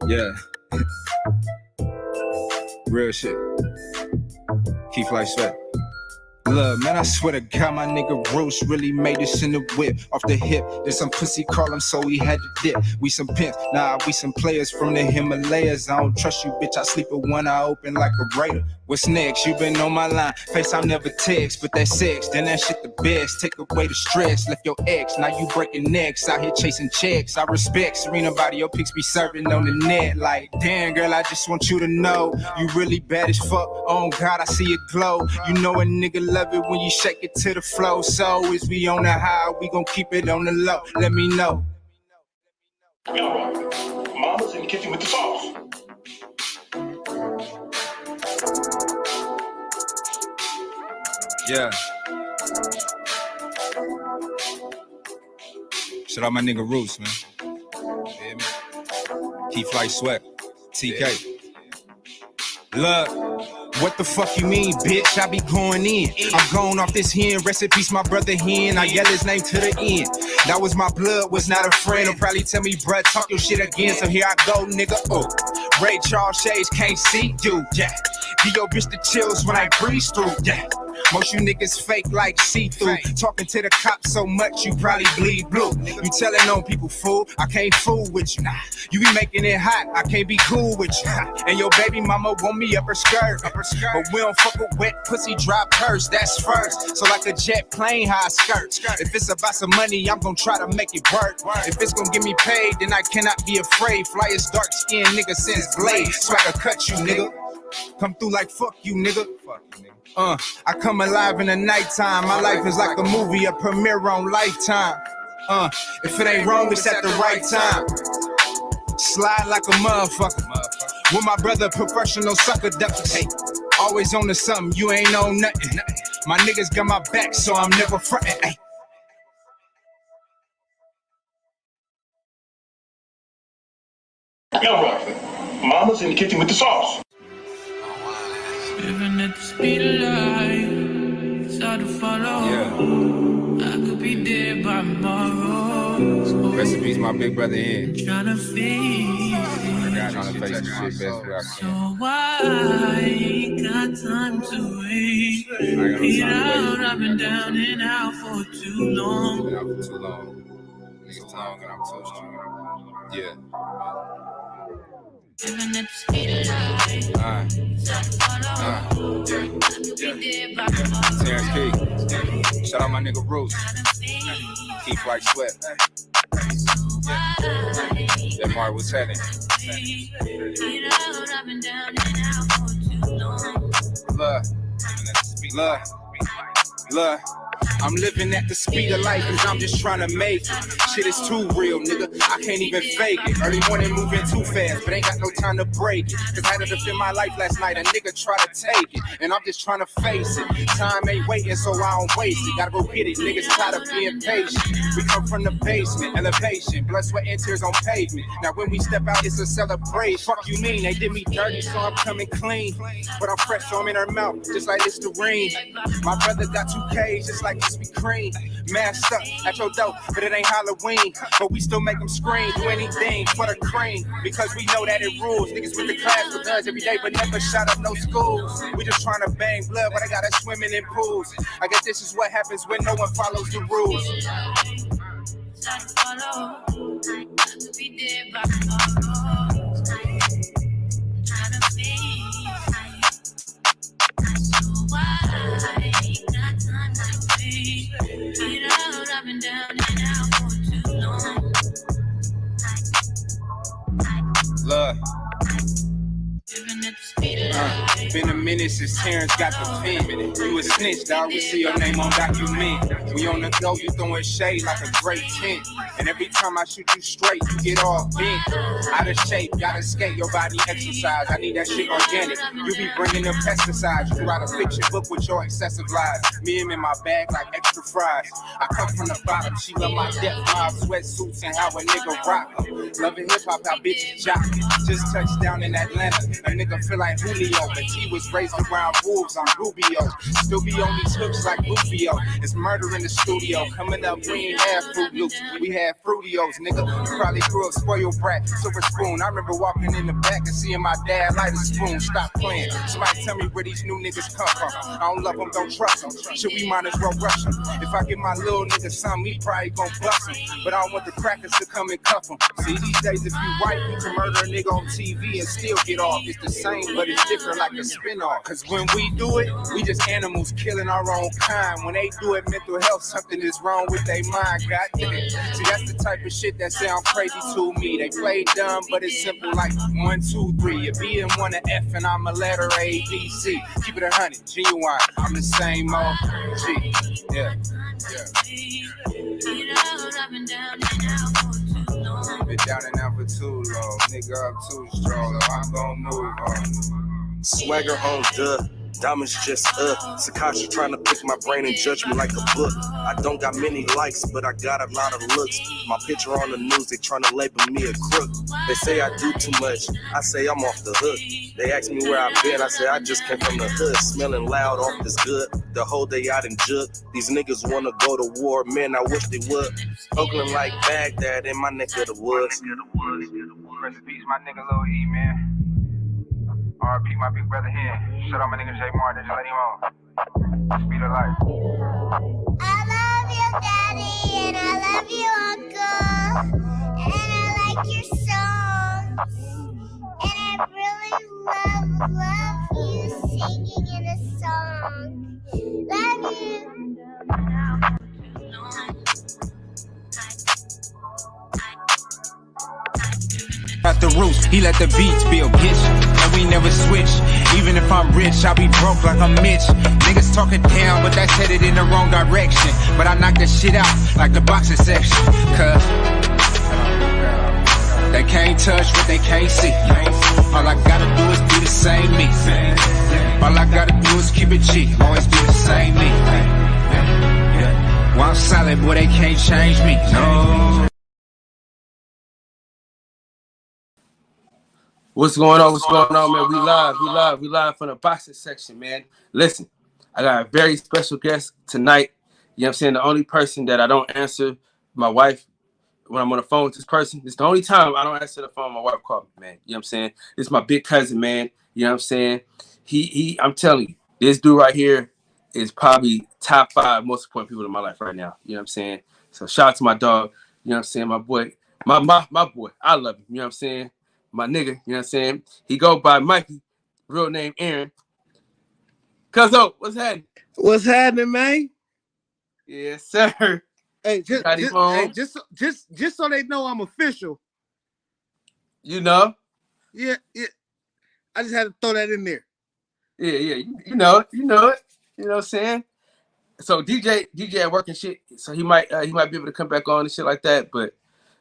Yeah. Real shit. Keep life sweat. Look, man, I swear to God, my nigga Roach really made this in the whip. Off the hip, there's some pussy call him, so he had to dip. We some pimps, nah, we some players from the Himalayas. I don't trust you, bitch, I sleep with one eye open like a raider. What's next? You been on my line. Face I never text, but that sex, then that shit the best. Take away the stress, left your ex, now you breaking necks. Out here chasing checks, I respect Serena body, your pics be serving on the net. Like, damn girl, I just want you to know, you really bad as fuck. Oh God, I see it glow. You know a nigga love it when you shake it to the flow. So is we on the high, we gon' keep it on the low. Let me know. Mama's in the kitchen with the sauce. Yeah. Shout out my nigga Roots, man. Yeah, man. Keep Flight Sweat. TK. Look, what the fuck you mean, bitch? I be going in. I'm going off this hen. Rest in peace, my brother hen. I yell his name to the end. That was my blood, was not a friend. He'll probably tell me, bruh, talk your shit again. So here I go, nigga. Oh, Ray Charles Shades can't see you, yeah. Give your bitch the chills when I breeze through, yeah. Most you niggas fake like see-through. Talking to the cops so much you probably bleed blue. You telling on people, fool, I can't fool with you. Nah, you be making it hot, I can't be cool with you. And your baby mama want me up her skirt. But we don't fuck with wet pussy, drop purse, that's first. So like a jet plane, high skirt. If it's about some money, I'm gonna try to make it work. If it's gonna get me paid, then I cannot be afraid. Flyest dark skinned nigga since Blade. Swagger cut you, nigga. Come through like fuck you, nigga. I come alive in the nighttime. My life is like a movie, a premiere on Lifetime. If it ain't wrong, it's at the right time. Slide like a motherfucker. With my brother, professional sucker duckers. Hey, always on to something, you ain't on nothing. My niggas got my back, so I'm never frontin'. Hey. Mama's in the kitchen with the sauce. Living at the speed of light, it's hard to follow. Yeah. I could be dead by tomorrow. Rest in peace, my big brother in. Trying to face this shit best way I can. So I ain't got time to wait. Get out, I've been down and out for too long. Niggas long and I'm too strong. Yeah. Living at the speed of light, it's hard to follow. Terrence Key. Shout out my nigga Bruce. Keep White Sweat. Yeah, Mark, what's happening? Look. I'm living at the speed of life cause I'm just trying to make it. Shit is too real, nigga, I can't even fake it. Early morning moving too fast, but ain't got no time to break it. Cause I had to defend my life last night, a nigga try to take it. And I'm just trying to face it. Time ain't waiting, so I don't waste it. Gotta go get it, niggas tired of being patient. We come from the basement, elevation, blood, sweat, and tears on pavement. Now when we step out, it's a celebration. Fuck you mean, they did me dirty, so I'm coming clean. But I'm fresh, so I'm in her mouth, just like it's the ring. My brother got 2 Ks, just like Krispy Kreme. Masked up at your door, but it ain't Halloween. But we still make them scream, do anything for the cream. Because we know that it rules. Niggas with the class with us every day, but never shot up no schools. We just trying to bang blood, but I gotta swimming in pools. I guess this is what happens when no one follows the rules. I've been down and out for too long. Look. Been a minute since Terrence got the pen. You a snitch, dog. We see your name on document. We on the go, you throwing shade like a great tent. And every time I shoot you straight, you get all bent. Out of shape, gotta skate, your body exercise. I need that shit organic. You be bringing the pesticides. You write a fiction book with your excessive lies. Me and in my bag like extra fries. I come from the bottom, she love my depth, my sweatsuits and how a nigga rock her. Loving hip hop, how bitches jock. Just touched down in Atlanta. A nigga feel like Julio, but he was raised around wolves. I'm Rubio. Still be on these hooks like Rufio. It's murder in the studio. Coming up, we ain't had Fruit Loops. We had Fruitios, nigga. You probably grew up spoiled brat, silver spoon. I remember walking in the back and seeing my dad light a spoon. Stop playing. Somebody tell me where these new niggas come from. I don't love them, don't trust them. Shit, we might as well rush them. If I give my little nigga something, he probably gon' bust him. But I don't want the crackers to come and cuff him. See, these days, if you white, you can murder a nigga on TV and still get off. It's the same, but it's different like a spin-off. Cause when we do it, we just animals killing our own kind. When they do it, mental health, something is wrong with their mind. Goddamn. See, that's the type of shit that sound crazy to me. They play dumb, but it's simple like 1, 2, 3. A B and one, a F, and I'm a letter A, B, C. Keep it 100, genuine. I'm the same old G. Yeah. Been down and out for too long. Nigga, I'm too strong. I'm gon' move on. Swagger on diamonds just Sakasha trying to pick my brain and judge me like a book. I don't got many likes, but I got a lot of looks. My picture on the news, they trying to label me a crook. They say I do too much, I say I'm off the hook. They ask me where I've been, I say I just came from the hood. Smelling loud off this good, the whole day out in jug. These niggas wanna go to war, man, I wish they would. Oakland like Baghdad in my neck of the woods. Rest in peace, my nigga Lil E, man. R.P. my big brother here. Shut up, my nigga J. Martin. Just let him on. Speed of life. I love you, Daddy, and I love you, Uncle. And I like your songs. And I really love you singing in a song. Love you. At the roots, he let the beats build, bitch. And we never switch. Even if I'm rich, I'll be broke like I'm Mitch. Niggas talking down, but that's headed in the wrong direction. But I knock that shit out like the boxing section. Cause they can't touch what they can't see. All I gotta do is be the same me. All I gotta do is keep it G. Always be the same me. While I'm solid, boy, they can't change me. No. What's going on? What's going on, man? We live from the boxing section, man. Listen, I got a very special guest tonight. You know what I'm saying? The only person that I don't answer, my wife, when I'm on the phone with this person. It's the only time I don't answer the phone my wife called me, man. You know what I'm saying? This is my big cousin, man. You know what I'm saying? I'm telling you, this dude right here is probably top 5 most important people in my life right now. You know what I'm saying? So shout out to my dog. You know what I'm saying? My boy, my boy. I love him. You know what I'm saying? My nigga, you know what I'm saying? He go by Mikey, real name Aaron. Cuzzo, what's happening? What's happening, man? Yes, sir. Hey, just so they know I'm official. You know? Yeah. I just had to throw that in there. Yeah. You know it. You know what I'm saying? So DJ at work and shit. So he might be able to come back on and shit like that. But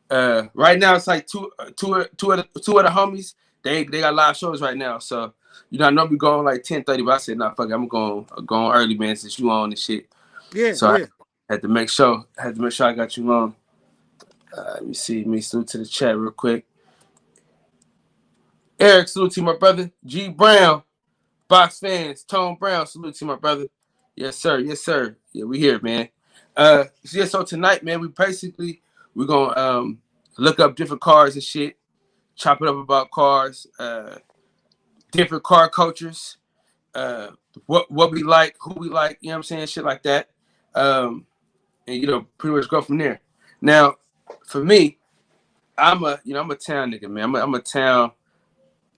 right now it's like two of the homies. They got live shows right now. So I normally go on like 10:30, but I said nah, fuck it, I'm going early, man, since you on and shit. Yeah. So I had to make sure I got you on. Let me see. Let me salute to the chat real quick. Eric, salute to my brother. G Brown, Box fans. Tone Brown, salute to my brother. Yes, sir. Yeah, we here, man. So tonight, man, we're gonna look up different cars and shit, chop it up about cars, different car cultures, what we like, who we like, you know what I'm saying, shit like that. And pretty much go from there. Now, for me, I'm a town nigga, man. I'm a town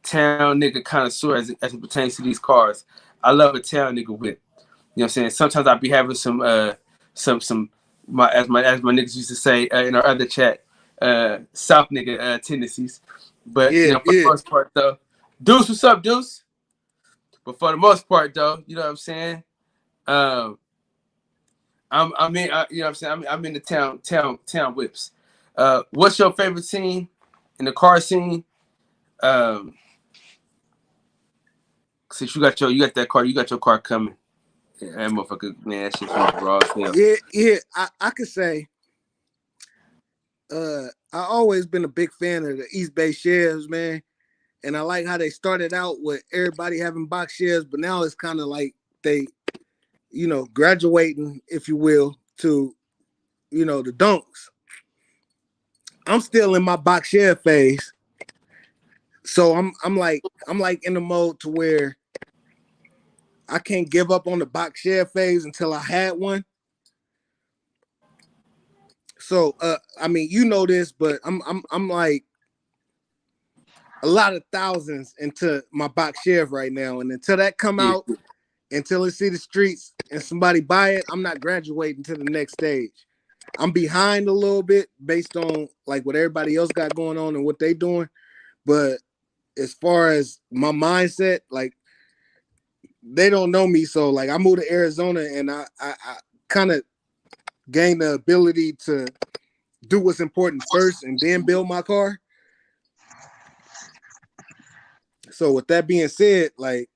nigga connoisseur as it pertains to these cars. I love a town nigga whip. You know what I'm saying? Sometimes I be having some as my niggas used to say in our other chat, South nigga tendencies. But for the most part though, Deuce, what's up, Deuce? But for the most part though, you know what I'm saying? I'm in the town whips. What's your favorite scene in the car scene? Since you got that car, you got your car coming. Yeah, that motherfucker, man, that shit's raw as hell. Yeah. I could say I always been a big fan of the East Bay Chevs, man. And I like how they started out with everybody having box Chevs, but now it's kind of like they, graduating, if you will, to, the donks. I'm still in my box Chev phase. So I'm like in the mode to where I can't give up on the box Chev phase until I had one. So I mean, this, but I'm like a lot of thousands into my box Chev right now, and until that come out, until it see the streets and somebody buy it, I'm not graduating to the next stage. I'm behind a little bit based on like what everybody else got going on and what they doing, but as far as my mindset, like they don't know me, so like I moved to Arizona and I kind of gained the ability to do what's important first and then build my car. So with that being said, like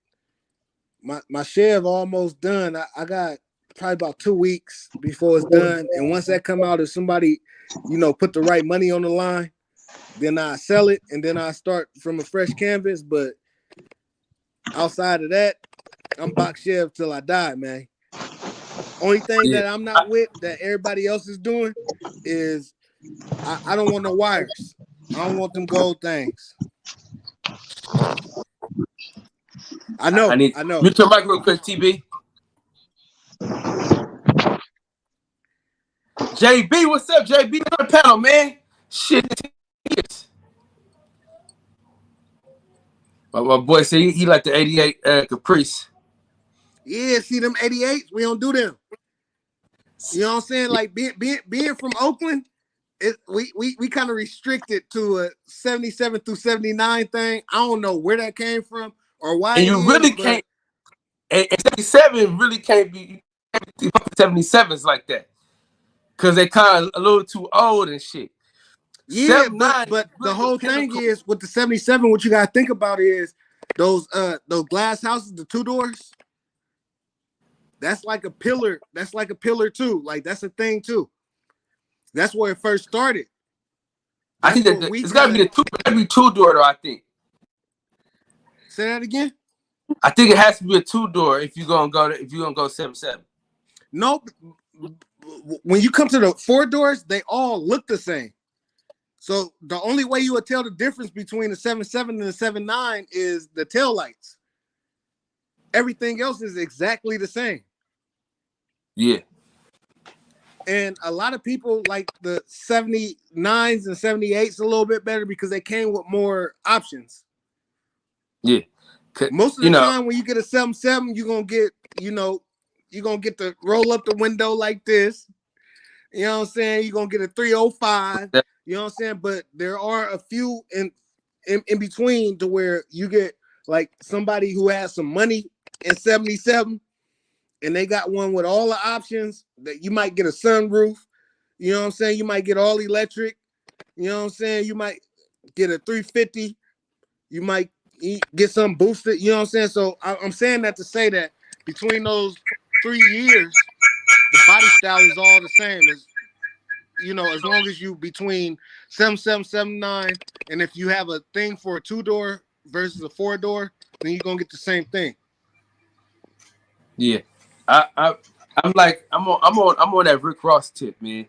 my Chev almost done. I got probably about 2 weeks before it's done. And once that come out, if somebody, put the right money on the line, then I sell it and then I start from a fresh canvas. But outside of that, I'm box Chev till I die, man. Only thing that I'm not with that everybody else is doing is I don't want no wires. I don't want them gold things. I know. Mute your mic real quick, TB. JB, what's up, JB? On the panel, man. Shit. My boy said he like the 88 Caprice. Yeah, see them 88s, we don't do them. You know what I'm saying? Like being from Oakland, we kind of restricted to a 77 through 79 thing. I don't know where that came from or why. And you really can't. And 77 really can't be 77s like that, because they kind of a little too old and shit. Yeah, but the whole thing is with the 77, what you gotta think about is those glass houses, the 2 doors. That's like a pillar. That's like a pillar too. Like that's a thing too. That's where it first started. I think that it's gotta be a 2-door though. I think. Say that again. I think it has to be a 2-door if you're gonna go 77. No, when you come to the 4 doors, they all look the same. So the only way you would tell the difference between the 77 and the 79 is the tail lights. Everything else is exactly the same. Yeah. And a lot of people like the 79s and 78s a little bit better because they came with more options. Yeah. Most of the time when you get a 77, you're gonna get, you're gonna get to roll up the window like this. You know what I'm saying? You're gonna get a 305. You know what I'm saying? But there are a few in between to where you get like somebody who has some money in 77 and they got one with all the options that you might get a sunroof. You know what I'm saying? You might get all electric. You know what I'm saying? You might get a 350. You might get some boosted. You know what I'm saying? So I'm saying that to say that between those 3 years, the body style is all the same. As as long as you between 77, 79, and if you have a thing for a 2-door versus a 4-door, then you're gonna get the same thing. Yeah, I'm on that Rick Ross tip, man.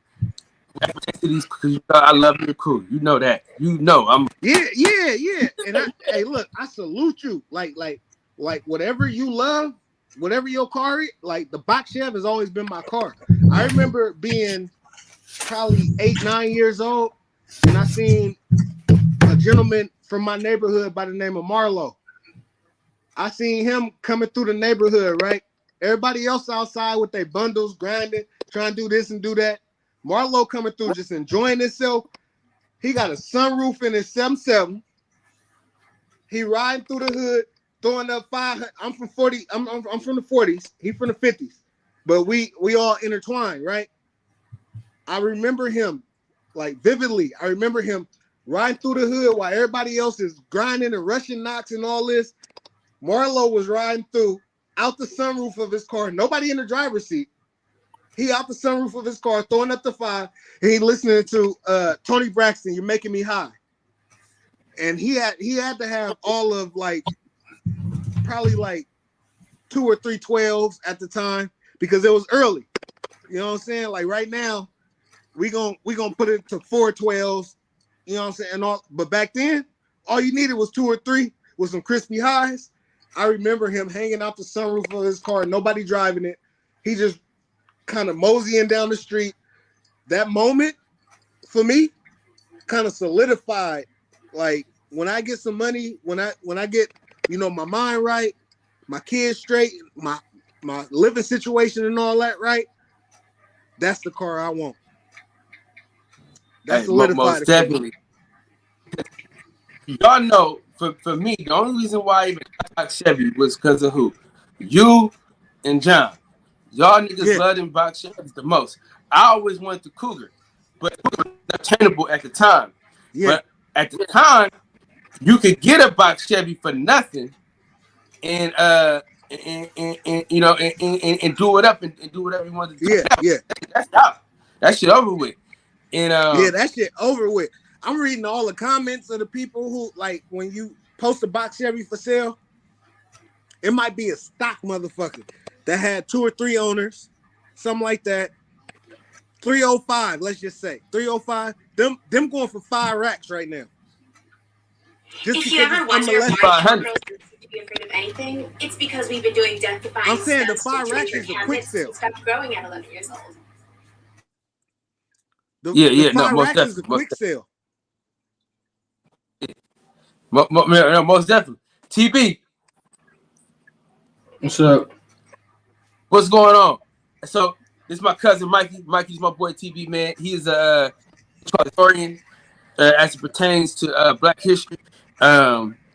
Because I love your crew. You know that. I'm. Yeah. And hey, look, I salute you. Like whatever you love, whatever your car is, like the box Chev has always been my car. I remember being probably 8, 9 years old, and I seen a gentleman from my neighborhood by the name of Marlo. I seen him coming through the neighborhood, right? Everybody else outside with their bundles, grinding, trying to do this and do that. Marlo coming through, just enjoying himself. He got a sunroof in his 77. He riding through the hood, throwing up 500. I'm from 40. I'm from the 40s. He from the 50s, but we all intertwined, right? I remember him like vividly. I remember him riding through the hood while everybody else is grinding and rushing knocks and all this. Marlo was riding through out the sunroof of his car. Nobody in the driver's seat. He out the sunroof of his car, throwing up the 5, and he listening to Tony Braxton, "You're Making Me High." and he had to have all of like probably like 2 or 3 12s at the time because it was early. You know what I'm saying? Like right now, we gonna put it to 4 12s. You know what I'm saying? And all, but back then, all you needed was 2 or 3 with some crispy highs. I remember him hanging out the sunroof of his car, nobody driving it. He just kind of moseying down the street. That moment for me kind of solidified. Like when I get some money, when I get, you know, my mind right, my kids straight, my living situation and all that right, that's the car I want. That solidified most it for me. definitely. Y'all know, for me, the only reason why I even got Chevy was because of who? You and John. Y'all niggas love them box Chevys the most. I always wanted the Cougar, but it was attainable at the time. Yeah. But at the time, you could get a box Chevy for nothing, and you know, and do it up and do whatever you wanted to do. Yeah. That's out. That shit over with. And yeah, that shit over with. I'm reading all the comments of the people who, like, when you post a box Chevy for sale, it might be a stock motherfucker that had 2 or 3 owners, something like that. 305, let's just say 305. Them going for 5 racks right now. Just if you ever wonder why girls seem to be afraid of anything, it's because we've been doing death-defying I'm saying the stunts 5 racks is a quick sale. Stop growing at 11 years old. The 5 racks is a quick sale. Most definitely. TB. What's up? What's going on? So this is my cousin Mikey. Mikey's my boy TB, man. He is a historian as it pertains to Black history.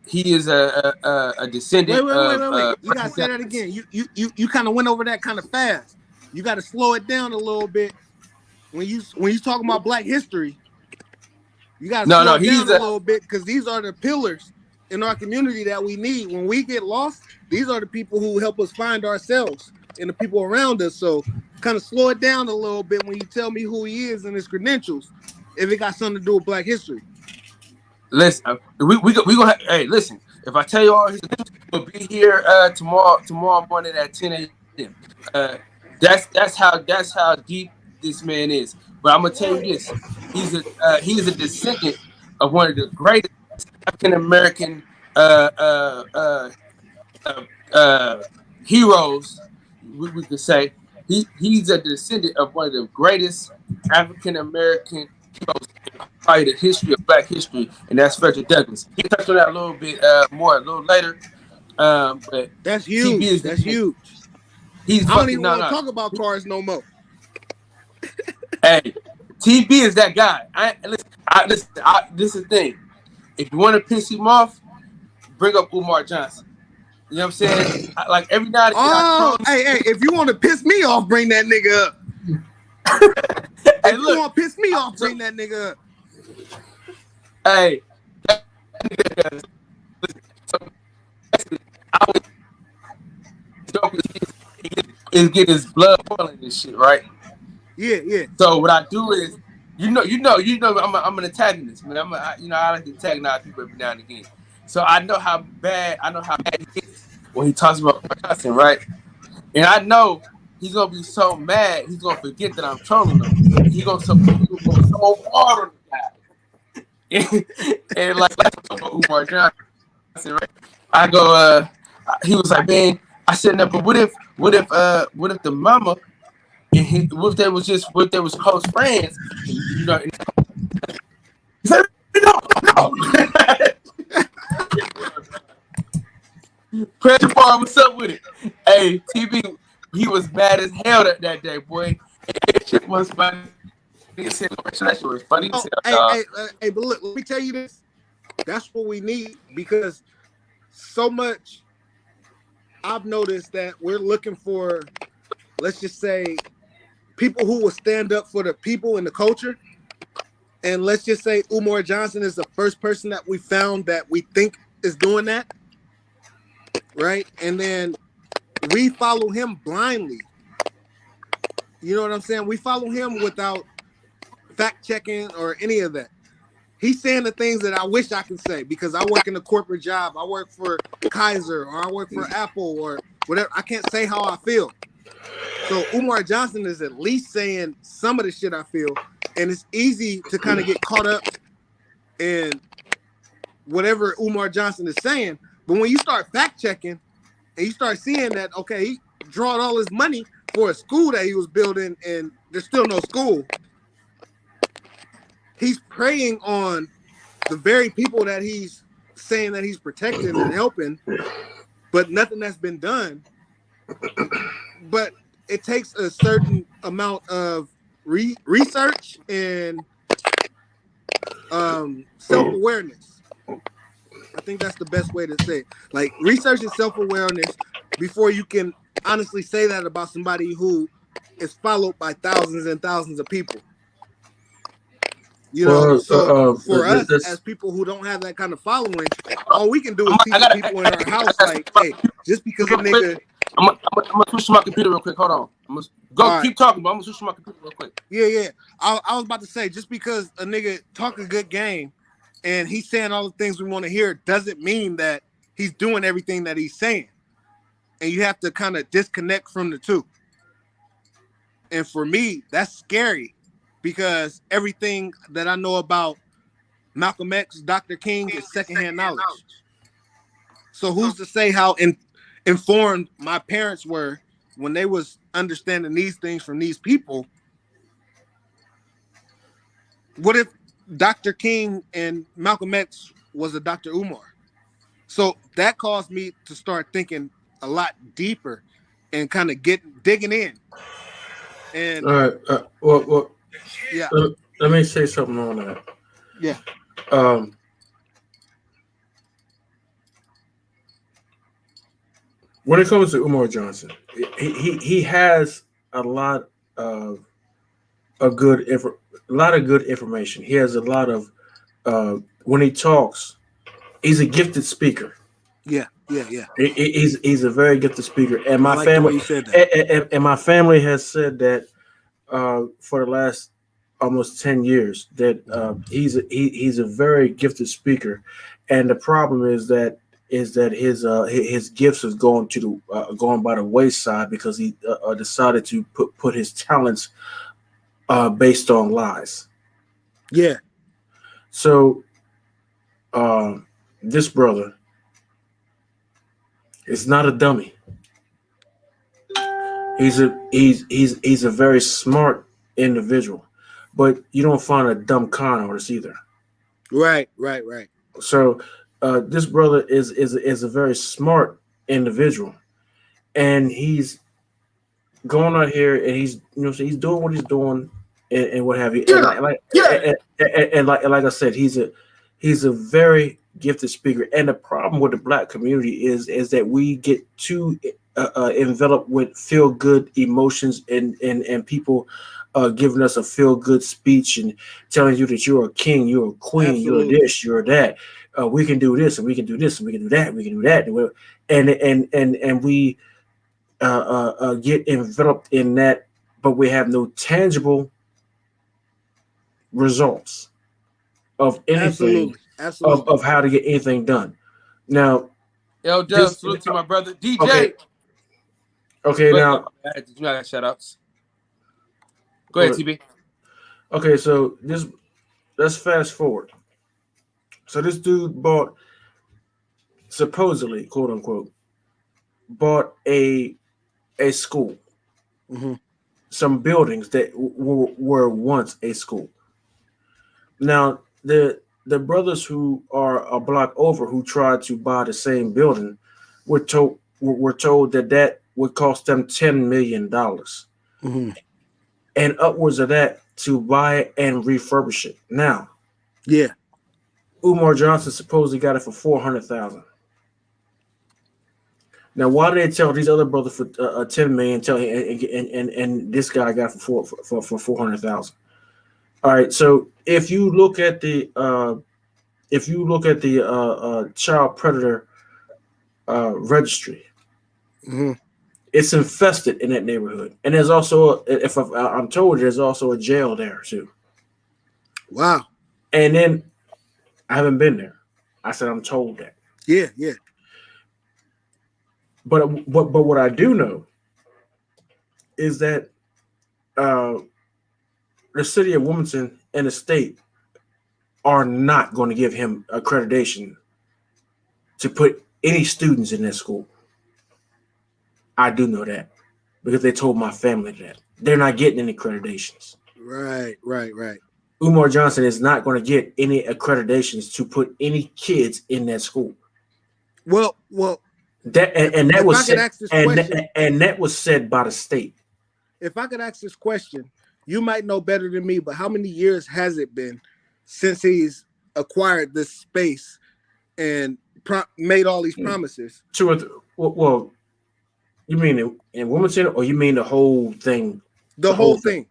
He is a descendant. Wait. You gotta say that again. You kind of went over that kind of fast. You got to slow it down a little bit. When you talking about Black history, you got to slow it down a little bit because these are the pillars in our community that we need. When we get lost, these are the people who help us find ourselves and the people around us. So kind of slow it down a little bit when you tell me who he is and his credentials, if it got something to do with Black history. Listen, we gonna hey, listen. If I tell you all his credentials, we'll be here tomorrow morning at 10 a.m. That's how deep this man is. But I'm gonna tell you this: he's a descendant of one of the greatest African American heroes. We could say he's a descendant of one of the greatest African American heroes in probably the history of Black history, and that's Frederick Douglass. He touched on that a little bit more a little later. But that's huge. That's huge. I don't even want to talk about cars no more. Hey, TB is that guy. Listen, this is the thing. If you want to piss him off, bring up Umar Johnson. You know what I'm saying? Like every night. Hey, if you want to piss me off, bring that nigga up. If you want to piss me off, bring that nigga up. Hey, that nigga, is getting his blood boiling and shit, right? Yeah. So what I do is, you know, I'm an antagonist, man. I like to antagonize people every now and again. So I know how bad he is when he talks about Johnson, right? And I know he's gonna be so mad, he's gonna forget that I'm trolling him. He's gonna so hard on the guy. and like Umar Johnson, right? I go, he was like, man, I said, no, but what if the mama and what if they was close friends? And, you know, he said, no. Pressure Farm, what's up with it? Hey, TB, he was mad as hell that day, boy. That shit was funny. That shit was funny. Hey, but look, let me tell you this. That's what we need, because so much I've noticed that we're looking for, let's just say, people who will stand up for the people and the culture. And let's just say Umar Johnson is the first person that we found that we think is doing that. Right? And then we follow him blindly. You know what I'm saying? We follow him without fact checking or any of that. he's saying the things that I wish I could say because I work in a corporate job. I work for Kaiser or I work for Apple or whatever. I can't say how I feel. So Umar Johnson is at least saying some of the shit I feel, and it's easy to kind of get caught up in whatever Umar Johnson is saying. But when you start fact checking and you start seeing that, okay, he drawing all his money for a school that he was building and there's still no school, he's preying on the very people that he's saying that he's protecting and helping, but nothing that's been done. But it takes a certain amount of research and self-awareness. I think that's the best way to say it. Like research and self-awareness before you can honestly say that about somebody who is followed by thousands and thousands of people. You know, for us as people who don't have that kind of following, all we can do is teach the people in our house, like, hey, just because a nigga. I'm gonna switch to my computer real quick. Hold on. I'm gonna go keep talking, but I'm gonna switch to my computer real quick. Yeah. I was about to say, just because a nigga talk a good game and he's saying all the things we want to hear doesn't mean that he's doing everything that he's saying. And you have to kind of disconnect from the two. And for me, that's scary because everything that I know about Malcolm X, Dr. King is secondhand knowledge. So who's to say how informed my parents were when they was understanding these things from these people? What if Dr. King and Malcolm X was a Dr. Umar? So that caused me to start thinking a lot deeper and kind of digging in. And all right, well, yeah. Let me say something on that. Yeah. When it comes to Umar Johnson, he has a lot of good information. He has a lot of when he talks, he's a gifted speaker. Yeah. He's a very gifted speaker, and my like family you said that. And my family has said that for the last almost 10 years that he's a very gifted speaker, and the problem is that his gifts is going by the wayside because he decided to put his talents based on lies. Yeah. So this brother is not a dummy. He's a very smart individual, but you don't find a dumb con artist either. Right. So this brother is a very smart individual, and he's going out here and he's doing what he's doing and what have you. And like I said, he's a very gifted speaker. And the problem with the black community is that we get too enveloped with feel good emotions and people giving us a feel good speech and telling you that you're a king, you're a queen, Absolutely. you're this, you're that. We can do this and we can do this and we can do that, and we can do that, and we get enveloped in that, but we have no tangible results of anything. Absolutely. Of how to get anything done. Now, Yo, Dub, salute to my brother DJ. Okay, now you know, shout outs. Go ahead, TB. Okay, so let's fast forward. So this dude supposedly, quote unquote, bought a school, some buildings that were once a school. Now the brothers who are a block over who tried to buy the same building were told that would cost them $10 million and upwards of that to buy it and refurbish it. Now, yeah, Umar Johnson supposedly got it for $400,000. Now, why did they tell these other brothers for $10 million? And this guy got it for $400,000. All right, so if you look at the child predator registry, it's infested in that neighborhood, and there's also, I'm told, there's also a jail there too. Wow. And then I haven't been there. I said I'm told that. Yeah, yeah. But what I do know is that the city of Wilmington and the state are not going to give him accreditation to put any students in that school. I do know that because they told my family that. They're not getting any accreditations. Right. Umar Johnson is not going to get any accreditations to put any kids in that school. Well, that and that was said, question, and that was said by the state. If I could ask this question, you might know better than me, but how many years has it been since he's acquired this space and made all these promises? Well, you mean in Wilmington, or you mean the whole thing? The whole thing.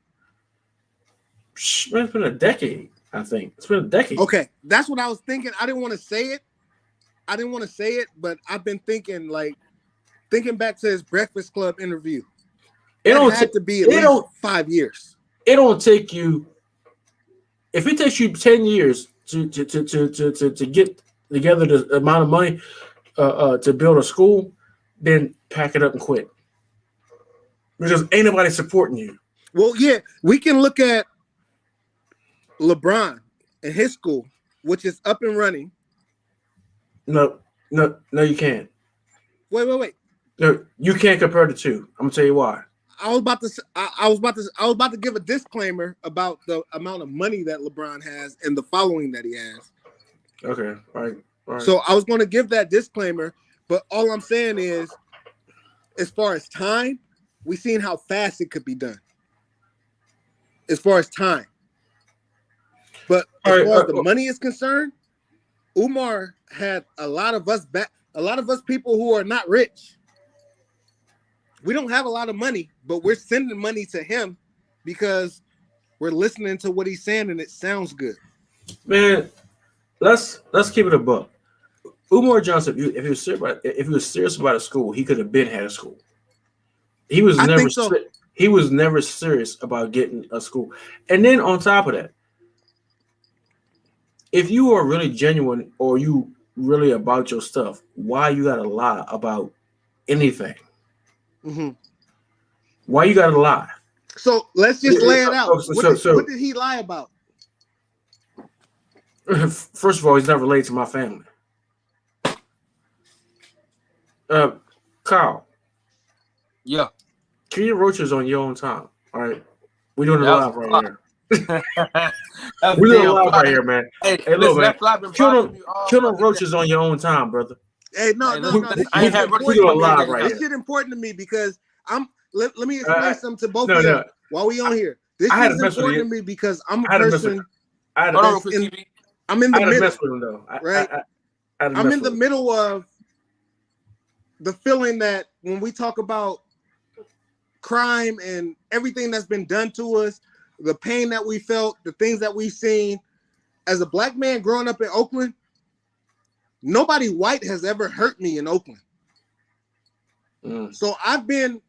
It's been a decade, I think. It's been a decade. Okay, that's what I was thinking. I didn't want to say it, but I've been thinking back to his Breakfast Club interview. It had to be at least 5 years. It don't take you. If it takes you 10 years to get together the amount of money to build a school, then pack it up and quit. Because ain't nobody supporting you. Well, yeah, we can look at LeBron and his school, which is up and running. No, you can't. Wait. No, you can't compare the two. I'm gonna tell you why. I was about to give a disclaimer about the amount of money that LeBron has and the following that he has. Okay, all right. So I was going to give that disclaimer, but all I'm saying is, as far as time, we've seen how fast it could be done. As far as time, but as far as the money is concerned, Umar had a lot of us people who are not rich. We don't have a lot of money, but we're sending money to him because we're listening to what he's saying and it sounds good. Man, let's keep it a buck. Umar Johnson, if he was serious about a school, he could have been had a school. He was never serious about getting a school. And then on top of that, if you are really genuine or you really about your stuff, why you gotta lie about anything? Mm-hmm. Why you gotta lie? So let's just lay it out. What did he lie about? First of all, he's not related to my family. Kyle. Yeah. Kill your roaches on your own time. All right. We're doing it live right here. We're doing it live right here, man. Hey, look, man. Kill them roaches on your own time, brother. Hey, no. We're doing it live right here. This shit important to me because let me explain something to both of you while we on here. This is important to me because I'm a person. I'm in the middle. Right? I'm in the middle of the feeling that when we talk about crime and everything that's been done to us, the pain that we felt, the things that we've seen, as a black man growing up in Oakland, nobody white has ever hurt me in Oakland. So I've been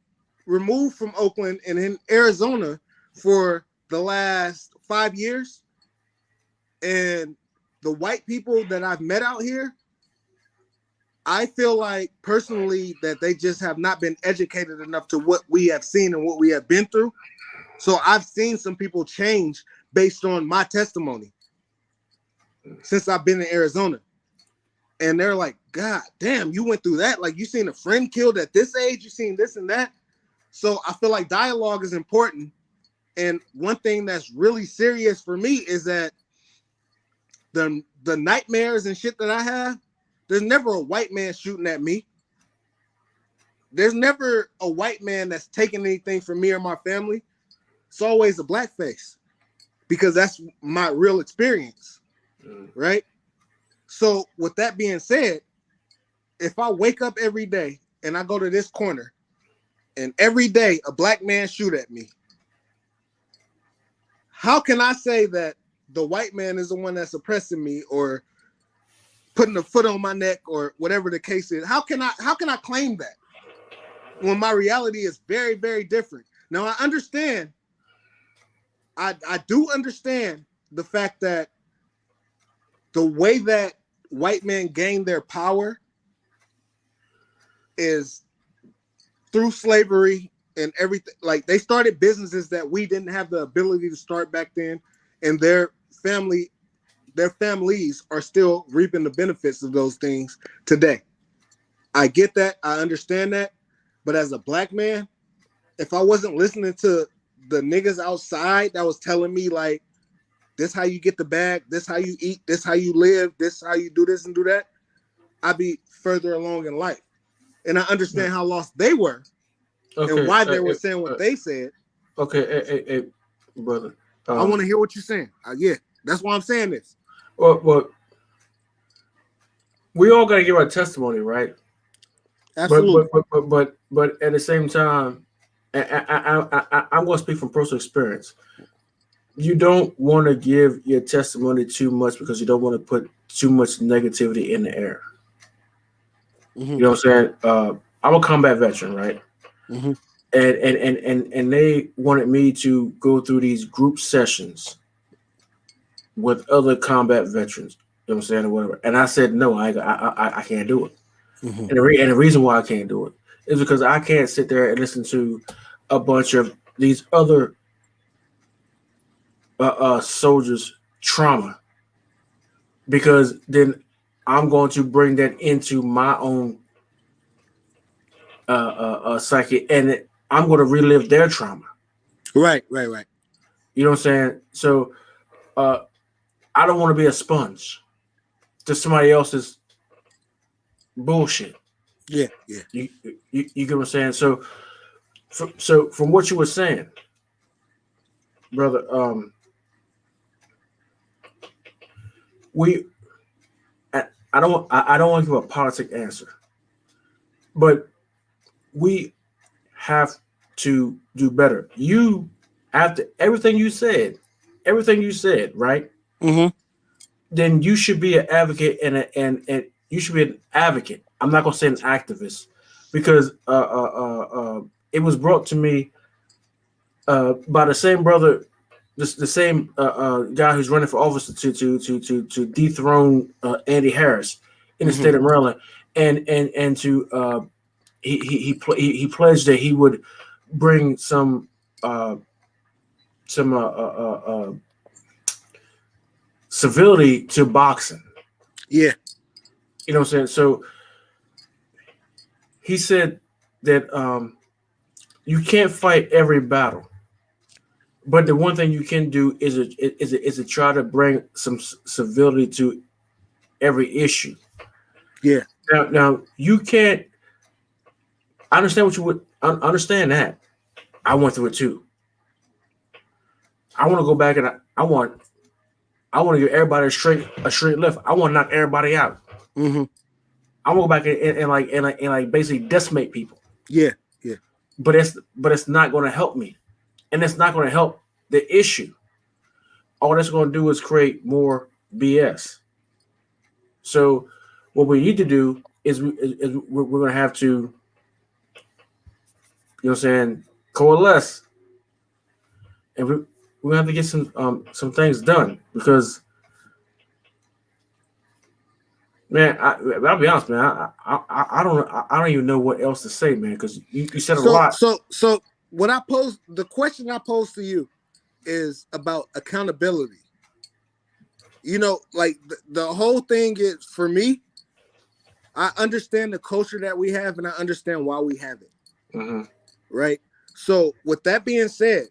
removed from Oakland and in Arizona for the last 5 years. And the white people that I've met out here, I feel like personally that they just have not been educated enough to what we have seen and what we have been through. So I've seen some people change based on my testimony since I've been in Arizona. And they're like, God damn, you went through that. Like, you seen a friend killed at this age, you seen this and that. So I feel like dialogue is important. And one thing that's really serious for me is that the nightmares and shit that I have, there's never a white man shooting at me. There's never a white man that's taking anything from me or my family. It's always a black face because that's my real experience, right? So with that being said, if I wake up every day and I go to this corner and every day a black man shoot at me, how can I say that the white man is the one that's oppressing me or putting a foot on my neck or whatever the case is? How can I claim that when my reality is very, very different? Now I understand. I do understand the fact that the way that white men gained their power is through slavery and everything. Like they started businesses that we didn't have the ability to start back then, and their families are still reaping the benefits of those things today. I get that, I understand that, but as a black man, if I wasn't listening to the niggas outside that was telling me like, this how you get the bag, this how you eat, this how you live, this how you do this and do that, I'd be further along in life. And I understand how lost they were and why they were saying what they said. Okay, hey, brother. I want to hear what you're saying. Yeah, that's why I'm saying this. Well, we all got to give our testimony, right? Absolutely. But at the same time, I'm going to speak from personal experience. You don't want to give your testimony too much because you don't want to put too much negativity in the air. Mm-hmm. You know what I'm saying? I'm a combat veteran, right? Mm-hmm. And they wanted me to go through these group sessions with other combat veterans. You know what I'm saying, or whatever. And I said no, I can't do it. Mm-hmm. And the reason why I can't do it is because I can't sit there and listen to a bunch of these other soldiers' trauma, because then I'm going to bring that into my own psyche, and I'm going to relive their trauma. Right. You know what I'm saying? So I don't want to be a sponge to somebody else's bullshit. Yeah. You get what I'm saying? So from what you were saying, brother, I don't want to give a politic answer, but we have to do better. You, after everything you said, right? Mm-hmm. Then you should be an advocate and you should be an advocate. I'm not gonna say an activist, because it was brought to me by the same brother, the same guy who's running for office to dethrone Andy Harris in the state of Maryland, and to he pledged that he would bring some civility to boxing. Yeah. You know what I'm saying? So he said that you can't fight every battle, but the one thing you can do is to try to bring some civility to every issue. Yeah. Now you can't. I understand what you would understand that. I went through it too. I want to go back and I want to give everybody a straight lift. I want to knock everybody out. Mm-hmm. I want to go back and basically decimate people. Yeah. But it's not going to help me, and it's not going to help the issue. All that's going to do is create more BS. So what we need to do is we're going to have to, you know what I'm saying, coalesce, and we're going to have to get some things done, because, man, I'll be honest, man, I don't even know what else to say, man, because you said a lot. So what the question I posed to you is about accountability. You know, like the whole thing is, for me, I understand the culture that we have, and I understand why we have it. Mm-hmm. Right. So with that being said,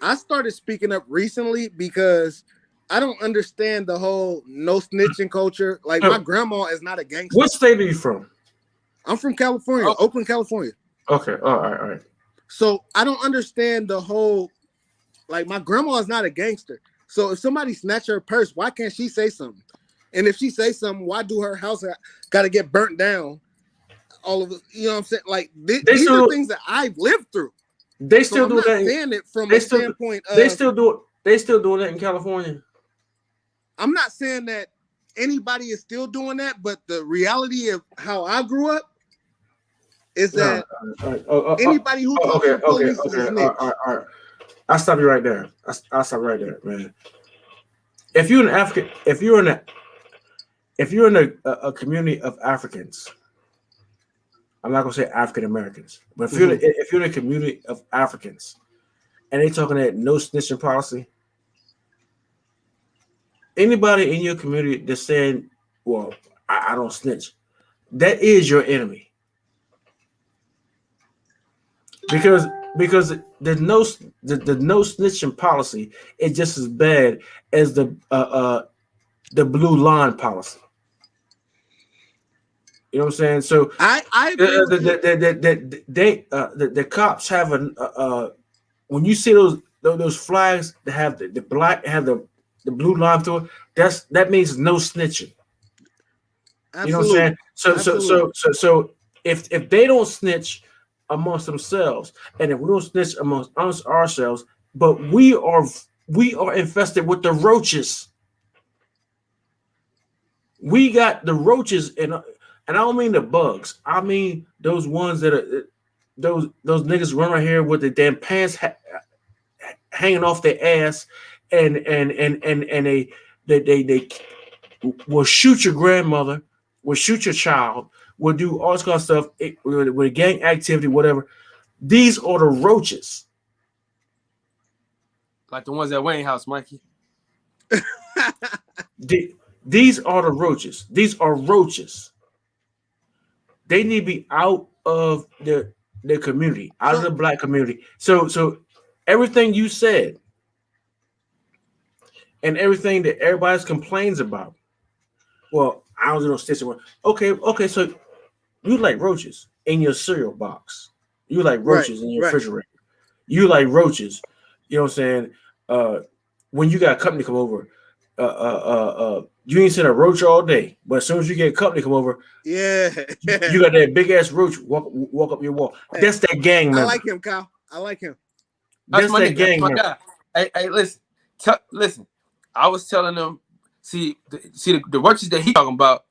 I started speaking up recently because I don't understand the whole no snitching culture. Like, my grandma is not a gangster. What state are you from? I'm from California, Oakland, California. Okay. All right. So I don't understand the whole, like, my grandma is not a gangster. So if somebody snatch her purse, why can't she say something? And if she say something, why do her house got to get burnt down? All of it, you know what I'm saying? Like, these are things that I've lived through. They still do that. Saying it from a standpoint of, they still doing that in California. I'm not saying that anybody is still doing that, but the reality of how I grew up is that anybody who talks to police is a snitch. All right. I'll stop you right there. I'll stop right there, man. if you're an African, if you're in a community of Africans, I'm not gonna say African Americans, but if you're in a community of Africans, and they talking that no snitching policy, anybody in your community that's saying, "Well, I don't snitch," that is your enemy. Because the no snitching policy is just as bad as the blue line policy. You know what I'm saying? So I agree with you. the cops have when you see those flags that have the black have the blue line through it, that means no snitching. Absolutely. You know what I'm saying? So if they don't snitch amongst themselves, and if we don't snitch amongst ourselves, but we are infested with the roaches. We got the roaches, and I don't mean the bugs. I mean those ones that are those niggas run right here with the damn pants hanging off their ass, and they will shoot your grandmother, will shoot your child, will do all this kind of stuff with gang activity, whatever. These are the roaches. Like the ones at Wayne House, Mikey. These are the roaches. These are roaches. They need to be out of their community, out of the black community. So everything you said and everything that everybody complains about. Well, I don't know stitching. Okay. So you like roaches in your cereal box. You like roaches in your refrigerator. You like roaches. You know what I'm saying? When you got company come over, you ain't seen a roach all day, but as soon as you get company come over, you got that big ass roach walk up your wall. That's that gang member. I like him, Kyle. I like him. That's that gang member. Hey, listen. I was telling them, see the roaches that he talking about,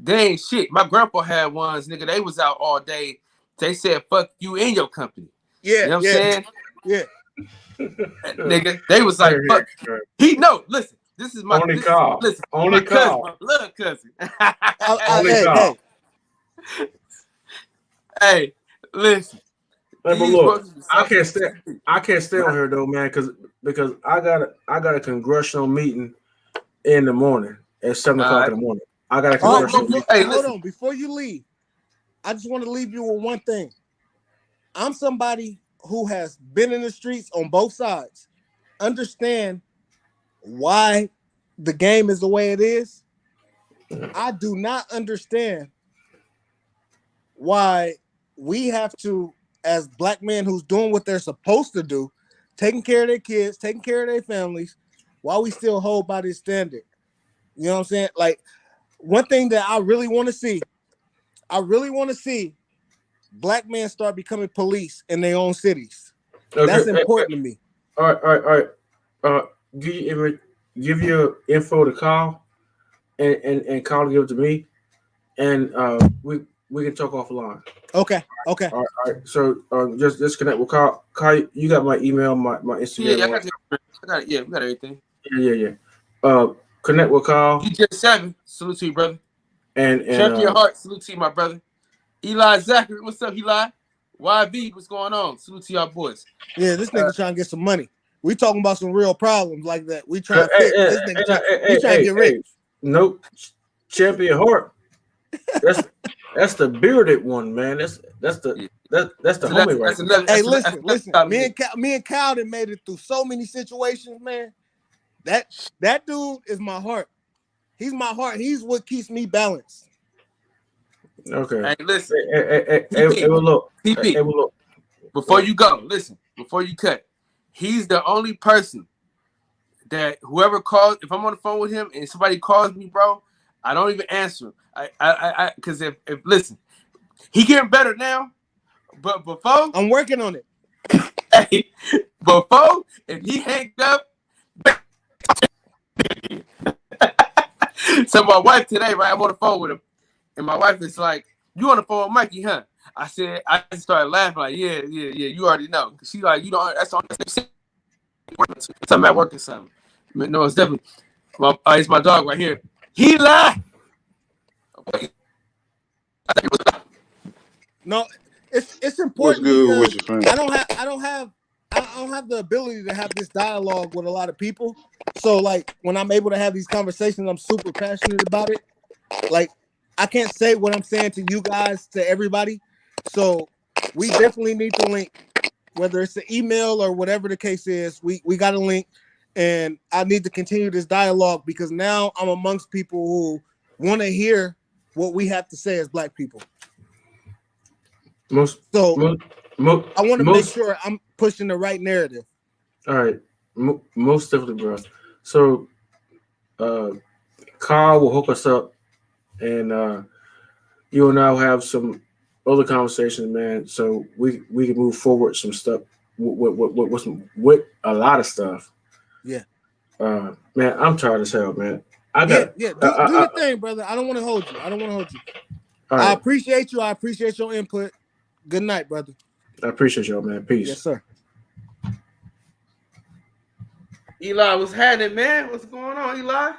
they ain't shit. My grandpa had ones, nigga. They was out all day. They said, "Fuck you and your company." Yeah, you know what I'm saying? Yeah. Nigga, they was like, "Fuck." Listen. This is my only call. Listen, only my call. cousin, my blood cousin. Only call. Hey, listen. But look, I can't stay on here though, man, because I got a congressional meeting in the morning at 7 o'clock in the morning. I got a congressional meeting. Hey, hold on, before you leave, I just want to leave you with one thing. I'm somebody who has been in the streets on both sides. Understand why the game is the way it is. I do not understand why we have to, as black men who's doing what they're supposed to do, taking care of their kids, taking care of their families, while we still hold by this standard. You know what I'm saying? Like, one thing that I really want to see black men start becoming police in their own cities. Okay. That's important to me. All right. Give your info to Kyle, and Kyle give it to me, and we can talk offline. Okay. All right. So just connect with Kyle. Kyle, you got my email, my Instagram. Yeah, I got it. Yeah, we got everything. Yeah. Connect with Kyle. DJ7, salute to you, brother. And Check your heart, salute to you, my brother. Eli Zachary, what's up, Eli? YV, what's going on? Salute to y'all boys. Yeah, this nigga trying to get some money. We talking about some real problems like that. We trying to fix this nigga. Trying to get rich. Nope. Champion Heart. That's the bearded one, man. That's the homie right there. Hey, listen. Me and Kyle done made it through so many situations, man. That dude is my heart. He's my heart. He's what keeps me balanced. Okay. Hey, listen. Hey, look. Before you go, listen. Before you cut, he's the only person that whoever calls. If I'm on the phone with him and somebody calls me, bro, I don't even answer him. I because if listen, he getting better now, but before I'm working on it. Hey, before if he hang up. So my wife today, right? I'm on the phone with him, and my wife is like, "You on the phone with Mikey, huh?" I said, I just started laughing, like, yeah, you already know. She's like, you don't. That's on. Something at work or something. No, it's definitely it's my dog right here. He lied. No, it's What's important good with because you, fam? I don't have the ability to have this dialogue with a lot of people. So like when I'm able to have these conversations, I'm super passionate about it. Like I can't say what I'm saying to you guys, to everybody. So we definitely need to link, whether it's an email or whatever the case is. We got to link, and I need to continue this dialogue because now I'm amongst people who want to hear what we have to say as Black people. Most, So most, I want to make most. sure I'm pushing the right narrative. All right, most definitely, bro. So, Carl will hook us up, and you and I will have some other conversations, man. So we can move forward some stuff with a lot of stuff. Yeah. Man, I'm tired as hell, man. Do your thing, brother. I don't want to hold you. All I right. appreciate you. I appreciate your input. Good night, brother. I appreciate y'all, man. Peace. Yes, sir. Eli, what's happening, man? What's going on, Eli?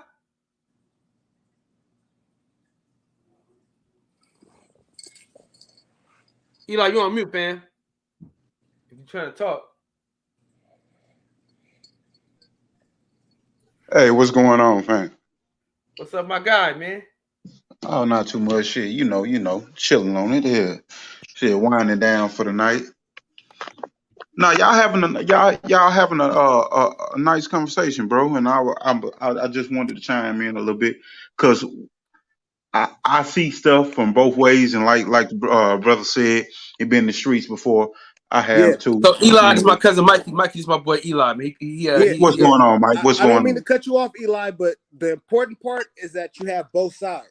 Eli, you on mute, fam. If you're trying to talk. Hey, what's going on, fam? What's up, my guy, man? Oh, not too much shit. You know, chilling on it here. Shit, winding down for the night. No, y'all having a nice conversation, bro. And I just wanted to chime in a little bit because I see stuff from both ways, and like the brother said, he been in the streets before. I have too. So Eli And is my cousin Mikey. Mikey's my boy Eli, man. what's going on, Mike? What's I going don't mean on? to cut you off, Eli, but the important part is that you have both sides.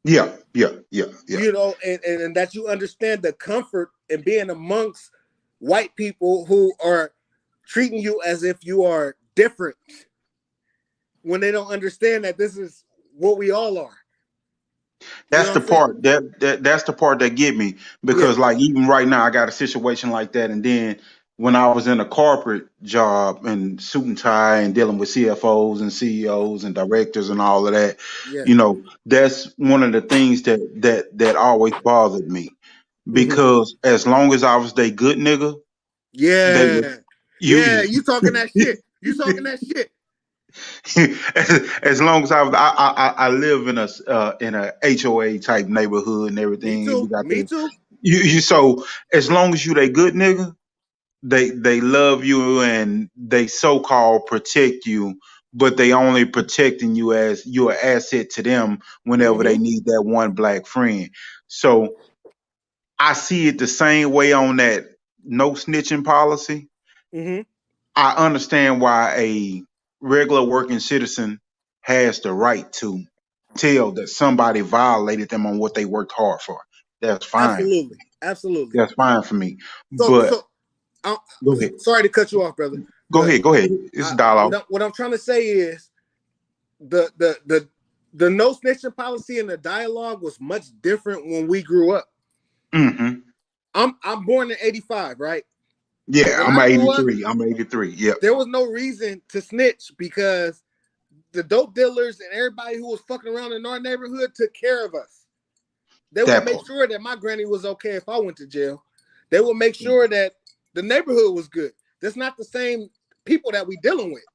Yeah. You know, and that you understand the comfort in being amongst white people who are treating you as if you are different when they don't understand that this is what we all are. That's the part that's the part that get me because like even right now I got a situation like that, and then when I was in a corporate job and suit and tie and dealing with CFOs and CEOs and directors and all of that, you know, that's one of the things that always bothered me because as long as I was they good nigga, they would you talking that shit. You talking that shit. as long as I live in a HOA type neighborhood and everything. Me too. You so as long as you they good nigga, they love you and they so called protect you, but they only protecting you as you're an asset to them whenever they need that one black friend. So I see it the same way on that no snitching policy. I understand why a regular working citizen has the right to tell that somebody violated them on what they worked hard for. That's fine. Absolutely. That's fine for me. So go ahead. Sorry to cut you off, brother. Go ahead. It's a dialogue. What I'm trying to say is the no snitching policy and the dialogue was much different when we grew up. Mm-hmm. I'm born in '85, right? Yeah, I'm 83. I'm 83. Yeah. There was no reason to snitch because the dope dealers and everybody who was fucking around in our neighborhood took care of us. They would make sure that my granny was okay if I went to jail. They would make sure that the neighborhood was good. That's not the same people that we dealing with.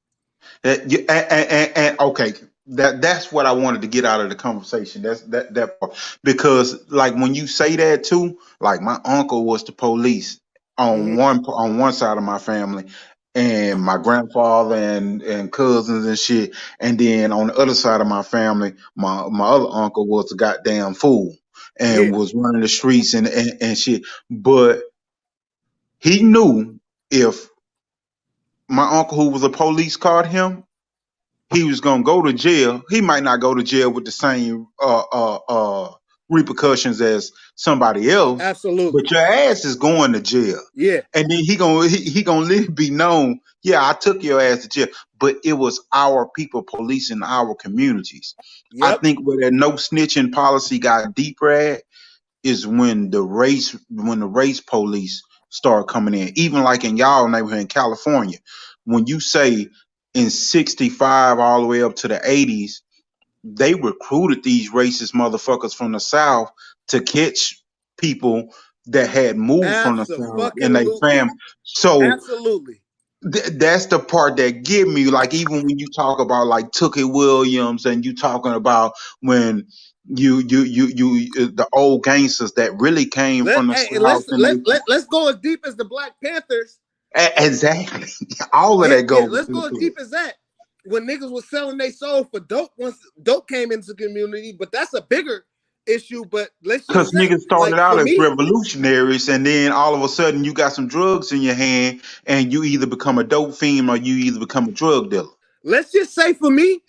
And okay, that's what I wanted to get out of the conversation. That's that part. Because like when you say that too, like my uncle was the police on one side of my family, and my grandfather and cousins and shit, and then on the other side of my family, my other uncle was a goddamn fool and was running the streets and shit. But he knew if my uncle who was a police caught him, he was gonna go to jail. He might not go to jail with the same repercussions as somebody else. Absolutely. But your ass is going to jail. Yeah. And then he gonna let it be known, yeah, I took your ass to jail. But it was our people policing our communities. I think where that no snitching policy got deeper at is when the race police start coming in. Even like in y'all neighborhood in California, when you say in 65 all the way up to the 80s, they recruited these racist motherfuckers from the South to catch people that had moved from the South and they Abso-fucking-lutely. fam. So Absolutely. that's the part that get me. Like even when you talk about like Tookie Williams and you talking about when you the old gangsters that really came from the South and Let's go as deep as the Black Panthers. exactly all of Yeah, that goes let's go as into it. deep as that. When niggas was selling their soul for dope once dope came into the community, but that's a bigger issue. But let's just Because say, niggas like started out for as me, revolutionaries, and then all of a sudden you got some drugs in your hand, and you either become a dope fiend or you either become a drug dealer. let's just say for me,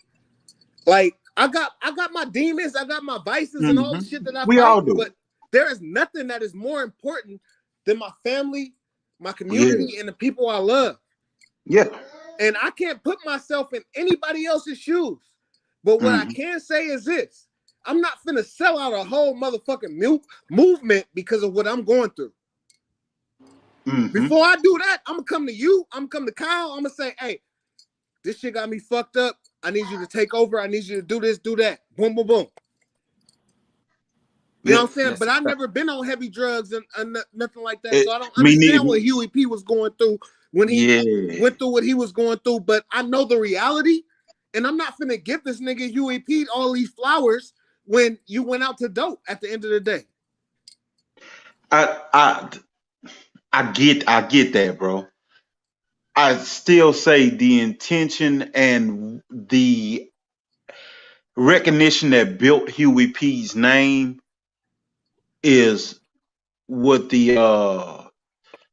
like I got my demons, I got my vices and all the shit that I We fight, all do. but there is nothing that is more important than my family, my Yeah, community, and the people I love. yeah. And I can't put myself in anybody else's shoes. But what I Mhm. can say is this: I'm not finna sell out a whole motherfucking movement because of what I'm going through. Mhm. Before I do that, I'm gonna come to you. I'm gonna come to Kyle. I'm gonna say, hey, this shit got me fucked up. I need you to take over. I need you to do this, do that. Boom, boom, boom. You know what I'm saying? Yes. But I've never been on heavy drugs and nothing like that. It, So I don't me understand neither. what Huey P was going through when he Yeah. went through what he was going through. But I know the reality, and I'm not finna give this nigga Huey P all these flowers when you went out to dope at the end of the day. I get that, bro. I still say the intention and the recognition that built Huey P's name is what the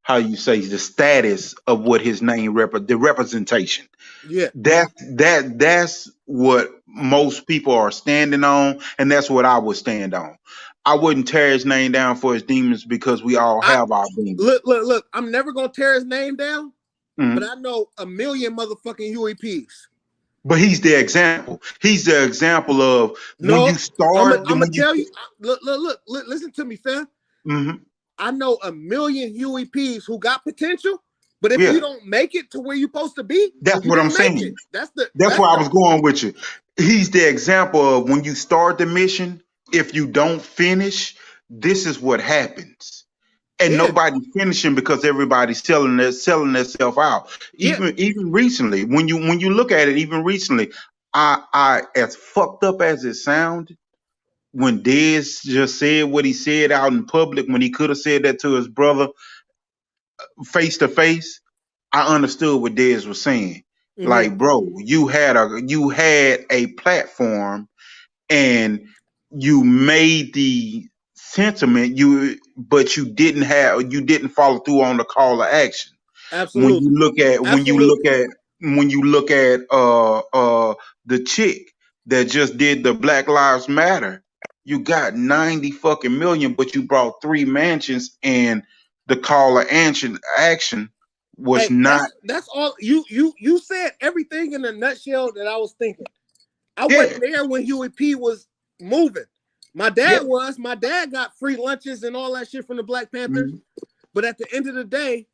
how you say the status of what his name the representation. Yeah. That's what most people are standing on, and that's what I would stand on. I wouldn't tear his name down for his demons because we all have our demons. Look. I'm never gonna tear his name down, but Mhm. I know a million motherfucking Huey P's. But he's the example. He's the example of when No, you start. I'm gonna When you, tell you. Look. Listen to me, fam. mhm. I know a million Huey P's who got potential, but if Yeah, you don't make it to where you're supposed to be, that's you what I'm didn't make saying. it. That's the That's where I was going with you. He's the example of when you start the mission, if you don't finish, this is what happens. And yeah, nobody's finishing because everybody's selling themselves out. yeah. Even recently, when you look at it, even recently, I as fucked up as it sounded, when Dez just said what he said out in public, when he could have said that to his brother face to face, I understood what Dez was saying. Mm-hmm. Like, bro, you had a platform and you made the sentiment but you didn't follow through on the call to action. When you Absolutely, look at absolutely. the chick that just did the Black Lives Matter, you got 90 fucking million, but you brought 3 mansions, and the call to action was Hey, not. that's all. You said everything in a nutshell that I was thinking. I Yeah, wasn't there when Huey P was moving. My yeah. dad was. My dad got free lunches and all that shit from the Black Panthers. Mhm. But at the end of the day,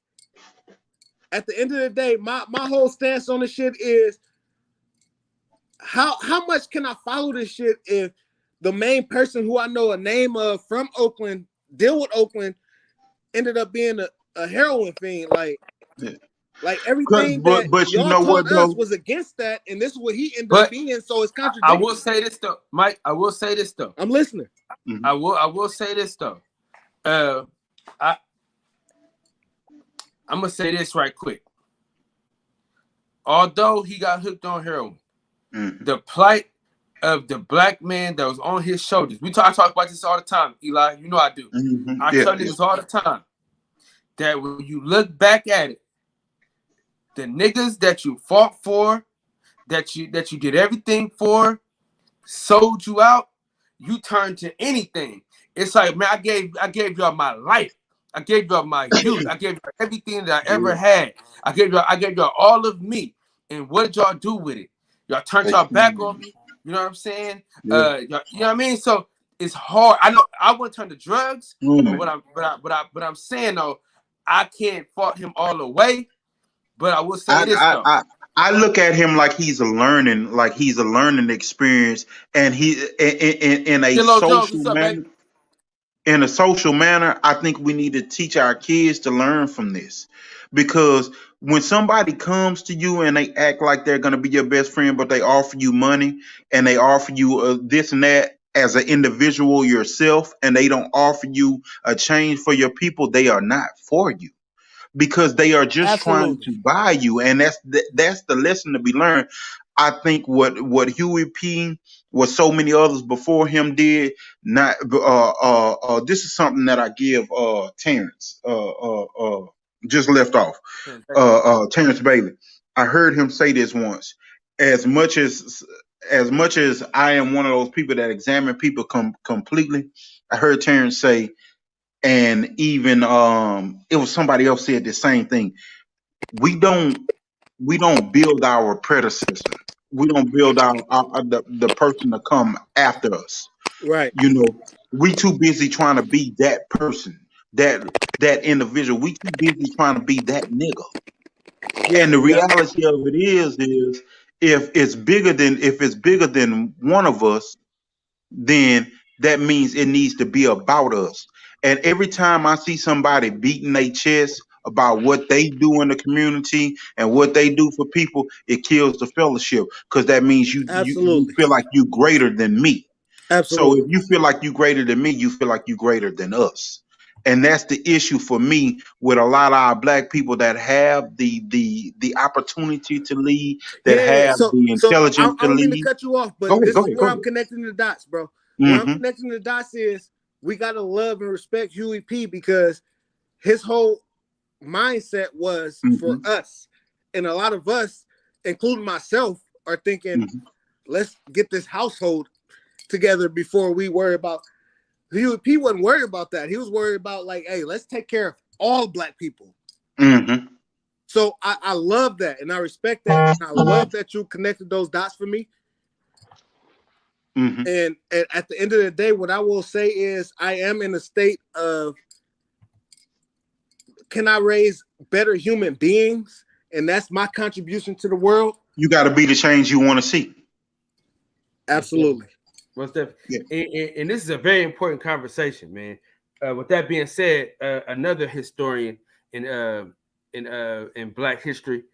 my whole stance on this shit is how much can I follow this shit if the main person who I know a name of from Oakland, deal with Oakland, ended up being a heroin fiend. Yeah. Like everything that But you y'all know what taught us though? was against that, and this is what he ended up But being. So it's I will contradictory. say this though, Mike. I will say this though. I'm listening. Mhm. I will say this though. I'm gonna say this right quick. Although he got hooked on heroin, Mhm. the plight of the black man that was on his shoulders. I talk about this all the time, Eli. You know I do. Mhm. I Yeah, tell yeah. niggas all the time that when you look back at it, the niggas that you fought for, that you did everything for, sold you out, you turned to anything. It's like, man, I gave y'all my life. I gave y'all my youth. I gave y'all everything that I ever Yeah. had. I gave y'all all of me. And what did y'all do with it? Y'all turned y'all back on me. You know what I'm saying? Yeah. You know what I mean? So it's hard. I know I wouldn't turn to drugs, but Mhm. what I'm saying though, I can't fault him all the way. But I will say I, this I though. I I look at him like he's a learning experience, and he in a Jello Jones, social what's up, baby? manner. In a social manner, I think we need to teach our kids to learn from this, because when somebody comes to you and they act like they're going to be your best friend, but they offer you money and they offer you this and that as an individual yourself, and they don't offer you a change for your people, they are not for you, because they are just trying Absolutely. to buy you, and that's the lesson to be learned. I think what Huey P, what so many others before him did, not this is something that I give Terrence just left off, Terrence Bailey. I heard him say this once. As much as I am one of those people that examine people completely, I heard Terrence say, and even it was somebody else said the same thing. We don't build our predecessor. We don't build the person to come after us. Right. You know, we too busy trying to be that person, that that individual. We too busy trying to be that nigga. Yeah. And the Yeah. reality of it is if it's bigger than one of us, then that means it needs to be about us. And every time I see somebody beating their chest about what they do in the community and what they do for people, it kills the fellowship, because that means you Absolutely. feel like you greater than me. So if Absolutely. you feel like you greater than me, you feel like you greater than us. And that's the issue for me with a lot of our black people that have the opportunity to lead, that Yeah. have So the I intelligence to don't mean to lead. cut you off, Go but ahead, this go is ahead, where go I'm ahead. connecting the dots, bro. Where I'm Mm-hmm. connecting the dots is we gotta love and respect Huey P, because his whole mindset was for Mm-hmm. us. And a lot of us, including myself, are thinking, Mm-hmm. let's get this household together before we worry about. He wasn't worried about that. He was worried about, like, hey, let's take care of all black people. Mm-hmm. So I love that, and I respect that, and I love that you connected those dots for me. Mm-hmm. And at the end of the day, what I will say is I am in a state of, can I raise better human beings? And that's my contribution to the world. You got to be the change you want to see. Absolutely. What's that? Yeah. And this is a very important conversation, man. With that being said, another historian in Black history,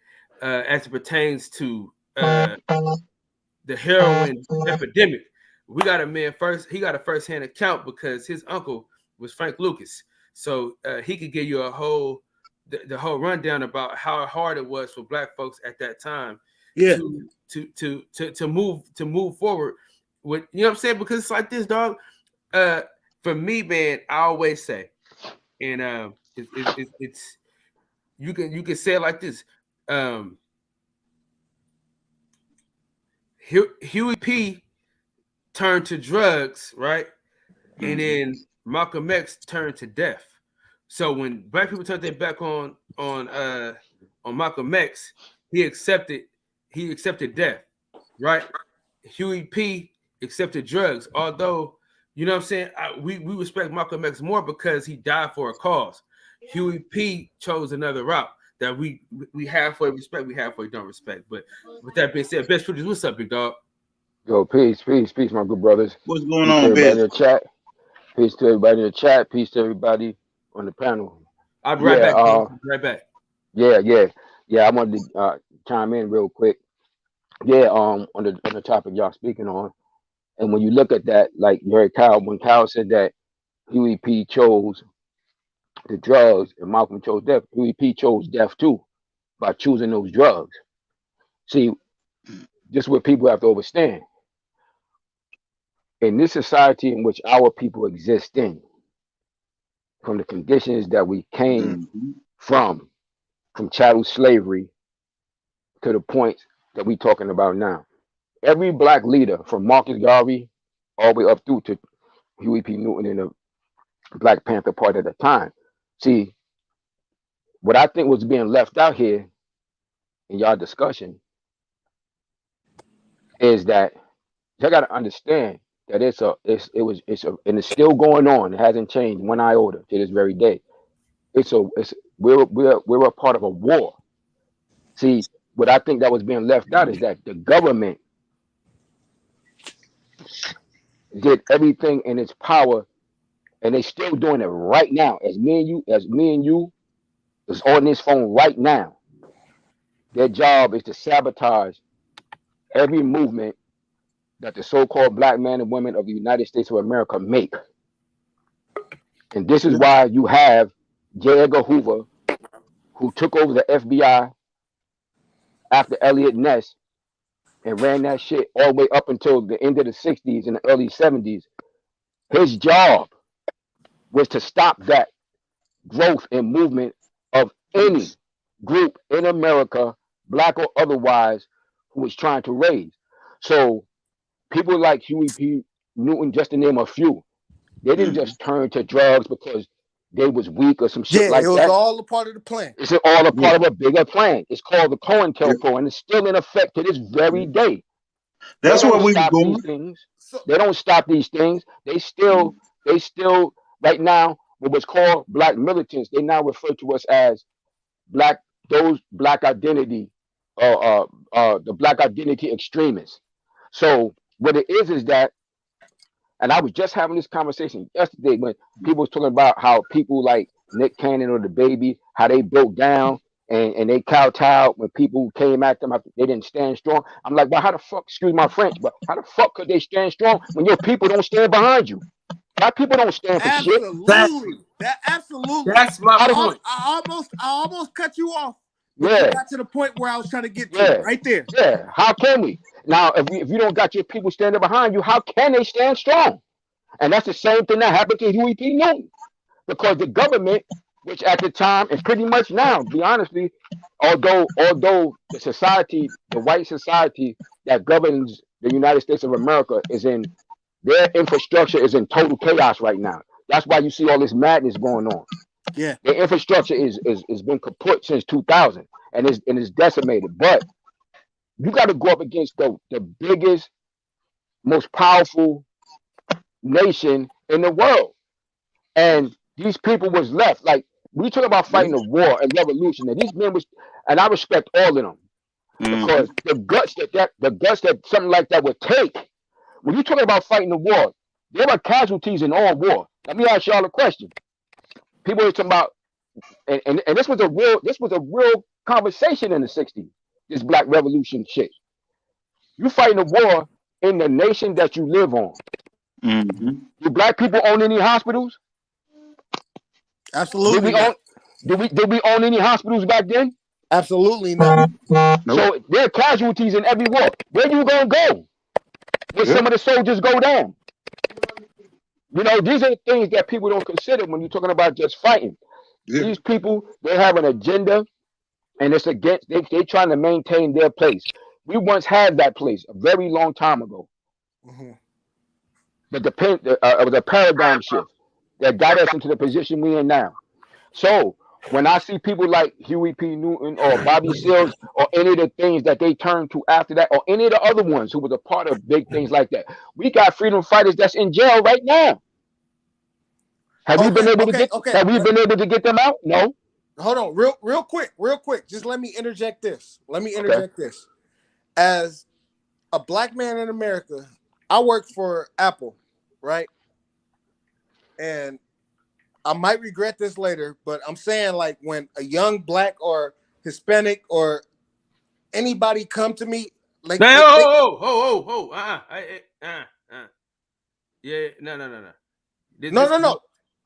as it pertains to the heroin epidemic, we got a man first. He got a first-hand account because his uncle was Frank Lucas, so he could give you the whole rundown about how hard it was for Black folks at that time, Yeah. to move forward with, you know what I'm saying? Because it's like this, dog. For me, man, I always say, and it's you can say it like this. Huey P turned to drugs, right? And then Malcolm X turned to death. So when Black people turned their back on Malcolm X, he accepted death, right? Huey P accepted drugs, although, you know what I'm saying, we respect Malcolm X more because he died for a cause. Huey P chose another route that we halfway respect, we halfway don't respect. But with that being said, Best Fruiters, what's up, big dog? Yo, peace, peace, peace, my good brothers. What's going Peace to on, everybody in Biz? the chat. Peace to everybody in the chat. Peace to everybody on the panel. I'll be right Yeah, back, King. I'll be right back. yeah. I wanted to chime in real quick. Yeah, on the topic y'all speaking on, and when you look at that, like you heard Kyle, when Kyle said that Huey P chose the drugs and Malcolm chose death, Huey P chose death too by choosing those drugs. See, this is what people have to understand. In this society in which our people exist in, from the conditions that we came Mm-hmm. from chattel slavery to the point that we talking about now. Every black leader, from Marcus Garvey all the way up through to Huey P. Newton and the Black Panther Party at the time. See, what I think was being left out here in y'all discussion is that y'all got to understand that and it's still going on. It hasn't changed one iota to this very day. We're a part of a war. See, what I think that was being left out is that the government did everything in its power, and they still doing it right now. As me and you is on this phone right now. Their job is to sabotage every movement that the so-called black men and women of the United States of America make. And this is why you have J. Edgar Hoover, who took over the FBI after Elliot Ness and ran that shit all the way up until the end of the 60s and the early 70s. His job was to stop that growth and movement of any group in America, black or otherwise, who was trying to raise. So people like Huey P. Newton, just to name a few, they didn't just turn to drugs because they was weak or some shit Yeah, like it was that. all a part of the plan. It's all a part of a bigger plan. It's called the COINTELPRO, and it's still in effect to this very day. That's They what don't we were stop going. these things. They don't stop these things. They still right now, what was called black militants, they now refer to us as those black identity, the black identity extremists. So what it is that, and I was just having this conversation yesterday when people was talking about how people like Nick Cannon or the Baby, how they broke down and they kowtowed when people came at them, they didn't stand strong. I'm like, well, how the fuck, excuse my French, but how the fuck could they stand strong when your people don't stand behind you? Black people don't stand for shit. Absolutely. Absolutely. That's my point. I almost cut you off. But Yeah. you got to the point where I was trying to get to right there. Yeah. How can we? Now, if you don't got your people standing behind you, how can they stand strong? And that's the same thing that happened to Huey P. Newton. Because the government, which at the time, and pretty much now, be honestly, although the society, the white society that governs the United States of America is in, their infrastructure is in total chaos right now. That's why you see all this madness going on. Yeah. The infrastructure is been kaput since 2000 and is decimated. But you got to go up against the biggest, most powerful nation in the world. And these people was left. Like, we talk about fighting a war and revolution. And these men was, and I respect all of them. Because the guts that something like that would take, when you're talking about fighting the war, there are casualties in all war. Let me ask y'all a question. People are talking about, and this was a real conversation in the 60s, this black revolution shit. You fighting a war in the nation that you live on. Do black people own any hospitals? Absolutely. Did we own any hospitals back then? Absolutely not. So there are casualties in every war. Where you gonna go? Where some of the soldiers go down? You know, these are the things that people don't consider when you're talking about just fighting. These people, they have an agenda, and it's against, they trying to maintain their place. We once had that place a very long time ago. But it was a paradigm shift that got us into the position we're in now. So when I see people like Huey P. Newton or Bobby Seals or any of the things that they turned to after that, or any of the other ones who was a part of big things like that, we got freedom fighters that's in jail right now. Have we been able to get them out? No. Hold on, real quick. Just let me interject this. This. As a black man in America, I work for Apple, right? And I might regret this later, but I'm saying, like, when a young black or Hispanic or anybody come to me, like, Yeah, no. No.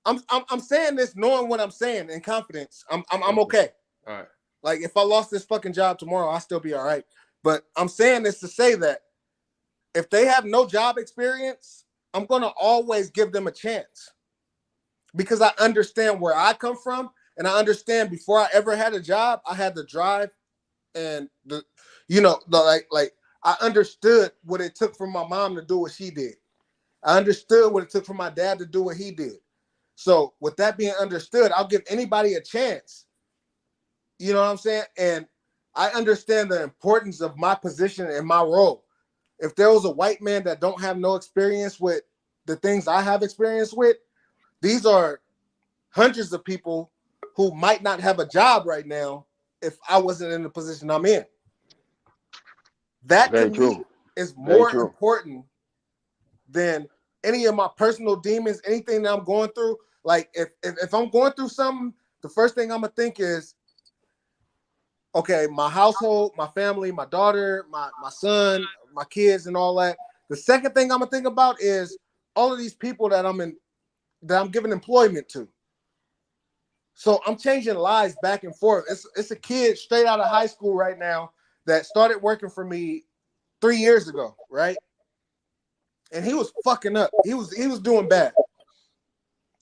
I'm saying this knowing what I'm saying in confidence. I'm okay. All right. Like, if I lost this fucking job tomorrow, I'll still be all right. But I'm saying this to say that if they have no job experience, I'm gonna always give them a chance. Because I understand where I come from, and I understand before I ever had a job, I had the drive and I understood what it took for my mom to do what she did. I understood what it took for my dad to do what he did. So with that being understood, I'll give anybody a chance. You know what I'm saying? And I understand the importance of my position and my role. If there was a white man that don't have no experience with the things I have experience with, these are hundreds of people who might not have a job right now if I wasn't in the position I'm in. That to Very me true. is Very more true. important than any of my personal demons, anything that I'm going through. Like if I'm going through something, the first thing I'm gonna think is, okay, my household, my family, my daughter, my son, my kids, and all that. The second thing I'm gonna think about is all of these people that I'm giving employment to. So I'm changing lives back and forth. It's a kid straight out of high school right now that started working for me 3 years ago, right? And he was fucking up. He was doing bad.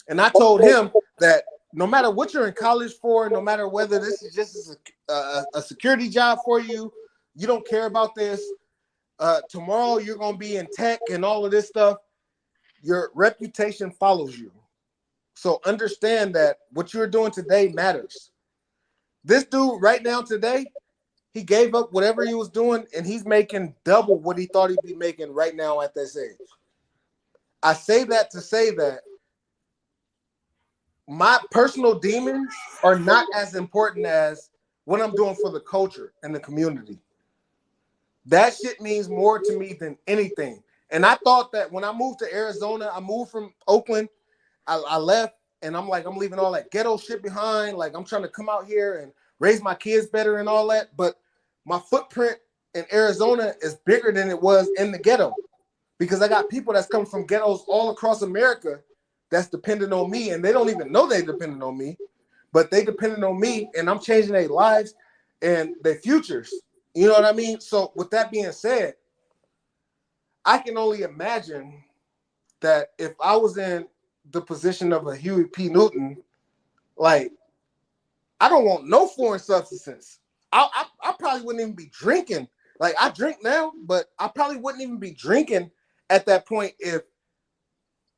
And I told him that no matter what you're in college for, no matter whether this is just a security job for you, you don't care about this. Tomorrow you're gonna be in tech and all of this stuff. Your reputation follows you. So understand that what you're doing today matters. This dude right now today, he gave up whatever he was doing and he's making double what he thought he'd be making right now at this age. I say that to say that my personal demons are not as important as what I'm doing for the culture and the community. That shit means more to me than anything. And I thought that when I moved to Arizona, I moved from Oakland, I left and I'm like, I'm leaving all that ghetto shit behind. Like I'm trying to come out here and raise my kids better and all that. But my footprint in Arizona is bigger than it was in the ghetto because I got people that's coming from ghettos all across America that's dependent on me, and they don't even know they dependent on me, but they dependent on me, and I'm changing their lives and their futures. You know what I mean? So with that being said, I can only imagine that if I was in the position of a Huey P. Newton, like, I don't want no foreign substances. I probably wouldn't even be drinking. Like, I drink now, but I probably wouldn't even be drinking at that point if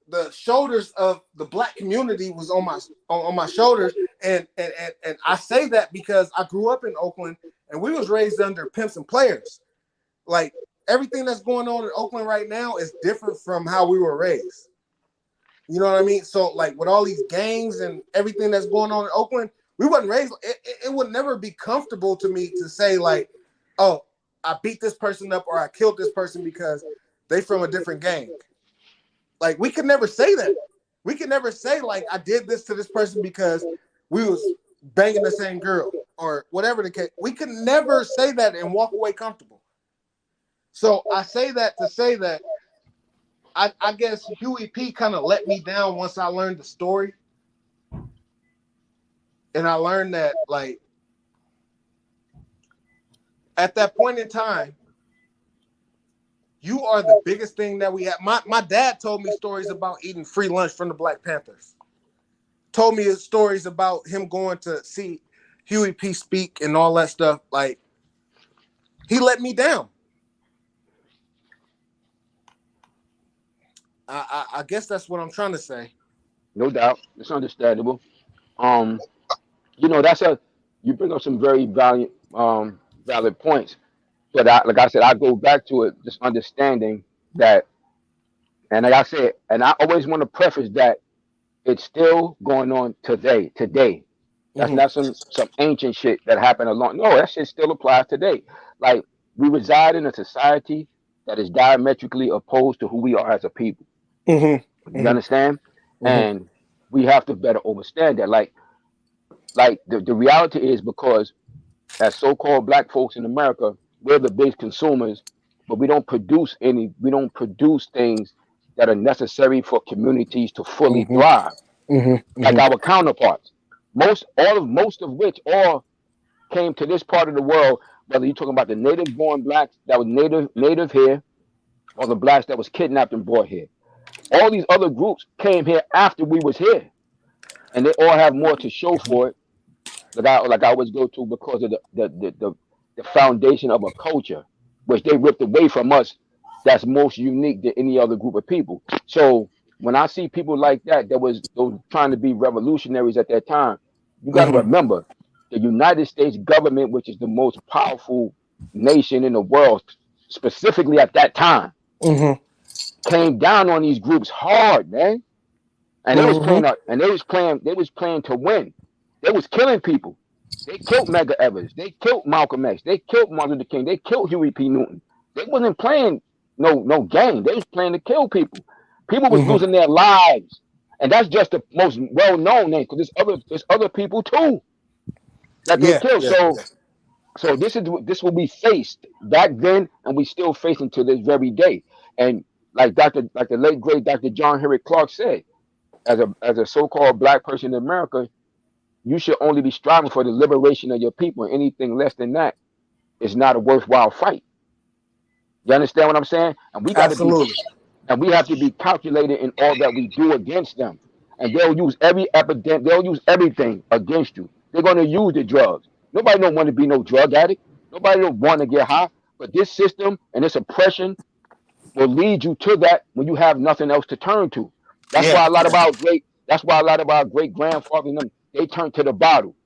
the shoulders of the black community was on my shoulders. And I say that because I grew up in Oakland and we was raised under pimps and players. Like, everything that's going on in Oakland right now is different from how we were raised. You know what I mean? So like with all these gangs and everything that's going on in Oakland, we wasn't raised. It would never be comfortable to me to say like, oh, I beat this person up or I killed this person because they from a different gang. Like we could never say that. We could never say like I did this to this person because we was banging the same girl or whatever the case. We could never say that and walk away comfortable. So I say that to say that I guess Huey P kind of let me down once I learned the story. And I learned that, like, at that point in time, you are the biggest thing that we have. My dad told me stories about eating free lunch from the Black Panthers. Told me his stories about him going to see Huey P speak and all that stuff. Like, he let me down. I guess that's what I'm trying to say. No doubt. It's understandable. You know, you bring up some very valid points. But like I said, I go back to it, just understanding that, and like I said, and I always want to preface that it's still going on today. Today, that's not some ancient shit that happened along. No, that shit still applies today. Like we reside in a society that is diametrically opposed to who we are as a people. You understand? And we have to better understand that. Like the reality is because as so-called black folks in America, we're the big consumers, but we don't produce things that are necessary for communities to fully thrive. Like our counterparts. Most of which all came to this part of the world, whether you're talking about the native born blacks that was native here, or the blacks that was kidnapped and brought here. All these other groups came here after we was here. And they all have more to show for it. Like I always go to because of the foundation of a culture, which they ripped away from us, that's most unique than any other group of people. So when I see people like that was those trying to be revolutionaries at that time, you got to remember the United States government, which is the most powerful nation in the world, specifically at that time, came down on these groups hard, man. And they was playing to win. They was killing people. They killed Medgar Evers. They killed Malcolm X. They killed Martin Luther King. They killed Huey P. Newton. They wasn't playing no game. They was playing to kill people. People was Mm-hmm. losing their lives, and that's just the most well known name because there's other people too that they Yeah, killed. yeah, So yeah. so this will be faced back then, and we still facing to this very day. And like the late great Dr. John Henrik Clark said, as a so-called black person in America, you should only be striving for the liberation of your people. Anything less than that is not a worthwhile fight. You understand what I'm saying? Absolutely. And we have to be calculated in all that we do against them. And they'll use every epidemic, they'll use everything against you. They're gonna use the drugs. Nobody don't want to be no drug addict. Nobody don't want to get high. But this system and this oppression will lead you to that when you have nothing else to turn to. That's Yeah, why a lot of yeah. our great that's why a lot of our great grandfathers and them they turn to the bottle.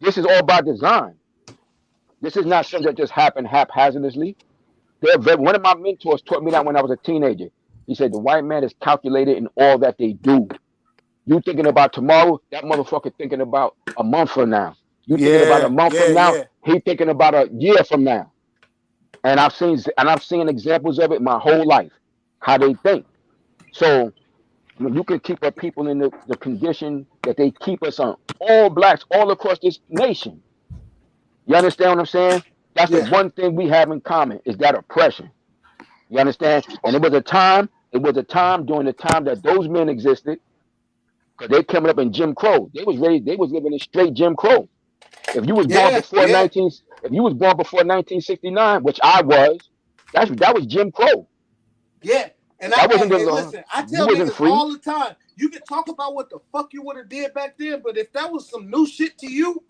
This is all by design. This is not something that just happened haphazardly. One of my mentors taught me that when I was a teenager. He said the white man is calculated in all that they do. You thinking about tomorrow, that motherfucker thinking about a month from now. You thinking about a Yeah, month yeah, from now, yeah. he thinking about a year from now. And I've seen examples of it my whole life, how they think. So when you can keep our people in the condition that they keep us on, all blacks all across this nation. You understand what I'm saying? That's the Yeah. one thing we have in common is that oppression. You understand? And it was a time during the time that those men existed, because they coming up in Jim Crow. They was living in straight Jim Crow. If you was born Yeah, before yeah, 19, if you was born before 1969, which I was, that was Jim Crow. yeah. And That wasn't the hey, law. listen, I You tell wasn't niggas free. all the time, you can talk about what the fuck you would have did back then, but if that was some new shit to you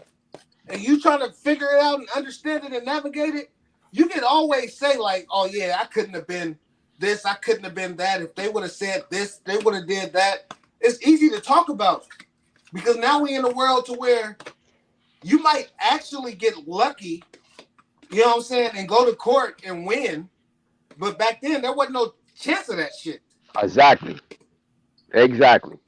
and you trying to figure it out and understand it and navigate it, you can always say like, oh yeah, I couldn't have been this, I couldn't have been that. If they would have said this, they would have did that. It's easy to talk about because now we in a world to where you might actually get lucky, you know what I'm saying, and go to court and win. But back then there wasn't no chance of that shit. Exactly. Exactly.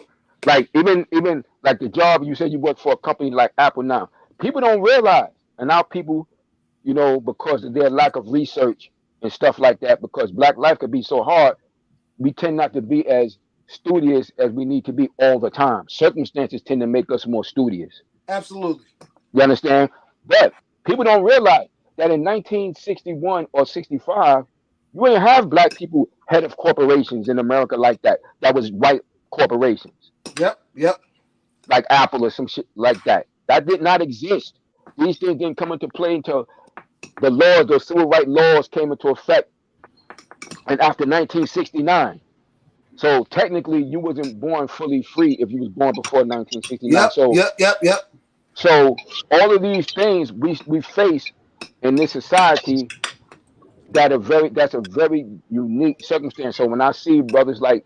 Like even like the job you said you work for a company like Apple now. People don't realize, and now people, because of their lack of research and stuff like that, because black life could be so hard, we tend not to be as studious as we need to be all the time. Circumstances tend to make us more studious. Absolutely. You understand? But people don't realize that in 1961 or 65, you ain't have black people head of corporations in America like that. That was white corporations, Yep, yep. like Apple or some shit like that. That did not exist. These things didn't come into play until the civil rights laws came into effect and after 1969. So technically, you wasn't born fully free if you was born before 1969. Yep, So yep, yep, yep. so all of these things we face in this society that's a very unique circumstance. So when I see brothers like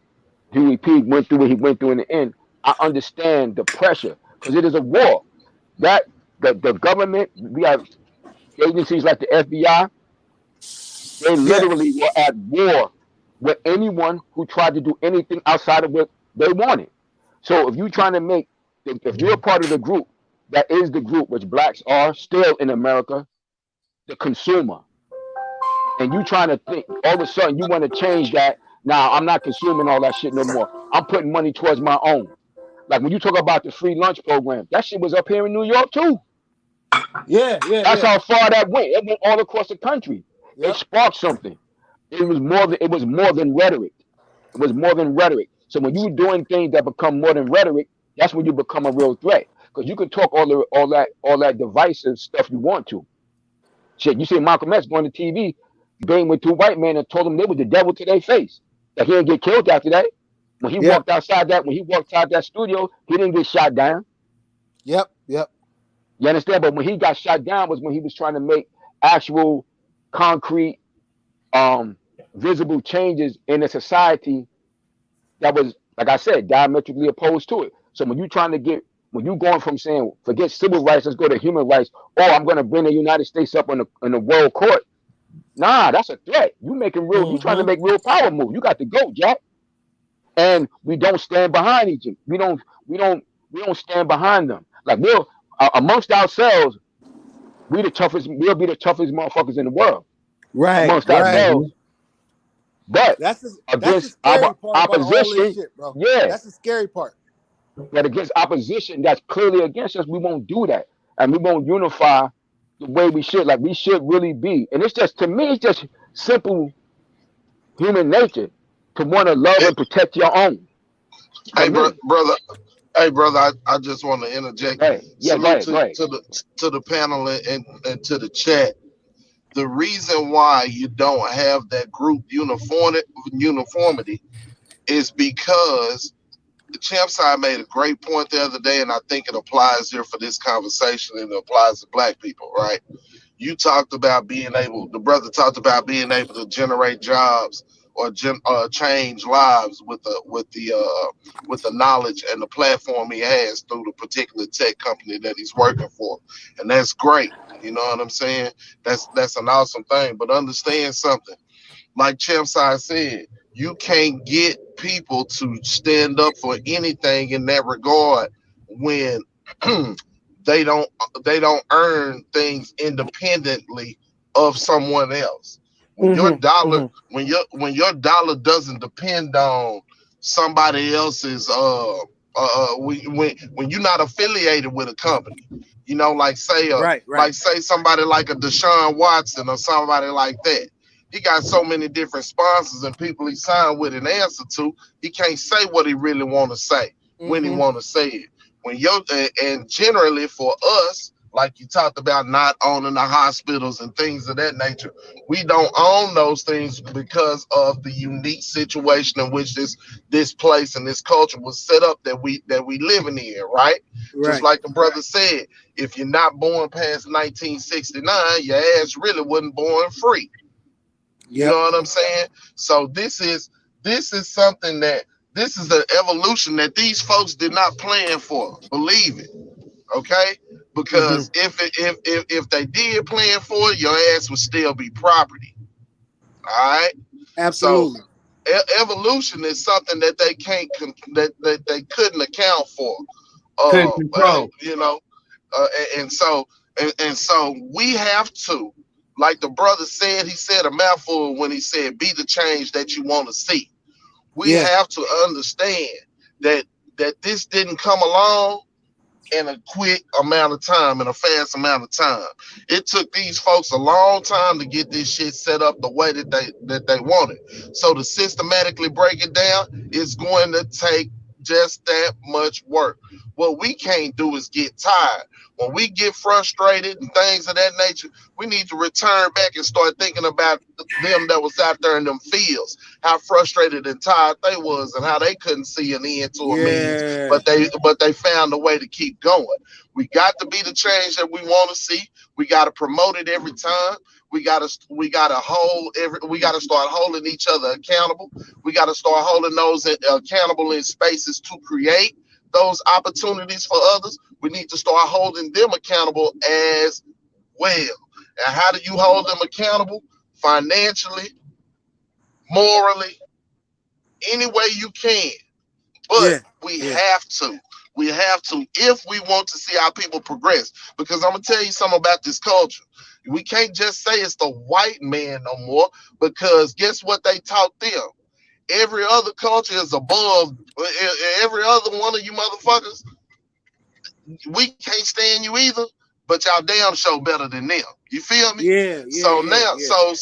Huey P went through what he went through in the end, I understand the pressure because it is a war. That the government, we have agencies like the FBI, they Yeah. literally were at war with anyone who tried to do anything outside of what they wanted. So if you're trying to if you're a part of the group that is the group which blacks are still in America, the consumer, and you trying to think all of a sudden you want to change that. Now I'm not consuming all that shit no more. I'm putting money towards my own. Like when you talk about the free lunch program, that shit was up here in New York too. Yeah, yeah, That's yeah. how far that went. It went all across the country. It Yep. sparked something. It was more than rhetoric. It was more than rhetoric. So when you're doing things that become more than rhetoric, that's when you become a real threat. Because you can talk all that divisive stuff you want to. Shit, you see Malcolm X going to TV, being with two white men and told them they was the devil to their face. That he didn't get killed after that. Yep, When he walked out that studio, he didn't get shot down. yep, yep. You understand? But when he got shot down was when he was trying to make actual concrete visible changes in a society that was, like I said, diametrically opposed to it. So when you going from saying forget civil rights, let's go to human rights, or I'm going to bring the United States up in the world court. Nah, that's a threat. You trying to Mm-hmm. make real power move. You got to go, Jack. And we don't stand behind each other. We don't stand behind them. Like amongst ourselves, we'll be the toughest motherfuckers in the world. Right, amongst right. ourselves, but That's the against scary our part about all this opposition, shit, bro. yeah, That's the scary part. but against opposition that's clearly against us, we won't do that, and we won't unify the way we should. Like we should really be, and it's just to me, it's just simple human nature to want to love Hey, and protect your own. For me, brother. Hey, brother. I just want to interject. go ahead. Yeah, go Salute ahead. Go ahead. to the panel and to the chat. The reason why you don't have that group uniformity is because the champ side made a great point the other day, and I think it applies here for this conversation, and it applies to black people, right? You talked about being able, the brother talked about being able to generate jobs or change lives with the knowledge and the platform he has through the particular tech company that he's working for, and that's great. You know what I'm saying? That's an awesome thing. But understand something, like Champside said, you can't get people to stand up for anything in that regard when they don't earn things independently of someone else. When your dollar when your dollar doesn't depend on somebody else's when you're not affiliated with a company, you know, Right, right. like say somebody like a Deshaun Watson or somebody like that. He got so many different sponsors and people he signed with and answer to. He can't say what he really want to say when he want to say it. When you're and generally for us, like you talked about not owning the hospitals and things of that nature, we don't own those things because of the unique situation in which this place and this culture was set up that we living in, right? Just Right. like the brother said, if you're not born past 1969, your ass really wasn't born free. You Yep. know what I'm saying? So this is something that this is the evolution that these folks did not plan for. Believe it, okay? Because if they did plan for it, your ass would still be property. All right. So Absolutely. evolution is something that they can't that they couldn't account for. Couldn't control. You know, and so and so we have to, like the brother said, he said a mouthful when he said, "Be the change that you want to see." We Yeah. have to understand that this didn't come along in a quick amount of time, in a fast amount of time. It took these folks a long time to get this shit set up the way that they wanted. So to systematically break it down, it's going to take just that much work. What we can't do is get tired. When we get frustrated and things of that nature, we need to return back and start thinking about them that was out there in them fields, how frustrated and tired they was, and how they couldn't see an end to a means, Yeah. but they found a way to keep going. We got to be the change that we want to see. We got to promote it every time. We got to start holding each other accountable. We got to start holding those accountable in spaces to create those opportunities for others. We need to start holding them accountable as well. And how do you hold them accountable? Financially, morally, any way you can. But Yeah. we Yeah. have to. We have to if we want to see our people progress. Because I'm going to tell you something about this culture. We can't just say it's the white man no more, because guess what they taught them? Every other culture is above every other one of you motherfuckers. We can't stand you either, but y'all damn sure better than them. You feel me? Yeah. Yeah. So Yeah. now, Yeah.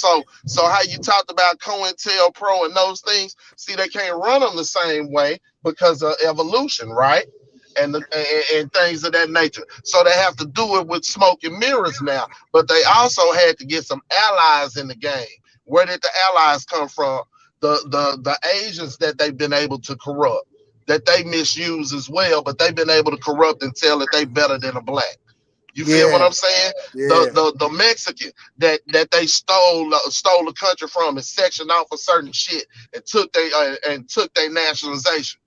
so how you talked about COINTELPRO and those things, see, they can't run them the same way because of evolution, right? And things of that nature. So they have to do it with smoke and mirrors now. But they also had to get some allies in the game. Where did the allies come from? The Asians that they've been able to corrupt, that they misuse as well, but they've been able to corrupt and tell that they better than a black. You feel what Yeah. I'm saying? Yeah. The Mexican that they stole the country from and sectioned off of certain shit and took their nationalization.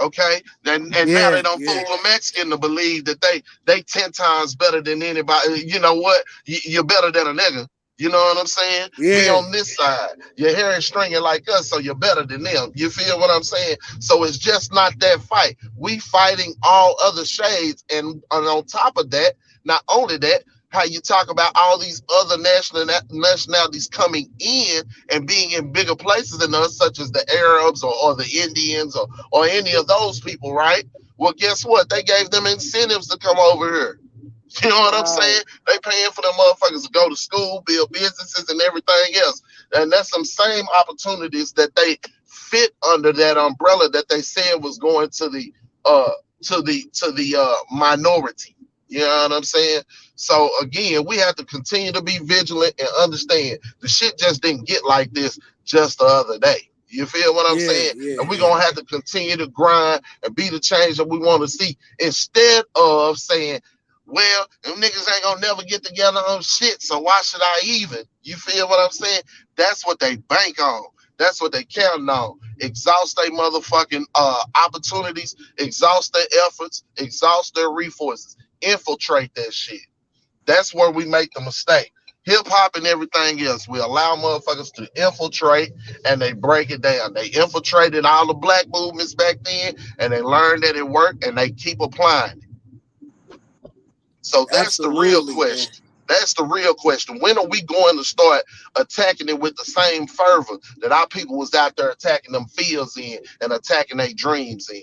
Okay, and now Yeah. they don't Yeah. fool a Mexican to believe that they 10 times better than anybody. You know what? You're better than a nigga. You know what I'm saying? We Yeah. on this side. Your hair is stringing like us, so you're better than them. You feel what I'm saying? So it's just not that fight. We fighting all other shades, and on top of that, not only that, how you talk about all these other nationalities coming in and being in bigger places than us, such as the Arabs or the Indians or any of those people, right? Well, guess what? They gave them incentives to come over here. You know what I'm saying? They paying for them motherfuckers to go to school, build businesses, and everything else. And that's some same opportunities that they fit under that umbrella that they said was going to the minority. You know what I'm saying? So again, we have to continue to be vigilant and understand the shit just didn't get like this just the other day. You feel what I'm saying? And we're gonna have to continue to grind and be the change that we want to see instead of saying, well, them niggas ain't gonna never get together on shit, so why should I even? You feel what I'm saying? That's what they bank on. That's what they counting on. Exhaust their motherfucking opportunities, exhaust their efforts, exhaust their resources, infiltrate that shit. That's where we make the mistake. Hip hop and everything else, we allow motherfuckers to infiltrate and they break it down. They infiltrated all the black movements back then and they learned that it worked and they keep applying it. So that's the real question. That's the real question. When are we going to start attacking it with the same fervor that our people was out there attacking them fields in and attacking their dreams in?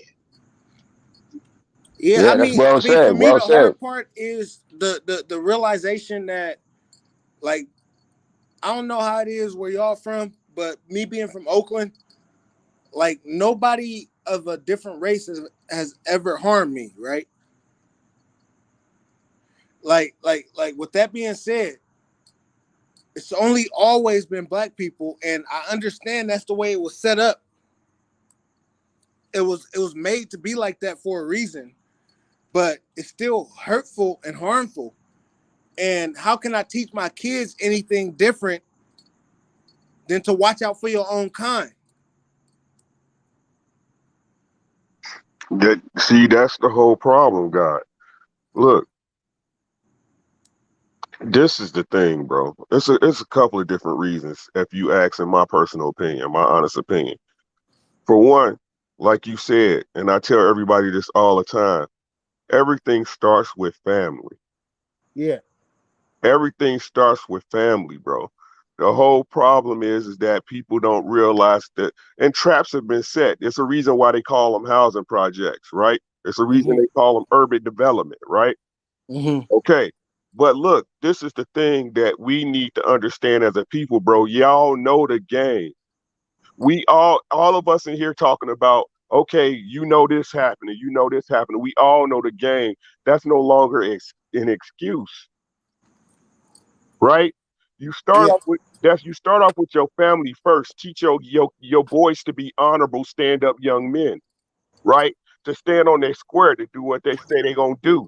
Yeah, I that's mean, well said. for me, Well the said. hard part is the realization that, like, I don't know how it is where y'all from, but me being from Oakland, like, nobody of a different race has ever harmed me, right? Like, with that being said, it's only always been black people, and I understand that's the way it was set up. It was made to be like that for a reason, but it's still hurtful and harmful. And how can I teach my kids anything different than to watch out for your own kind? See, that's the whole problem, God. Look, this is the thing, bro. It's a couple of different reasons. If you ask, in my personal opinion, my honest opinion. For one, like you said, and I tell everybody this all the time, everything starts with family. Yeah. Everything starts with family, bro. The whole problem is that people don't realize that, and traps have been set. It's a reason why they call them housing projects, right? It's a reason they call them urban development, right? Okay. But look, this is the thing that we need to understand as a people, bro. Y'all know the game. We all of us in here talking about, okay, you know this happening, you know this happening. We all know the game. That's no longer an excuse, right? You start off with your family first. Teach your boys to be honorable, stand up young men, right? To stand on their square, to do what they say they're gonna do.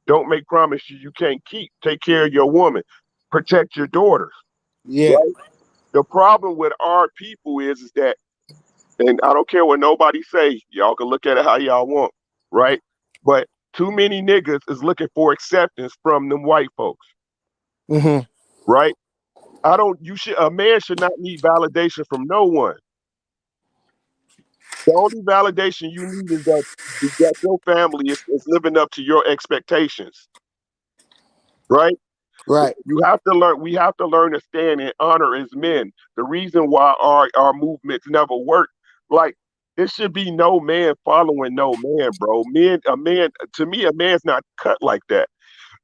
Don't make promises you can't keep. Take care of your woman. Protect your daughters. Yeah. Right? The problem with our people is that, and I don't care what nobody say, y'all can look at it how y'all want, right? But too many niggas is looking for acceptance from them white folks, right? A man should not need validation from no one. The only validation you need is that your family is living up to your expectations, right? Right. We have to learn to stand in honor as men. The reason why our movements never work, like, it should be no man following no man, bro. To me, a man's not cut like that.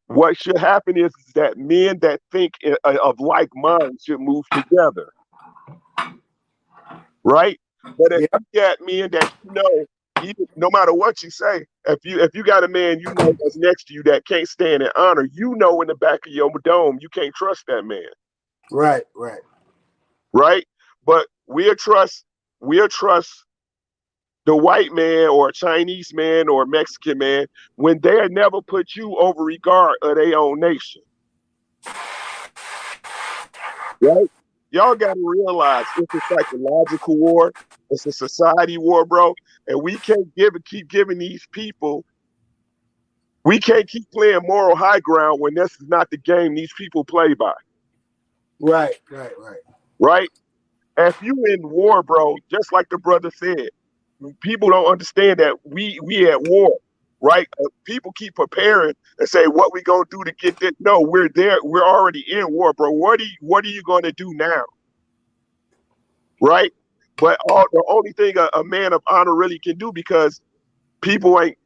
What should happen is that men that think of like minds should move together, right? But if you got men that even, no matter what you say, if you got a man that's next to you that can't stand in honor, in the back of your dome you can't trust that man. Right. Right? But we'll trust the white man or a Chinese man or a Mexican man when they'll never put you over regard of their own nation. Right? Y'all gotta realize it's a psychological war, it's a society war, bro. And we can't keep giving these people, we can't keep playing moral high ground when this is not the game these people play by. Right. Right? If you in war, bro, just like the brother said, people don't understand that we at war. right? People keep preparing and say, what we gonna do to get this? No, we're there. We're already in war, bro. What are you gonna do now, right? But the only thing a man of honor really can do, because people ain't,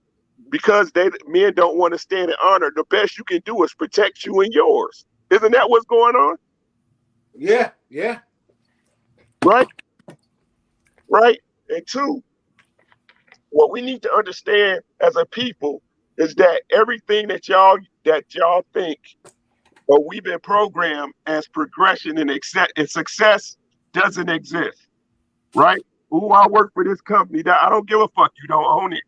because men don't want to stand in honor, the best you can do is protect you and yours. Isn't that what's going on? Yeah. Right? Right? And two, what we need to understand as a people is that everything that y'all think, but we've been programmed as progression and success doesn't exist. Right? Ooh, I work for this company. That I don't give a fuck. You don't own it.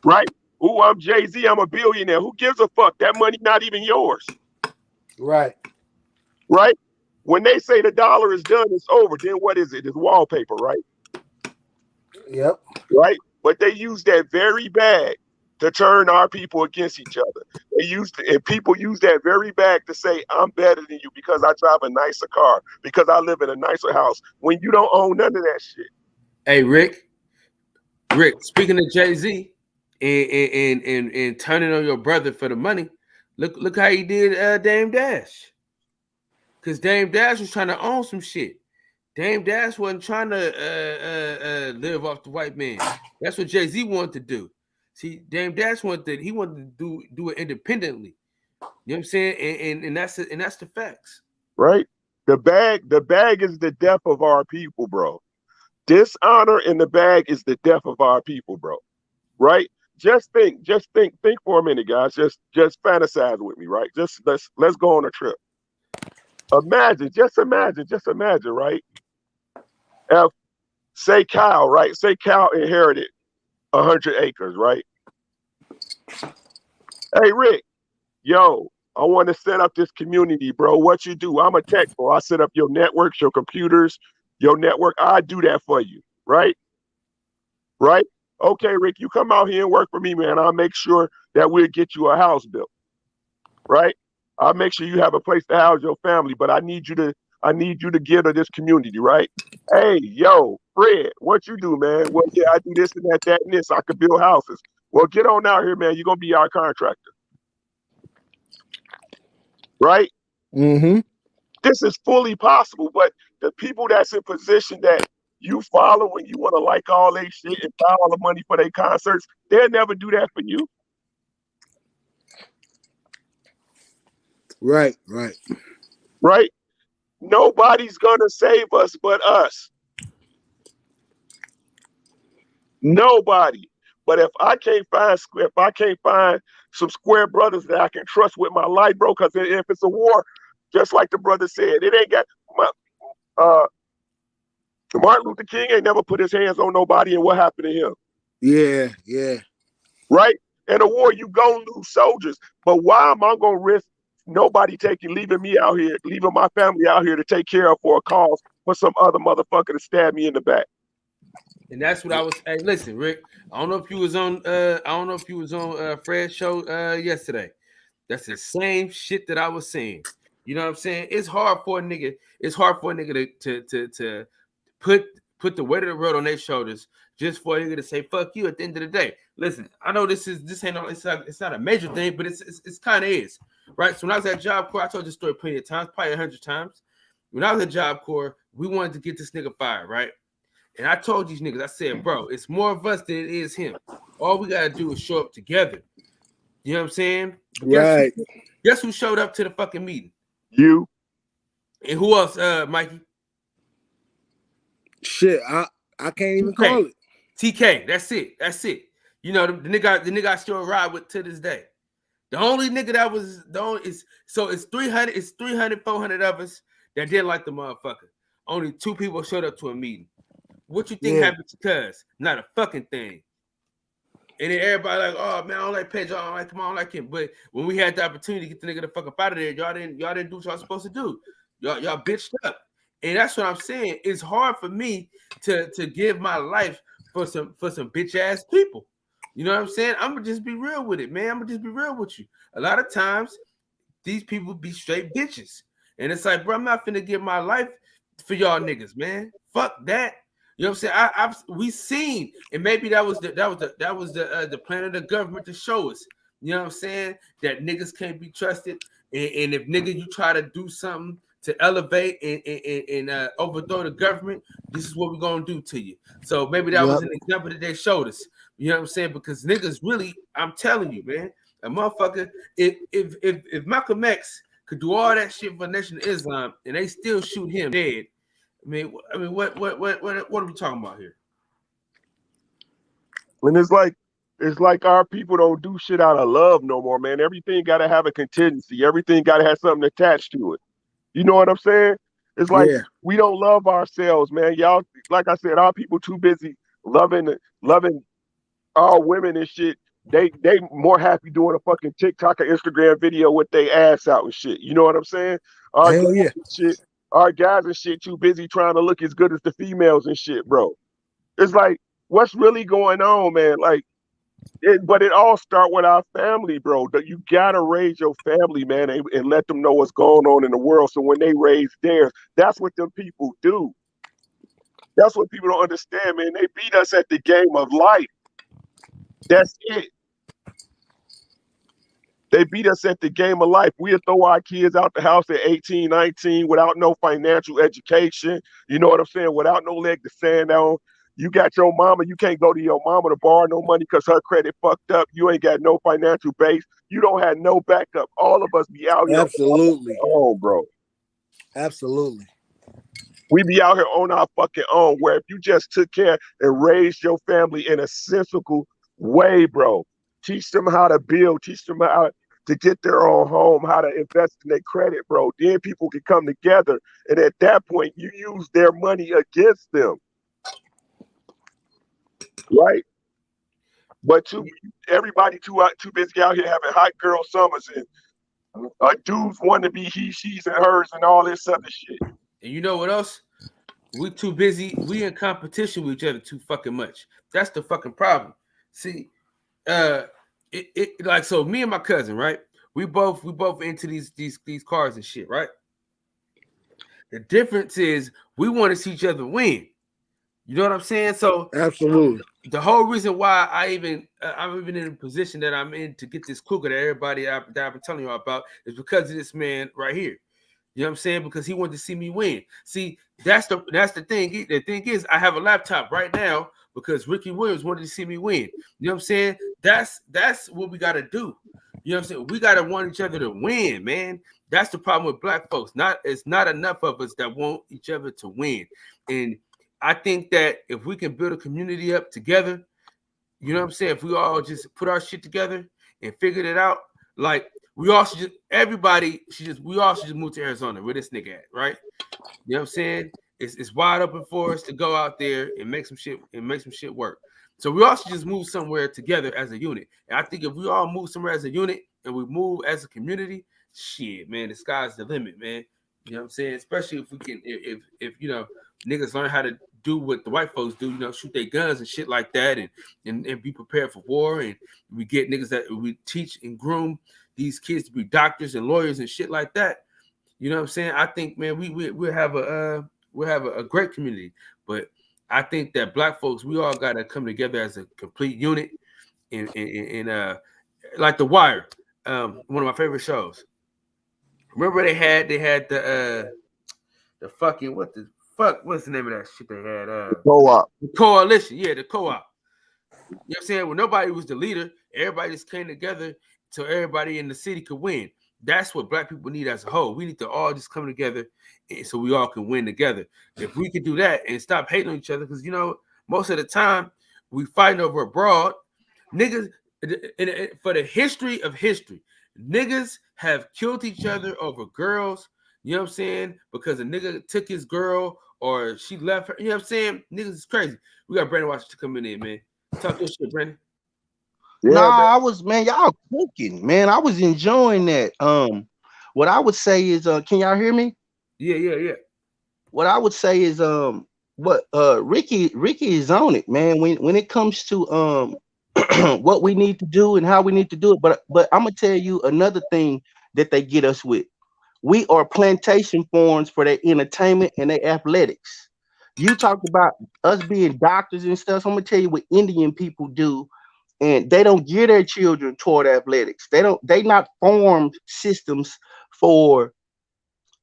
Right? Ooh, I'm Jay-Z. I'm a billionaire. Who gives a fuck? That money not even yours. Right. Right? When they say the dollar is done, it's over. Then what is it? It's wallpaper, right? Yep. Right? But they use that very bag to turn our people against each other. And people use that very bag to say, I'm better than you because I drive a nicer car, because I live in a nicer house, when you don't own none of that shit. Hey, Rick, speaking of Jay-Z and turning on your brother for the money, look how he did Dame Dash. Because Dame Dash was trying to own some shit. Dame Dash wasn't trying to live off the white man. That's what Jay-Z wanted to do. See, Dame Dash wanted to do it independently. You know what I'm saying? And that's the facts. Right? The bag is the death of our people, bro. Dishonor in the bag is the death of our people, bro. Right? Just think for a minute, guys. Just fantasize with me, right? Let's go on a trip. Imagine, right? If, say Kyle inherited 100 acres, right? Hey, Rick, yo, I want to set up this community, bro. What you do? I'm a tech bro. I set up your networks, your computers, your network. I do that for you, right? Right? Okay, Rick, you come out here and work for me, man. I'll make sure that we'll get you a house built, right? I'll make sure you have a place to house your family, but I need you to give to this community, right? Hey, yo, Fred, what you do, man? Well, yeah, I do this and that and this. I could build houses. Well, get on out here, man. You're gonna be our contractor. Right? Mm-hmm. This is fully possible, but the people that's in position that you follow and you want to like all their shit and buy all the money for their concerts, they'll never do that for you. Right. Right? Nobody's gonna save us but us. Nobody. But if I can't find some square brothers that I can trust with my life, bro, because if it's a war, just like the brother said, it ain't got Martin Luther King ain't never put his hands on nobody, and what happened to him? Yeah. Right? In a war, you gonna lose soldiers. But why am I gonna risk nobody leaving my family out here to take care of for a cause for some other motherfucker to stab me in the back? And that's what I was. Hey, listen, Rick. I don't know if you was on. Fred's show yesterday. That's the same shit that I was saying. You know what I'm saying? It's hard for a nigga. It's hard for a nigga to put the weight of the world on their shoulders just for a nigga to say fuck you at the end of the day. Listen, I know this ain't it's not a major thing, but it's kind of is, right? So when I was at Job Corps, I told this story plenty of times, probably 100 times. When I was at Job Corps, we wanted to get this nigga fired, right? And I told these niggas, I said, bro, it's more of us than it is him. All we gotta do is show up together. You know what I'm saying? But Right. Guess who showed up to the fucking meeting? You. And who else, Mikey? Shit, I can't even call it. TK, that's it. You know, the nigga I still ride with to this day. The only nigga that was it's 300, 400 of us that didn't like the motherfucker. Only 2 people showed up to a meeting. What you think happened to Cuz? Not a fucking thing. And then everybody like, oh man, I don't like Pedro, I don't like him, I don't like him. But when we had the opportunity to get the nigga the fuck up out of there, y'all didn't do what y'all supposed to do. Y'all bitched up. And that's what I'm saying. It's hard for me to give my life for some bitch ass people. You know what I'm saying? I'm gonna just be real with it, man. I'm gonna just be real with you. A lot of times, these people be straight bitches. And it's like, bro, I'm not finna give my life for y'all niggas, man. Fuck that. You know what I'm saying? We seen, and maybe that was the plan of the government to show us. You know what I'm saying? That niggas can't be trusted, and if nigga you try to do something to elevate and overthrow the government, this is what we're gonna do to you. So maybe that was Yep. an example that they showed us. You know what I'm saying? Because niggas really, I'm telling you, man, a motherfucker. If Malcolm X could do all that shit for Nation of Islam and they still shoot him dead. What are we talking about here? And it's like our people don't do shit out of love no more, man. Everything got to have a contingency. Everything got to have something attached to it. You know what I'm saying? It's like Yeah. we don't love ourselves, man. Y'all, like I said, our people too busy loving all women and shit. They more happy doing a fucking TikTok or Instagram video with their ass out and shit. You know what I'm saying? Our guys Hell yeah. and shit, our guys and shit too busy trying to look as good as the females and shit, bro. It's like, what's really going on, man? Like, but it all start with our family, bro. You gotta raise your family, man, and let them know what's going on in the world. So when they raise theirs, that's what them people do. That's what people don't understand, man. They beat us at the game of life. That's it. They beat us at the game of life. We'll throw our kids out the house at 18, 19 without no financial education. You know what I'm saying? Without no leg to stand on. You got your mama. You can't go to your mama to borrow no money because her credit fucked up. You ain't got no financial base. You don't have no backup. All of us be out here. Absolutely. Oh, bro. Absolutely. We be out here on our fucking own, where if you just took care and raised your family in a sensible way, bro, teach them how to build, teach them how to get their own home, how to invest in their credit, bro. Then people can come together. And at that point, you use their money against them. Right? But everybody too busy out here having hot girl summers and dudes want to be he, she's, and hers and all this other shit. And you know what else? We too busy. We in competition with each other too fucking much. That's the fucking problem. See, like, so me and my cousin, right? We both into these cars and shit, right? The difference is we want to see each other win. You know what I'm saying? So absolutely. The whole reason why I'm even in a position that I'm in to get this cougar that everybody that I've been telling you about is because of this man right here. You know what I'm saying? Because he wanted to see me win. See, that's the thing. The thing is, I have a laptop right now because Ricky Williams wanted to see me win. You know what I'm saying? That's what we got to do. You know what I'm saying? We got to want each other to win, man. That's the problem with black folks. It's not enough of us that want each other to win. And I think that if we can build a community up together, you know what I'm saying? If we all just put our shit together and figured it out, like we all should just move to Arizona where this nigga at, right? You know what I'm saying? It's wide open for us to go out there and make some shit work. So we all should just move somewhere together as a unit. And I think if we all move somewhere as a unit and we move as a community, shit, man, the sky's the limit, man. You know what I'm saying? Especially if we can, if you know, niggas learn how to do what the white folks do, you know, shoot their guns and shit like that, and be prepared for war. And we get niggas that we teach and groom these kids to be doctors and lawyers and shit like that. You know what I'm saying? I think, man, we'll have a great community. But I think that black folks, we all gotta come together as a complete unit. And like The Wire, one of my favorite shows. Remember they had the fucking what's the name of that shit they had? Co-op. The coalition, yeah, the co-op. You know what I'm saying? When nobody was the leader, everybody just came together so everybody in the city could win. That's what black people need as a whole. We need to all just come together so we all can win together. If we can do that and stop hating on each other, because you know, most of the time we fighting over abroad. Niggas, for the history of history, niggas have killed each other over girls. You know what I'm saying? Because a nigga took his girl or she left her. You know what I'm saying? Niggas is crazy. We got Brandon Washington coming in, man. Talk your shit, Brandon. Yeah, I was, man, y'all cooking, man. I was enjoying that. What I would say is, can y'all hear me? Yeah. What I would say is, Ricky is on it, man. When it comes to what we need to do and how we need to do it. But I'm gonna tell you another thing that they get us with. We are plantation farms for their entertainment and their athletics. You talked about us being doctors and stuff. So I'm gonna tell you what Indian people do, and they don't gear their children toward athletics. They don't. They not formed systems for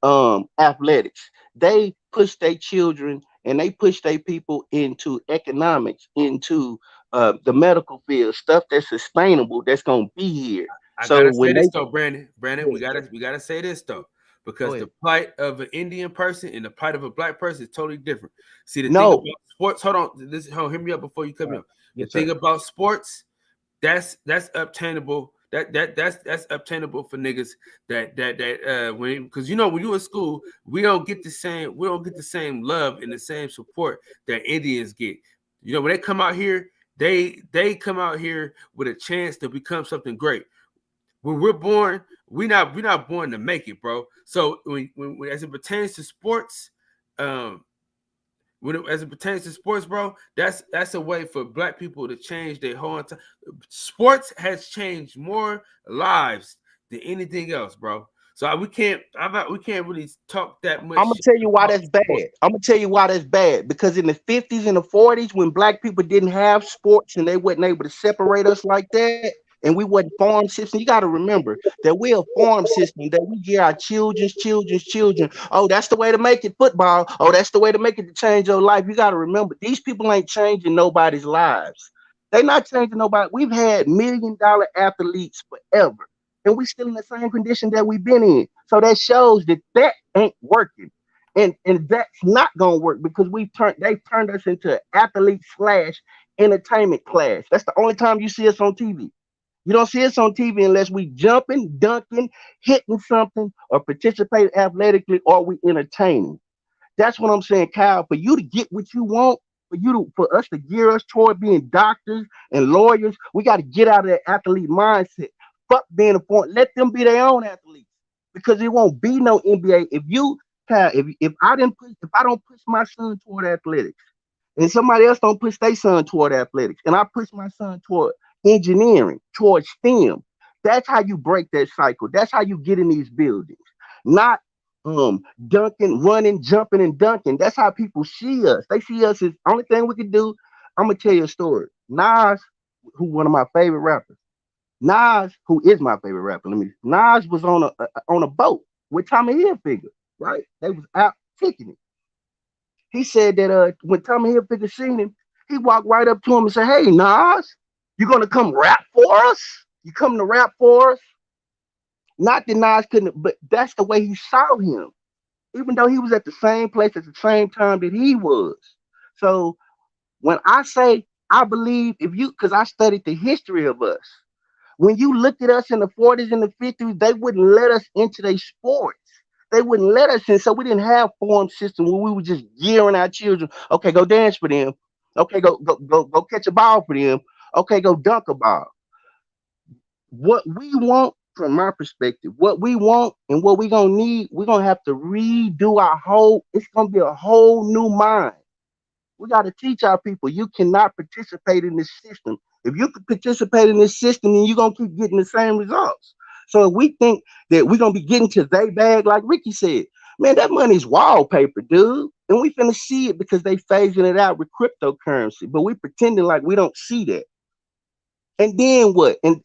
athletics. They push their children and they push their people into economics, into the medical field, stuff that's sustainable, that's gonna be here. I So gotta say when they this though, Brandon. Brandon, yeah, we gotta say this though, go because the ahead. plight of an Indian person and the plight of a black person is totally different. See, the thing about No, sports. Hold on, hold, hear me up before you cut all me right. off. The Yes, thing sir. about sports, that's obtainable. That's obtainable for niggas that when, because you know when you in school, we don't get the same love and the same support that Indians get. You know, when they come out here, they come out here with a chance to become something great. When we're born, we're not born to make it, bro. So when as it pertains to sports, um, as it pertains to sports, bro, that's a way for black people to change their whole entire. Sports has changed more lives than anything else, bro. So we can't really talk that I'm much gonna shit tell you why about that's sports. bad. I'm gonna tell you why that's bad. Because in the 50s and the 40s, when black people didn't have sports and they wasn't able to separate us like that, and we wasn't farm system, you got to remember that we're a farm system that we give our children's children. Oh, that's the way to make it football. Oh, that's the way to make it to change your life. You got to remember these people ain't changing nobody's lives. They not changing nobody. We've had $1 million athletes forever, and we still in the same condition that we've been in. So that shows that that ain't working, and that's not gonna work because they've turned us into athlete slash entertainment class. That's the only time you see us on TV. You don't see us on TV unless we jumping, dunking, hitting something, or participate athletically, or we entertaining. That's what I'm saying, Kyle. For you to get what you want, for us to gear us toward being doctors and lawyers, we got to get out of that athlete mindset. Fuck being a point. Let them be their own athletes because it won't be no NBA if you, Kyle. If I don't push my son toward athletics, and somebody else don't push their son toward athletics, and I push my son toward engineering, toward STEM. That's how you break that cycle. That's how you get in these buildings. Not dunking, running, jumping, and dunking. That's how people see us. They see us as only thing we can do. I'm gonna tell you a story. Nas, who one of my favorite rappers. Nas, who is my favorite rapper. Nas was on a boat with Tommy Hilfiger, right? They was out kicking it. He said that when Tommy Hilfiger seen him, he walked right up to him and said, "Hey, Nas, you gonna come rap for us? You coming to rap for us?" Not that Nas couldn't, but that's the way he saw him, even though he was at the same place at the same time that he was. So when I say I believe, if you, because I studied the history of us, when you look at us in the 40s and the 50s, they wouldn't let us into their sports. They wouldn't let us in, so we didn't have form system where we were just gearing our children. Okay, go dance for them. Okay, go catch a ball for them. Okay, go dunk a ball. What we want, from my perspective, what we want and what we gonna need, we're gonna have to redo our whole. It's gonna be a whole new mind. We got to teach our people you cannot participate in this system. If you can participate in this system, then you're gonna keep getting the same results. So if we think that we're gonna be getting to they bag, like Ricky said, man, that money's wallpaper, dude. And we finna see it because they phasing it out with cryptocurrency. But we pretending like we don't see that. And then what? And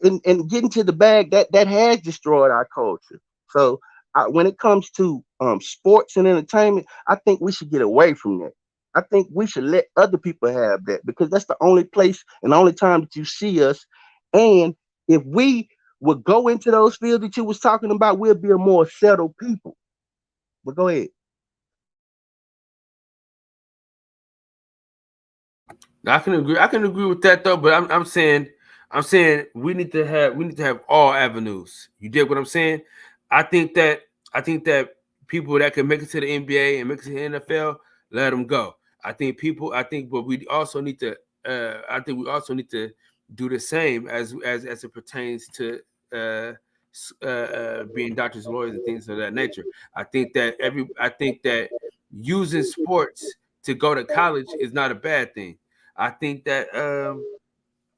getting to the bag that has destroyed our culture. So when it comes to sports and entertainment, I think we should get away from that. I think we should let other people have that because that's the only place and the only time that you see us. And if we would go into those fields that you was talking about, we'll be a more settled people. But go ahead. I can agree. I can agree with that though, but I'm saying we need to have all avenues. You get what I'm saying? I think that I think that people that can make it to the NBA and make it to the NFL, let them go. But we also need to. I think we also need to do the same as it pertains to uh, being doctors, lawyers, and things of that nature. I think that using sports to go to college is not a bad thing. I think that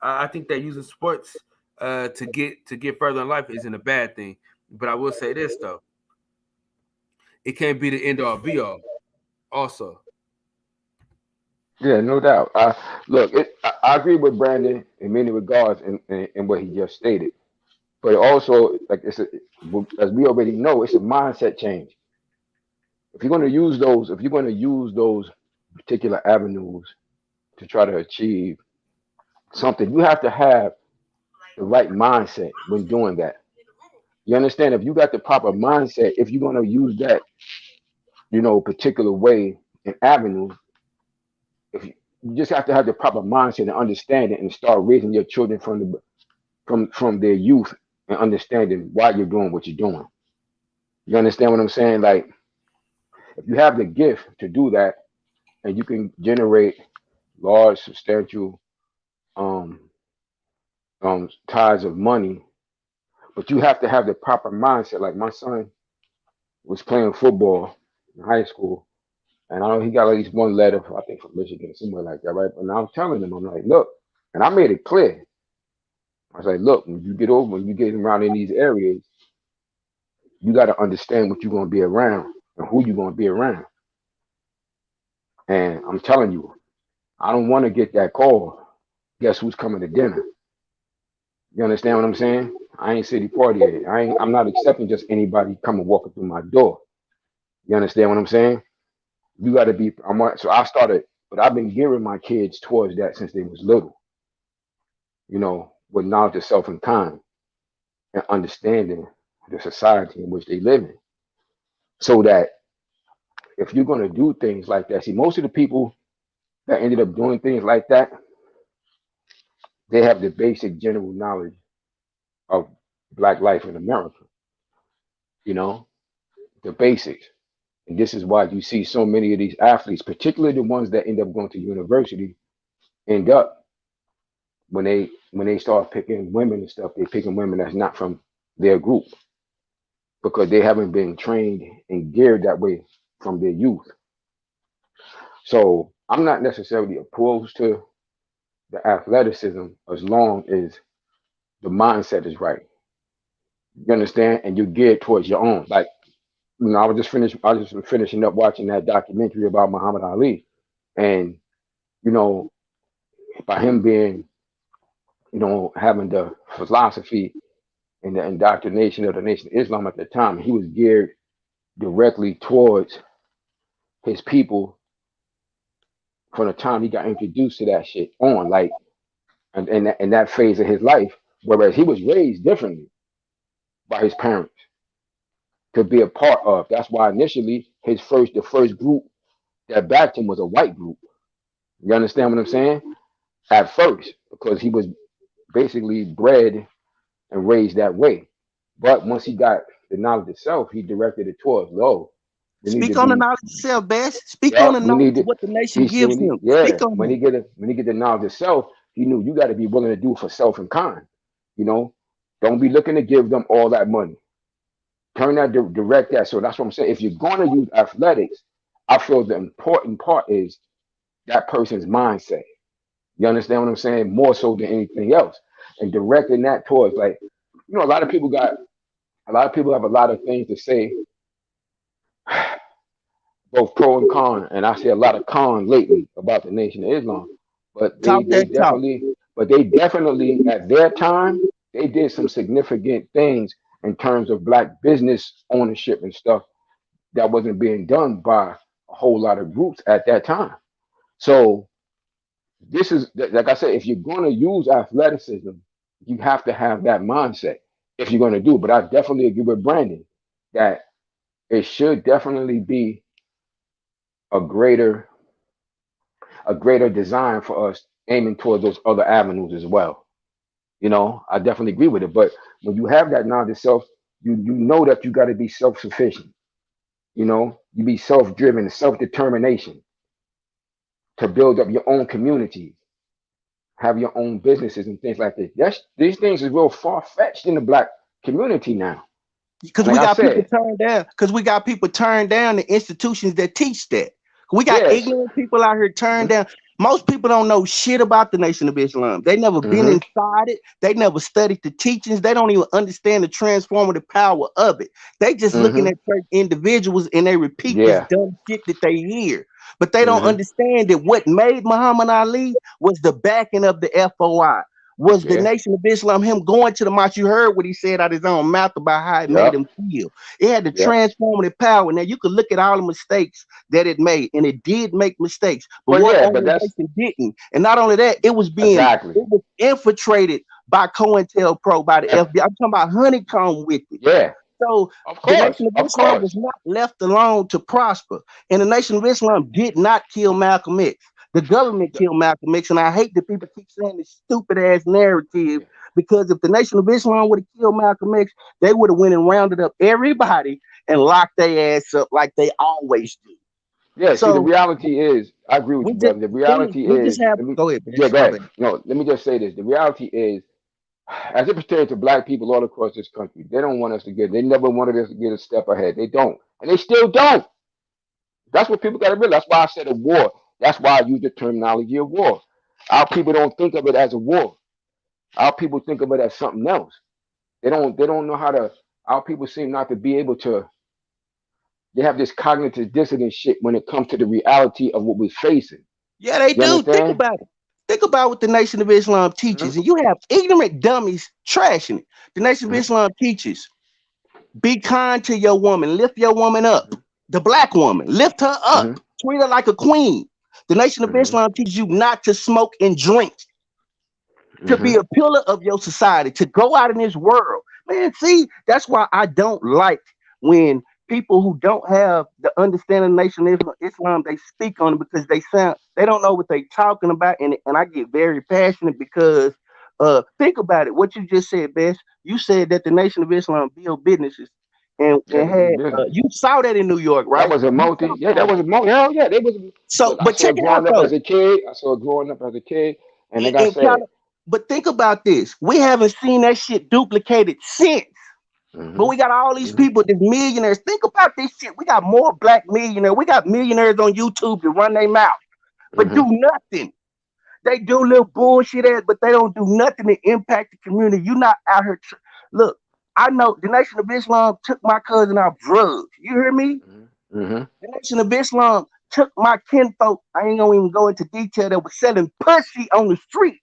I think that using sports to get further in life isn't a bad thing. But I will say this though, it can't be the end all be all. Also, Yeah, no doubt. Look, I agree with Brandon in many regards in what he just stated. But also, like as we already know, it's a mindset change. If you're going to use those particular avenues to try to achieve something, you have to have the right mindset when doing that. You understand? If you got the proper mindset, if you're going to use that, particular way and avenue, if you just have to have the proper mindset and understand it, and start raising your children from their youth and understanding why you're doing what you're doing. You understand what I'm saying? Like, if you have the gift to do that, and you can generate large, substantial um, ties of money, but you have to have the proper mindset. Like, my son was playing football in high school, and I know he got at least one letter, I think, from Michigan, somewhere like that, right? And I'm telling him, I'm like, look, and I made it clear. I was like, look, when you get around in these areas, you got to understand what you're going to be around and who you're going to be around. And I'm telling you, I don't want to get that call. Guess who's coming to dinner? You understand what I'm saying? I ain't city party at it. I'm not accepting just anybody coming walking through my door. You understand what I'm saying? You got to be. So I started, but I've been gearing my kids towards that since they was little. With knowledge of self and kind and understanding the society in which they live in, so that if you're going to do things like that, see, most of the people that ended up doing things like that, they have the basic general knowledge of black life in America, you know, the basics. And this is why you see so many of these athletes, particularly the ones that end up going to university, end up when they start picking women and stuff, they picking women that's not from their group, because they haven't been trained and geared that way from their youth. So I'm not necessarily opposed to the athleticism as long as the mindset is right. You understand? And you're geared towards your own. Like, I was just finishing up watching that documentary about Muhammad Ali. And, you know, by him being, having the philosophy and the indoctrination of the Nation of Islam at the time, he was geared directly towards his people from the time he got introduced to that shit on, like, and that phase of his life. Whereas he was raised differently by his parents to be a part of. That's why initially the first group that backed him was a white group. You understand what I'm saying? At first, because he was basically bred and raised that way. But once he got the knowledge itself, he directed it towards, we need to Speak on the be, knowledge itself, best. Speak yeah, on the we need knowledge to, of what the nation he said, gives him. Speak on when it. he get the knowledge itself, he knew you got to be willing to do for self and kind. You know, don't be looking to give them all that money. Turn that, direct that. So that's what I'm saying. If you're going to use athletics, I feel the important part is that person's mindset. You understand what I'm saying? More so than anything else. And directing that towards, like, a lot of people have a lot of things to say, both pro and con. And I see a lot of con lately about the Nation of Islam. But Talk that talk. they definitely at their time, they did some significant things in terms of black business ownership and stuff that wasn't being done by a whole lot of groups at that time. So this is, like I said, if you're going to use athleticism, you have to have that mindset if you're going to do it. But I definitely agree with Brandon that it should definitely be a greater design for us aiming towards those other avenues as well. I definitely agree with it. But when you have that knowledge of self, you know that you got to be self-sufficient. You be self-driven, self-determination to build up your own communities, have your own businesses and things like this. These things is real far-fetched in the black community now. Because Like we I got people said, turned down. Because we got people turned down the institutions that teach that. We got yes. ignorant people out here turned down. Most people don't know shit about the Nation of Islam. They never been Mm-hmm. inside it. They never studied the teachings. They don't even understand the transformative power of it. They just looking Mm-hmm. at certain individuals and they repeat this Yeah. dumb shit that they hear. But they don't Mm-hmm. understand that what made Muhammad Ali was the backing of the FOI, was the Yeah. Nation of Islam, him going to the mosque. You heard what he said out his own mouth about how it made Yep. him feel. It had the Yep. transformative power. Now you could look at all the mistakes that it made, and it did make mistakes. But But what yeah, but that's organization didn't? And not only that, it exactly. was infiltrated by COINTELPRO, by the F- FBI. I'm talking about honeycomb with it. yeah. So Of the Nation course. of Of Islam was course. not left alone to prosper. And the Nation of Islam did not kill Malcolm X. The government The- killed Malcolm X. And I hate that people keep saying this stupid ass narrative, yeah. because if the Nation of Islam would have killed Malcolm X, they would have went and rounded up everybody and locked their ass up like they always do. Yeah, see, the So reality is, I agree with you, brother. The reality we just is, have, let me, go ahead, yeah, bitch. go My ahead. bad. No, let me just say this. The reality is, as it pertains to black people all across this country, they don't want us to get, they never wanted us to get a step ahead. They don't. And they still don't. That's what people got to realize. That's why I said a war. That's why I use the terminology of war. Our people don't think of it as a war. Our people think of it as something else. They don't know how to, our people seem not to be able to, they have this cognitive dissonance shit when it comes to the reality of what we're facing. Yeah, they You do. Think understand? about it. Think about what the Nation of Islam Mm-hmm. teaches, and you have ignorant dummies trashing it. The Nation of Mm-hmm. Islam teaches: be kind to your woman, lift your woman up. The black woman, lift her Mm-hmm. up, treat her like a queen. The Nation of Mm-hmm. Islam teaches you not to smoke and drink, to be Mm-hmm. a pillar of your society, to go out in this world. Man, see, that's why I don't like when people who don't have the understanding of Nation of Islam, they speak on it, because they don't know what they talking about, and I get very passionate because think about it. What you just said, Best, you said that the Nation of Islam build businesses Yeah, and they do had business. you saw that in New York, That right? was a You multi. saw Yeah, that that. was a multi. Hell yeah, they was. So, I but saw check it it out growing up though. as a kid. I saw it growing up as a kid, and like I In said, But think about this. We haven't seen that shit duplicated since. But mm-hmm. we got all these Mm-hmm. people, these millionaires. Think about this shit. We got more black millionaires. We got millionaires on YouTube to run their mouth, but Mm-hmm. do nothing. They do little bullshit ass, but they don't do nothing to impact the community. You not out here. Look, I know the Nation of Islam took my cousin off drugs. You hear me? Mm-hmm. The Nation of Islam took my kinfolk. I ain't gonna even go into detail. That was selling pussy on the streets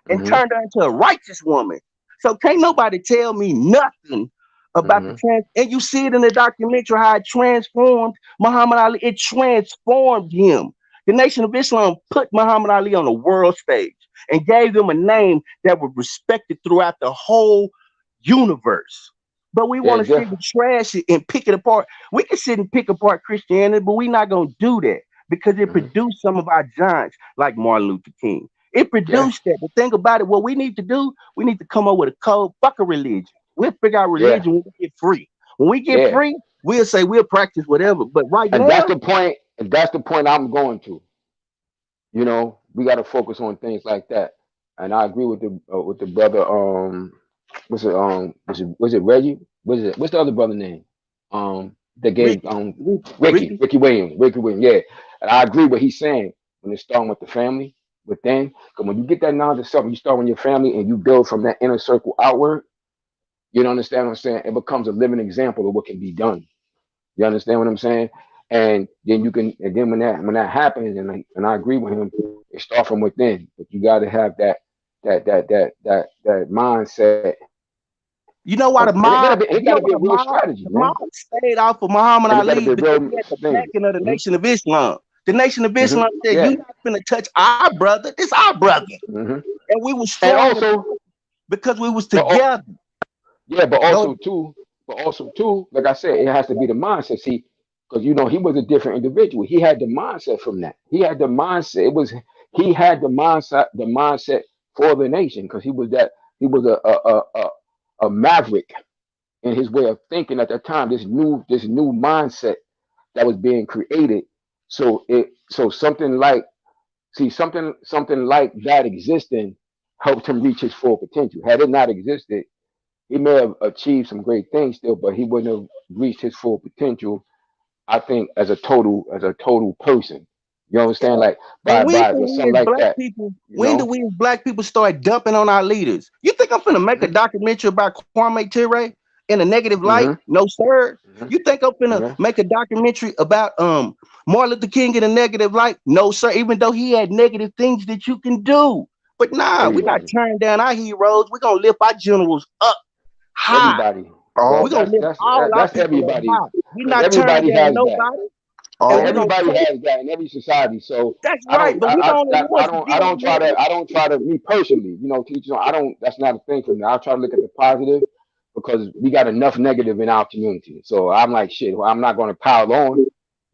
and Mm-hmm. turned her into a righteous woman. So can't nobody tell me nothing about the Mm-hmm. trans. And you see it in the documentary how it transformed Muhammad Ali. It transformed him. The Nation of Islam put Muhammad Ali on the world stage and gave him a name that was respected throughout the whole universe. But we Yeah, want to sit and trash it and pick it apart. We can sit and pick apart Christianity, but we're not going to do that because it mm-hmm. produced some of our giants like Martin Luther King. It Yeah, produced that. The thing about it, what we need to do, we need to come up with a code. Fuck a religion. We'll figure out yeah, religion when we get free. When we get yeah. free, we'll say we'll practice whatever. But right And that's now, the point. And that's the point I'm going to. We got to focus on things like that. And I agree with the brother. What's it? Was it Reggie? What's the other brother name? That gave Ricky, Ricky, Ricky Ricky. Ricky Williams. Ricky Williams. Yeah, and I agree what he's saying when it's starting with the family. Within, because when you get that knowledge of something, you start with your family and you build from that inner circle outward. You don't understand what I'm saying? It becomes a living example of what can be done. You understand what I'm saying? And then you can, and then when that happens, and I agree with him, it start from within. But you got to have that mindset You know of, why the and it mob? gotta be, it You know gotta why be a real strategy, the mob man. stayed off of Muhammad And it gotta Ali be a because real he had the thing. backing of the Hmm. Nation of Islam. The Nation of Hmm. Islam said, Yeah. "You not finna touch our brother. This our brother," Hmm. and we was And strong also, because we was but together. yeah, but Go ahead. also too, like I said, it has to be the mindset. See, because he was a different individual. He had the mindset from that. He had the mindset. He had the mindset for the nation because he was a maverick in his way of thinking at that time. This new mindset that was being created. So something like something like that existing helped him reach his full potential. Had it not existed, he may have achieved some great things still, but he wouldn't have reached his full potential. I think as a total person. You understand? Like And by something like that. You when do know. we as black people start dumping on our leaders? You think I'm finna make a Mm-hmm. documentary about Kwame Ture in a negative light? Mm-hmm. No, sir. Mm-hmm. You think I'm finna Yeah. make a documentary about Martin Luther King in a negative light? No, sir. Even though he had negative things that you can do. But nah, we're not Everybody. turning down our heroes. We're gonna lift our generals up high. Everybody. All We're Well, gonna that's lift that's all our that's people up everybody, high. We're because not turning everybody down has that. nobody. And we're all gonna Everybody take has that in every society. So that's right, but we don't I once don't get on there. I don't try to, me personally, teach I don't, that's not a thing for me. I try to look at the positive, because we got enough negative in our community. So I'm like, shit, well, I'm not going to pile on.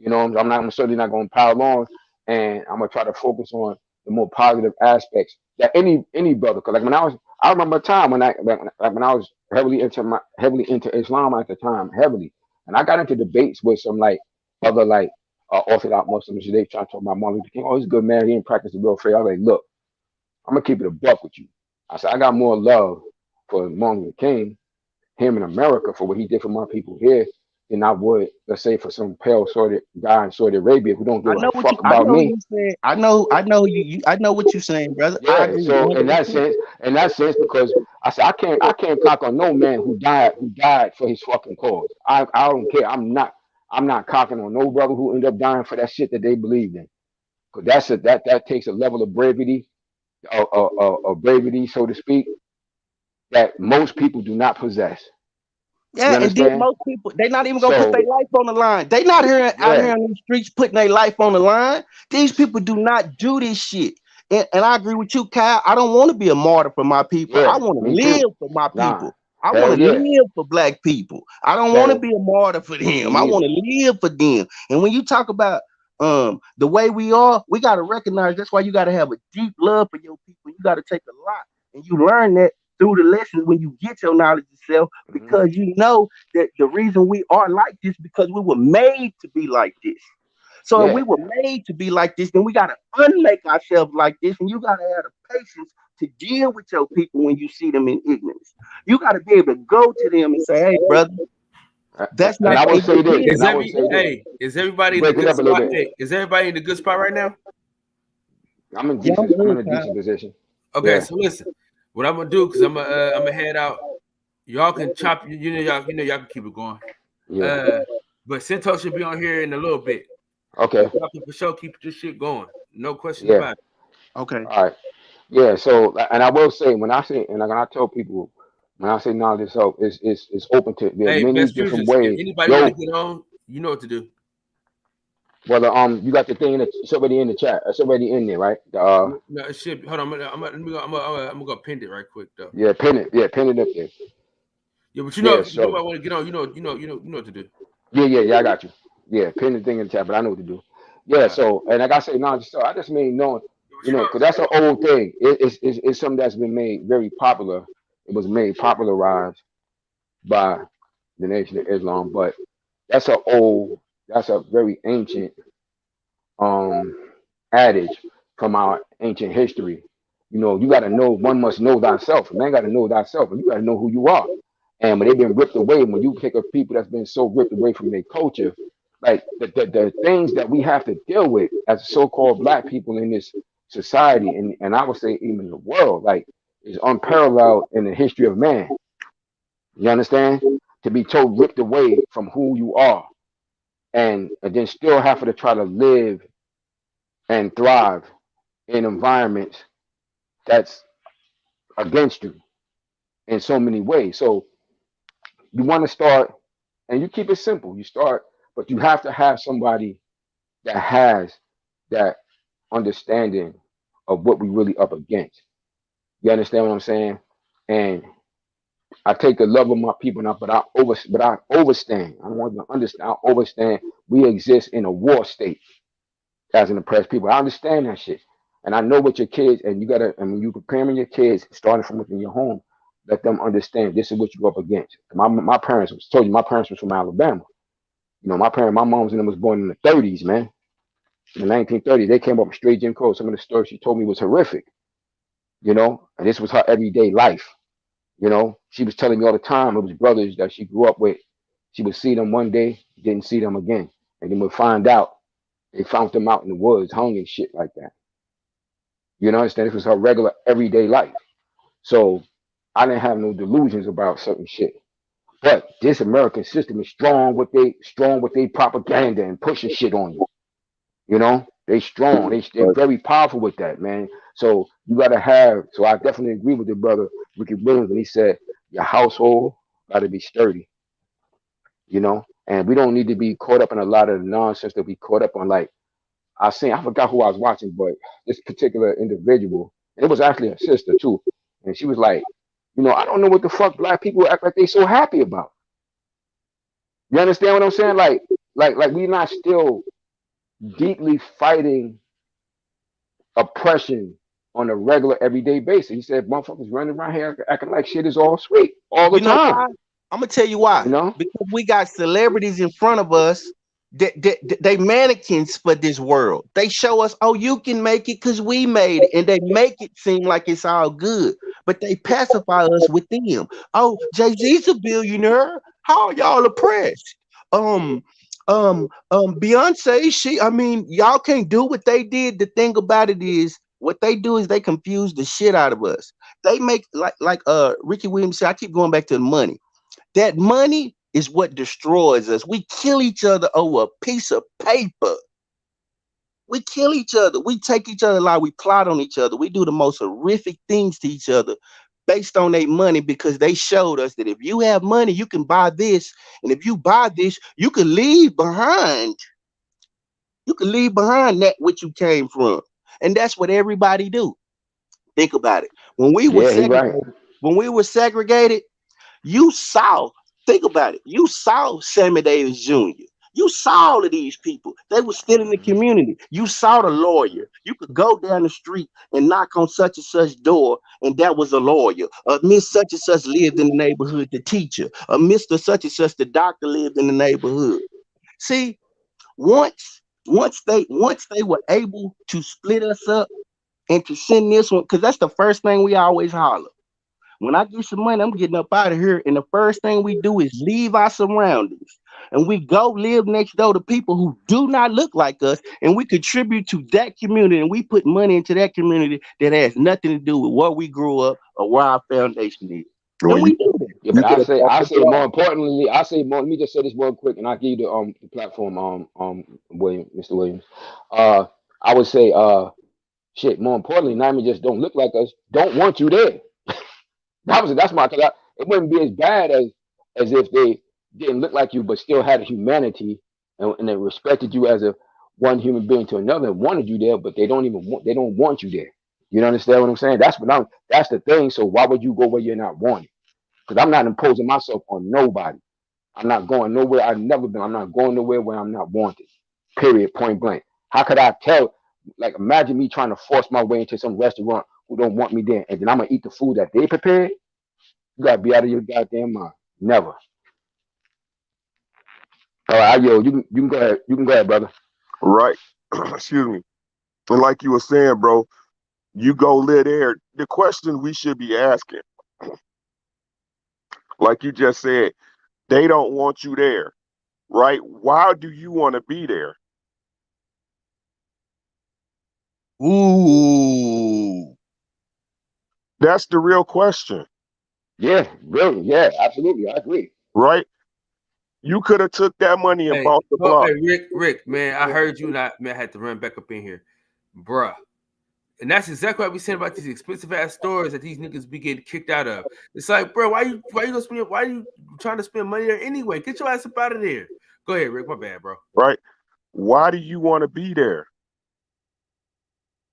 I'm certainly not going to pile on, and I'm gonna try to focus on the more positive aspects that any brother. Cause like I remember a time when when I was heavily into Islam at the time, heavily, and I got into debates with some like other like Orthodox Muslims. They trying to talk about Martin Luther King. Oh, he's a good man. He didn't practice the real faith. I was like, look, I'm gonna keep it a buck with you. I said I got more love for Martin Luther King, him in America, for what he did for my people here, than I would, let's say, for some pale sorted guy in Saudi Arabia who don't give a fuck I about know me. you said I know what you're saying, brother. I Yeah. agree So in that sense, because I said I can't cock on no man who died for his fucking cause. I don't care. I'm not cocking on no brother who ended up dying for that shit that they believed in. Because that takes a level of bravery, bravery, so to speak, that most people do not possess. You Yeah, and then understand? most people they not even gonna put So their life on the line. They not here out yeah. here in these streets putting their life on the line. These people do not do this shit. And I agree with you, Kyle. I don't want to be a martyr for my people. I Yeah, want to me too. live for my Nah, people. I want hell to yeah. live for black people. I don't want to So be a martyr for me them. I want neither. to live for them. And when you talk about the way we are, we got to recognize that's why you got to have a deep love for your people. You got to take a lot, and you learn that through the lessons when you get your knowledge yourself, Hmm. because you know that the reason we are like this because we were made to be like this. So if we Yeah, were made to be like this, then we gotta unmake ourselves like this, and you gotta have the patience to deal with your people when you see them in ignorance. You gotta be able to go to them and say, "Hey, brother, that's and not I the will say this, again." and I will say this. Is everybody in the Break it good up a little spot? bit. Hey, is everybody in the good spot right now? Yeah, I'm I'm good, in a Kyle. decent position. Okay, Yeah, so listen, what I'm gonna do, because I'm gonna head out. Y'all can chop. Y'all can keep it going. yeah. Uh, but Cinto should be on here in a little bit. Okay. Y'all can for sure keep this shit going. No question Yeah. about it. Okay. All right. Yeah. So, and I will say, when I say, and when I tell people, when I say knowledge help, it's open to, there are Hey, many best different futures. If ways. anybody want to Yo, get on, you know what to do. whether you got the thing it's already in the chat. It's already in there, right? No, shit. Hold on. I'm gonna go pin it right quick though. Yeah, pin it. Yeah, pin it up there. Yeah, but Yeah. if So nobody want to get on, you know what to do. yeah. I got you. Yeah, pin the thing in the chat, but I know what to do. Yeah. So, and like I say, knowledge. So I just mean knowing, But you know, because that's an old thing. It's something that's been made very popular. It was made popularized by the Nation of Islam, but that's that's a very ancient um adage from our ancient history. You got to know, one must know thyself. A man got to know thyself, and you got to know who you are. And when they've been ripped away, when you pick up people that's been so ripped away from their culture, like the things that we have to deal with as so-called black people in this society, and I would say even the world, like, is unparalleled in the history of man. You understand? To be so ripped away from who you are, and then still have to try to live and thrive in environments that's against you in so many ways. So you want to start, and you keep it simple. You start, but you have to have somebody that has that understanding of what we really up against. You understand what I'm saying? And I take the love of my people now, but I overstand. I don't want to understand. I overstand. We exist in a war state as an oppressed people. I understand that shit. And I know what your kids, and you gotta, and when you preparing your kids, starting from within your home, let them understand this is what you're up against. My parents was told you my parents was from Alabama. My mom's and them was born in the 30s, man. In the 1930s. They came up with straight Jim Crow. Some of the stories she told me was horrific, and this was her everyday life. She was telling me all the time it was brothers that she grew up with. She would see them one day, didn't see them again. And then would find out They found them out in the woods, hung and shit like that. You know, understand? This was her regular everyday life. So I didn't have no delusions about certain shit. But this American system is strong with they propaganda and pushing shit on you. You know, they strong. They're very powerful with that, man. So you gotta have. So I definitely agree with the brother Ricky Williams when he said your household gotta be sturdy. You know, and we don't need to be caught up in a lot of the nonsense that we caught up on. Like I forgot who I was watching, but this particular individual, and it was actually a sister too, and she was like, you know, I don't know what the fuck black people act like they so happy about. You understand what I'm saying? Like we not still deeply fighting oppression on a regular everyday basis. He said motherfuckers running around here acting like shit is all sweet all the You know time. why? I'm gonna tell you You why. know? Because we got celebrities in front of us that they mannequins for this world. They show us, oh, you can make it because we made it, and they make it seem like it's all good. But they pacify us with them. Oh, Jay-Z's a billionaire. How are y'all oppressed? Um, Beyonce, I mean, y'all can't do what they did. The thing about it is, what they do is they confuse the shit out of us. They make like Ricky Williams said, I keep going back to the money. That money is what destroys us. We kill each other over a piece of paper. We kill each other. We take each other alive. We plot on each other. We do the most horrific things to each other based on their money because they showed us that if you have money, you can buy this. And if you buy this, you can leave behind. You can leave behind that which you came from. And that's what everybody do. Think about it. Yeah, he right. When we were segregated, you saw, think about it. You saw Sammy Davis Jr. You saw all of these people. They were still in the community. You saw the lawyer. You could go down the street and knock on such and such door, and that was a lawyer. Miss such and such lived in the neighborhood, the teacher. Mr. Such and such, the doctor lived in the neighborhood. See, once they were able to split us up and to send this one, because that's the first thing we always holler. When I get some money, I'm getting up out of here. And the first thing we do is leave our surroundings. And we go live next door to people who do not look like us. And we contribute to that community. And we put money into that community that has nothing to do with where we grew up or where our foundation is. Well, And we do that. Yeah, you but could have bought I the say block. more importantly, I say more. Let me just say this real quick, and I'll give you the platform, Mr. Williams. Uh, I would say, shit. More importantly, not even just don't look like us, don't want you there. That's my. Cause it wouldn't be as bad as if they didn't look like you, but still had a humanity and they respected you as a one human being to another and wanted you there, but they don't want you there. You know understand what I'm saying? That's the thing. So why would you go where you're not wanted? Because I'm not imposing myself on nobody. I'm not going nowhere. I've never been. I'm not going nowhere where I'm not wanted. Period. Point blank. How could I tell? Like, imagine me trying to force my way into some restaurant who don't want me there, and then I'm gonna eat the food that they prepared. You gotta be out of your goddamn mind. Never. All right, yo, you can go ahead. You can go ahead, brother. Right. Excuse me. And like you were saying, bro, you go live there. The question we should be asking, like you just said, they don't want you there, right? Why do you want to be there? Ooh. That's the real question, Yeah, really. Yeah, absolutely. I agree. right? You could have took that money and Hey, bought the oh, block, hey, Rick, man, I heard you, and I had to run back up in here, bruh. And that's exactly what we saying about these expensive ass stores that these niggas be getting kicked out of. It's like, bro, why you gonna spend? Why you trying to spend money there anyway? Get your ass up out of there. Go ahead, Rick. My bad, bro. right? Why do you want to be there,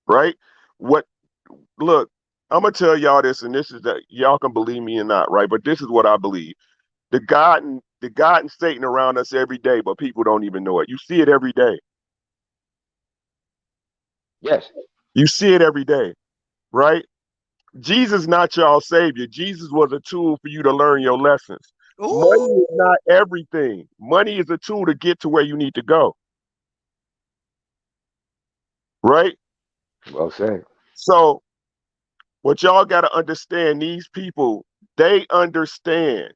right? What? Look, I'm gonna tell y'all this, and this is that y'all can believe me or not, right? But this is what I believe. The God and Satan around us every day, but people don't even know it. You see it every day. Yes. You see it every day, right? Jesus not y'all savior. Jesus was a tool for you to learn your lessons. Money is Ooh. not everything. Money is a tool to get to where you need to go, right? Well said. So what y'all got to understand, these people, they understand,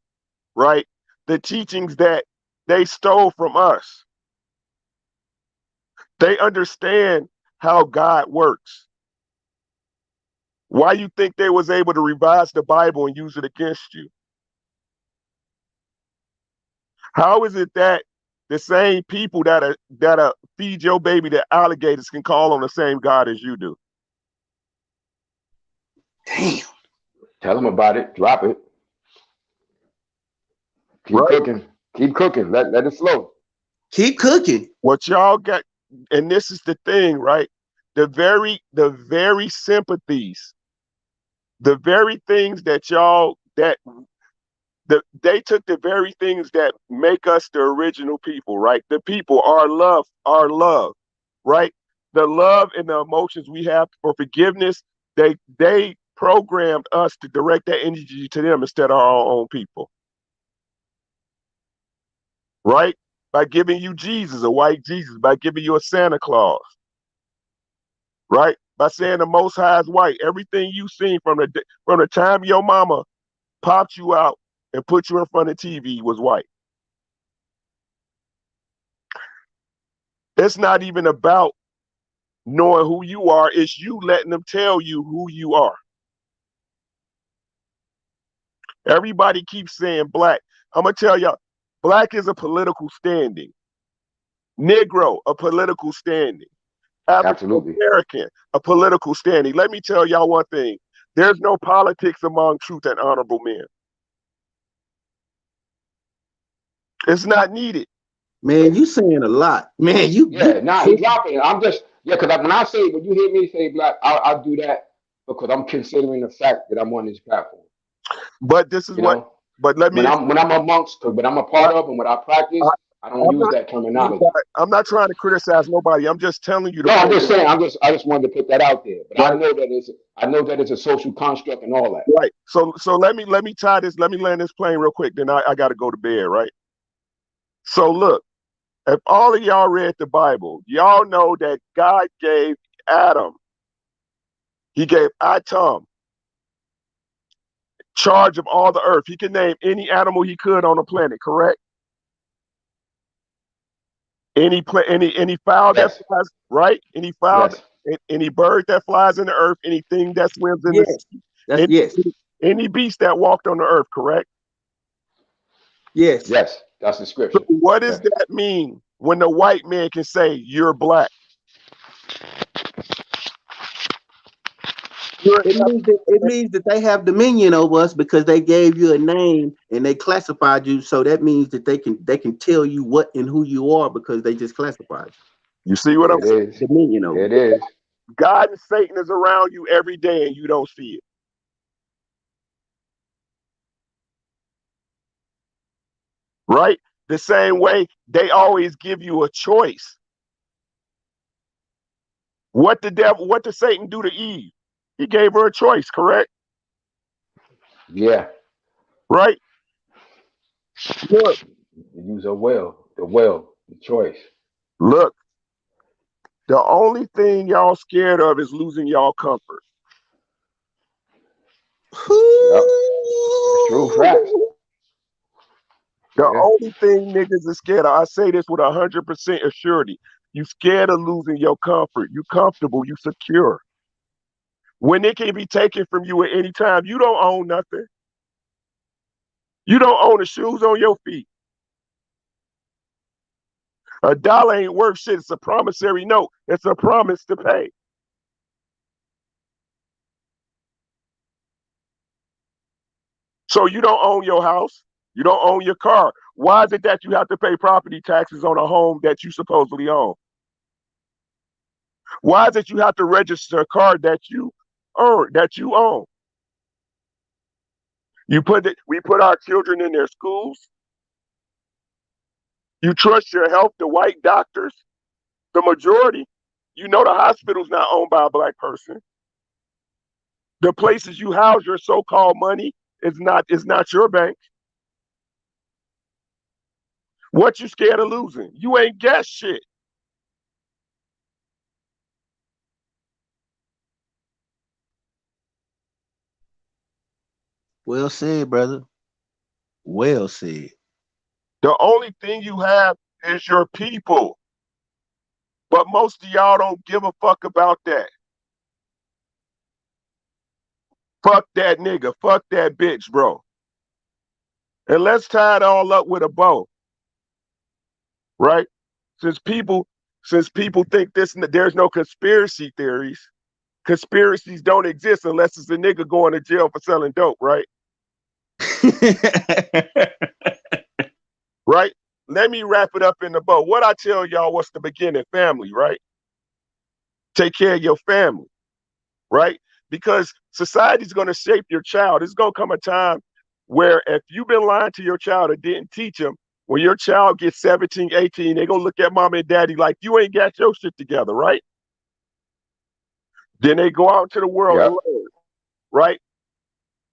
right? The teachings that they stole from us. They understand how God works. Why you think they was able to revise the Bible and use it against you? How is it that the same people that feed your baby to alligators can call on the same God as you do? Damn. Tell them about it. Drop it. Keep Right? cooking. Keep cooking. Let it flow. Keep cooking. What y'all got, and this is the thing, right? The very sympathies, the very things that y'all that they took the very things that make us the original people, right? The people, our love, right? The love and the emotions we have for forgiveness, they programmed us to direct that energy to them instead of our own people, right? By giving you Jesus, a white Jesus, by giving you a Santa Claus, right? By saying the Most High is white. Everything you seen from the time your mama popped you out and put you in front of TV was white. It's not even about knowing who you are. It's you letting them tell you who you are. Everybody keeps saying black. I'm gonna tell y'all, black is a political standing. Negro, a political standing. African Absolutely. American, a political standing. Let me tell y'all one thing. There's no politics among truth and honorable men. It's not needed. Man, you saying a lot. Man, Yeah, you nah, he dropping it. I'm just because when I say when you hear me say black, I'll do that because I'm considering the fact that I'm on this platform. But this is You what. know, But let me. when I'm amongst, when I'm a I, part of, and what I I, practice, I don't I'm use not. that terminology. I'm not trying to criticize nobody. I'm just telling you the No, I'm just program. saying. I just wanted to put that out there. But Right. I know that it's a social construct and all that. Right. So let me tie this. Let me land this plane real quick. Then I got to go to bed. Right. So look, if all of y'all read the Bible, y'all know that God gave Adam. He gave Adam charge of all the earth. He could name any animal he could on the planet. Correct. Any fowl that Yes, flies, right? Any fowl, yes, any bird that flies in the earth, anything that swims in the yes. sea, That's any, yes. any beast that walked on the earth, correct? Yes. yes. That's the So scripture. what does Yes. that mean when the white man can say you're black? You're It means that they have dominion over us because they gave you a name and they classified you. So that means that they can tell you what and who you are because they just classified you see what There I'm it saying? is. you. Dominion over There it you. is. God and Satan is around you every day and you don't see it. Right? The same way they always give you a choice. What did Satan do to Eve? He gave her a choice, correct? Yeah. Right? Look, Use a will, the choice. look, the only thing y'all scared of is losing y'all comfort. Yep. That's true. Facts. The Yeah. only thing niggas is scared of, I say this with 100% assurity, you scared of losing your comfort. You comfortable, you secure. When it can be taken from you at any time, you don't own nothing. You don't own the shoes on your feet. A dollar ain't worth shit. It's a promissory note. It's a promise to pay. So you don't own your house. You don't own your car. Why is it that you have to pay property taxes on a home that you supposedly own? Why is it you have to register a car that you earn, that you own? We put our children in their schools. You trust your health to white doctors. The majority, you know the hospital's not owned by a black person. The places you house your so-called money is not your bank. What you scared of losing? You ain't guessed shit. Well said, brother. Well said. The only thing you have is your people. But most of y'all don't give a fuck about that. Fuck that nigga. Fuck that bitch, bro. And let's tie it all up with a bow, right? Since people think there's no conspiracy theories. Conspiracies don't exist unless it's a nigga going to jail for selling dope, right? Right? Let me wrap it up in the bow. What I tell y'all was the beginning, family, right? Take care of your family, right? Because society's going to shape your child. It's going to come a time where if you've been lying to your child or didn't teach them, when your child gets 17, 18, they're going to look at mom and daddy like you ain't got your shit together, right? Then they go out into the world and learn, right?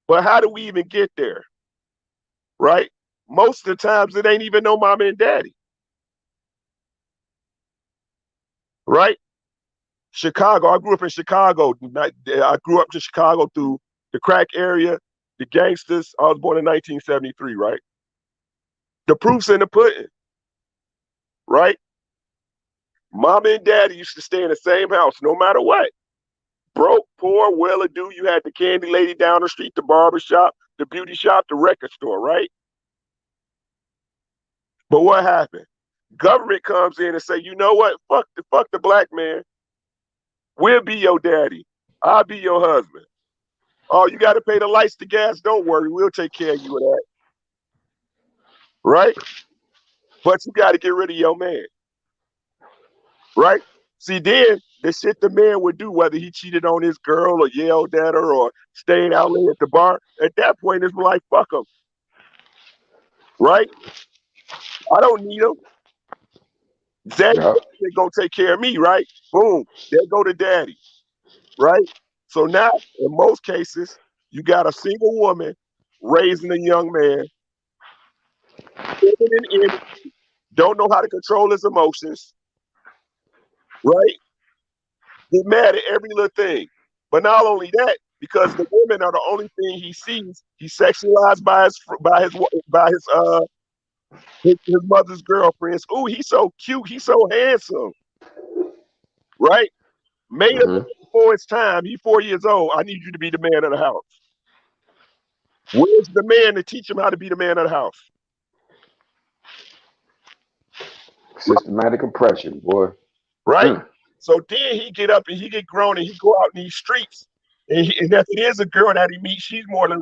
But how do we even get there, right? Most of the times it ain't even no mama and daddy, right? Chicago, I grew up in Chicago. I grew up in Chicago through the crack area, the gangsters. I was born in 1973, right? The proof's in the pudding, right? Mama and daddy used to stay in the same house no matter what. Broke, poor, well-a-do, you had the candy lady down the street, the barber shop, the beauty shop, the record store, right? But what happened? Government comes in and say, you know what? Fuck the black man. We'll be your daddy. I'll be your husband. Oh, you got to pay the lights, the gas. Don't worry, we'll take care of you with that, right? But you got to get rid of your man, right? See, then the shit the man would do, whether he cheated on his girl or yelled at her or stayed out late at the bar, at that point it's like, fuck him, right? I don't need him. Daddy gonna take care of me, right? Boom, there go to daddy, right? So now, in most cases, you got a single woman raising a young man, living in envy, don't know how to control his emotions, right? Get mad at every little thing. But not only that, because the women are the only thing he sees, he's sexualized by his mother's girlfriends. Ooh, he's so cute, he's so handsome, right? Made up before his time. He's 4 years old. I need you to be the man of the house. Where's the man to teach him how to be the man of the house? Systematic oppression, boy. Right? So then he get up and he get grown and he go out in these streets. And if it is a girl that he meets, she's more than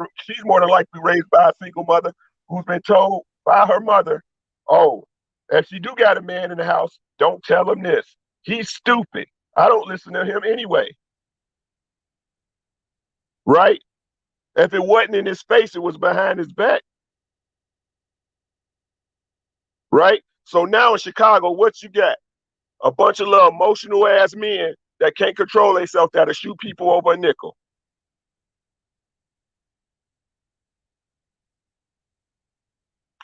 likely raised by a single mother who's been told by her mother, oh, if you do got a man in the house, don't tell him this. He's stupid. I don't listen to him anyway. Right? If it wasn't in his face, it was behind his back. Right? So now in Chicago, what you got? A bunch of little emotional ass men that can't control themselves that'll shoot people over a nickel.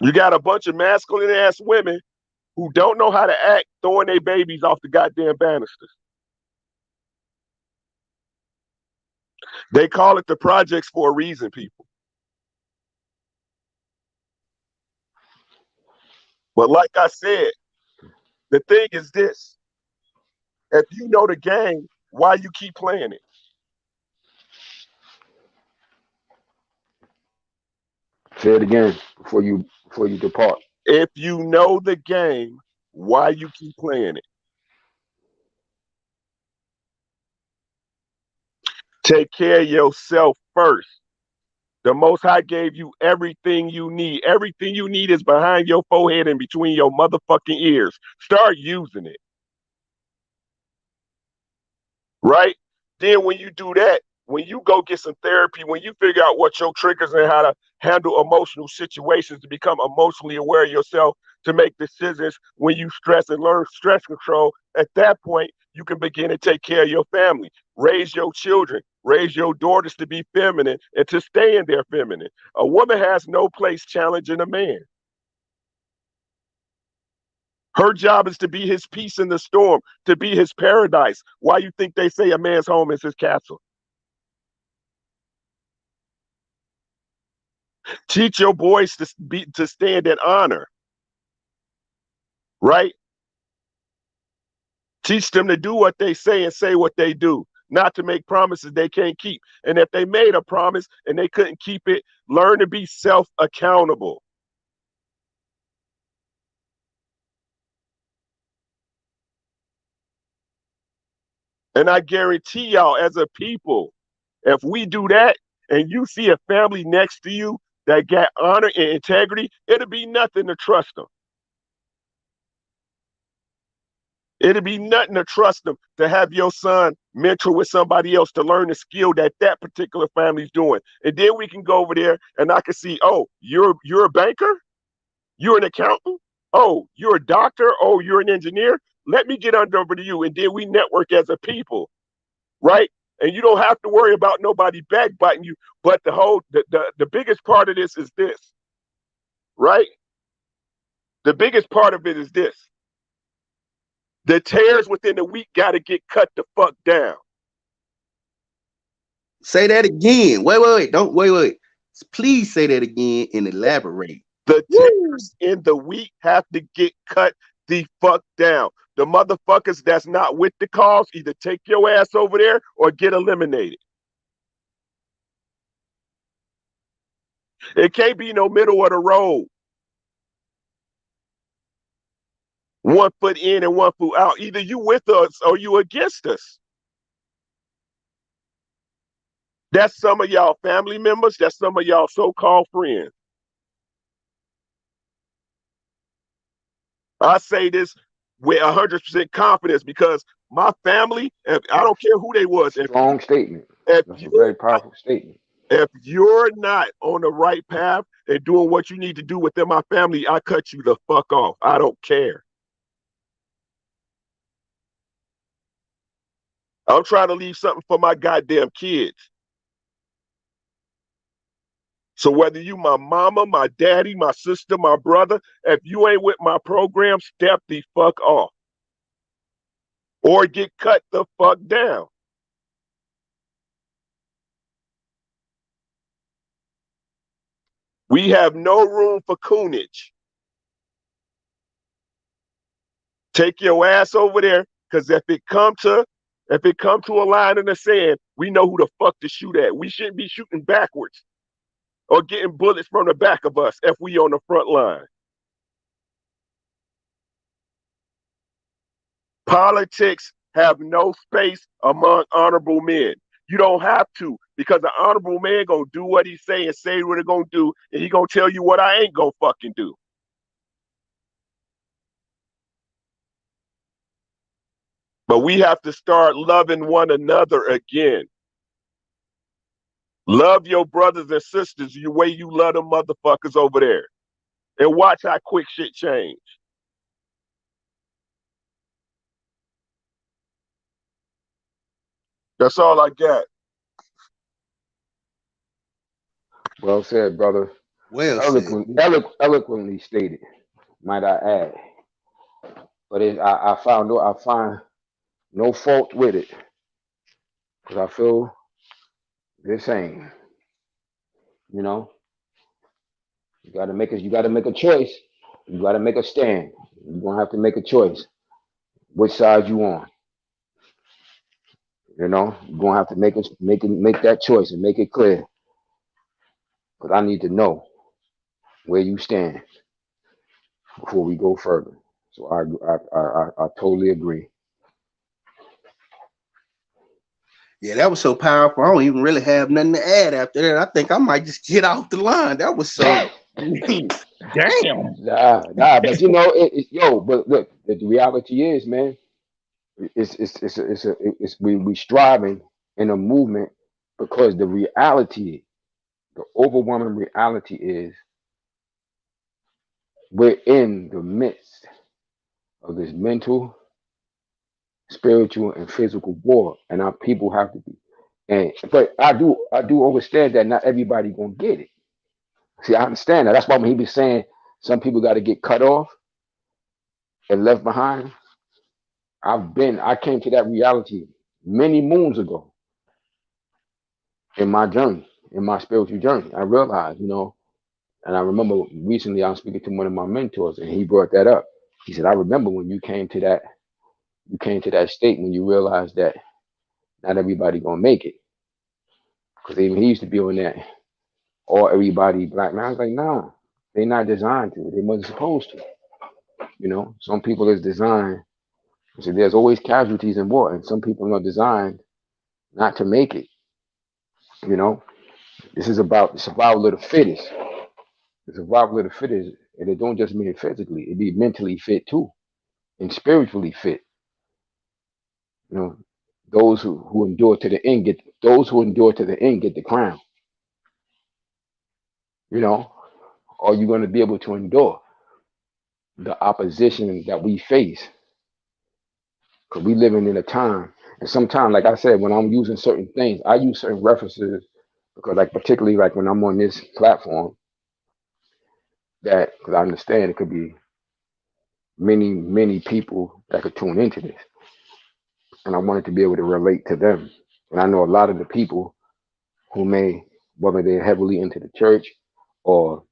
You got a bunch of masculine ass women who don't know how to act, throwing their babies off the goddamn banisters. They call it the projects for a reason, people. But like I said, the thing is this. If you know the game, why you keep playing it? Say it again before you depart. If you know the game, why you keep playing it? Take care of yourself first. The Most High gave you everything you need. Everything you need is behind your forehead and between your motherfucking ears. Start using it. Right? Then when you do that, when you go get some therapy, when you figure out what your triggers and how to handle emotional situations to become emotionally aware of yourself, to make decisions when you stress and learn stress control, at that point, you can begin to take care of your family, raise your children, raise your daughters to be feminine and to stay in their feminine. A woman has no place challenging a man. Her job is to be his peace in the storm, to be his paradise. Why you think they say a man's home is his castle? Teach your boys to stand in honor, right? Teach them to do what they say and say what they do, not to make promises they can't keep. And if they made a promise and they couldn't keep it, learn to be self-accountable. And I guarantee y'all, as a people, if we do that and you see a family next to you that got honor and integrity, it'll be nothing to trust them. It'd be nothing to trust them to have your son mentor with somebody else to learn the skill that that particular family's doing. And then we can go over there and I can see, oh, you're a banker? You're an accountant? Oh, you're a doctor? Oh, you're an engineer? Let me get under over to you. And then we network as a people, right? And you don't have to worry about nobody backbiting you. But the biggest part of this is this, right? The biggest part of it is this. The tares within the wheat got to get cut the fuck down. Say that again. Wait. Don't wait. Please say that again and elaborate. The tares in the wheat have to get cut the fuck down. The motherfuckers that's not with the cause, either take your ass over there or get eliminated. It can't be no middle of the road. 1 foot in and 1 foot out. Either you with us or you against us. That's some of y'all family members. That's some of y'all so-called friends. I say this with 100% confidence because my family, I don't care who they was. Strong statement. That's a very powerful statement. If you're not on the right path and doing what you need to do within my family, I cut you the fuck off. I don't care. I'm trying to leave something for my goddamn kids. So whether you my mama, my daddy, my sister, my brother, if you ain't with my program, step the fuck off. Or get cut the fuck down. We have no room for coonage. Take your ass over there, because if it come to a line in the sand, we know who the fuck to shoot at. We shouldn't be shooting backwards or getting bullets from the back of us if we on the front line. Politics have no space among honorable men. You don't have to, because the honorable man gonna do what he say and say what he gonna do, and he gonna tell you what I ain't gonna fucking do. But we have to start loving one another again. Love your brothers and sisters the way you love them motherfuckers over there. And watch how quick shit change. That's all I got. Well said, brother. Well eloquently stated, might I add. But I find no fault with it, because I feel the same. You know, you gotta make a choice. You gotta make a stand. You're gonna have to make a choice. Which side you on? You know, you're gonna have to make that choice and make it clear. But I need to know where you stand before we go further. So I totally agree. Yeah, that was so powerful. I don't even really have nothing to add after that. I think I might just get off the line. That was so damn. Nah, but you know, but look, the reality is, man, we striving in a movement, because the overwhelming reality is we're in the midst of this mental, spiritual, and physical war, and our people have to be. But I do understand that not everybody gonna get it. See, I understand that. That's why when he was saying some people got to get cut off and left behind, I came to that reality many moons ago in my journey, in my spiritual journey. I realized, and I remember recently I was speaking to one of my mentors, and he brought that up. He said, I remember when you came to you came to that state when you realized that not everybody gonna make it. Because even he used to be on that, or everybody black man. I was like, nah, they not designed to. They wasn't supposed to. You know, some people is designed. So there's always casualties in war, and some people are designed not to make it. You know, this is about the survival of the fittest. The survival of the fittest, and it don't just mean physically; it be mentally fit too, and spiritually fit. You know, those who endure to the end get those who endure to the end get the crown. You know, are you going to be able to endure the opposition that we face? Because we living in a time, and sometimes, like I said, when I'm using certain things, I use certain references because, like, particularly like when I'm on this platform, that because I understand it could be many people that could tune into this, and I wanted to be able to relate to them. And I know a lot of the people who may, whether they're heavily into the church or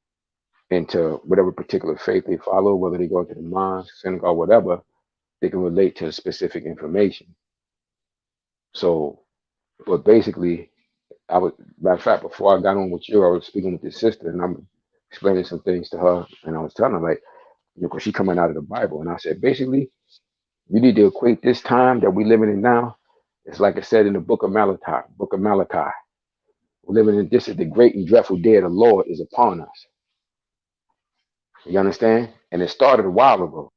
into whatever particular faith they follow, whether they go to the mosque, synagogue, whatever, they can relate to specific information. So, but basically, I was, matter of fact, before I got on with you, I was speaking with this sister, and I'm explaining some things to her, and I was telling her like, you know, because she coming out of the Bible, and I said, basically, you need to equate this time that we living in now. It's like it said in the book of Malachi. Book of Malachi. We're living in this is the great and dreadful day of the Lord is upon us. You understand? And it started a while ago.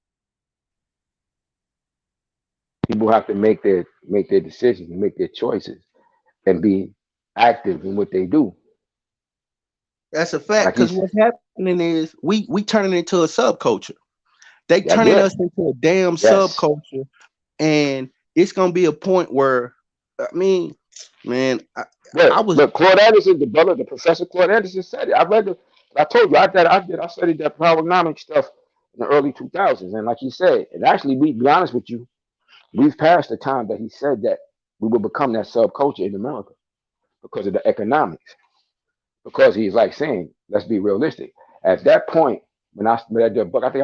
People have to make their decisions and make their choices and be active in what they do. That's a fact. Like Because he's what's happening is we turning into a subculture. They yeah, turning yeah. us into a damn Yes. subculture, and it's gonna be a point where, I mean, man, I was Look, Claude Anderson, the brother, the professor Claude Anderson said it. I read the I told you I studied that paradigmatic stuff in the early 2000s. And like he said, and actually we be honest with you, we've passed the time that he said that we will become that subculture in America because of the economics. Because he's like saying, let's be realistic. At that point, when I read the book, I think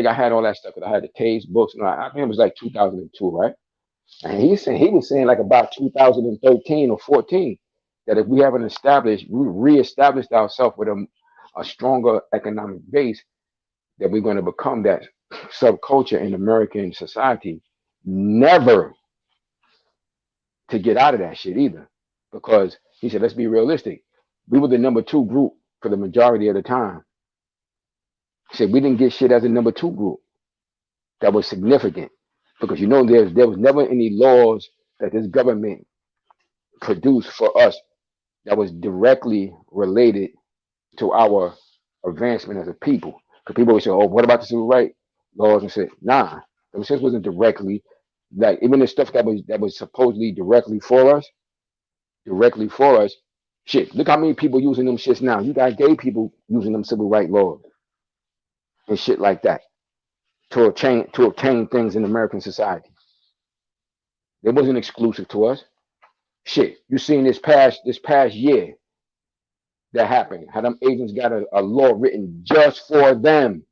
I had all that stuff because I had the Taves books, and I think it was like 2002, right? And he was saying like about 2013 or 14 that if we haven't established, we reestablished ourselves with a stronger economic base, that we're going to become that subculture in American society. Never to get out of that shit either, because he said, let's be realistic. We were the number two group for the majority of the time. He said we didn't get shit as a number two group that was significant, because you know there was never any laws that this government produced for us that was directly related to our advancement as a people. Because people would say, "Oh, what about the civil rights laws?" And say, "Nah, those shit wasn't directly like even the stuff that was supposedly directly for us. Shit, look how many people using them shits now. You got gay people using them civil rights laws and shit like that to obtain things in American society. It wasn't exclusive to us. Shit, you seen this past year that happened. How them agents got a law written just for them,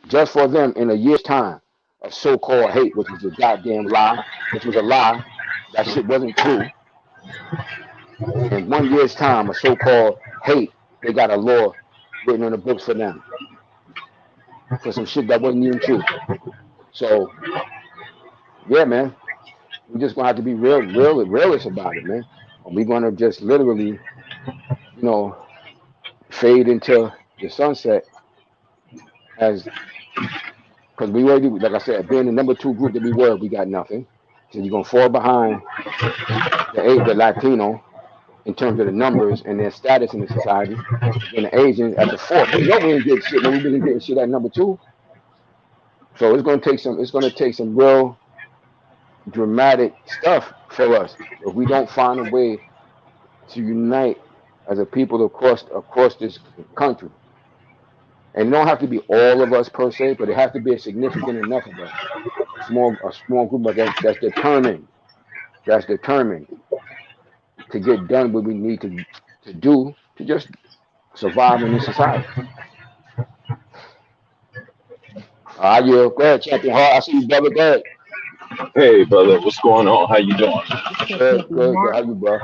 just for them in a year's time of so-called hate, which was a goddamn lie, which was a lie. That shit wasn't true. In 1 year's time of so-called hate, they got a law written on the books for them for some shit that wasn't even true. So yeah, man, we just gonna have to be realist about it, man. And we're gonna just literally, you know, fade into the sunset as because we already, like I said, being the number two group that we were, we got nothing. So you're gonna fall behind the Latino in terms of the numbers and their status in the society. Then the Asians at the fourth. We know we ain't getting shit when we been getting shit at number two. So it's gonna take some real dramatic stuff for us if we don't find a way to unite as a people across this country. And it don't have to be all of us per se, but it has to be a significant enough of us, a small group of us that's determined to get done what we need to do to just survive in this society. You go ahead, Champion Heart. I see you, brother. Go ahead. Hey, brother, what's going on? How you doing? Good. How you, bro?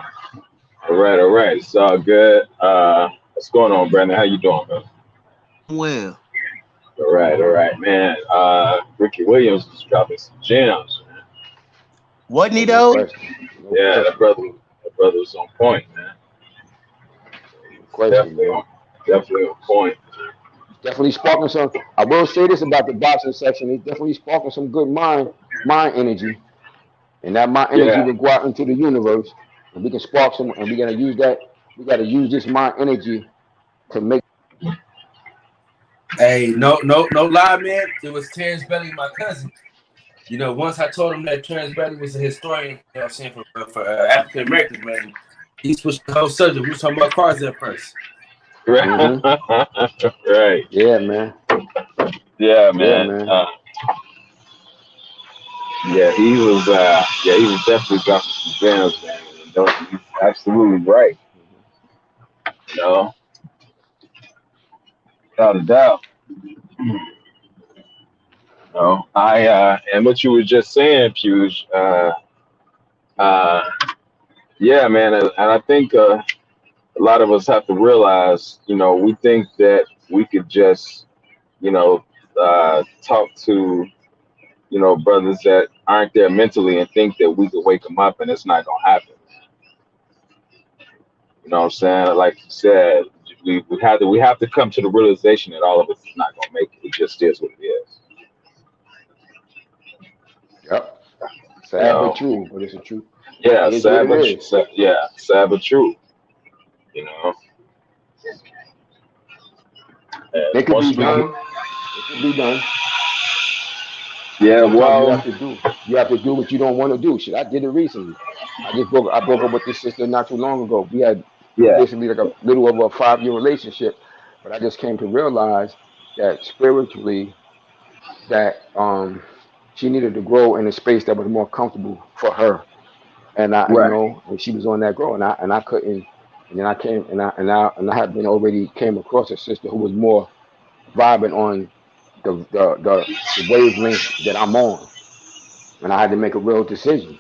All right. It's all good. What's going on, Brandon? How you doing, man? Well, All right, man. Ricky Williams is dropping some gems, man. wasn't he No though? question. No Yeah, question. that brother was on point, man. No question, Definitely man. on, definitely on point. Definitely sparking some. I will say this about the boxing section. It's definitely sparking some good mind energy, and that mind energy Yeah, will go out into the universe, and we can spark some. And we're gonna use that. We got to use this mind energy to make. Hey, no lie, man. It was Terrence Belly, my cousin. You know, once I told him that Terrence Belly was a historian, you know what I'm saying, for African Americans, man, he switched the whole subject. We was talking about cars at first. right, Mm-hmm. right. Yeah, man. Yeah, Yeah, man. man. He was definitely dropping some gems, man. He's absolutely right. You know, without a doubt. No, and what you were just saying, Puge, uh, yeah, man, and I think a lot of us have to realize, we think that we could just, you know, talk to, brothers that aren't there mentally and think that we could wake them up, and it's not gonna happen. You know what I'm saying? Like you said, we have to come to the realization that all of us is not gonna make it. It just is what it is. Yep. You Sad but know? true, but it's the truth. Yeah, It is what it is. sad but true. You know, and It could be once we get, done. It could be done. But yeah, sometimes you have well, to do. You have to do what you don't want to do. Shit, I did it recently. I broke up with this sister not too long ago. We had yeah, basically like a little over a 5 year relationship, but I just came to realize that spiritually that she needed to grow in a space that was more comfortable for her. And right, and she was on that grow, and I couldn't. And then I came and I had been already came across a sister who was more vibing on the wavelength that I'm on, and I had to make a real decision.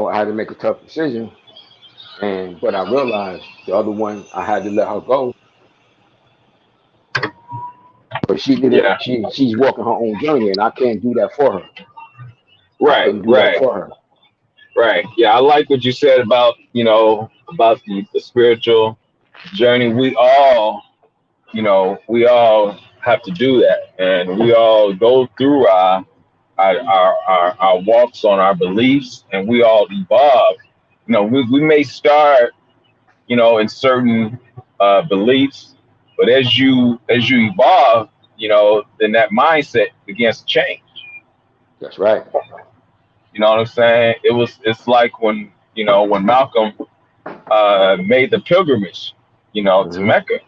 I had to make a tough decision, and but I realized the other one I had to let her go, but she didn't. yeah, She's walking her own journey, and I can't do that for her. I right, couldn't do that right, for her. right. Yeah, I like what you said about about the spiritual journey. We all have to do that, and we all go through our walks on our beliefs, and we all evolve. We may start, in certain beliefs, but as you evolve, then that mindset begins to change. That's right. You know what I'm saying? It's like when Malcolm made the pilgrimage, to Mhm. Mecca.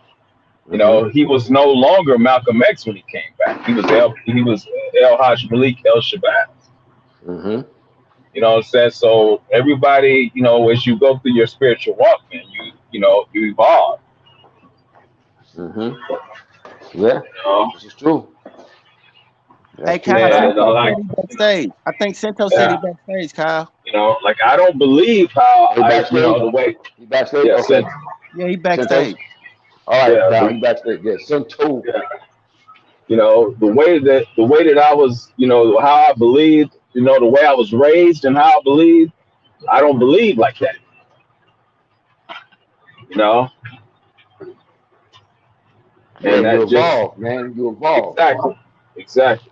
Mhm. He was no longer Malcolm X when he came back. He was El Hajj Malik El Shabazz. Mhm. You know what I'm saying? So everybody, as you go through your spiritual walk, man, you evolve. Mhm. Yeah, You know, this is true. Hey That's true, Kyle, and Kyle. Cento like, said he backstage. I think Cento said he yeah, backstage, Kyle. like I don't believe how Oh, he backstage. the way, He backstage. yeah, Okay. Yeah, he Sentos. backstage. All right, yeah, Kyle. He backstage. Yeah, Sento. yeah, the way that I was, how I believed, the way I was raised and how I believed, I don't believe like that. You know, Yeah, and you that just evolve, man. You evolve. exactly, exactly.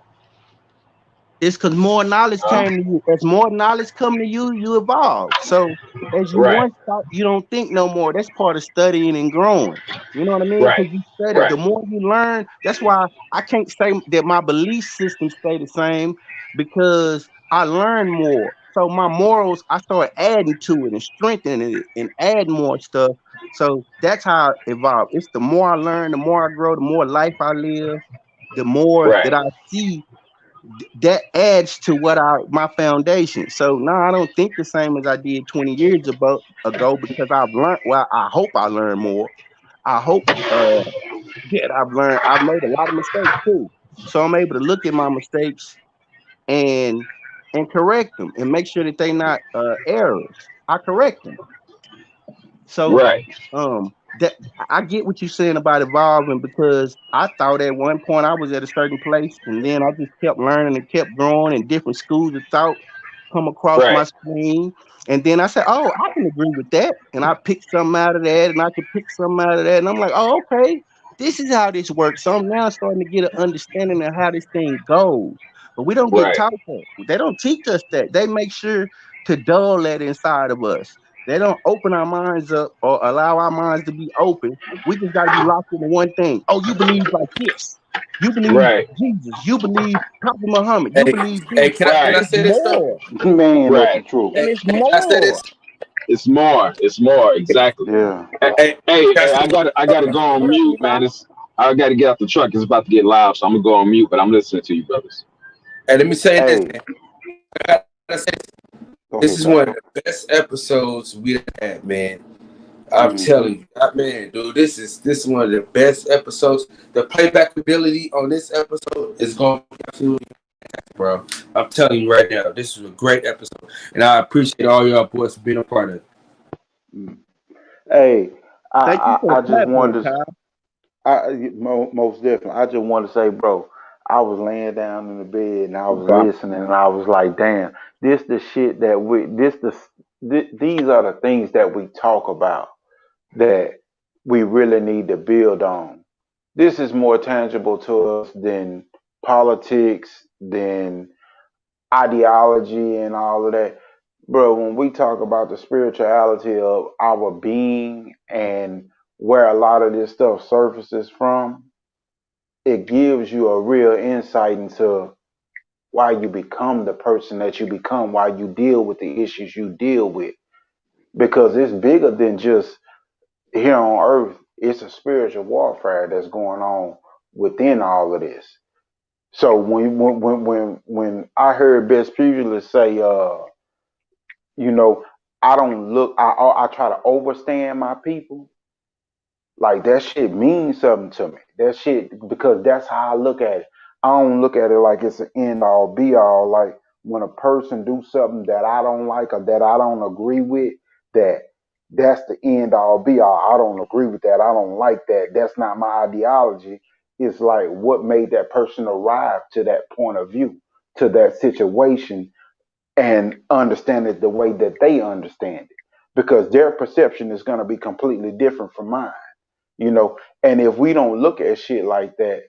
It's because more knowledge Uh, came to you. As more knowledge come to you, you evolve. So as you right, once thought, you don't think no more. That's part of studying and growing. You know what I mean? right, Because you study. The right, more you learn, that's why I can't say that my belief system stay the same because I learn more. So my morals, I start adding to it and strengthening it and add more stuff. So that's how I evolve. It's the more I learn, the more I grow, the more life I live, the more right. that I see that adds to what my foundation. So no, I don't think the same as I did 20 years ago because I've learned. Well, I hope I learn more. I hope that I've learned. I've made a lot of mistakes too. So I'm able to look at my mistakes and correct them and make sure that they not errors. I correct them. So Right. that I get what you're saying about evolving, because I thought at one point I was at a certain place, and then I just kept learning and kept growing, and different schools of thought come across my Right. screen. And then I said, oh, I can agree with that. And I picked something out of that, and I could pick something out of that. And I'm like, oh, okay, this is how this works. So I'm now starting to get an understanding of how this thing goes. But we don't get Right. taught that. They don't teach us that. They make sure to dull that inside of us. They don't open our minds up or allow our minds to be open. We just got to be locked into one thing. Oh, you believe like this. You believe Right. Jesus. You believe Prophet Muhammad. You Hey, believe hey, this. can Right. I And it's say this though? more. Man, that's the Right. truth. And Hey, it's hey, can I say more. this? It's more. It's more. Exactly. Yeah. Hey, Hey, hey, can I hey, say I gotta go on mute, man. I gotta get out the truck. It's about to get loud, so I'm gonna go on mute. But I'm listening to you, brothers. Hey, let me say this, Hey, man. I gotta say go this ahead, is one Doc. of the best episodes we've had, man. I'm Mm-hmm. telling you, man, dude, this is one of the best episodes. The playback ability on this episode is going to be absolutely fantastic, bro. I'm telling you right now, this is a great episode, and I appreciate all y'all boys for being a part of it. Mm. Hey, Thank you for I the just platform, wanted to, Kyle. most definitely, I just wanted to say, bro, I was laying down in the bed and I was Okay. listening and I was like, damn, this the shit that these are the things that we talk about that we really need to build on. This is more tangible to us than politics, than ideology and all of that. Bro, when we talk about the spirituality of our being and where a lot of this stuff surfaces from, it gives you a real insight into why you become the person that you become, why you deal with the issues you deal with. Because it's bigger than just here on earth, it's a spiritual warfare that's going on within all of this. So when I heard Best Pugilist say, you know, I don't look, I try to overstand my people. Like that shit means something to me. That shit, because that's how I look at it. I don't look at it like it's an end all be all. Like when a person do something that I don't like or that I don't agree with, that that's the end all be all. I don't agree with that. I don't like that. That's not my ideology. It's like what made that person arrive to that point of view, to that situation, and understand it the way that they understand it. Because their perception is going to be completely different from mine, you know. And if we don't look at shit like that,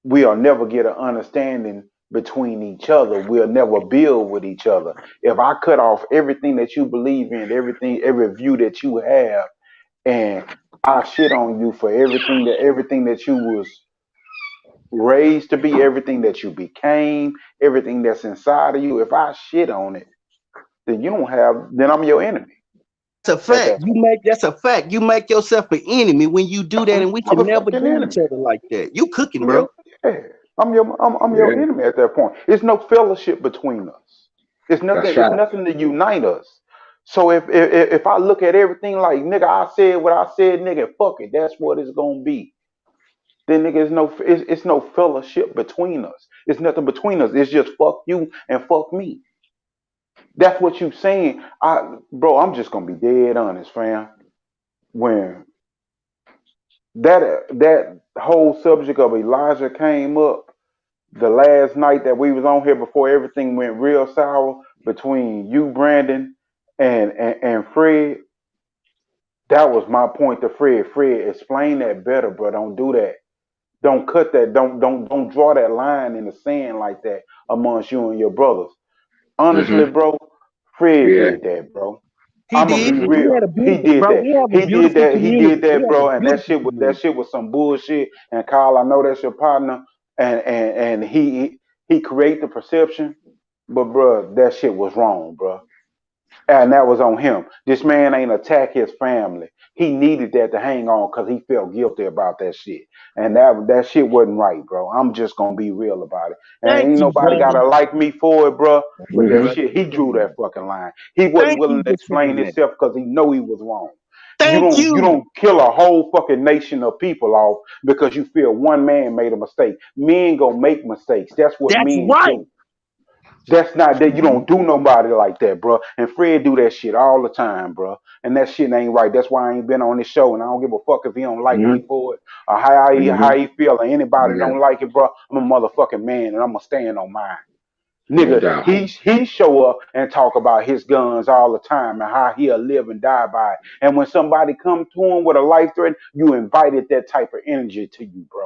we'll never get an understanding between each other. We'll never build with each other. If I cut off everything that you believe in, everything, every view that you have, and I shit on you for everything that you was raised to be, everything that you became, everything that's inside of you, if I shit on it, then you don't have, then I'm your enemy That's a at fact. that point. That's a fact. You make yourself an enemy when you do that, I'm and we a should never motherfucking do each enemy. other like that. You cooking, I'm your, bro. yeah. I'm your Yeah, enemy at that point. It's no fellowship between us. It's that's nothing. It's right. nothing to unite us. So if I look at everything like nigga, I said what I said, nigga, fuck it. That's what it's gonna be. Then nigga, it's no fellowship between us. It's nothing between us. It's just fuck you and fuck me. That's what you saying. Bro, I'm just gonna be dead honest, fam. When that whole subject of Elijah came up the last night that we was on here before everything went real sour between you, Brandon, and Fred, that was my point to Fred. Fred, explain that better, bro. Don't do that. Don't cut that. Don't draw that line in the sand like that amongst you and your brothers. Honestly, Hmm. bro, Fred Yeah. did that, bro. He I'm gonna did. be Hmm. We real. had a He beautiful, did bro. that. We have a He did beautiful that. He community. did We that, have a bro. And beautiful that community. shit was some bullshit. And Kyle, I know that's your partner. And he created the perception, but bro, that shit was wrong, bro. And that was on him. This man ain't attack his family. He needed that to hang on because he felt guilty about that shit. And that shit wasn't right, bro. I'm just gonna be real about it. And Thank ain't you, nobody brother. gotta like me for it, bro. Thank But you, that Hmm. brother, shit, he for drew saying that that. fucking line. He wasn't Thank willing you to for explain saying that. himself because he know he was wrong. Thank You you. don't kill a whole fucking nation of people off because you feel one man made a mistake. Men gonna make mistakes. That's what That's men right. do. That's not that you Mm-hmm. don't do nobody like that, bro. And Fred do that shit all the time, bro. And that shit ain't right. That's why I ain't been on this show, and I don't give a fuck if he don't like me Mm-hmm. for it or how Mm-hmm. he feel or anybody No don't doubt. like it, bro. I'm a motherfucking man, and I'm gonna stand on mine. No Nigga, doubt. he show up and talk about his guns all the time and how he'll live and die by it. And when somebody come to him with a life threat, you invited that type of energy to you, bro.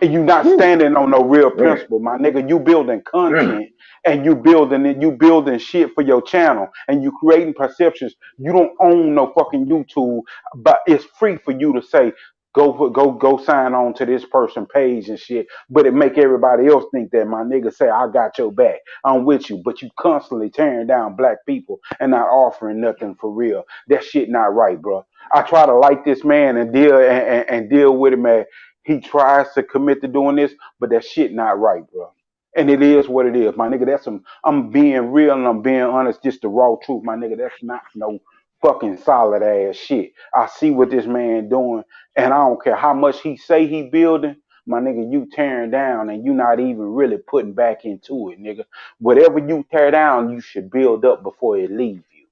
And you not Woo. standing on no real Right. principle, my nigga. You building Right. content and you building shit for your channel and you creating perceptions. You don't own no fucking YouTube, but it's free for you to say go sign on to this person page and shit. But it make everybody else think that my nigga say I got your back. I'm with you, but you constantly tearing down black people and not offering nothing for real. That shit not right, bro. I try to like this man and deal with him, man. He tries to commit to doing this, but that shit not right, bro. And it is what it is, my nigga. That's some. I'm being real and I'm being honest. Just the raw truth, my nigga. That's not no fucking solid ass shit. I see what this man doing, and I don't care how much he say he building. My nigga, you tearing down and you not even really putting back into it, nigga. Whatever you tear down, you should build up before it leave you,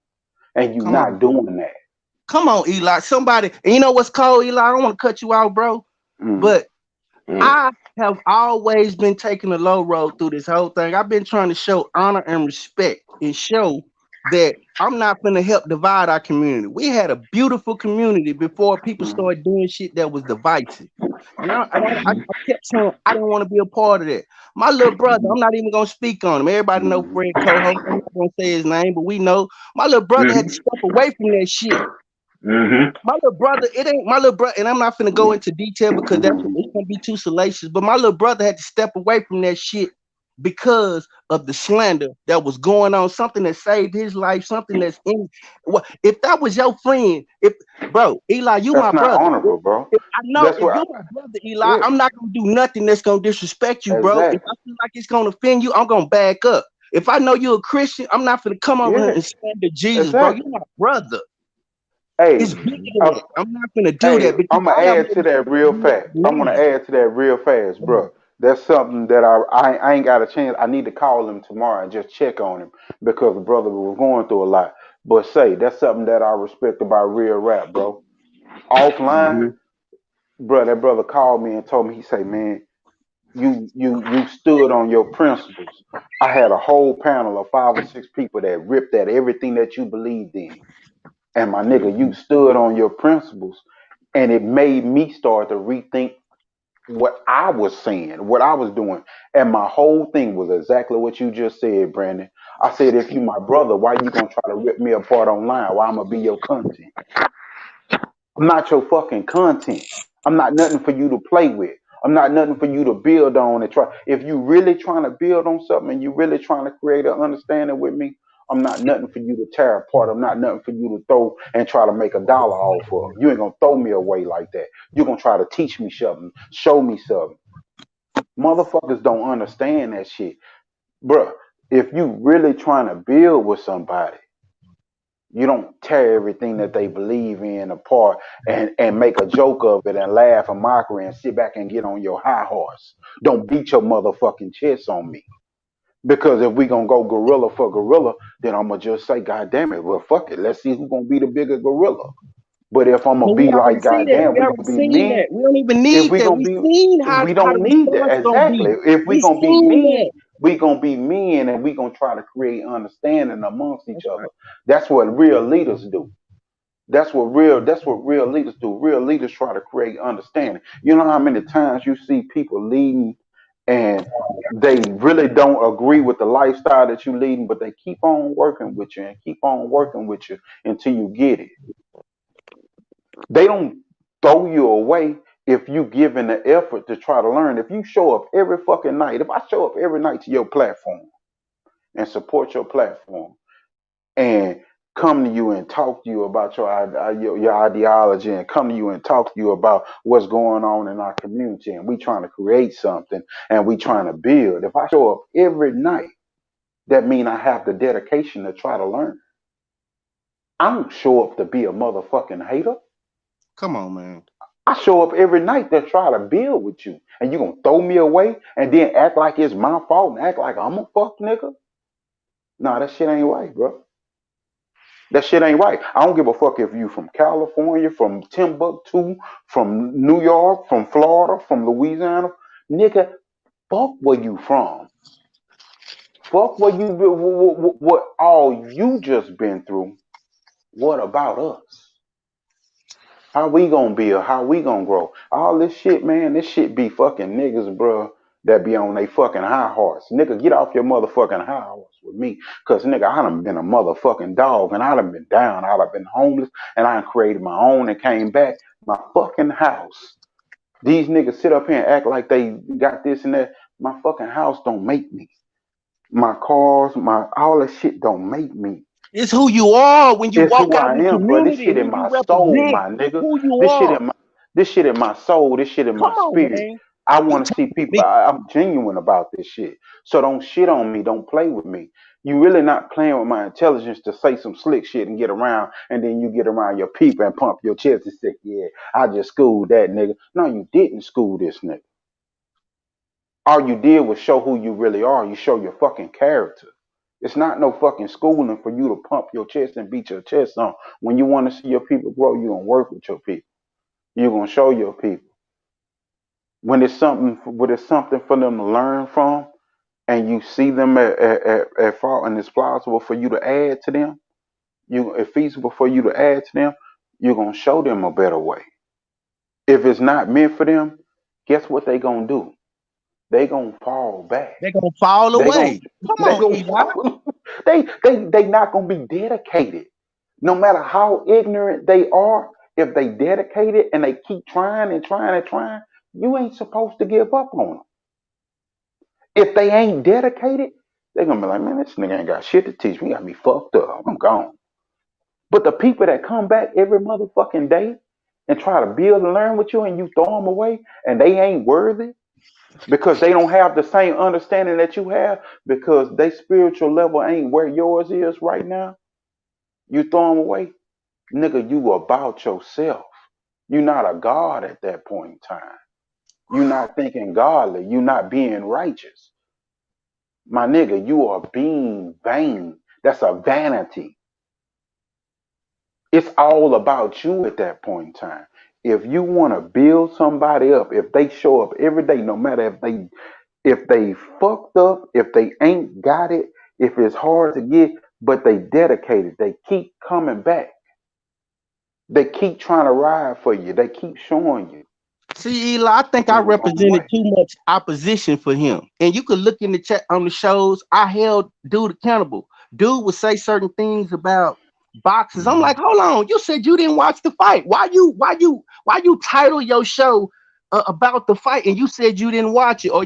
and you Come not on. doing that. Come on, Eli. Somebody, and you know what's cold, Eli? I don't want to cut you out, bro. Mm. But I have always been taking the low road through this whole thing. I've been trying to show honor and respect and show that I'm not going to help divide our community. We had a beautiful community before people Mm. started doing shit that was divisive. I kept saying I didn't want to be a part of that. My little brother, I'm not even going to speak on him. Everybody know Mm. Fred Co-host. I'm not going to say his name, but we know my little brother had to Mm-hmm. step away from that shit. Mm-hmm. My little brother, it ain't my little brother, and I'm not gonna go into detail because Mm. it's gonna be too salacious. But my little brother had to step away from that shit because of the slander that was going on, something that saved his life, something that's in. What if that was your friend? If bro, Eli, you my That's not brother. honorable, bro. I know That's if what. you're my brother, Eli, Yeah, I'm not gonna do nothing that's gonna disrespect you, bro. If exactly. I feel like it's gonna offend you, I'm gonna back up. If I know you're a Christian, I'm not gonna come over here Yeah, and slander Jesus, bro. You're exactly. my brother. Hey, It's bigger than uh, that. I'm not gonna do hey, that because I'm gonna I have add more to that respect for real you as fast. a I'm gonna man. add to that real fast, bro. That's something that I ain't got a chance. I need to call him tomorrow and just check on him because the brother was going through a lot. But say that's something that I respect about real rap, bro. Offline, Mm-hmm. bro, that brother called me and told me, he say, man, you stood on your principles. I had a whole panel of 5 or 6 people that ripped at everything that you believed in. And my nigga, you stood on your principles, and it made me start to rethink what I was saying, what I was doing. And my whole thing was exactly what you just said, Brandon. I said, if you my brother, why you gonna try to rip me apart online? Why I'm gonna be your content? I'm not your fucking content. I'm not nothing for you to play with. I'm not nothing for you to build on and try. If you really trying to build on something and you really trying to create an understanding with me, I'm not nothing for you to tear apart. I'm not nothing for you to throw and try to make a dollar off of. You ain't gonna throw me away like that. You're gonna try to teach me something, show me something. Motherfuckers don't understand that shit. Bruh, if you really trying to build with somebody, you don't tear everything that they believe in apart and make a joke of it and laugh and mockery and sit back and get on your high horse. Don't beat your motherfucking chest on me. Because if we gonna go gorilla for gorilla, then I'm gonna just say, God damn it, well fuck it. Let's see who's gonna be the bigger gorilla. But if I'm But gonna we be already like, see God that. damn, We we already gonna be seen that. mean. We don't even If need we that. gonna We be, seen we how the don't need that. response gonna Exactly. be. If we We gonna be seen mean, that. we gonna be mean and we gonna try to create understanding amongst each That's other. right. That's what real leaders do. That's what real leaders do. Real leaders try to create understanding. You know how many times you see people leading and they really don't agree with the lifestyle that you leading, but they keep on working with you and keep on working with you until you get it. They don't throw you away if you give in the effort to try to learn. If you show up every fucking night, if I show up every night to your platform and support your platform, and come to you and talk to you about your ideology and come to you and talk to you about what's going on in our community and we trying to create something and we trying to build. If I show up every night, that means I have the dedication to try to learn. I don't show up to be a motherfucking hater. Come on, man. I show up every night to try to build with you. And you gonna throw me away and then act like it's my fault and act like I'm a fuck nigga? Nah, that shit ain't right, bro. That shit ain't right. I don't give a fuck if you from California, from Timbuktu, from New York, from Florida, from Louisiana. Nigga, fuck where you from. Fuck what all you just been through. What about us? How we gonna build? How we gonna grow? All this shit, man, this shit be fucking niggas, bro, that be on they fucking high horse. Nigga, get off your motherfucking high horse with me. Cause nigga, I done been a motherfucking dog and I done been down, I done been homeless, and I done created my own and came back. My fucking house. These niggas sit up here and act like they got this and that. My fucking house don't make me. My cars, my all that shit don't make me. It's who you are when you It's walk who out I in the am, bro. This community, shit in who you my soul, represent, my nigga. who you This shit are. in my this shit in my soul. This shit in Come my on, spirit. man. I You want to see talking to people. me. I'm genuine about this shit. So don't shit on me. Don't play with me. You really not playing with my intelligence to say some slick shit and get around, and then you get around your people and pump your chest and say, "Yeah, I just schooled that nigga." No, you didn't school this nigga. All you did was show who you really are. You show your fucking character. It's not no fucking schooling for you to pump your chest and beat your chest on. When you want to see your people grow, you're going to work with your people. You're going to show your people. When it's something for them to learn from and you see them at fault and it's plausible for you to add to them, it's feasible for you to add to them, you're going to show them a better way. If it's not meant for them, guess what they going to do? They going to fall back. They're gonna fall They gon' away. Come they on, gon' Eli. fall. They not gonna be dedicated. No matter how ignorant they are, if they dedicated and they keep trying and trying and trying, you ain't supposed to give up on them. If they ain't dedicated, they gonna be like, man, this nigga ain't got shit to teach me. Got me fucked up. I'm gone. But the people that come back every motherfucking day and try to build and learn with you and you throw them away and they ain't worthy, because they don't have the same understanding that you have, because their spiritual level ain't where yours is right now, you throw them away. Nigga, you about yourself. You're not a god at that point in time. You're not thinking godly. You're not being righteous. My nigga, you are being vain. That's a vanity. It's all about you at that point in time. If you want to build somebody up, if they show up every day, no matter if they fucked up, if they ain't got it, if it's hard to get, but they dedicated, they keep coming back. They keep trying to ride for you. They keep showing you. See, Eli, I think I You're on the represented way. too much opposition for him. And you could look in the chat on the shows. I held dude accountable. Dude would say certain things about boxes. I'm like, hold on, you said you didn't watch the fight. Why you title your show about the fight and you said you didn't watch it? Or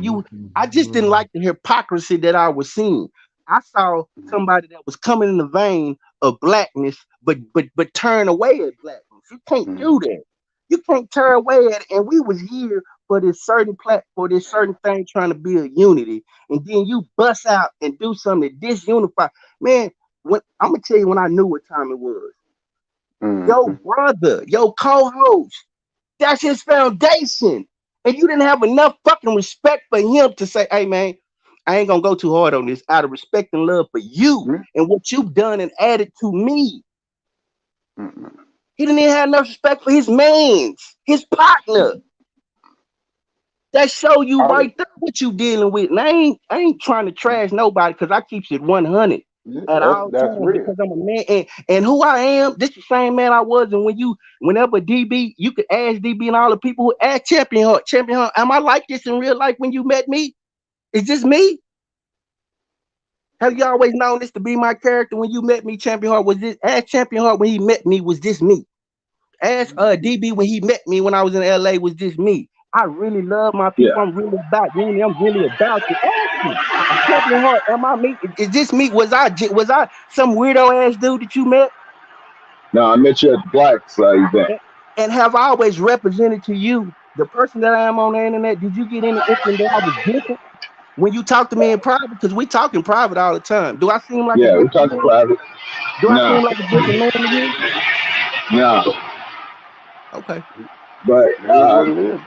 I just didn't like the hypocrisy that I was seeing. I saw somebody that was coming in the vein of blackness, but turn away at blackness. You can't do that. You can't turn away at it. And we was here for this certain platform, this certain thing, trying to build unity. And then you bust out and do something that disunify. Man, when I'm gonna tell you when I knew what time it was. Your Mm-hmm. brother, your co-host, that's his foundation. And you didn't have enough fucking respect for him to say, hey man, I ain't gonna go too hard on this out of respect and love for you and what you've done and added to me. Mm-hmm. He didn't even have enough respect for his man's, his partner. That show you All right there what you dealing with. And I ain't trying to trash nobody because I keeps it 100 at all that's times real. because I'm a man and who I am. This the same man I was. And whenever DB, you could ask DB and all the people who ask Champion Heart, am I like this in real life when you met me? Is this me? Have you always known this to be my character when you met me, Champion Heart? Was this ask Champion Heart when he met me? Was this me? Ask DB when he met me when I was in LA, was this me? I really love my Yeah. people. I'm really about unity. I'm really about you. Ask me. Champion Heart, am I me? Is this me? Was I some weirdo ass dude that you met? No, I met you at the Blacks event. And have I always represented to you the person that I am on the internet? Did you get any inkling that I was different when you talk to me in private? Because we talk in private all the time. Do I seem like a Yeah, we different talking man? private. Do I No, seem like a different man to you? no. Okay. But It is what it is.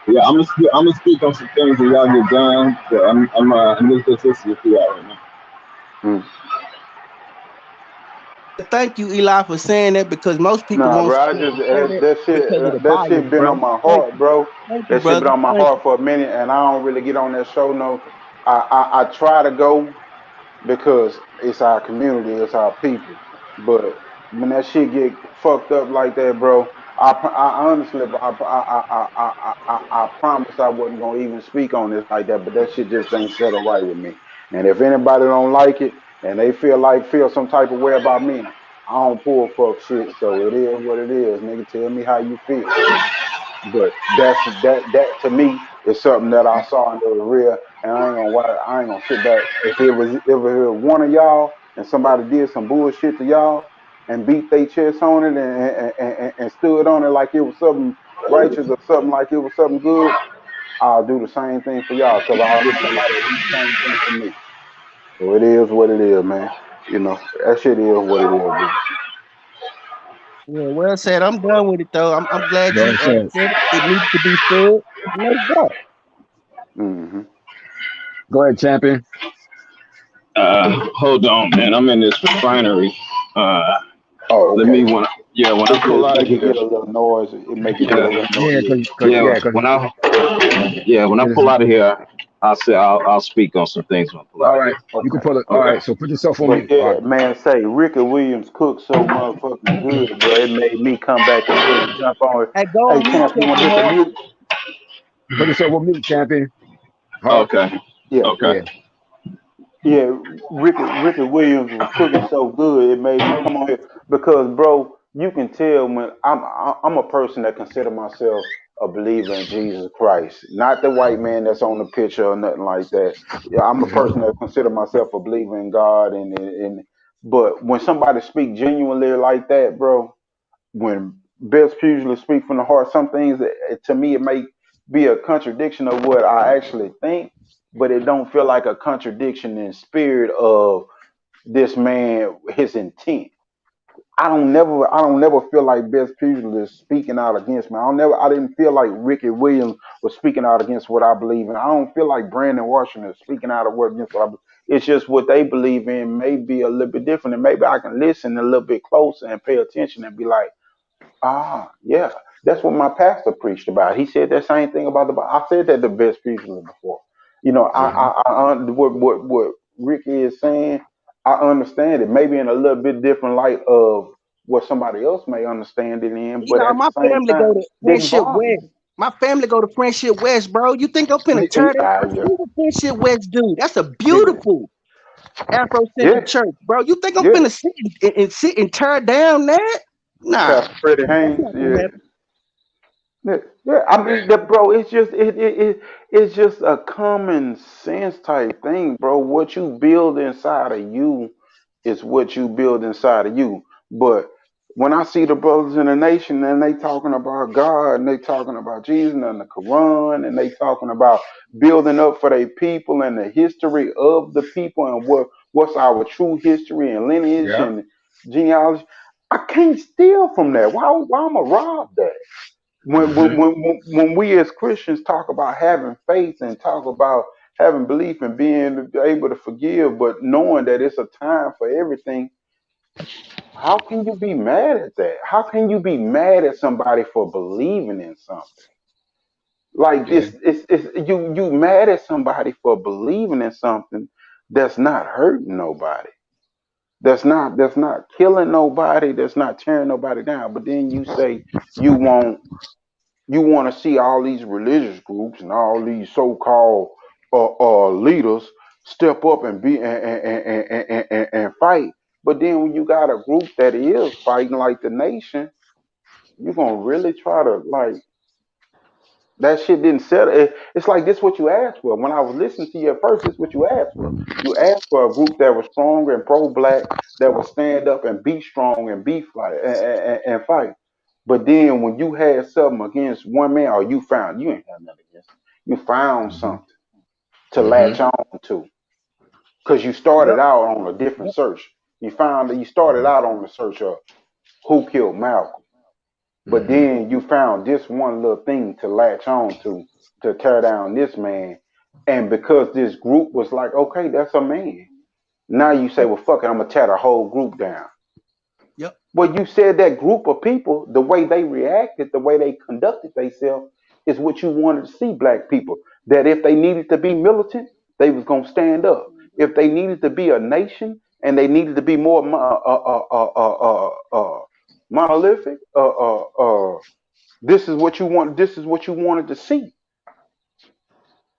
yeah, I'm gonna speak on some things when y'all get done. So I'm just listening to y'all right now. Mm. Thank you, Eli, for saying that because most people Nah, won't bro, say I just that that shit because of the that bias, shit been bro. on my Thank heart, you. bro. Thank you, That shit been brother. on my Thank heart you. for a minute, and I don't really get on that show. No, I try to go because it's our community, it's our people. But when that shit get fucked up like that, bro, I honestly, I promise I wasn't gonna even speak on this like that. But that shit just ain't settled right with me. And if anybody don't like it and they feel some type of way about me, I don't pull fuck shit. So it is what it is, nigga. Tell me how you feel. But that to me is something that I saw and it was real. And I ain't gonna sit back. If it was one of y'all and somebody did some bullshit to y'all and beat their chest on it and stood on it like it was something righteous or something like it was something good, I'll do the same thing for y'all because I wish somebody would do the same thing for me. So it is what it is, man. That shit is what it is, bro. Yeah, well said. I'm done with it though. I'm glad Go you ahead, Chance. said it. It needs to be said. No doubt. Hmm. Go ahead, champion. Hold on, man. I'm in this refinery. Uh, Oh, let me okay. when I It pull just out of make it here. get a little noise. It make it get a Yeah, little Yeah, noisy. yeah. cause When I it is. pull out of here, I'll speak on some things when I pull out All of right, here. you can Okay. pull it. All Okay. right, so put yourself on But mute. All yeah, right, man, say Ricky Williams cooked so motherfucking good, bro. It made me come back in here and jump on it. Hey, go Hey, on mute, champ, you want to Kevin hit the Hart. mute? put yourself on mute, champion. Hard. Okay. Yeah. Okay. Yeah. Yeah, Ricky Williams was cooking so good it made me come on here because, bro, you can tell when I'm a person that consider myself a believer in Jesus Christ, not the white man that's on the picture or nothing like that. Yeah, I'm a Mhm. person that consider myself a believer in God, and but when somebody speak genuinely like that, bro, when best usually speak from the heart, some things to me it may be a contradiction of what I actually think, but it don't feel like a contradiction in spirit of this man, his intent. I don't never feel like Best Pugil is speaking out against me. I didn't feel like Ricky Williams was speaking out against what I believe in. I don't feel like Brandon Washington is speaking out against what I believe. It's just what they believe in may be a little bit different, and maybe I can listen a little bit closer and pay attention and be like, ah, yeah, that's what my pastor preached about. He said that same thing about the Bible. I said that the best preachers before. Mhm. What Ricky is saying. I understand it, maybe in a little bit different light of what somebody else may understand it in, You but know, at the my same family go time, to didn't Friendship bother West. me. My family go to Friendship West, bro. You think I'm finna tear that? Yeah, Who the Friendship West dude? That's a yeah, beautiful Afrocentric yeah, church, bro. You think I'm yeah. finna sit and tear down that? Nah, Pastor Freddie that's Haynes, not gonna yeah. happen. Yeah, yeah. I mean, bro, it's just a common sense type thing, bro. What you build inside of you is what you build inside of you. But when I see the brothers in the nation and they talking about God and they talking about Jesus and the Quran and they talking about building up for their people and the history of the people and what's our true history and lineage Yeah. and genealogy, I can't steal from that. Why am I rob that? Mhm. When we as Christians talk about having faith and talk about having belief and being able to forgive, but knowing that it's a time for everything, how can you be mad at that? How can you be mad at somebody for believing in something? Like Yeah. it's you mad at somebody for believing in something that's not hurting nobody, that's not killing nobody, that's not tearing nobody down. But then you say you won't you want to see all these religious groups and all these so-called leaders step up and be and fight. But then when you got a group that is fighting like the nation, you're gonna really try to like that shit didn't settle. It's like this what you asked for. When I was listening to you at first, this what you asked for. You asked for a group that was strong and pro-black, that would stand up and be strong and be fight and fight. But then when you had something against one man, or you ain't had nothing against him. You found Mhm. something to latch Mhm. on to because you Yep, started out on a different yep. search. You started out on the search of who killed Malcolm, but then you found this one little thing to latch on to tear down this man. And because this group was like, okay, that's a man. Now you say, well, fuck it, I'm gonna tear the whole group down. Yep. Well, you said that group of people, the way they reacted, the way they conducted themselves, is what you wanted to see black people. That if they needed to be militant, they was gonna stand up. If they needed to be a nation and they needed to be more monolithic, this is what you want. This is what you wanted to see.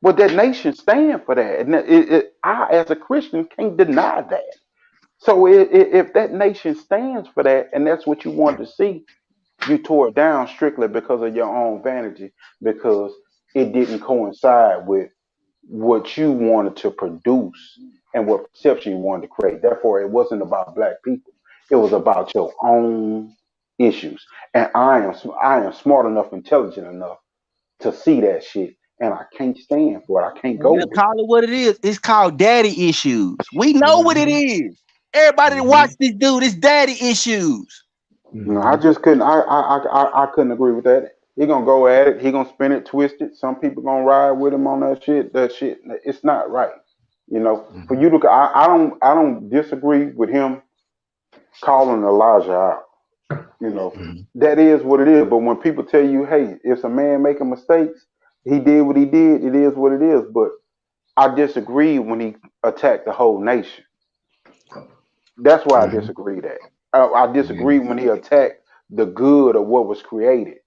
But that nation stand for that, and I, as a Christian, can't deny that. So if that nation stands for that, and that's what you wanted to see, you tore it down strictly because of your own vanity, because it didn't coincide with what you wanted to produce and what perception you wanted to create. Therefore, it wasn't about black people. It was about your own issues. And I am smart enough, intelligent enough to see that shit, and I can't stand for it. I can't go We'll with it. call it what it is. It's called daddy issues. We know what it Mm-hmm. is. Everybody that watch this dude, it's daddy issues. No, I Mm-hmm. just couldn't. I couldn't agree with that. He gonna go at it. He gonna spin it, twist it. Some people gonna ride with him on that shit. That shit, it's not right. You know, for Mm-hmm. you to, I don't disagree with him calling Elijah out. You know, that is what it is. But when people tell you, hey, if a man making mistakes, he did what he did. It is what it is. But I disagree when he attacked the whole nation. That's why I Mm-hmm. disagree that. I disagree when he attacked the good of what was created.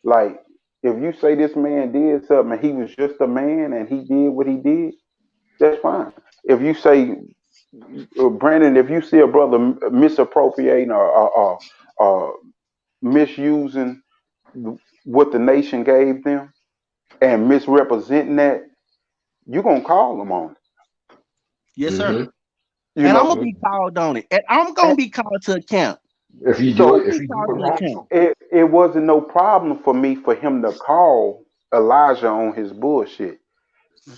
Like, if you say this man did something and he was just a man and he did what he did, that's fine. If you say, Brandon, if you see a brother misappropriating or misusing what the nation gave them and misrepresenting that, you're going to call them on Yes, sir. Mm-hmm. it. You And I'm know, gonna be called on it. And I'm gonna and be called to account. If you I'm do so gonna it, if be you do called it to wrong. account. it wasn't no problem for me for him to call Elijah on his bullshit.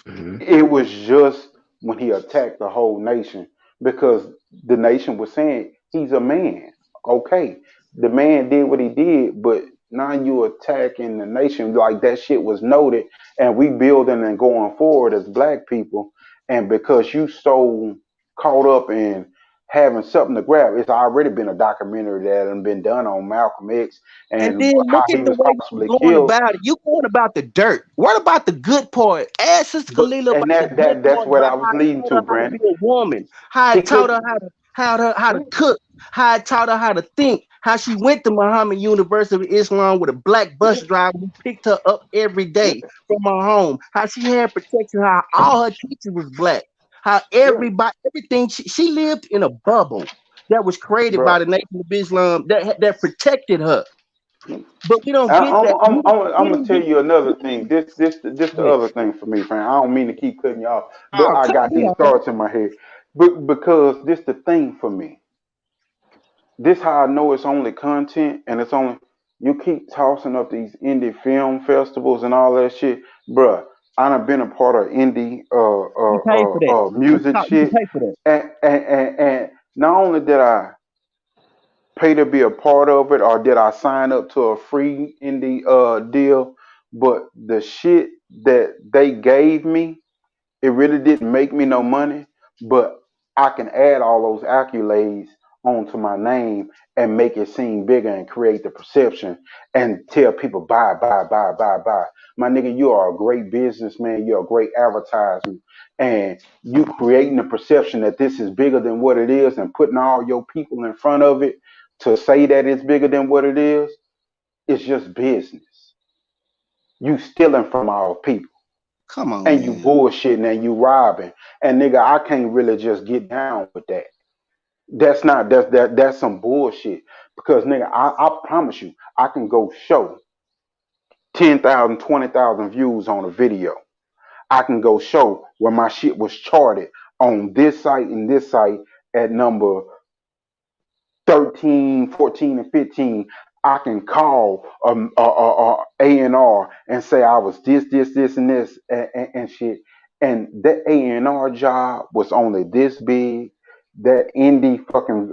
Mm-hmm. It was just when he attacked the whole nation because the nation was saying he's a man. Okay, the man did what he did, but now you attacking the nation like that shit was noted, and we building and going forward as black people, and because you so caught up in having something to grab, it's already been a documentary that had been done on Malcolm X And and then how look at he the was way possibly you're going killed. about it. You going about the dirt. What about the good part? Ask Sister But Kalila and about the good that's part what about I was how it leading taught to, her how to be Brandon. a woman, how He it taught her couldn't. how to cook, how it taught her how to think, how she went to Muhammad University of Islam with a black bus driver who picked her up every Yeah, day from her home, how she had protection, how all her teachers was black, how yeah, everything she lived in a bubble that was created by bro. the Nation of Islam that protected her. But we don't I, get I'm, that. I'm, I'm, We I'm gonna don't tell get you another we thing. This the don't get other thing for me, friend. I don't mean to keep cutting you off, but oh, I cut got me these off. thoughts in my head. But because this the thing for me. This how I know it's only content, and it's only you keep tossing up these indie film festivals and all that shit, bruh. I done been a part of indie You pay for that. music You can shit, pay for that. and not only did I pay to be a part of it, or did I sign up to a free indie deal, but the shit that they gave me, it really didn't make me no money, but I can add all those accolades onto my name and make it seem bigger and create the perception and tell people buy, buy, buy, buy, buy. My nigga, you are a great businessman. You're a great advertisement. And you creating the perception that this is bigger than what it is and putting all your people in front of it to say that it's bigger than what it is. It's just business. You stealing from our people Come on, and you man. bullshitting and you robbing. And nigga, I can't really just get down with that. That's not that's some bullshit. Because nigga, I promise you, I can go show 10,000, 20,000 views on a video. I can go show where my shit was charted on this site and this site at number 13, 14, and 15. I can call A&R and say I was this, and this, and shit. And that A&R job was only this big. that indie fucking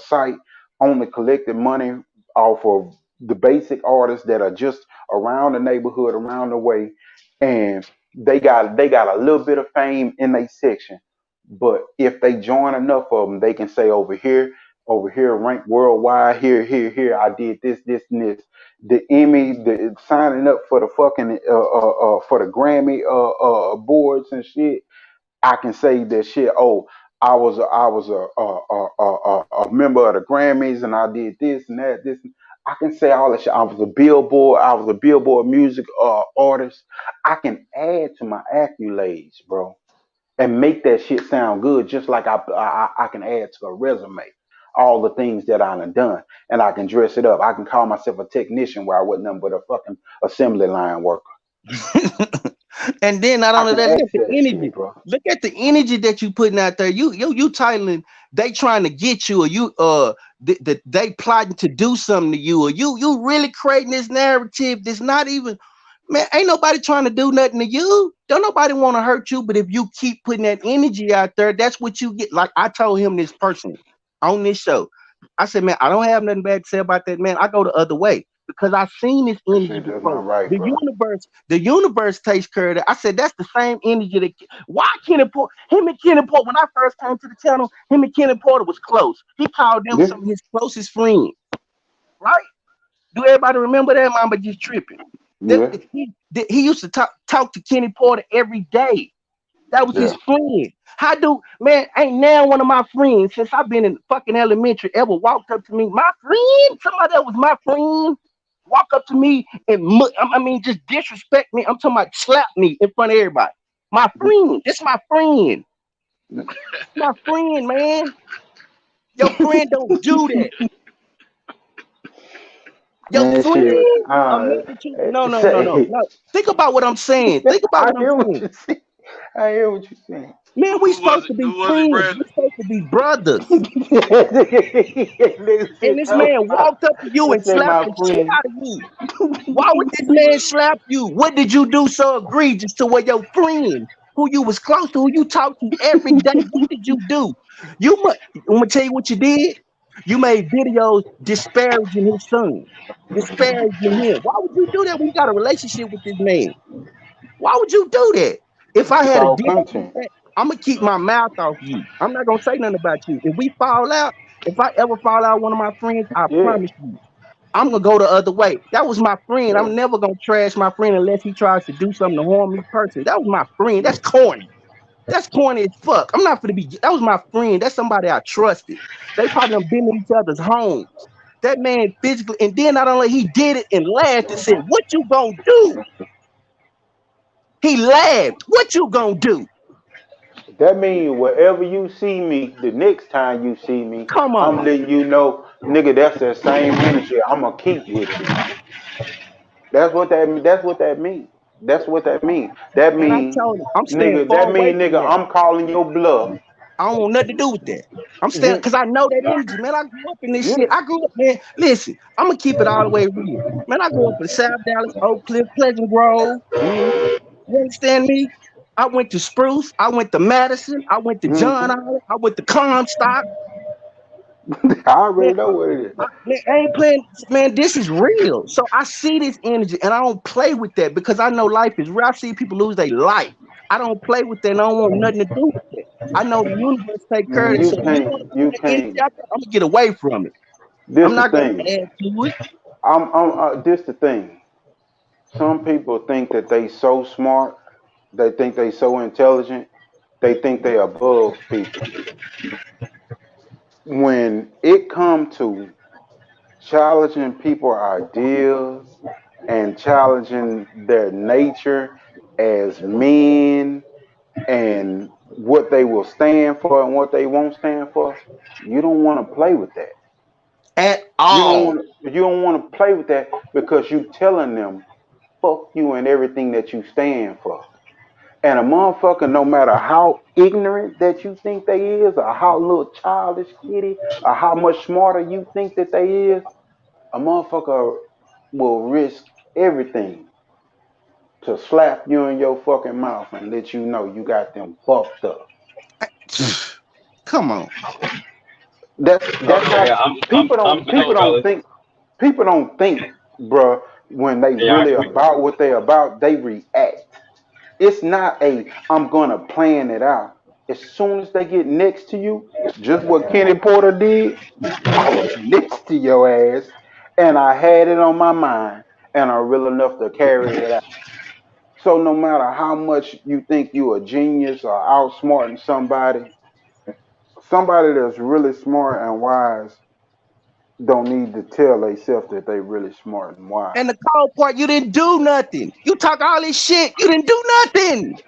site only collected money off of the basic artists that are just around the neighborhood, around the way, and they got a little bit of fame in their section. But if they join enough of them, they can say over here, ranked worldwide. Here, I did this, and this. The Emmy, the signing up for the fucking for the Grammy boards and shit. I can say that shit. Oh, I was a member of the Grammys and I did this and that. This I can say all that shit. I was a Billboard music artist. I can add to my accolades, bro, and make that shit sound good, just like I can add to a resume all the things that I done, and I can dress it up. I can call myself a technician where I wasn't nothing but a fucking assembly line worker. And then not I only can that, look add at to the that energy. shit, bro. Look at the energy that you putting out there. You titling they trying to get you, or you they plotting to do something to you, or you really creating this narrative that's not even, man, ain't nobody trying to do nothing to you. Don't nobody want to hurt you, but if you keep putting that energy out there, that's what you get. Like I told him this person on this show. I said, man, I don't have nothing bad to say about that, man. I go the other way because I've seen this That energy shit that's before. not right, bro. The universe takes care of that. I said that's the same energy that why Kenny Porter, him and Kenny Porter, when I first came to the channel, him and Kenny Porter was close. He called them Yeah, some of his closest friends, right? Do everybody remember that? Mama just tripping. That yeah, he used to talk to Kenny Porter every day. That was his yeah. friend. How do man ain't now one of my friends since I've been in fucking elementary ever walked up to me, my friend, somebody that was my friend, walk up to me and I mean just disrespect me. I'm talking about slap me in front of everybody. My friend, this my friend, my friend, man. Your friend don't do that. Your Man, shit. friend, a man that you Say, no. Think about what I'm saying. Think about I what I'm hear what saying. you saying. I hear what you're saying. Man, we Who was supposed it? to be Who was it, friends. Brandon? We supposed to be brothers. Nigga And said, this man walked up to you let's and say slapped my the shit friend. out of you. Why would this man slap you? What did you do so egregious to where your friend, who you was close to, who you talked to every day, what did you do? I'm gonna tell you what you did. You made videos disparaging his son, disparaging him. Why would you do that when you got a relationship with this man? Why would you do that? If I It's had a all deal, content. I'm gonna keep my mouth off you. I'm not gonna say nothing about you. If we fall out, if I ever fall out with one of my friends, I Yeah, promise you, I'm gonna go the other way. That was my friend. yeah, I'm never gonna trash my friend unless he tries to do something to harm me personally. That was my friend. That's corny. That's corny as fuck. I'm not gonna be. That was my friend. That's somebody I trusted. They probably done been to each other's homes. That man physically, and then not only he did it and laughed and said, "What you gonna do?" He laughed. What you gonna do? that means wherever you see me, the next time you see me, Come I'm on. letting you know, nigga, that's that same energy. I'm gonna keep with it. That's what that means. That's what that means. That And I mean, told him, I'm staying nigga, far that away mean, from nigga, that. I'm calling your bluff. I don't want nothing to do with that. I'm staying Mhm. because I know that energy, man. I grew up in this shit. Yeah, I grew up, man. Listen, I'm gonna keep it all the way real. Man, I grew up in South Dallas, Oak Cliff, Pleasant Grove. You understand me? I went to Spruce, I went to Madison, I went to John hmm Island, I went to Comstock. I Man, already know what it is. man, I ain't playing, man. This is real. So I see this energy and I don't play with that because I know life is real. I see people lose their life. I don't play with that and I don't want nothing to do with it. I know the universe take care of Man, it. So if you want to put you that energy can't. out there, I'm gonna get away from it. This I'm the not gonna thing. add to it. This the thing. Some people think that they so smart. They think they so intelligent. They think they above people. When it come to challenging people ideas and challenging their nature as men and what they will stand for and what they won't stand for, you don't want to play with that. At You don't all. want you don't want to play with that because you telling them fuck you and everything that you stand for. And a motherfucker, no matter how ignorant that you think they is, or how little childish kitty, or how much smarter you think that they is, a motherfucker will risk everything to slap you in your fucking mouth and let you know you got them fucked up. Come on. That's Okay, how people don't fellas. think. People don't think, bruh, when they Can y'all really hear me? about what they about, they react. It's not a I'm gonna plan it out. As soon as they get next to you, just what Kenny Porter did, I was next to your ass and I had it on my mind and I real enough to carry it out. So no matter how much you think you a genius or outsmarting somebody that's really smart and wise don't need to tell themselves that they really smart and wise. And the cold part, you didn't do nothing. You talk all this shit. You didn't do nothing.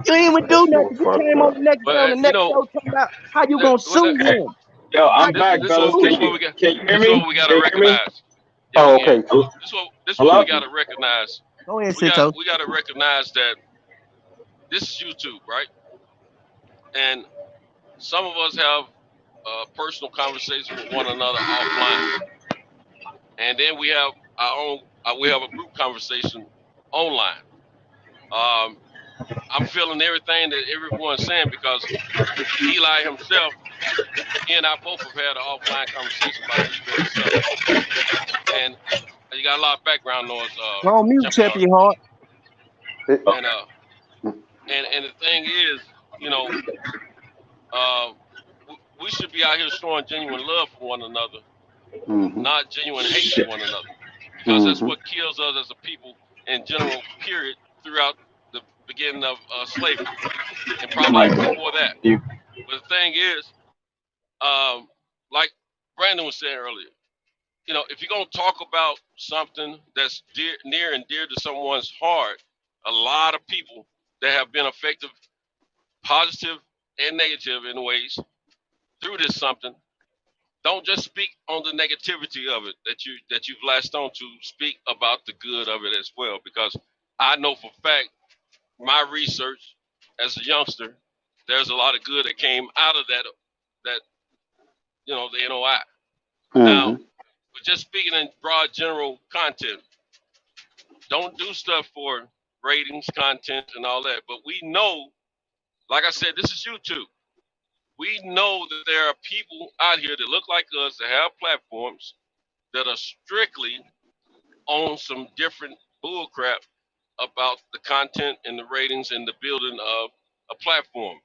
You didn't even That do shit was nothing. You fucked came on up. the next day But on the next show talking about how you gonna sue Okay. him. Yo, How I'm you back, gonna fellas. sue this Can is what you him. we got. can you hear This is me? what we got to Can you hear me? recognize. Yeah, we Oh, can. okay. This is what we Hello? got to recognize. Go ahead, We got Sito. we got to recognize that this is YouTube, right? And some of us have personal conversations with one another offline, and then we have our own. We have a group conversation online. Um, I'm feeling everything that everyone's saying because Eli himself, he and I both have had an offline conversation about this very subject. And you got a lot of background noise, Go on mute, Champion. Champion Heart. And and the thing is, you know, we should be out here showing genuine love for one another, Mm-hmm. not genuine hate for Shit. one another, because that's Mm-hmm. what kills us as a people in general. Period. Throughout the beginning of slavery and probably even before that. You But the thing is, like Brandon was saying earlier, you know, if you're gonna talk about something that's near and dear to someone's heart, a lot of people that have been affected, positive and negative in ways through this something, don't just speak on the negativity of it that you've latched on to. Speak about the good of it as well, because I know for fact my research as a youngster, there's a lot of good that came out of that the NOI. Now, Mm-hmm. but just speaking in broad general content, don't do stuff for ratings, content, and all that. But we know, like I said, this is YouTube. We know that there are people out here that look like us that have platforms that are strictly on some different bull crap about the content and the ratings and the building of a platform.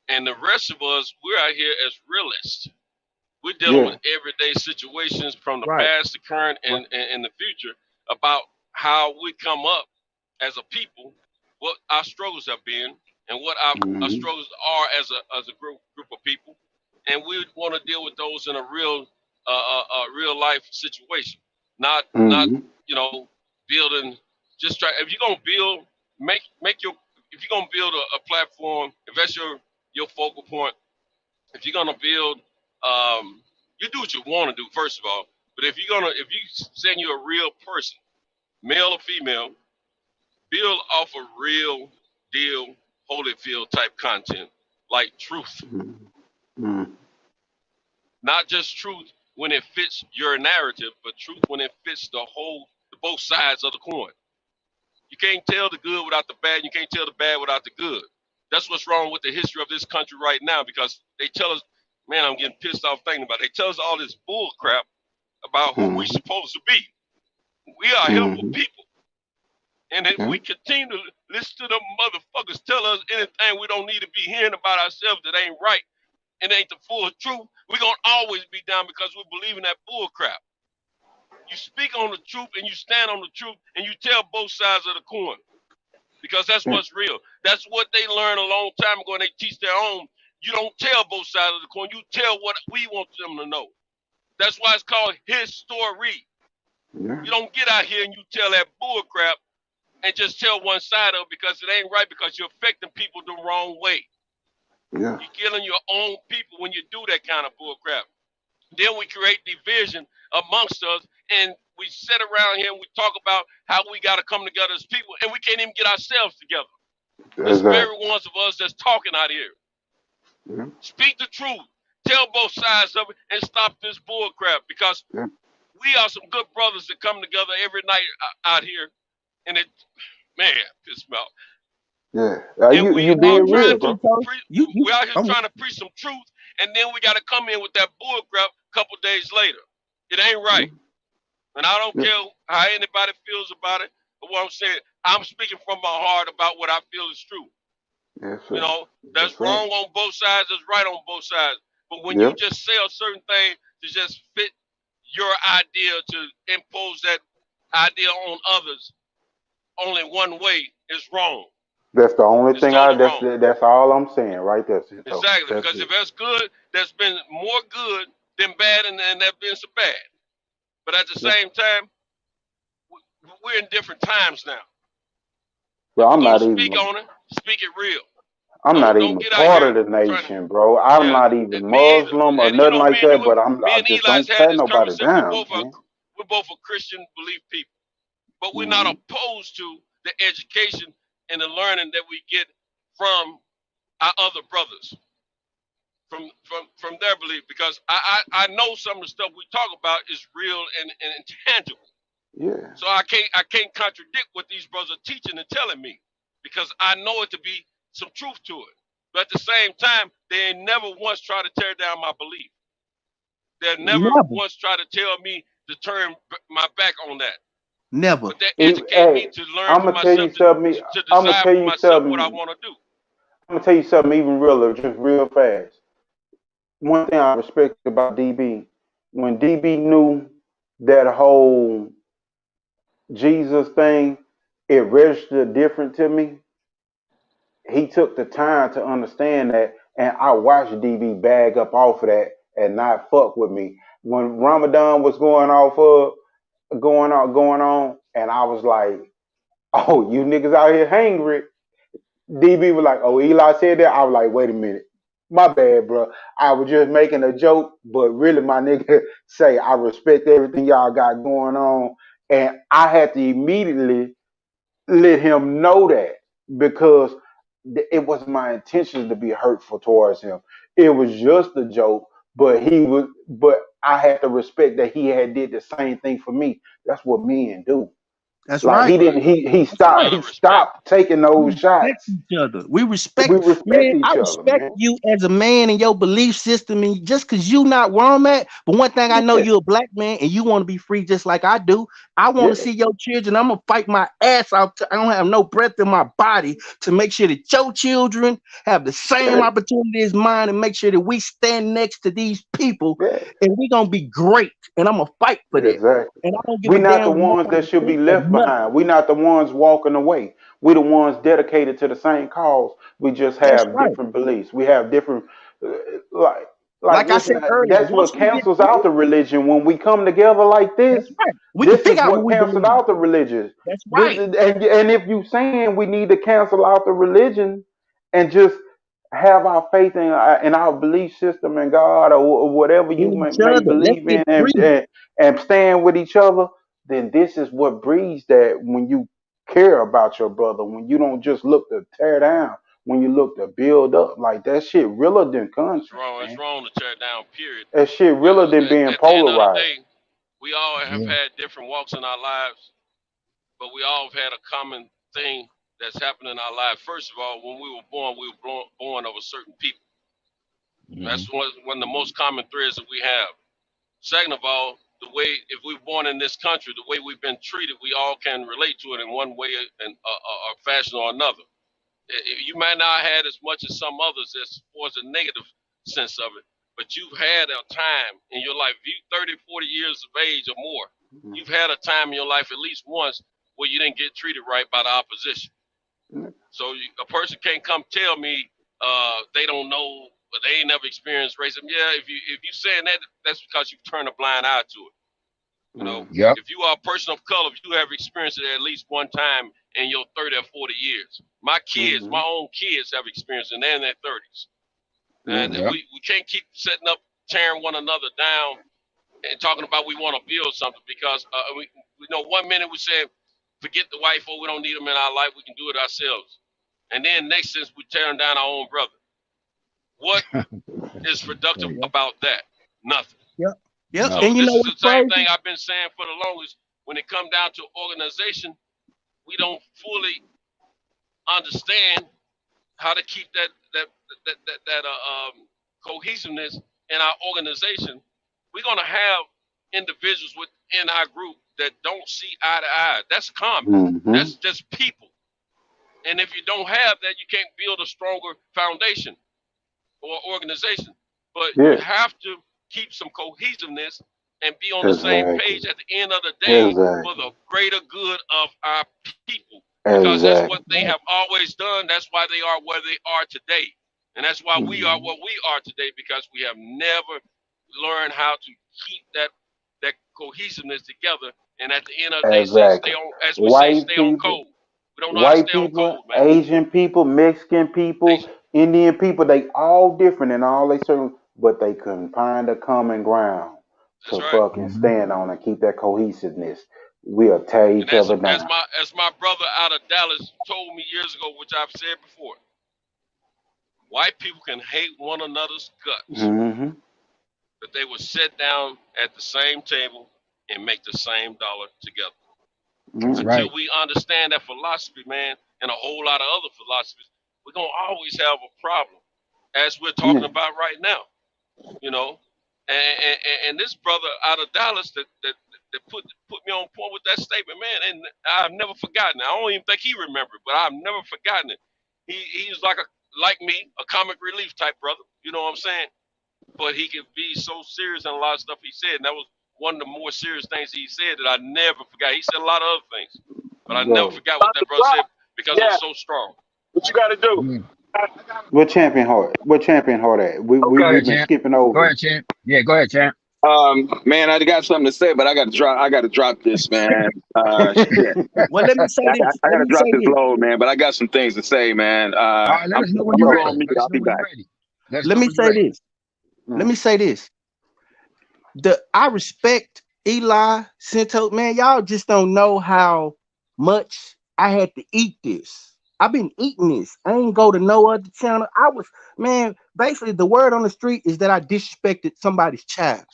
And the rest of us, we're out here as realists. We're dealing Yeah. with everyday situations from the Right. past, the current, and the future about how we come up as a people, what our struggles have been, and what our Mm-hmm. struggles are as a group of people, and we want to deal with those in a real life situation, not Mm-hmm. building. Just try. If you're gonna build, make your. If you're gonna build a platform, if that's your focal point, if you're gonna build, you do what you want to do first of all. But if if you saying you're a real person, male or female, build off of real deal, Holyfield type content, like truth, Mm-hmm. not just truth when it fits your narrative, but truth when it fits both sides of the coin. You can't tell the good without the bad. You can't tell the bad without the good. That's what's wrong with the history of this country right now, because they tell us, man, I'm getting pissed off thinking about it. They tell us all this bull crap about who we supposed to be. We are helpful Mm-hmm. people. And if Yeah. we continue to listen to them motherfuckers tell us anything we don't need to be hearing about ourselves that ain't right and ain't the full truth, we're going to always be down because we believe in that bull crap. You speak on the truth and you stand on the truth and you tell both sides of the coin, because that's Yeah. what's real. That's what they learned a long time ago, and they teach their own. You don't tell both sides of the coin. You tell what we want them to know. That's why it's called his story. Yeah. You don't get out here and you tell that bull crap and just tell one side of it because it ain't right, because you're affecting people the wrong way. Yeah. You're killing your own people when you do that kind of bull crap. Then we create division amongst us, and we sit around here and we talk about how we got to come together as people, and we can't even get ourselves together. This very Exactly. ones of us that's talking out here. Yeah. Speak the truth. Tell both sides of it and stop this bull crap, because Yeah. we are some good brothers that come together every night out here, and it, man, piss me off. Yeah. And You we you are being real, trying to bro. Sito. preach. You We're out here I'm trying to preach some truth, and then we got to come in with that bull crap a couple days later. It ain't right. And I don't care how anybody feels about it. But what I'm saying, I'm speaking from my heart about what I feel is true. You know, that's wrong on both sides, that's right on both sides. But when you just say a certain thing to just fit your idea, to impose that idea on others only one way, is wrong. That's the only It's thing totally wrong. that's all I'm saying right there. So Exactly. that's Because it. if that's good, there's been more good than bad, and there's been some bad. But at the same time, we're in different times now. Bro, If we're I'm gonna not speak even on it, speak it real. I'm not Don't even get out part here of the trying to. nation, bro. I'm Yeah, not even me either. Muslim or And you nothing know, like that, but me I and just Eli's don't had tear this nobody conversation. down, man. We're both a Christian belief people, but we're not Hmm. opposed to the education and the learning that we get from our other brothers, from their belief. Because I know some of the stuff we talk about is real and intangible. Yeah. So I can't contradict what these brothers are teaching and telling me, because I know it to be some truth to it. But at the same time, they ain't never once tried to tear down my belief. They never Never, once tried to tell me to turn my back on that. never. But they educate me Hey, to learn I'm for gonna tell myself, you something. to I'm gonna decide tell for you myself what I something. want to do. I'm gonna tell you something even realer, just real fast. One thing I respect about DB, when DB knew that whole Jesus thing, it registered different to me. He took the time to understand that, and I watched DB bag up off of that and not fuck with me. When Ramadan was going on, and I was like, "Oh, you niggas out here hangry." DB was like, "Oh, Eli said that." I was like, "Wait a minute, my bad, bro. I was just making a joke, but really, my nigga, say I respect everything y'all got going on, and I had to immediately let him know that because it wasn't my intention to be hurtful towards him. It was just a joke, but I had to respect that he had did the same thing for me. That's what men do. That's Like right. he didn't That's right. he stopped taking We those respect shots. each other. We We respect, respect man. I each other, respect man. you as a man and your belief system, and just because you not where I'm at. But one thing I know, Yeah, you're a black man and you want to be free just like I do. I want to yeah, see your children. I'm gonna fight my ass out. I don't have no breath in my body to make sure that your children have the same yeah, opportunity as mine, and make sure that we stand next to these people, yeah. and we're gonna be great. And I'm gonna fight for that. Exactly. And I don't give We a not the damn what ones that nobody should be think or left nothing. behind. We not the ones walking away. We the ones dedicated to the same cause. We just That's have right. different beliefs. We have different uh, like Like I it's said not, earlier, that's once what we get cancels free, out the religion when we come together like this. that's right. We can This is figure out what what we canceled believe. out the religions. That's This right. and if you saying we need to cancel out the religion and just have our faith in our belief system in God or whatever you In each may other. Let's believe get in free. and stand with each other, then this is what breeds that when you care about your brother, when you don't just look to tear down, when you look to build up. Like that shit realer than It's country, wrong. It's man. wrong to tear down. Period. That shit realer Because than being at the end of the polarized. day, we all have Yeah. had different walks in our lives, but we all have had a common thing that's happened in our life. First of all, when we were born of a certain people. Mhm. That's one of the most common threads that we have. Second of all, the way if we're born in this country, the way we've been treated, we all can relate to it in one way and or fashion or another. You might not have had as much as some others as far as a negative sense of it, but you've had a time in your life, if you 30, 40 years of age or more, you've had a time in your life at least once where you didn't get treated right by the opposition. So a person can't come tell me they don't know, but they ain't never experienced racism. Yeah, if you saying that, that's because you've turned a blind eye to it. You know, Mhm. Yep. if you are a person of color, you have experienced it at least one time in your 30 or 40 years. My kids, my Mhm. own kids, have experienced it. And they're in their 30s, Yeah. and Yep. we can't keep setting up, tearing one another down, and talking about we want to build something because we know one minute we say forget the white folk, we don't need them in our life, we can do it ourselves, and then next sense we tearing down our own brother. What is productive Yep. about that? Nothing. Yep. Yep. So And you this know is what's the same crazy? thing I've been saying for the longest. When it comes down to organization, we don't fully understand how to keep that cohesiveness in our organization, we're gonna have individuals within our group that don't see eye to eye. That's common. Mm-hmm. That's just people. And if you don't have that, you can't build a stronger foundation or organization. But you Yeah. have to keep some cohesiveness and be on the same Exactly. page at the end of the day for Exactly. the greater good of our people. Because that's what Exactly. they have always done. That's why they are where they are today. And that's why we are Mhm. what we are today, because we have never learned how to keep that cohesiveness together. And at the end of the day, stay Exactly. on, as we say, White stay on people, code. We don't know how to white stay on people, code, man. Asian people, Mexican people, Asian. Indian people, they all different in all they certain, but they couldn't find a common ground That's to right. fucking stand on and keep that cohesiveness. We'll tear And each other as down. my brother out of Dallas told me years ago, which I've said before, white people can hate one another's guts, Hmm. but they will sit down at the same table and make the same dollar together. That's Hmm. Until right. we understand that philosophy, man, and a whole lot of other philosophies, we're gonna always have a problem, as we're talking Yeah. about right now. You know, and this brother out of Dallas that put me on point with that statement, man, and I've never forgotten it. I don't even think he remembered, but I've never forgotten it. He's like me, a comic relief type brother. You know what I'm saying? But he could be so serious in a lot of stuff he said, and that was one of the more serious things he said that I never forgot. He said a lot of other things, but I never Go. forgot what About to that brother said drop. because it was Yeah. so strong. What you got to do? Yeah. What champion heart? What champion heart at? Go We've ahead, been champ. skipping Go over ahead, you. champ. Yeah, go ahead, champ. Man, I got something to say, but I got to drop. I got to drop this, man. Shit. Well, let me say this. I Let got to me drop say this this. load, man. But I got some things to say, man. All right, let us know when I'm you're gonna go on ready. mute. Let us I'll know be when back. you're ready. Let us Let know me when you're say ready. this. Let me say this. I respect Eli Santos. Man, y'all just don't know how much I had to eat this. I've been eating this. I ain't go to no other channel. Man, basically the word on the street is that I disrespected somebody's child.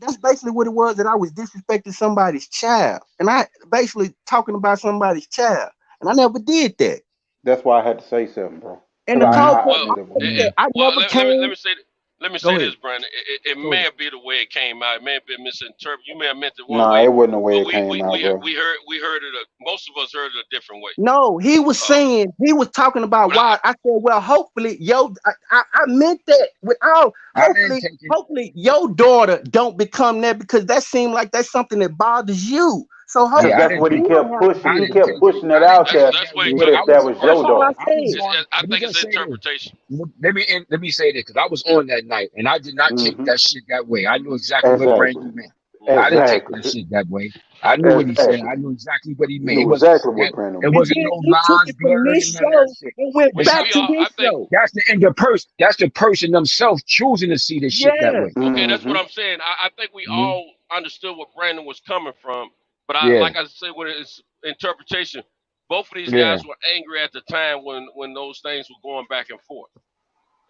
That's basically what it was, that I was disrespecting somebody's child. And I basically talking about somebody's child. And I never did that. That's why I had to say something, bro. And Cause the Mm-hmm. cause I Well, needed I well, never let came. me say let me Go say ahead. this, Brandon. It Go may ahead. have been the way it came out. It may have been misinterpreted. You may have meant it one Nah, way, it wasn't the way but it came out, bro. we heard it. Most of us heard it a different way. No, he was Uh, saying, he was talking about but I why. I said, well, hopefully, I meant that with all. I didn't take it. Hopefully, your daughter don't become that, because that seemed like that's something that bothers you. So Cause Yeah, I hopefully, that's didn't what he take you it. don't kept have to pushing. I He do didn't that. kept take it. pushing that I didn't out take that's it there. that's that what he way. What took if it I was that as. was on. That's your all I daughter? I was said. on. I Let me think it's just an say this. interpretation. Let me say this, because I was on that night and I did not take Hmm. that shit that way. I knew exactly what Exactly. Brandon meant. Mhm. I didn't take that Exactly. shit that way. I knew what he said. Exactly. I knew exactly what he You meant. It knew was exactly what that. Brandon It meant. And wasn't then no he took lines it from blurred and this none of that show shit. and went It's back We to all, I this think, show. that's the person. That's the person themselves choosing to see this shit that Yeah. way. okay. That's Hmm. what I'm saying. I think we Mhm. all understood what Brandon was coming from, but Yeah, like I said, with his interpretation, both of these yeah, guys were angry at the time when those things were going back and forth.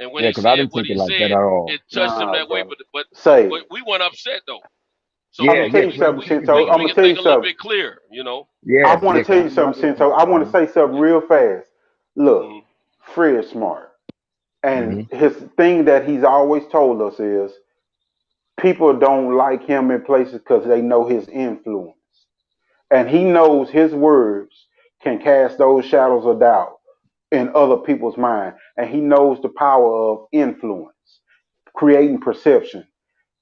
And when yeah. he Because I said didn't what take it he like that said, at all. it touched him Nah, that way. bro. But Say, but we weren't upset though. So I'm Yeah, gonna we tell yeah. you we Because I something, didn't we take it Shinto. like we I'm that. make gonna it tell make you it a little something. bit clearer. You know. I Yeah, want yeah. to tell 'Cause you I know something, I didn't Shinto. take I it. want to say something real fast. Look, Hmm. Fred smart, and Mm-hmm. his thing that he's always told us is people don't like him in places because they know his influence, and he knows his words can cast those shadows of doubt in other people's mind, and he knows the power of influence, creating perception.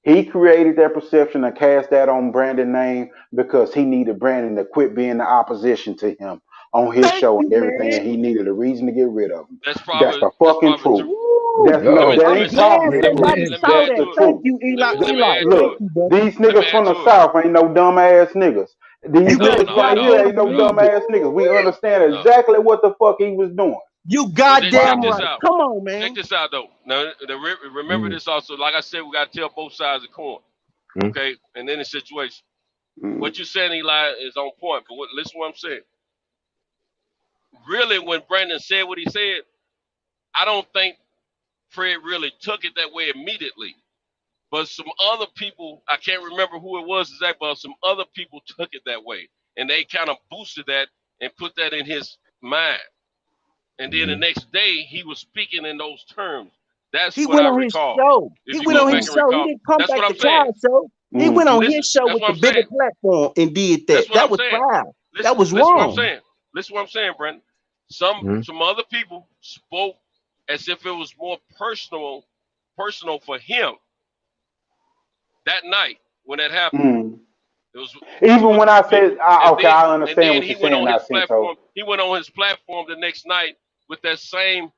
He created that perception and cast that on Brandon's name because he needed Brandon to quit being the opposition to him on his Thank show you, and everything, man. and he needed a reason to get rid of him. That's That's probably the fucking truth. true. Woo. No, Uh-oh. that Let I'm me ain't say glad talking Wait a shit. somebody minute. let me saw That's add that. the to it. Thank truth. you, Eli. Let me Eli, add to thank it. Look, you, brother. these Let me niggas from add the to it. south ain't no dumbass niggas. These You No, better niggas no, say right it no, here and I ain't no no, believe it. dumbass niggas. We understand no. exactly what the fuck he was doing. You But check goddamn this right. out. Come on, Check man. this out though. Now, remember Mm-hmm. this also. Like I said, we got to tell both sides of the coin. Okay, and then the situation. Mm. What you saying, Eli, is on point. But listen, what I'm saying. Really, when Brandon said what he said, I don't think Fred really took it that way immediately. But some other people, I can't remember who it was exactly, but some other people took it that way, and they kind of boosted that and put that in his mind. and then the next day he was speaking in those terms. That's He what went I on his recall. show. If He you went go on back his and show. He recall, didn't come that's what back I'm to saying. Trial show. He went Mm-hmm. on Listen, his show that's with what the I'm bigger saying. platform and did that. That's what That I'm was saying. foul. That Listen, was listen what I'm wrong. saying. Listen what I'm saying, Brent. Some other people spoke as if it was more personal for him that night when that happened. Mm. It was two Even or when three I said, people, and okay, then I and understand then what he you're went saying, on his Nacinto. platform. He went on his platform the next night with that same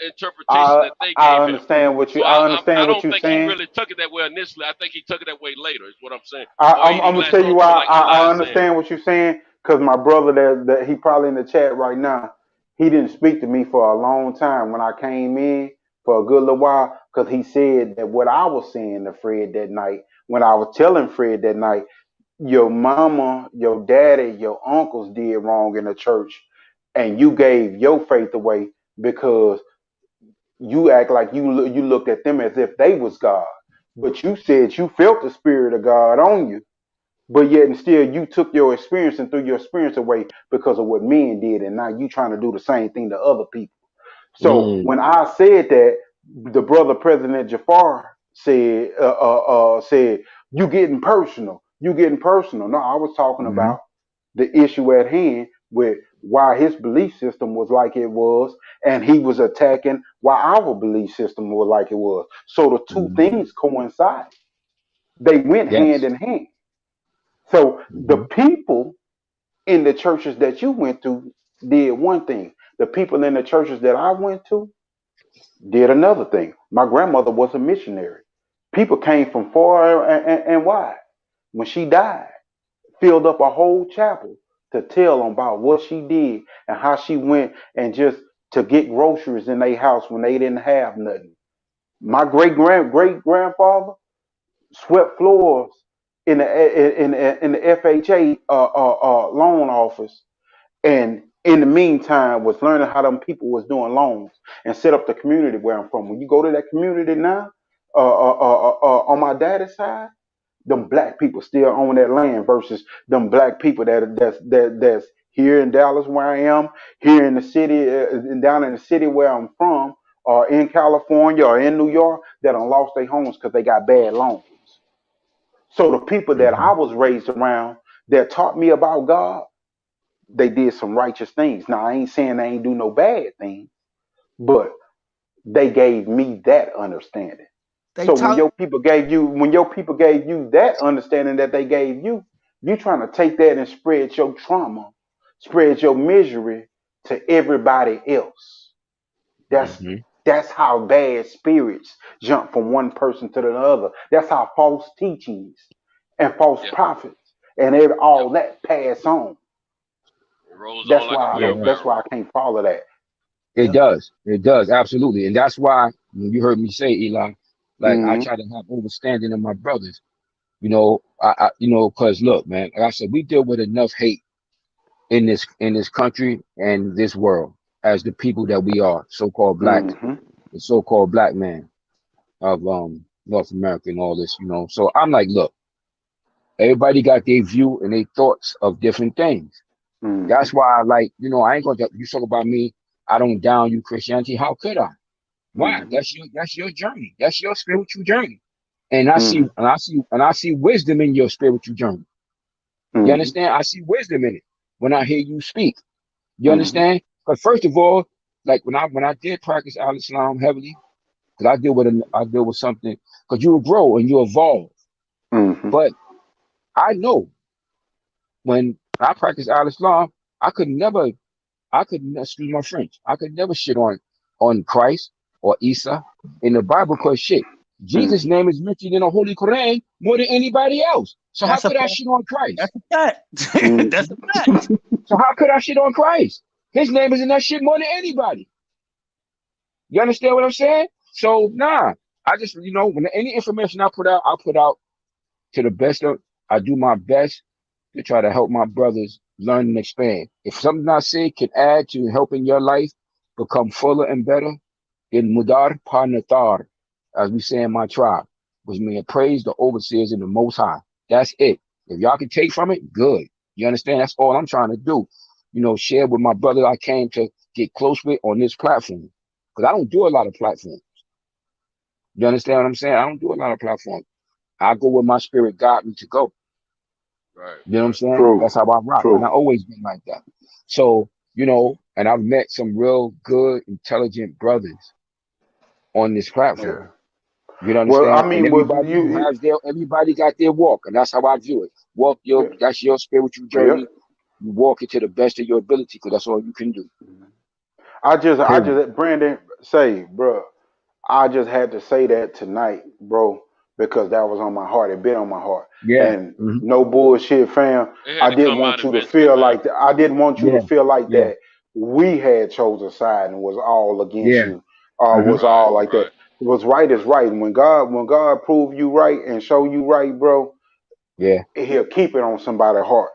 interpretation that they I gave him. understand what So you I I understand what don't you're think he saying. really took it that way initially. I think he took it that way later. Is what I'm saying. Or I'm he gonna tell latched you onto why it like I Eli's saying. understand what you're saying, because my brother that he probably in the chat right now, he didn't speak to me for a long time when I came in for a good little while, because he said that what I was saying to Fred that night, when I was telling Fred that night, your mama, your daddy, your uncles did wrong in the church, and you gave your faith away because you act like you looked at them as if they was God, but you said you felt the spirit of God on you, but yet and still you took your experience and threw your experience away because of what men did, and now you trying to do the same thing to other people. So Mm. when I said that, the brother President Jafar said you getting personal, you getting personal. No, I was talking Mm-hmm. about the issue at hand with why his belief system was like it was, and he was attacking why our belief system was like it was. So the two Mm-hmm. things coincide. They went hand Yes. in hand. So the Mm-hmm. people in the churches that you went to did one thing. The people in the churches that I went to did another thing. My grandmother was a missionary. People came from far and wide. When she died, filled up a whole chapel to tell them about what she did and how she went and just to get groceries in their house when they didn't have nothing. My great grandfather swept floors in the FHA loan office, and in the meantime was learning how them people was doing loans and set up the community where I'm from. When you go to that community now, on my daddy's side, them black people still own that land versus them black people that's here in Dallas where I am, here in the city, and down in the city where I'm from, or in California or in New York that done lost their homes because they got bad loans. So the people that Mm-hmm. I was raised around that taught me about God, they did some righteous things. Now I ain't saying they ain't do no bad things, but they gave me that understanding. They So taught. when your people gave you that understanding that they gave you trying to take that and spread your trauma, spread your misery to everybody else. That's Mm-hmm. that's how bad spirits jump from one person to the other. That's how false teachings and false Yeah, prophets and yep. all that pass on. It rolls on That's like a why Yeah. that's wheelbarrow. why I can't follow that. It Yep. does. It does. Absolutely. And that's why when you heard me say, Eli, like I Hmm. try to have understanding of my brothers. Because look, man, like I said, we deal with enough hate in this country and this world as the people that we are, so-called black, Hmm. the so-called black man of North America and all this, you know. So I'm like, look, everybody got their view and their thoughts of different things. Hmm. That's why I like, I ain't gonna you talk about me, I don't down you Christianity. How could I? Why? Hmm. That's your journey. That's your spiritual journey. And I see Hmm. and I see and I see wisdom in your spiritual journey. You Hmm. understand? I see wisdom in it when I hear you speak. You Hmm. understand? But first of all, like when I did practice Al Islam heavily, because I deal with something, because you will grow and you evolve. Hmm. But I know when I practice Al Islam, I could never excuse my French, I could never shit on Christ or Isa in the Bible because shit, Hmm. Jesus' name is mentioned in the Holy Quran more than anybody else. So how That's a could I fact. shit on Christ? That's a fact. Hmm. That's a fact. So how could I shit on Christ? His name is in that shit more than anybody. You understand what I'm saying? So nah, I just when any information I put out to the best of. I do my best to try to help my brothers learn and expand. If something I say can add to helping your life become fuller and better, then mudar pa natar, as we say in my tribe, which means praise the overseers and the Most High. That's it. If y'all can take from it, good. You understand? That's all I'm trying to do. Share with my brother I came to get close with on this platform. Because I don't do a lot of platforms. You understand what I'm saying? I don't do a lot of platforms. I go where my spirit got me to go. Right, You know what I'm right. saying? True, That's how I rock. And true. I always been like that. So, and I've met some real good, intelligent brothers on this platform. Yeah. You Well, I understand? And mean, was you? everybody got their walk. And that's how I view it. Yeah. That's your spiritual Yeah. journey. You walk it to the best of your ability because that's all you can do. I Period. just, Brandon, say, bro. I just had to say that tonight, bro, because that was on my heart. It been on my heart. Yeah. And Hmm. no bullshit, fam. It had I to didn't come out want you to eventually, feel man. like that. I didn't want you to Yeah. feel like Yeah. that we had chose a side and was all against Yeah. you, or Hmm. was Right, all like that. right, It was right is right. right. And when God prove you right and show you right, bro, Yeah. he'll keep it on somebody's heart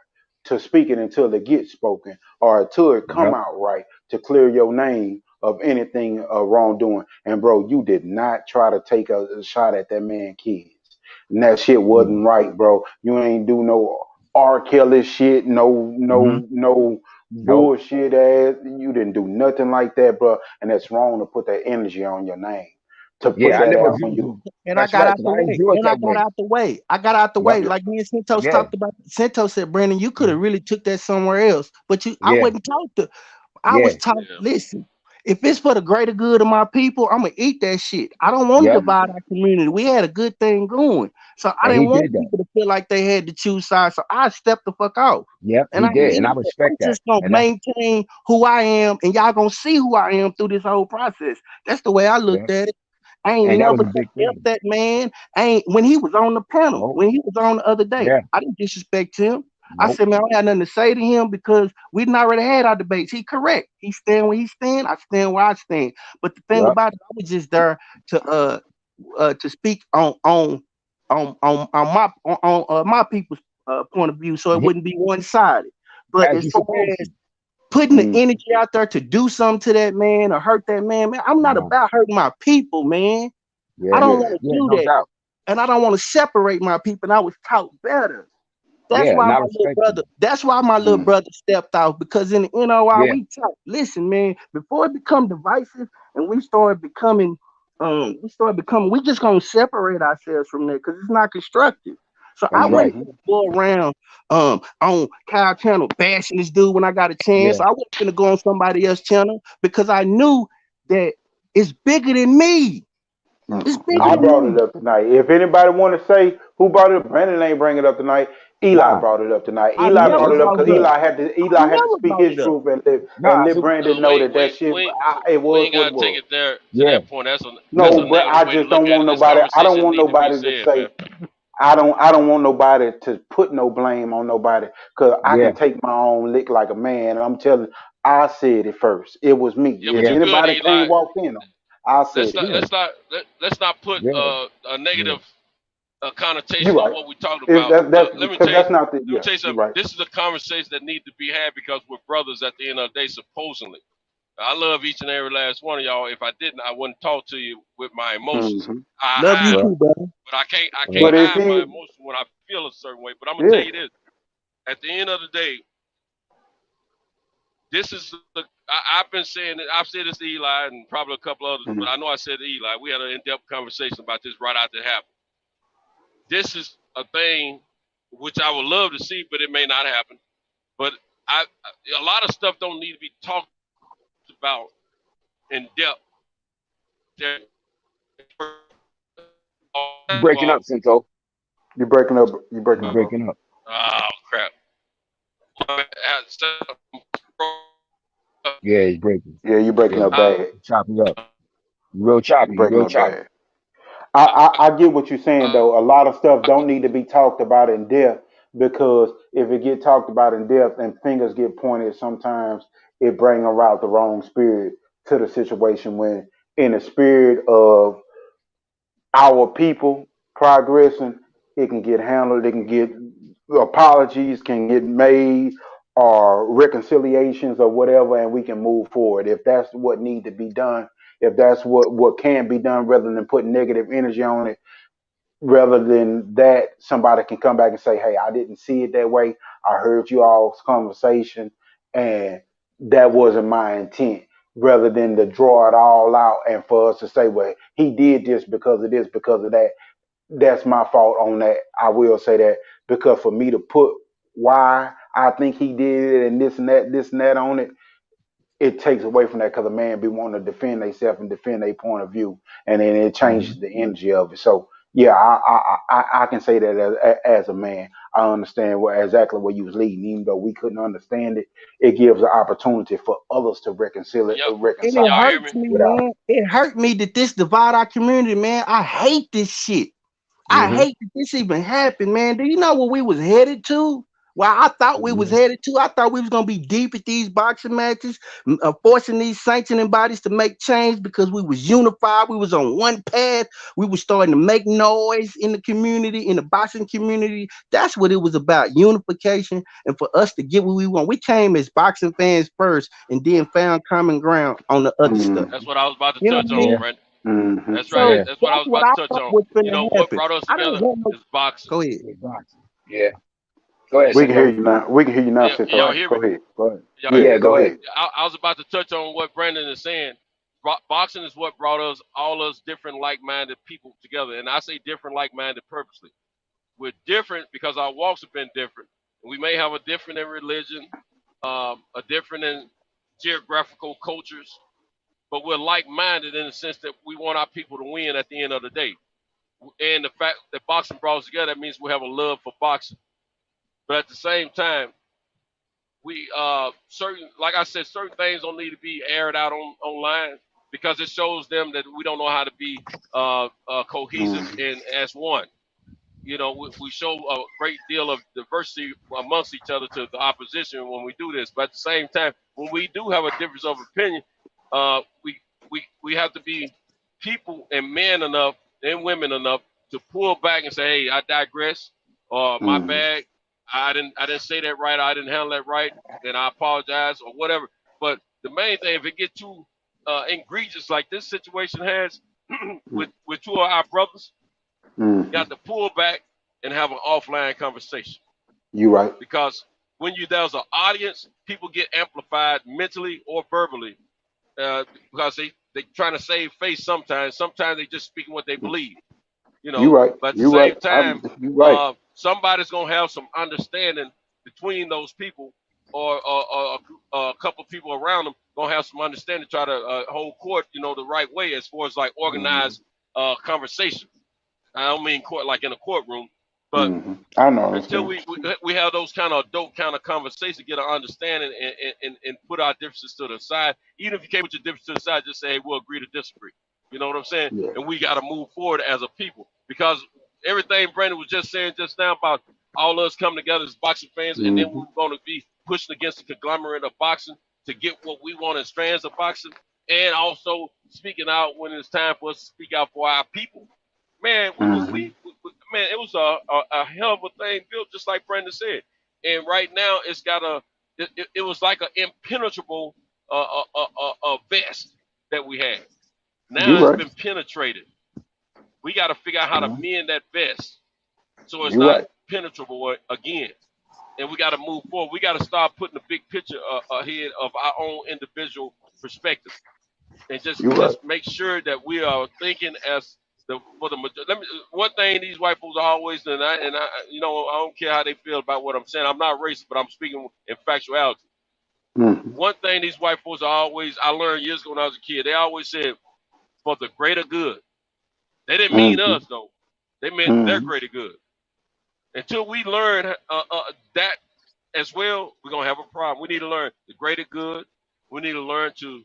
to speak it until it gets spoken or until it come Yep. out right to clear your name of anything wrongdoing. And bro, you did not try to take a shot at that man kids. And that shit Mm. wasn't right, bro. You ain't do no R. Kelly shit, Hmm. no Nope. bullshit ass. You didn't do nothing like that, bro. And that's wrong to put that energy on your name, to put Yeah. I that never out on viewed you. him. And I That's got right. out Because the I way. enjoyed And I that got way. out the way. I got out the Yep. way. Yeah. Like me and Cintos Yeah. talked about. Cintos said, Brandon, you could have really took that somewhere else. But I Yeah. wasn't taught to. I Yeah. was taught, Yeah. listen, if it's for the greater good of my people, I'm gonna eat that shit. I don't want to Yep. divide Hmm. our community. We had a good thing going. So I And he didn't want did that. people to feel like they had to choose sides. So I stepped the fuck out. Yep. And He I did. And I mean, I'm respect that. just gonna And that's, maintain who I am, and y'all gonna see who I am through this whole process. That's the way I yeah. looked at it. I ain't And that was never a big F thing. that man. I ain't when he was on the panel, Nope. when he was on the other day. Yeah. I didn't disrespect him. I Nope. said, man, I don't have nothing to say to him because we didn't already had our debates. He correct. He stand where he stand. I stand where I stand. But the thing Yep. about it, I was just there to speak on my people's point of view, so it And he, wouldn't be one sided. But as as you far supposed as to. putting the Hmm. energy out there to do something to that man or hurt that man, I'm not No. about hurting my people, man. I Yeah. don't Yeah. want to Yeah. do No that. doubt. And I don't want to separate my people. And I was taught better. That's Yeah. why And I my little respect you. brother, that's why my little Hmm. brother stepped out. Because in the NOI, Yeah. we talk. Listen, man, before it become divisive and we just gonna separate ourselves from there because it's not constructive. So I That's wouldn't right. Hmm. go around on Kyle channel bashing this dude when I got a chance. Yeah. I wasn't gonna go on somebody else's channel because I knew that it's bigger than me. Hmm. It's That's bigger I right. than brought me. it up tonight. If anybody want to say who brought it up, Brandon ain't bring it up tonight. Eli Nah. brought it up tonight. I Eli Yeah. never brought It's it up all brought because it up. good. I Eli had to never speak brought his it up. truth and Nah. let So Brandon No, know that that we shit we it we was ain't what it gotta take was. it there to yeah. that point. That's a No, Listen. but negative I way to just look don't at want it. This nobody. I don't conversation want need to be nobody to said, say man. I don't want nobody to put no blame on nobody because I Yeah. can take my own lick like a man. I'm telling. I said it first. It was me. Yeah, but If you Yeah. good, anybody Eli. came walked in on, I said Let's it not Yeah. first. let's not let's not put Yeah. a Yeah. negative You're connotation on right. what we talking If about. that's Let me because tell you. that's not the Let me yeah. tell you You're something. right. This is a conversation that needs to be had because we're brothers at the end of the day, supposedly. I love each and every last one of y'all. If I didn't, I wouldn't talk to you with my emotions. Hmm. I Love you hide them, Right. too, brother. but I Right. can't But if hide my he emotions when I feel a certain way. But I'm gonna tell yeah. you this: at the end of the day, this is I've been saying it. I've said this to Eli and probably a couple others, but Mhm. I know I said to Eli. We had an in-depth conversation about this right after it happened. This is a thing which I would love to see, but it may not happen. But a lot of stuff don't need to be talked about in depth. You breaking up, Cinco. You're breaking up. You're breaking You up, bro. breaking up. Oh crap! Yeah. He's breaking. Yeah, you're breaking Yeah. up bad. Choppy up. You real choppy. You're You breaking real up choppy. bad. I get what you're saying though. A lot of stuff don't need to be talked about in depth because if it get talked about in depth and fingers get pointed, sometimes it bring about the wrong spirit to the situation. When in the spirit of our people progressing, it can get handled. It can get apologies can get made or reconciliations or whatever, and we can move forward. If that's what need to be done, if that's what can be done, rather than put negative energy on it, rather than that, somebody can come back and say, "Hey, I didn't see it that way. I heard you all's conversation, and that wasn't my intent." rather than to draw it all out and for us to say, well, he did this because of this, because of that. That's my fault on that. I will say that because for me to put why I think he did it and this and that on it, it takes away from that because a man be wanting to defend themselves and defend their point of view, and then it Mhm. changes the energy of it. So yeah, I can say that as a man, I understand exactly where you was leading, even though we couldn't understand it. It gives an opportunity for others to Yep. And it Y'all reconcile hear hurts me? me, without. man. It hurt me that this divide our community, man. I hate this shit. I Mhm. hate that this even happened, man. Do you know what we was headed to? Well, I thought we was Mhm. headed to. I thought we was gonna be deep at these boxing matches, forcing these sanctioning bodies to make change because we was unified. We was on one path. We was starting to make noise in the community, in the boxing community. That's what it was about, unification, and for us to get what we want. We came as boxing fans first, and then found common ground on the other stuff. That's Mm-hmm. what I was about to You know what touch I on, mean? Yeah, Brent. Mm-hmm. That's right. yeah, So That's what I that's was what about I to touch thought on. was You gonna know what happen. brought us I don't together want no. is boxing. Go ahead. yeah, boxing. Yeah. Go ahead, We can hear Cinco. you now. We can hear you now, Yeah, can y'all Cinto. hear me? Go ahead. Go ahead. Y'all hear Yeah, me? Yeah, go go ahead. ahead. I was about to touch on what Brandon is saying. Boxing is what brought us all us different like-minded people together, and I say different like-minded purposely. We're different because our walks have been different. We may have a different in religion, a different in geographical cultures, but we're like-minded in the sense that we want our people to win at the end of the day. And the fact that boxing brought us together, that means we have a love for boxing. But at the same time, we certain, like I said, certain things don't need to be aired out online because it shows them that we don't know how to be cohesive Mm-hmm. and as one. You know, we show a great deal of diversity amongst each other to the opposition when we do this. But at the same time, when we do have a difference of opinion, we have to be people and men enough and women enough to pull back and say, "Hey, I digress," or "My Mm-hmm. bad, I didn't say that right, I didn't handle that right, and I apologize," or whatever. But the main thing, if it get too egregious like this situation has with two of our brothers, you Mm-hmm. have to pull back and have an offline conversation You right. because when there's an audience, people get amplified mentally or verbally uh, because they trying to save face sometimes. Sometimes they just speaking what they believe, you You know. right. But at the You right. same time, You right. somebody's gonna have some understanding between those people, or a couple of people around them gonna have some understanding. Try to hold court, the right way as far as like Mm-hmm. organized conversation. I don't mean court like in a courtroom, but Mm-hmm. I know. I until understand. we have those kind of adult kind of conversations, get an understanding, and put our differences to the side. Even if you can't put your differences to the side, just say, hey, we'll agree to disagree. You know what I'm saying? Yeah. And we got to move forward as a people because everything Brandon was just saying just now about all us coming together as boxing fans, and then Mm-hmm. we're going to be pushing against the conglomerate of boxing to get what we want as fans of boxing, and also speaking out when it's time for us to speak out for our people. Man, Mm-hmm. man, it was a hell of a thing built, just like Brandon said. And right now, it was like an impenetrable vest that we had. You Now it's right. been penetrated. We got to figure out how to Mhm. mend that vest so it's You not right. penetrable again. And we got to move forward. We got to start putting the big picture ahead of our own individual perspective and just You right. just make sure that we are thinking as let me one thing these white folks are always and I I don't care how they feel about what I'm saying. I'm not racist, but I'm speaking in factuality. Mm-hmm. One thing these white folks are always I learned years ago when I was a kid. They always said for the greater good. They didn't mean Mm-hmm. us though. They meant their Mm-hmm. greater good. Until we learn that as well, we're gonna have a problem. We need to learn the greater good. We need to learn to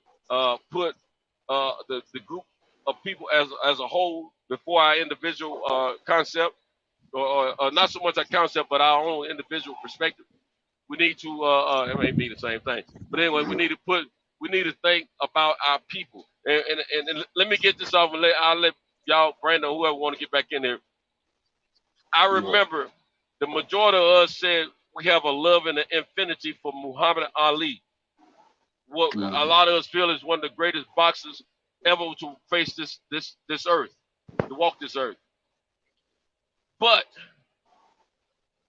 put the group of people as a whole before our individual concept, or not so much our concept, but our own individual perspective. We need to it may be the same thing, but anyway, we need to think about our people. And let me get this off, and I'll let y'all, Brandon, whoever want to get back in there. I Yeah. remember the majority of us said we have a love and an infinity for Muhammad Ali. What a Mm-hmm. lot of us feel is one of the greatest boxers ever to face this earth, to walk this earth. But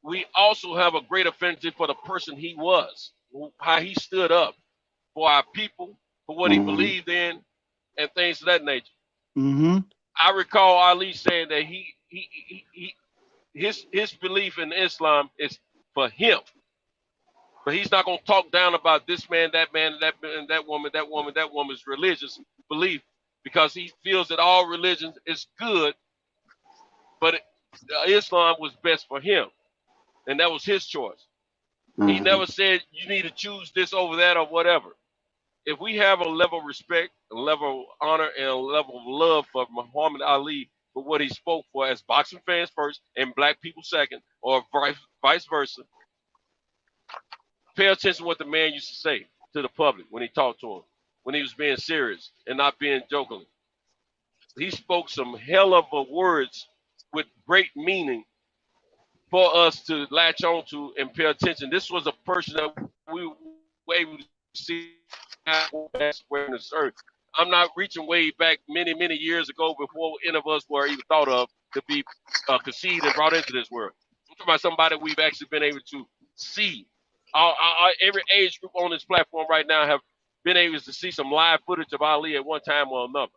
we also have a great affinity for the person he was, how he stood up for our people, for what he Mm-hmm. believed in and things of that nature. Mm-hmm. I recall Ali saying that his belief in Islam is for him, but he's not going to talk down about this man, that man, that woman's religious belief, because he feels that all religions is good, but Islam was best for him, and that was his choice. He Mm-hmm. never said you need to choose this over that or whatever. If we have a level of respect, a level of honor, and a level of love for Muhammad Ali for what he spoke for as boxing fans first and black people second, or vice versa, pay attention to what the man used to say to the public when he talked to him, when he was being serious and not being joking. He spoke some hell of a words with great meaning for us to latch on to and pay attention. This was a person that we were able to see where in this earth. I'm not reaching way back many, many years ago before any of us were even thought of to be conceived and brought into this world. I'm talking about somebody we've actually been able to see. Every age group on this platform right now have been able to see some live footage of Ali at one time or another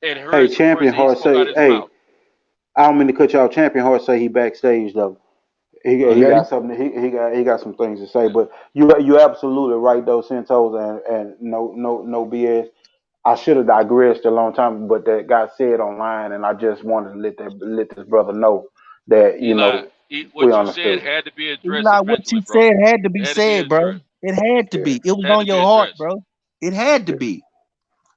and Hey, heard some words Champion that he Heart spoke out say, of his hey, mouth. I don't mean to cut you off. Champion Heart say he backstage though. He Okay. got something. He got some things to say. But you absolutely right though, Centos, and no BS. I should have digressed a long time, but that got said online, and I just wanted to let this brother know that Eli, we what you said understood. had to be addressed Eli, what eventually, you bro. said had to be It had to be said, bro. addressed. It had to Yeah, be. It was It had on to be your heart, addressed. bro. It had to yeah, be.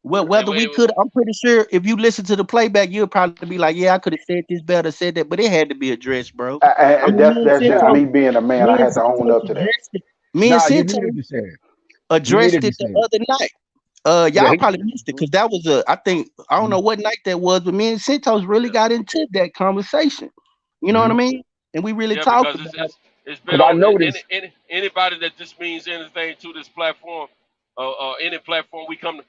Well, yeah. And whether we could, I'm pretty sure if you listen to the playback, you'll probably be like, "Yeah, I could have said this better, said that," but it had to be addressed, bro. I And mean, that's just Yeah. me being a man. Me I and had to own Cinto up to that. addressed it. Me and Nah, you Cinto needed to say it. You addressed needed to it say the it. other night. Yeah, Y'all he probably did. missed it because that was I think I don't know what night that was, but me and Cintos really yeah, got into that conversation. You know what I Mm-hmm. mean? And we really yeah, talked because about it's been Because I on noticed. anybody that just means anything to this platform, any platform we come to,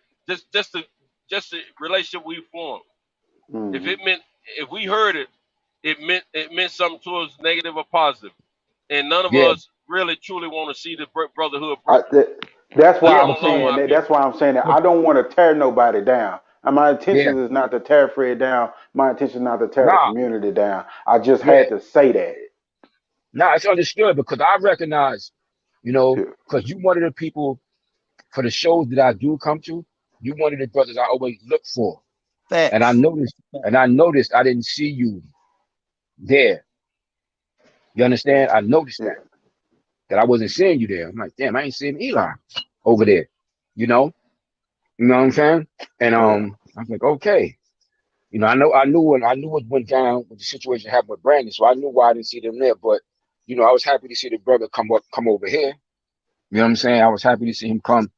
just the relationship we formed. If Hmm. it meant if we heard it, it meant something to us, negative or positive, and none of Yeah. us really truly want to see the brotherhood I, broken. that, that's why Yeah, I'm All along, saying because my that. That's people. why I'm saying that. but, I don't want to tear nobody down. And my yeah. intention is not to tear Fred down. My intention is not to tear the Nah. community down. I just Yeah. had to say that. Nah, it's understood because I recognize, Yeah. because you one of the people for the shows that I do come to, you one of the brothers I always look for. And I facts. noticed, I didn't see you there. You understand? I noticed Yeah. that I wasn't seeing you there. I'm like, damn, I ain't seeing Eli over there. You know, you know what I'm saying? And Yeah. I was like, okay. I knew what went down when the situation happened with Brandon, so I knew why I didn't see them there. But I was happy to see the brother come over here. You know what I'm saying? I was happy to see him come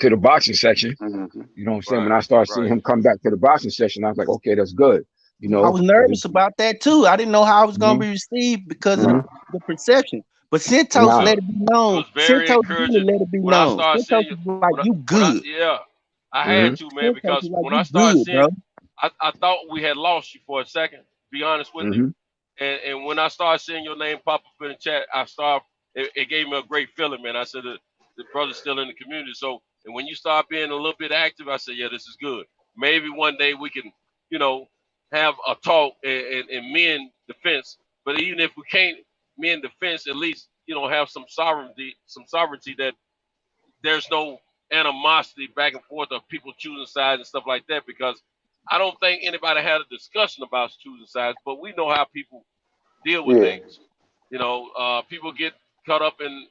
to the boxing section. Hmm. You know what I'm saying? When Right, I started seeing right. him come back to the boxing session, I was like, okay, that's good. I was Because it, nervous about that too. I didn't know how I was gonna hmm be received because of hmm the perception. But Cintos nah, Well, let it be it known. was very Cintos really encouraging let it be when I known. started Cintos seeing you. was like, When I, "You when I good." yeah, I hmm had to, man, Cintos because was like, when "You I started good, seeing, bro." I thought we had lost you for a second. To be honest with you, hmm and when I started seeing your name pop up in the chat, it gave me a great feeling, man. I said the brother's still in the community. So, and when you start being a little bit active, I said, yeah, this is good. Maybe one day we can, you know, have a talk and mend the fence. But even if we can't mend the fence, at least have some sovereignty that there's no animosity back and forth of people choosing sides and stuff like that. Because I don't think anybody had a discussion about choosing sides, but we know how people deal with Yeah. things. People get caught up in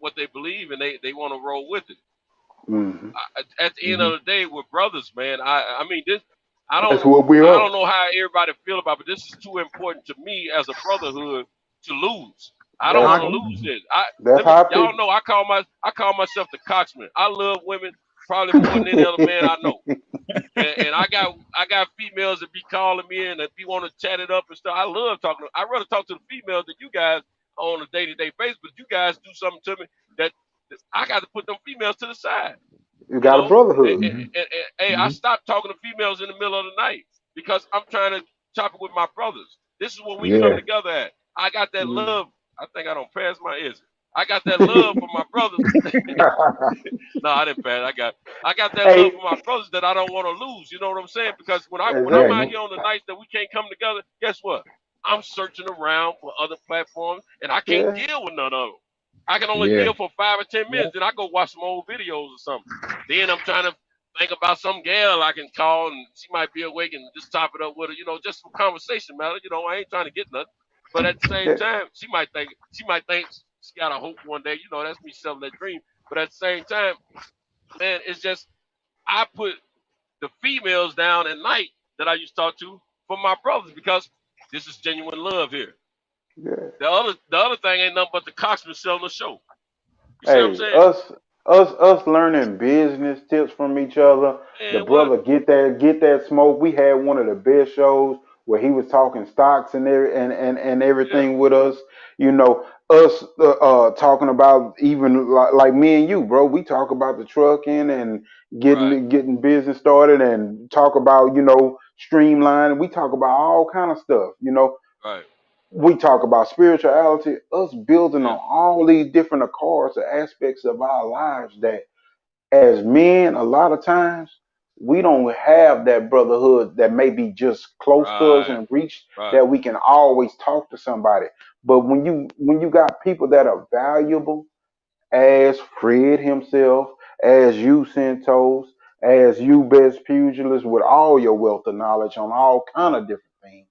what they believe, and they want to roll with it. Hmm. At the end hmm of the day, we're brothers, man. I mean this. I That's don't what we I are. don't know how everybody feel about it, but this is too important to me as a brotherhood to lose. I don't That's want Nah, to lose this. that's how I feel. Y'all know I call myself the coxman. I love women probably more than any other man I know. And I got females that be calling me and that be want to chat it up and stuff. I love talking. I rather talk to the females than you guys on a day-to-day basis. But you guys do something to me that I got to put them females to the side. You You got a know, brotherhood. hey, I hmm stopped talking to females in the middle of the night because I'm trying to chop it with my brothers. This is what we come yeah. together at. I got that Mm. love. I think I don't pass my exit. I got that love for my brothers. No, I didn't bad. I got that love Hey, for my brothers that I don't want to lose. You know what I'm saying? Because when I'm out exactly. here on the nights that we can't come together, guess what? I'm searching around for other platforms, and I can't Yeah. deal with none of them. I can only Yeah. deal for 5 or 10 minutes. Then I go watch some old videos or something. Then I'm trying to think about some gal I can call, and she might be awake, and just top it up with her. Just for conversation matter. I ain't trying to get nothing. But at the same Yeah. time, she might think she got a hope one day. That's me selling that dream. But at the same time, man, it's just I put the females down at night that I used to talk to for my brothers because this is genuine love here. Yeah. The other thing ain't nothing but the cocksman selling the show. You see what I'm Hey, saying? us learning business tips from each other. The Man, what? brother get that smoke. We had one of the best shows where he was talking stocks and Yeah, everything with us. Us talking about even like me and you, bro. We talk about the trucking and right, getting business started and talk about streamlining. We talk about all kind of stuff. right, We talk about spirituality, us building yeah, on all these different accords or aspects of our lives that as men, a lot of times, we don't have that brotherhood that may be just close to us right, and reach right. that we can always talk to somebody. But when you got people that are valuable, as Fred himself, as you Santos, as you best pugilist with all your wealth of knowledge on all kind of different things.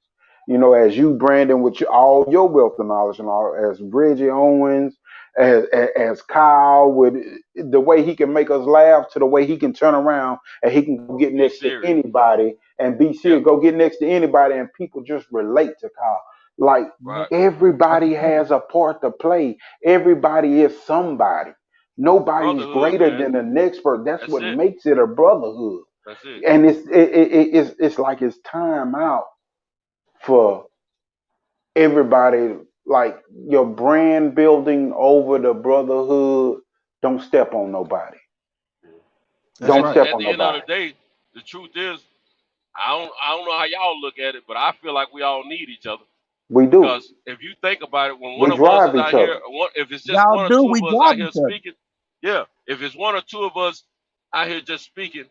As you Brandon with all your wealth of knowledge and all, as Reggie Owens, as Kyle with the way he can make us laugh to the way he can turn around and he can go get Be next to serious. anybody and be Yeah, serious, go get next to anybody and people just relate to Kyle. Like right. everybody has a part to play. Everybody is somebody. Nobody's Brotherhood, greater man. than the next person. That's That's what it. makes it a brotherhood. That's it. And it's like it's time out for everybody. Like your brand building over the brotherhood. Don't step on nobody. That's Don't At right. step at on the end of nobody. the day, the truth is, I don't know how y'all look at it, but I feel like we all need each other. We do. Because if you think about it, when one We of us drive is each out here, other. if it's just Y'all one or do. two We of us out drive here each other. speaking, yeah, if it's one or two of us out here just speaking,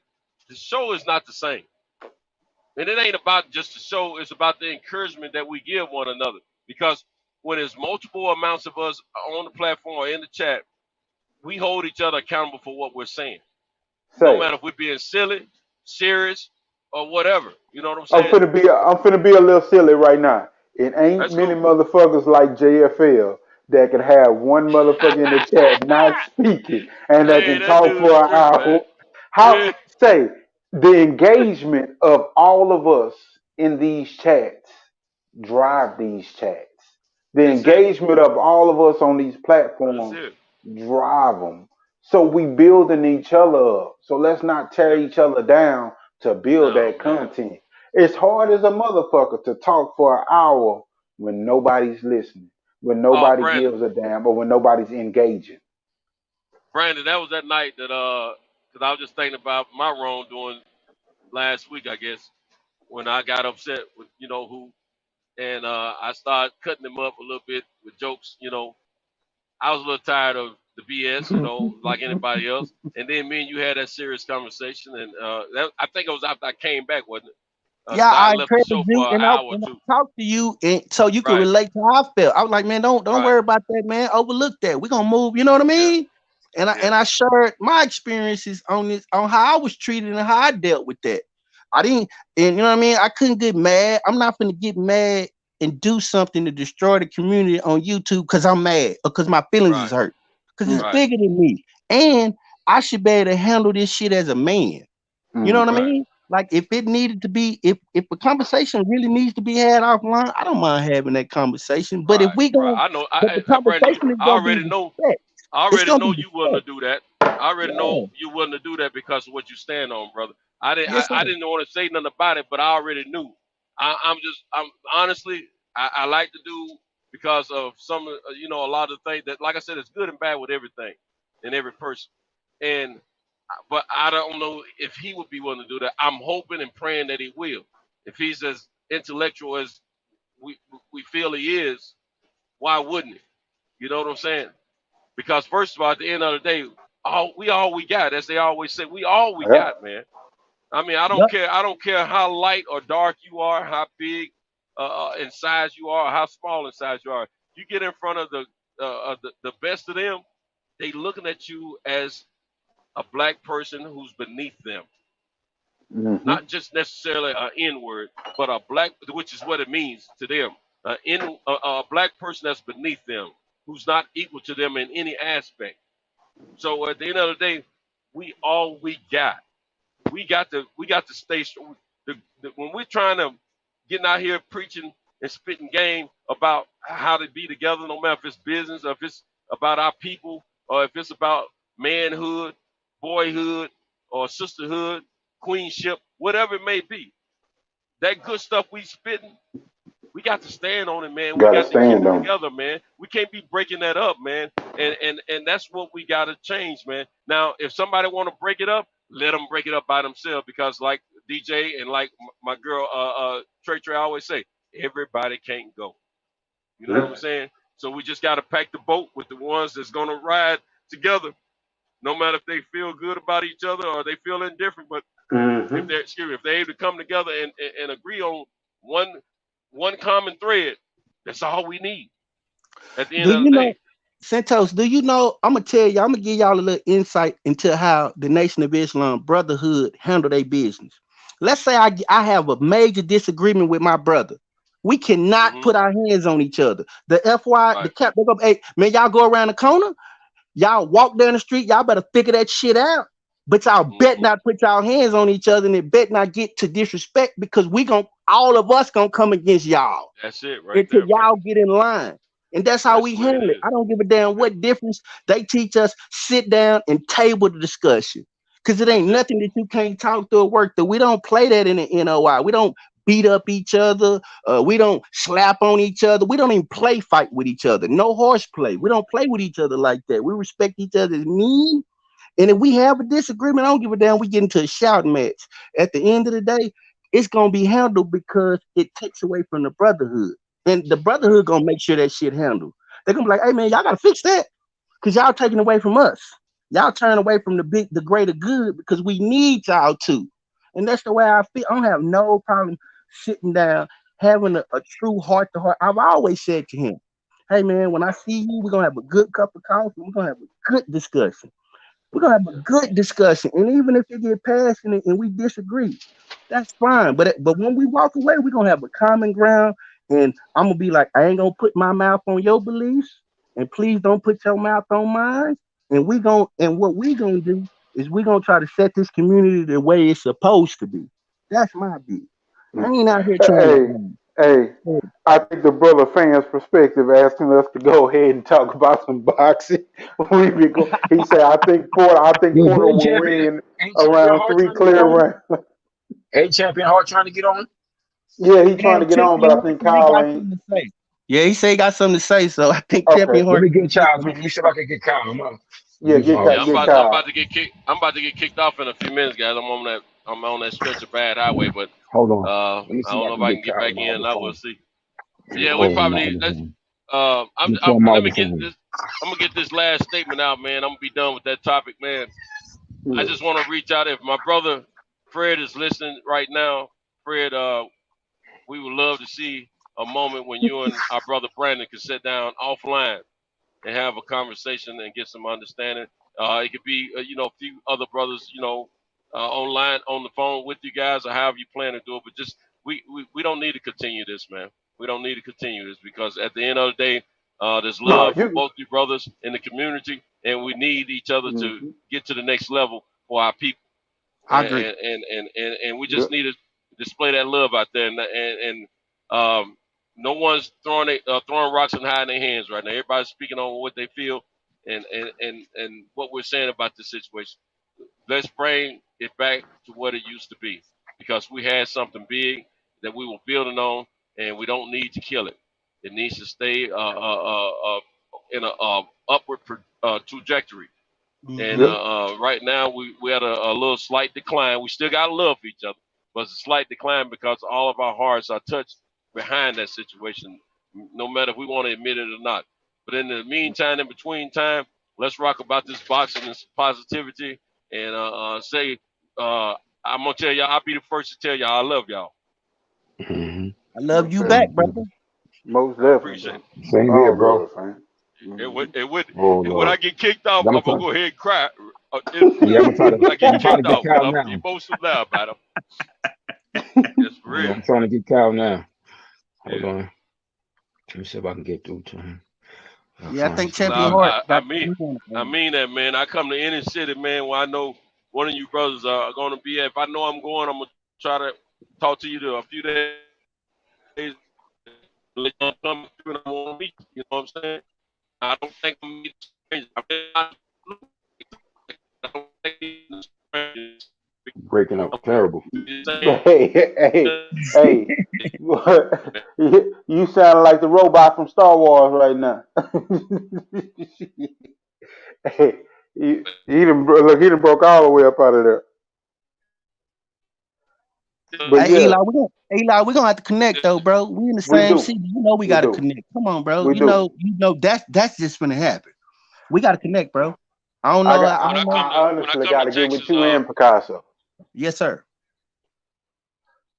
the show is not the same. And it ain't about just the show, it's about the encouragement that we give one another. Because when there's multiple amounts of us on the platform or in the chat, we hold each other accountable for what we're saying. No Say it. matter if we're being silly, serious, or whatever. You know what I'm I'm saying? finna be a little silly right now. It ain't That's many cool. motherfuckers like JFL that can have one motherfucker in the chat not speaking and that Hey, can that talk dude for is an great, man. hour. How Yeah, say the engagement of all of us in these chats drive these chats. The that's it. engagement of all of us on these That's platforms it. drive them. So we building each other up. So let's not tear Yep. each other down to build No, that man. content. It's hard as a motherfucker to talk for an hour when nobody's listening, when Oh, nobody Brandon. gives a damn, or when nobody's engaging. Brandon, that was that night that because I was just thinking about my wrongdoing last week, I guess, when I got upset with who, and I started cutting them up a little bit with jokes. I was a little tired of the BS, like anybody else. And then me and you had that serious conversation, and I think it was after I came back, wasn't it? Yeah, Because I I left the encourage show you, for an and hour or I two. talked to you, and so you could Right, relate to how I felt. I was like, man, don't right, worry about that, man. Overlook that. We're gonna move. You know what I yeah, mean? And I yeah, and I shared my experiences on this, on how I was treated and how I dealt with that. I didn't, and you know what I mean. I couldn't get mad. I'm not gonna get mad and do something to destroy the community on YouTube because I'm mad or because my feelings is right, hurt. Because it's right, bigger than me, and I should be able to handle this shit as a man. You know Mm. what I right, mean? Like if it needed to be, if a conversation really needs to be had offline, I don't mind having that conversation. But if right, we right. going, I know. but the Brandon, conversation is I gonna be already know. respect. I It's already gonna know be you willing to respect. do that. I already know Yeah. you willing to do that because of what you stand on, brother. I didn't. I, Yes, sir. I didn't want to say nothing about it, but I already knew. I'm honestly. I like to do because of some. A lot of things that, like I said, it's good and bad with everything and every person. And but I don't know if he would be willing to do that. I'm hoping and praying that he will. If he's as intellectual as we we feel he is, why wouldn't he? You know what I'm saying? Because first of all, at the end of the day, all we got, as they always say, we all we Yeah. got, man. I mean, I don't Yep. care. I don't care how light or dark you are, how big in size you are, or how small in size you are. You get in front of the best of them, they looking at you as a black person who's beneath them. Mm-hmm. Not just necessarily an N word, but a black, which is what it means to them. A black person that's beneath them, who's not equal to them in any aspect. So at the end of the day, we all we got. We got to stay strong. When we're trying to getting out here preaching and spitting game about how to be together, no matter if it's business or if it's about our people or if it's about manhood, boyhood, or sisterhood, queenship, whatever it may be. That good stuff we spitting, we got to stand on it, man. We Got to got to keep stand it on. together, man. We can't be breaking that up, man. And that's what we got to change, man. Now, if somebody want to break it up, let them break it up by themselves because, like DJ and like my girl Trey Trey always say, everybody can't go. You know what I'm it. saying? So we just got to pack the boat with the ones that's gonna ride together, no matter if they feel good about each other or they feel indifferent. But if Mm-hmm. they're if they're able to come together and agree on one one common thread, that's all we need at the end Do of you the know, day. Santos? Do you know? I'm gonna tell you. I'm gonna give y'all a little insight into how the Nation of Islam Brotherhood handle their business. Let's say I have a major disagreement with my brother. We cannot Hmm. put our hands on each other. The FY, the Right. cap, they go, hey man, y'all go around the corner. Y'all walk down the street. Y'all better figure that shit out. But y'all bet Hmm. not put y'all hands on each other, and it bet not get to disrespect because we gon' all of us gonna come against y'all That's it right until there, bro. y'all get in line. And that's how That's we what it handle it. is. I don't give a damn Yeah. what difference they teach us. Sit down and table the discussion. Because it That's ain't it. nothing that you can't talk through at work. That we don't play that in the NOI. We don't beat up each other. We don't slap on each other. We don't even play fight with each other. No horseplay. We don't play with each other like that. We respect each other's need, and if we have a disagreement, I don't give a damn. We get into a shouting match. At the end of the day, it's gonna be handled because it takes away from the brotherhood, and the Right. brotherhood gonna make sure that shit handled. They're gonna be like, "Hey man, y'all gotta fix that because y'all taking away from us. Y'all turn away from the greater good because we need y'all to." And that's the way I feel. I don't have no problem sitting down having a true heart to heart. I've always said to him, "Hey man, when I see you, we're gonna have a good cup of coffee. We're gonna have a good discussion. We're gonna have a good discussion, and even if it get passionate and we disagree, that's fine. But when we walk away, we're gonna have a common ground, and I'm gonna be like, I ain't gonna put my mouth on your beliefs, and please don't put your mouth on mine. And what we gonna do is we gonna try to set this community the way it's supposed to be. That's my view. I ain't out here trying to. Hey, hey, I think the brother fans' perspective asking us to go ahead and talk about some boxing. We be go, he said, I think Yo, Porter ain't will champion, win ain't champion around hard three trying to get clear on? rounds. Ain't champion hard trying to get on? Yeah, he trying Damn, to get on, but Champion I Horse think said he Kyle got ain't. something to say. Yeah, he said he got something to say, so I think Okay. Champion Let Horse me can get get Charles. some. Let me see if I can get Kyle. Yeah, Yeah, I'm get about I'm about Kyle. to get kicked. I'm about to get kicked off in a few minutes, guys. I'm on that stretch of bad highway, but Hold on. I Let me see if don't I know if can I get can get Kyle back on my in. other I will phone. see. Yeah, we Hold on, probably my need. other Let's. phone. Just on my Let me other get phone. this. I'm gonna get this last statement out, man. I'm gonna be done with that topic, man. I Yeah. just want to reach out. If my brother Fred is listening right now, Fred, we would love to see a moment when you and our brother Brandon can sit down offline and have a conversation and get some understanding. It could be, a few other brothers, online on the phone with you guys or however you plan to do it. But just we don't need to continue this, man. We don't need to continue this because at the end of the day, there's No, love for you. both you brothers in the community, and we need each other to Mhm. get to the next level for our people. I agree. And we Yeah. just need to display that love out there. And no one's throwing rocks and hiding their hands right now. Everybody's speaking on what they feel and what we're saying about the situation. Let's bring it back to what it used to be because we had something big that we were building on, and we don't need to kill it. It needs to stay in a upward trajectory. And Yep. Hmm. right now, we had a little slight decline. We still got love for each other, but it's a slight decline because all of our hearts are touched behind that situation, no matter if we want to admit it or not. But in the meantime, in between time, let's rock about this boxing and positivity. And say, I'm gonna tell y'all. I'll be the first to tell y'all I love y'all. Mm-hmm. I love Most you definitely. back, brother. Most I definitely, appreciate bro. it. Same here, All bro. love, man. Oh And when I Lord. get kicked off, I'm gonna I'm gonna try. go ahead and cry. Yeah, I'm gonna try to. When I get I'm trying to kicked get off, because Cal I'm now. emotional now about it. It's for Yeah, real. I'm trying to get Cal now. Hold Yeah. on. Let me see if I can get through to him. I'll Yeah, I find think some No, Champion dude. Heart I got mean, he on I mean that, man. I come to any city, man, where I know one of you brothers are going to be at. If I know I'm going, I'm going to try to talk to you a few days. Let you come through and I want to meet you. You know what I'm saying? I don't think I'm meeting strangers. I don't think strangers. Breaking up terrible. Hey. You sound like the robot from Star Wars right now. Hey, he done broke all the way up out of there. But Hey yeah, Eli, we're gonna have to connect though, bro. We in the we same do. city. You know we We gotta do. connect. Come on, bro. We do. You know that's just gonna happen. We gotta connect, bro. I don't I know. got I don't know. When I honestly come to gotta get with Texas, you and Picasso. Yes, sir.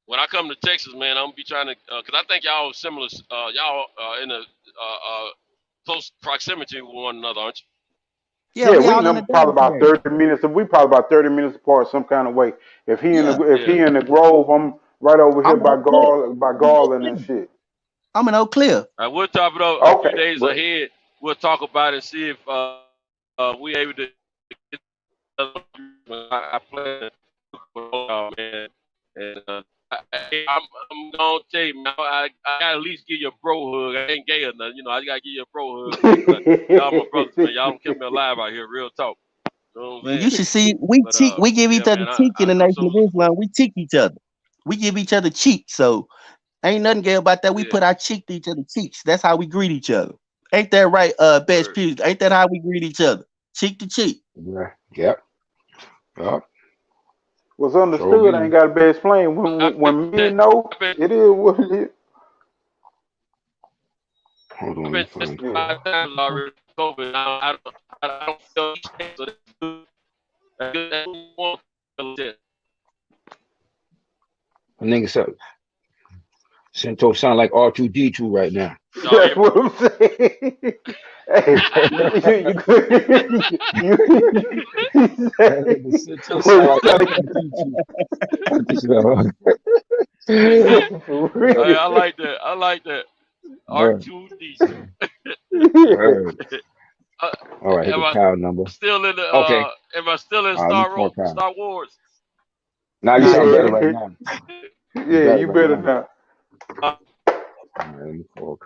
when I come to Texas, man, I'm gonna be trying to, cause I think y'all similar. Y'all in a close proximity with one another, aren't you? Yeah, Yeah, we we in all in the them probably Dallas about area. 30 minutes. We probably about 30 minutes apart, some kind of way. If Yeah, Yeah. he in the Grove, I'm right over here I'm in by Oak Cliff. I'm in Oak Garland and Cliff. shit. I'm in Oak Cliff. I will top it up a few Okay, days but ahead. We'll talk about it and see if we able to get I plan to man. And I'm gonna tell you, man, I gotta at least give you a bro hug. I ain't gay or nothing, you know. I gotta give you a bro hug, man. 'Cause y'all my brothers, man. Y'all don't keep me alive out here, real talk. You know what I'm Well, you saying? should see But we give yeah, each other man, cheek in the I'm Nation so of Islam. We cheek each other. We give each other cheeks. So ain't nothing gay about that. We yeah, put our cheek to each other cheeks. That's how we greet each other. Ain't that right, Best word. Pews? Ain't that how we greet each other? Cheek to cheek. Yeah. Yep. Yep. what's So understood be. ain't gotta be explained. I've When been, men know, I've been, it is what it is. Hold on. I've Let me been find. tested Yeah. 5 times already with COVID. Now I don't feel each day, so that's good. That's one test. A nigga said Cento sound like R2D2 right now. Y'all That's hear me? what I'm saying. Hey, you The Cento sound like R2D2. for Hey, real. I like that. I like that. R2D2. Word. uh, All right, hit am the I cow number. still in the Okay. am I still in Let me call cow. Star Wars? Now you sound better right Yeah, now. You yeah, better you right better now. not. Uh, All right, let me call.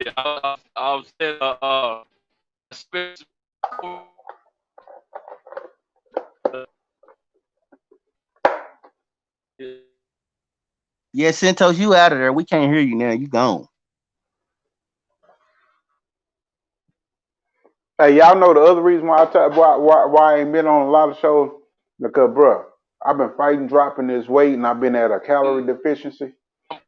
yeah, I was saying spiritual- Yeah, Santos, you out of there. We can't hear you now. You gone. Hey, y'all know the other reason why why I ain't been on a lot of shows? Because, bruh, I've been fighting dropping this weight and I've been at a calorie deficiency.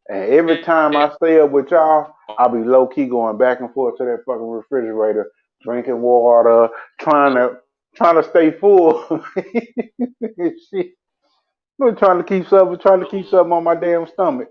And every time I stay up with y'all, I'll be low key going back and forth to that fucking refrigerator, drinking water, trying to stay full. Shit. I'm trying to keep something on my damn stomach.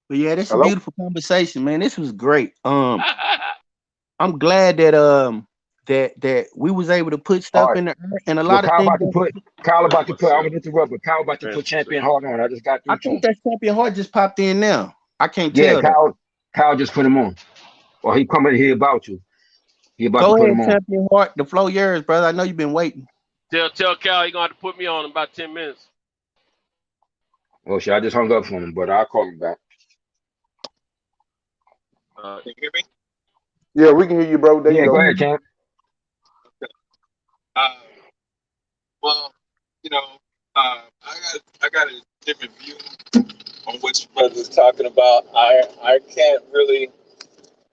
But yeah, this is a Hello? beautiful conversation, man. This was great. I'm glad that we was able to put All stuff right. in the earth and a Well, lot of things that Word Kyle to about to put, I myself. would interrupt, but Kyle about to put Transportation. Champion Heart on. I just got I through to think him. that Champion Heart just popped in now. I can't Yeah, tell though. Kyle just put him on. Or he coming here about you. He about to Go put ahead, him on. Champion Heart. The flow yours, brother. I know you've been waiting. Tell Cal he gonna have to put me on in about 10 minutes. Well, shit, I just hung up from him, but I'll call him back. Can you hear me? Yeah, we can hear you, bro. There you Yeah, go go. ahead, champ. Uh, well, you know, I got a different view on what your brother's talking about. I can't really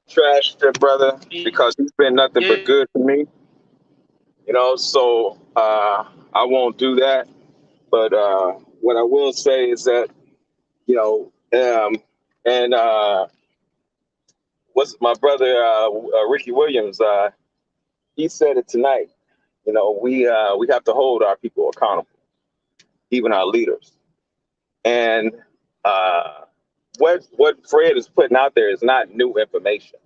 trash the brother because he's been nothing but Yeah. good to me. So I won't do that. But what I will say is that And what's my brother Ricky Williams? He said it tonight. You know, we have to hold our people accountable, even our leaders. And what Fred is putting out there is not new information.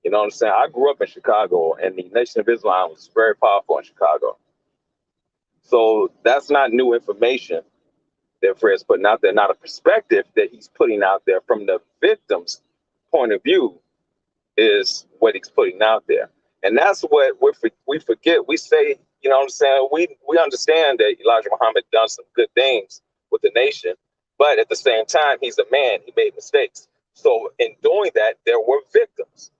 You know what I'm saying? I grew up in Chicago, and the Nation of Islam was very powerful in Chicago. So that's not new information that Fred's putting out there, not a perspective that he's putting out there from the victim's point of view is what he's putting out there. And that's what we forget. We say, you know what I'm saying? We understand that Elijah Muhammad done some good things with the nation, but at the same time, he's a man. He made mistakes. So in doing that, there were victims.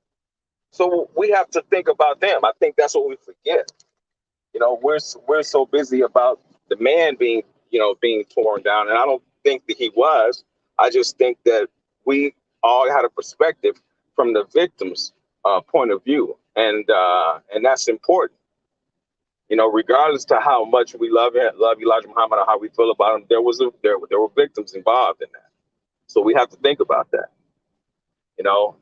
So we have to think about them. I think that's what we forget. You know, we're so busy about the man being torn down, and I don't think that he was. I just think that we all had a perspective from the victim's point of view, and that's important. You know, regardless to how much we love Elijah Muhammad or how we feel about him, there were victims involved in that. So we have to think about that. You know,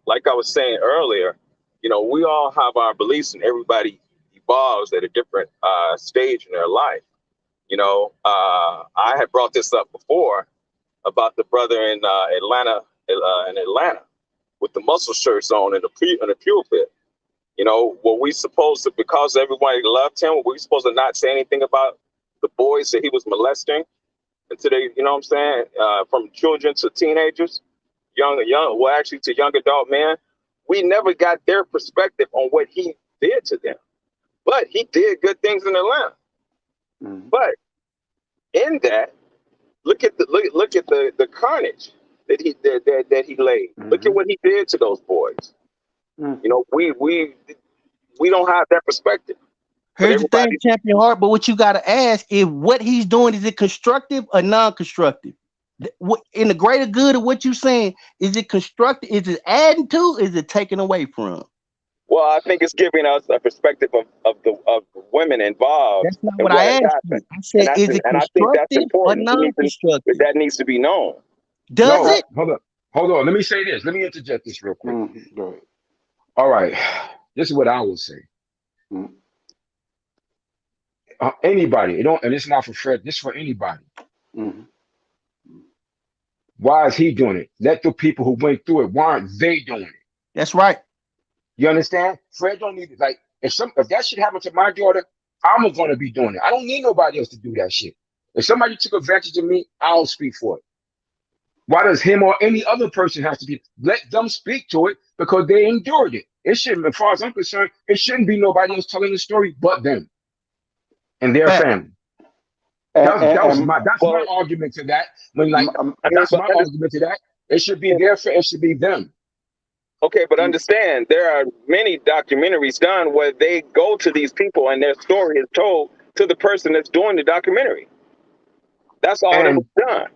like I was saying earlier, you know, we all have our beliefs, and everybody evolves at a different stage in their life. You know, I had brought this up before about the brother in Atlanta, with the muscle shirts on in the pulpit. You know, were we supposed to, because everybody loved him, were we supposed to not say anything about the boys that he was molesting? And today, you know what I'm saying, from children to teenagers, actually to young adult men, we never got their perspective on what he did to them. But he did good things in Atlanta. But in that, look at the carnage that he laid. Look at what he did to those boys. You know, we don't have that perspective. Here's the thing, Champion Heart, but what you got to ask is what he's doing, is it constructive or non-constructive? In the greater good of what you're saying, is it constructive? Is it adding to? Is it taking away from? Well, I think it's giving us a perspective of the women involved. That's not and what I asked happened. you. I said, is it And I think that's constructive or important. non-constructive? That needs to be known. Does it? Hold on. Let me say this. Let me interject this real quick. All right. This is what I will say. Anybody, and it's not for Fred, this is for anybody. Why is he doing it? Let the people who went through it, why aren't they doing it? That's right. You understand? Fred don't need it. Like, if that shit happened to my daughter, I'm gonna be doing it. I don't need nobody else to do that shit. If somebody took advantage of me, I'll speak for it. Why does him or any other person have to be? Let them speak to it because they endured it. It shouldn't, as far as I'm concerned, it shouldn't be nobody else telling the story but them and their family. That's my argument to that. That's my argument to that. It should be it should be them. Okay, but understand, there are many documentaries done where they go to these people and their story is told to the person that's doing the documentary. That's all that was done.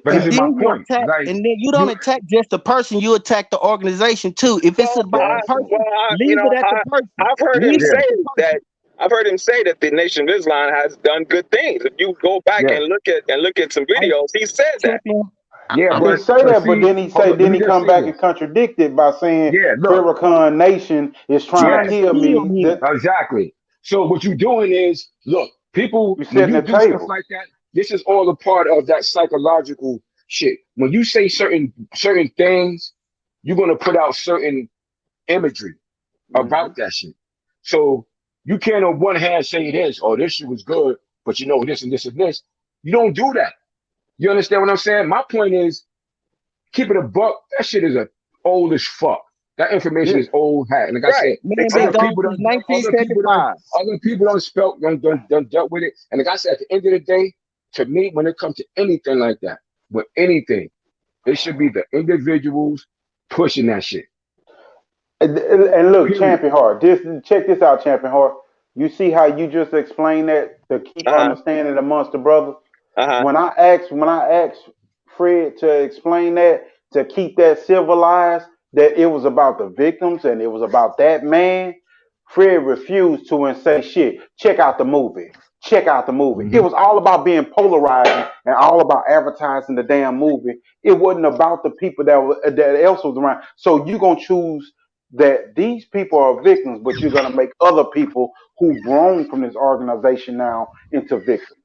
But this is my point. And then you don't attack just the person, you attack the organization too. If it's about the person, leave it at the person. I've heard him say that. I've heard him say that the Nation of Islam has done good things. If you go back and look at some videos, he said that. Yeah, he say that, but then he come back and contradict it by saying Farrakhan Nation is trying to kill me. Exactly. So what you're doing is, look, people, when you do stuff like that, this is all a part of that psychological shit. When you say certain things, you're gonna put out certain imagery about that shit. So you can't on one hand say this, oh, this shit was good, but you know this and this and this. You don't do that. You understand what I'm saying? My point is, keep it a buck. That shit is old as fuck. That information is old hat. And like I said, other people done dealt with it. And like I said, at the end of the day, to me, when it comes to anything like that, with anything, it should be the individuals pushing that shit. And look, Champion Heart, check this out, Champion Heart. You see how you just explained that to keep understanding amongst the brothers? When I asked Fred to explain that, to keep that civilized, that it was about the victims and it was about that man, Fred refused to and say, shit, check out the movie. check out the movie. It Mm-hmm. was all about being polarizing and all about advertising the damn movie. It wasn't about the people that else was around. So you're gonna choose that these people are victims, but you're gonna make other people who grown from this organization now into victims.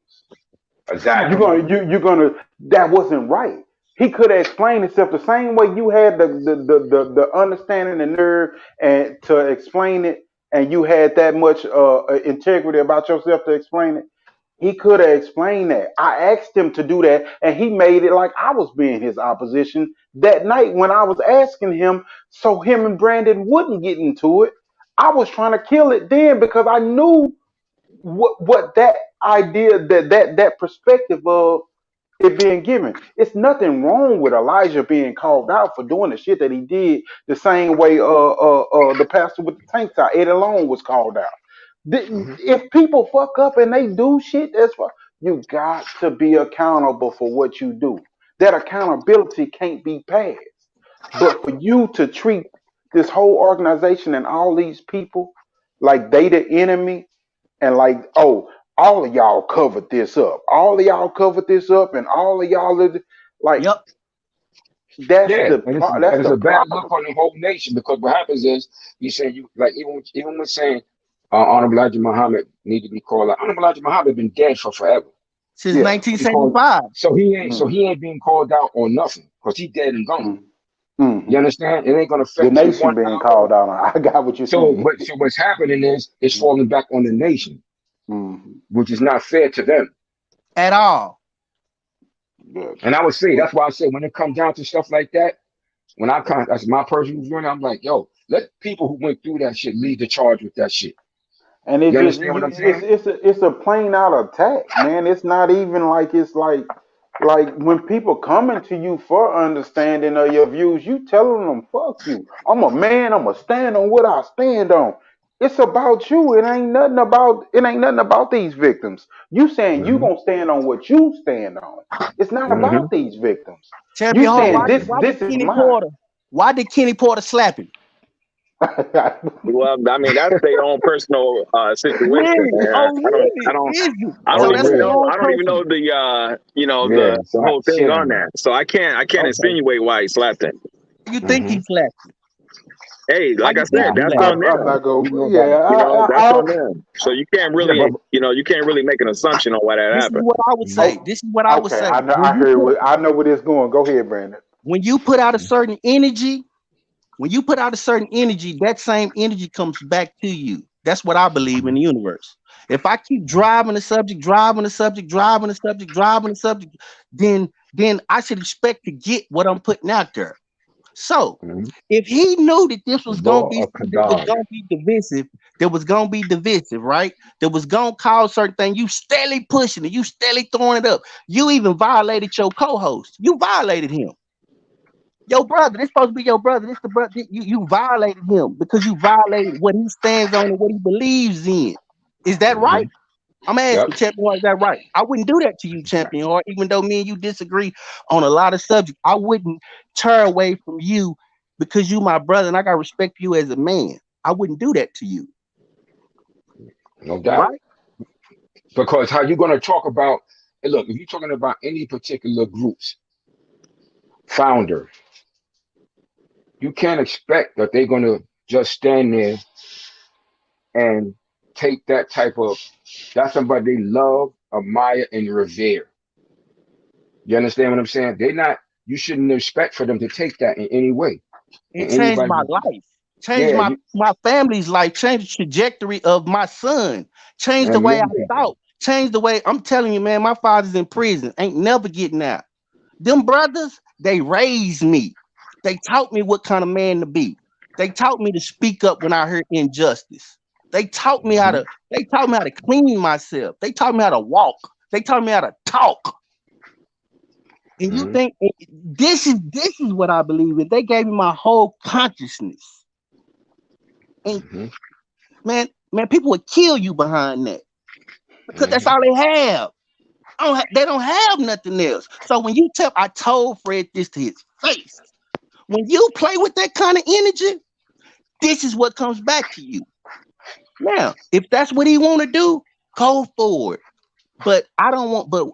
You're Exactly. gonna you're gonna that wasn't right. He could have explained himself the same way you had the understanding and nerve and to explain it, and you had that much integrity about yourself to explain it. He could have explained that. I asked him to do that, and he made it like I was being his opposition that night when I was asking him, so him and Brandon wouldn't get into it. I was trying to kill it then because I knew what that idea that perspective of it being given. It's nothing wrong with Elijah being called out for doing the shit that he did the same way the pastor with the tank top, Eddie Long, was called out. Mm-hmm. If people fuck up and they do shit, that's what you got to be accountable for what you do. That accountability can't be passed. But for you to treat this whole organization and all these people like they the enemy and like, oh, all of y'all covered this up. All of y'all covered this up, and all of y'all like Yep. Yeah, and that's it's the a bad look problem. on the whole nation because what happens is you say you like even with saying Honorable Elijah Muhammad need to be called out. Honorable Elijah Muhammad been dead for forever. Since Yeah. Because 1975. so he ain't being called out on nothing because he dead and gone. Mm-hmm. You understand? It ain't gonna The affect you nation one being hour. called out. I got what you're So, saying. but so what's happening is it's falling back on the nation, Mm-hmm. which is not fair to them. At all. Yeah. And I would say that's why I say when it comes down to stuff like that, when that's my personal view, I'm like, yo, let people who went through that shit lead the charge with that shit. And it You just understand what I'm it's saying? it's a plain out attack, man. It's not even like it's like when people coming to you for understanding of your views, you telling them, fuck you. I'm a man, I'm gonna stand on what I stand on. It's about you. It ain't nothing about these victims. You saying you Mm-hmm. gonna stand on what you stand on. It's not Mm-hmm. about these victims. You Champion Hall, saying Yeah. why did this is Kenny mine. Porter? Why did Kenny Porter slap him? Well, I mean, that's their own personal situation, Really? man. Oh, really? Is it? I Oh, So don't that's even a really? know. grown I don't even know person. the Yeah. the whole thing Shit on on him. that. So I can't Okay. insinuate why he slapped him. You think Mm-hmm. he slapped him? Hey, Why like I you think said, Nah, he he that's know slapped on him? better. I'm them. not He gonna. know better. Yeah, That's on them. So you can't Yeah, really, but you can't really make an assumption on why that This is happened. what I would say. oh, This is what I would okay. say. I know. I know where this going. Go ahead, Brandon. When you put out a certain energy, when you put out a certain energy, that same energy comes back to you. That's what I believe in the universe. If I keep driving the subject, driving the subject, driving the subject, driving the subject, then I should expect to get what I'm putting out there. So mm-hmm. if he knew that this The was gonna be law of that was Kadar. gonna be divisive, that was gonna be divisive, right? That was gonna cause certain things. You steadily pushing it, you steadily throwing it up. You even violated your co-host. You violated him. Your brother, this supposed to be your brother. This the brother. You violated him because you violated what he stands on and what he believes in. Is that Mm-hmm. right? I'm Yep. asking Champion Heart, is that right? I wouldn't do that to you, Champion Heart, even though me and you disagree on a lot of subjects. I wouldn't turn away from you because you my brother and I gotta respect you as a man. I wouldn't do that to you, No doubt. right? Because how you gonna talk about? Hey, look, if you're talking about any particular group's founder, you can't expect that they're gonna just stand there and take that type of. That's somebody they love, admire, and revere. You understand what I'm saying? They're not. You shouldn't expect for them to take that in any way. It And changed anybody, my life, changed yeah, my family's life, changed the trajectory of my son, changed the and way I many people. thought, changed the way I'm telling you, man. My father's in prison, ain't never getting out. Them brothers, they raised me. They taught me what kind of man to be. They taught me to speak up when I heard injustice. They taught me how Mm-hmm. to. They taught me how to clean myself. They taught me how to walk. They taught me how to talk. And you Mm-hmm. think this is what I believe in? They gave me my whole consciousness. And Mm-hmm. man, people would kill you behind that because that's Mm-hmm. all they have. They don't have nothing else. So when you tell, I told Fred this to his face. When you play with that kind of energy, this is what comes back to you. Now, if that's what he want to do, go for it. But I don't want. But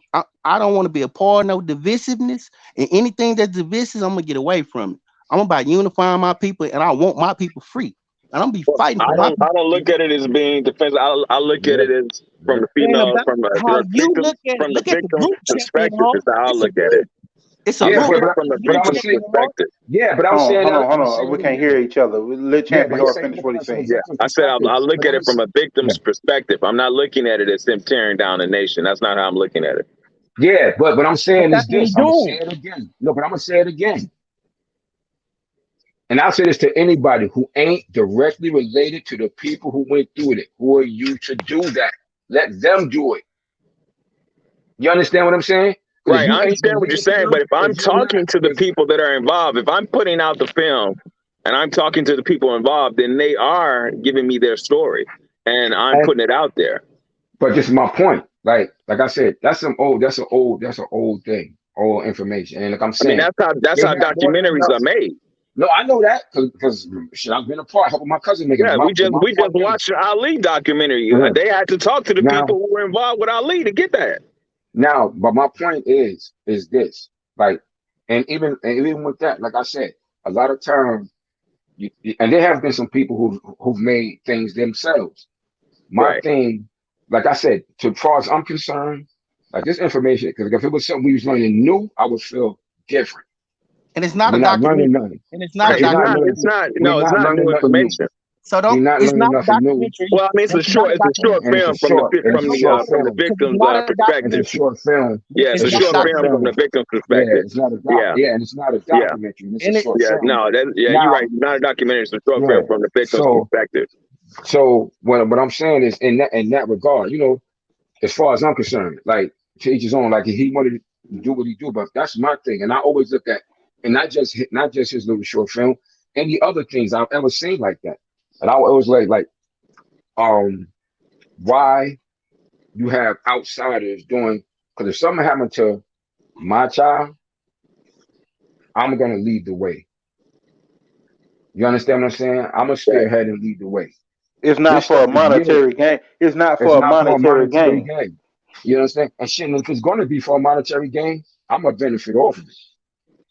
I don't want to be a part of no divisiveness. And anything that's divisive, I'm gonna get away from it. I'm about unifying my people, and I want my people free. And I'm gonna be fighting for my I people. don't look at it as being defensive. I look at Yeah, it as from yeah. the It ain't female, about how you look at it. from the Look at the victim's group, champion perspective. heart. Is how I It's a look at it. group. It's a I Yeah, group. look at And it I from the say but you, I'm gonna victim's say, champion heart. perspective. yeah, but I'm Hold on, saying hold that. on, hold I'm saying on. We it can't again. hear each other. Let Yeah, Champion but I'm Heart saying finish look what at he's it from a saying. Yeah, different I said perspective. I look But at I'm it from a yeah, victim's perspective. I'm not looking at it as them tearing down a nation. That's not how I'm looking at it. yeah, but I'm But saying that's is what he this. I'm gonna say doing. it again. No, but I'm gonna say it again. And I'll say this to anybody who ain't directly related to the people who went through it. Who are you to do that? Let them do it. You understand what I'm saying? Because if Right, you I ain't understand what you're related to saying, them, but if I'm if you're not, talking to the if people that are involved, if I'm putting out the film and I'm talking to the people involved, then they are giving me their story and I'm and putting it out there. but this is my point. Like I said, that's an old thing, old information. And like I'm I mean, saying, that's they how have more than documentaries enough. are made. No, I know that because shit, I've been a part helping my cousin make it. Yeah, My my we just part is watched the Ali documentary. uh, They had to talk to the now people who were involved with Ali to get that. now. But my point is this like, and even with that, like I said, a lot of times, and there have been some people who've made things themselves. My Right. thing, like I said, to as far as I'm concerned, like this information, because if it was something we was learning new, I would feel different. And it's not a We're not learning documentary. nothing. And it's not a We're not documentary. learning. We're It's not not learning new nothing new. information. So don't. We're not It's learning not a nothing new, documentary. Well, I mean, It's not a it's a short documentary. and film it's a short, and it's a short from the film, Because it's not victim's a and perspective. it's a documentary. short film. Yeah, it's It's a It's a not a short short film from documentary. the film. victim's Yeah, perspective. it's not a doc. Yeah, Yeah, and it's not a yeah, documentary. And it's a And it, short yeah. film. No, you're right. Now, It's not a documentary. It's a short yeah. film from the victim's So, perspective. what I'm saying is in that regard, as far as I'm concerned, like to each his own. Like he wanted to do what he do, but that's my thing. And I always look at, and not just his little short film, any other things I've ever seen like that. And I always like um why you have outsiders doing, because if something happened to my child, I'm gonna lead the way. You understand what I'm saying? I'm gonna Right. spearhead and lead the way. It's not This for stuff a is real. monetary gain. It's not It's for a not for a monetary monetary gain. gain. You understand? And shit, and if it's gonna be for a monetary gain, I'm gonna benefit off of it.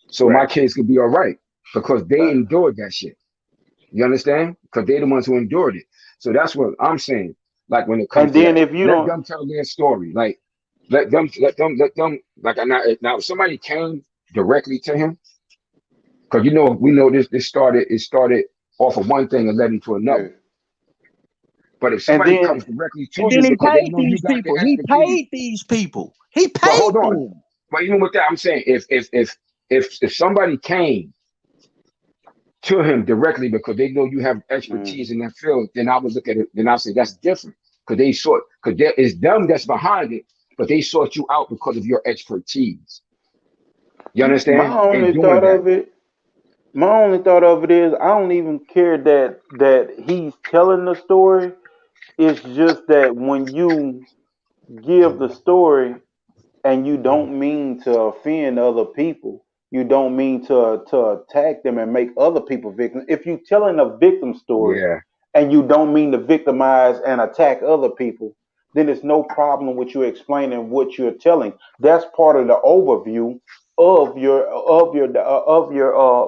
So my Right. kids could be all right because they Right. endured that shit. You understand? Because they're the ones who endured it. So that's what I'm saying. Like when it comes And to then that, if you let don't, them tell their story. Like let them. Like now, if somebody came directly to him, because we know this started. It started off of one thing and led into yeah. another. But if And somebody comes then directly and to then you he because they paid know you these got the people. He expertise, paid these people. He but paid hold on. them. But even with that, I'm saying if somebody came to him directly because they know you have mm, expertise in that field, then I would look at it. Then I say that's different because there is them that's behind it, but they sought you out because of your expertise. You my understand? In only doing thought that, of it, my only thought of it is I don't even care that he's telling the story. It's just that when you give the story and you don't mean to offend other people. You don't mean to attack them and make other people victims. If you're telling a victim story yeah, and you don't mean to victimize and attack other people, then there's no problem with you explaining what you're telling. That's part of the overview of your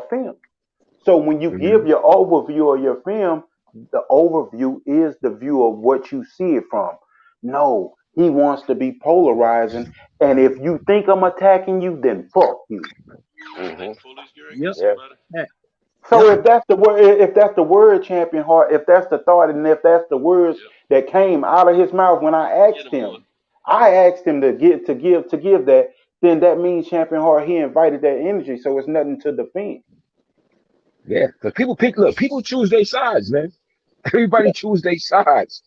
film. So when you hmm give your overview of your film, the overview is the view of what you see it from. No, he wants to be polarizing, and if you think I'm attacking you, then fuck you. Hey, Hmm. police, get ready to Yep. get Yeah. somebody. Yeah. So Yep. if that's the word, champion heart, if that's the thought, and if that's the words Yep. that came out of his mouth when Get him, boy. I asked him to give that, then that means champion heart he invited that energy, so it's nothing to defend. yeah. Because people choose their sides, man. Everybody choose their sides.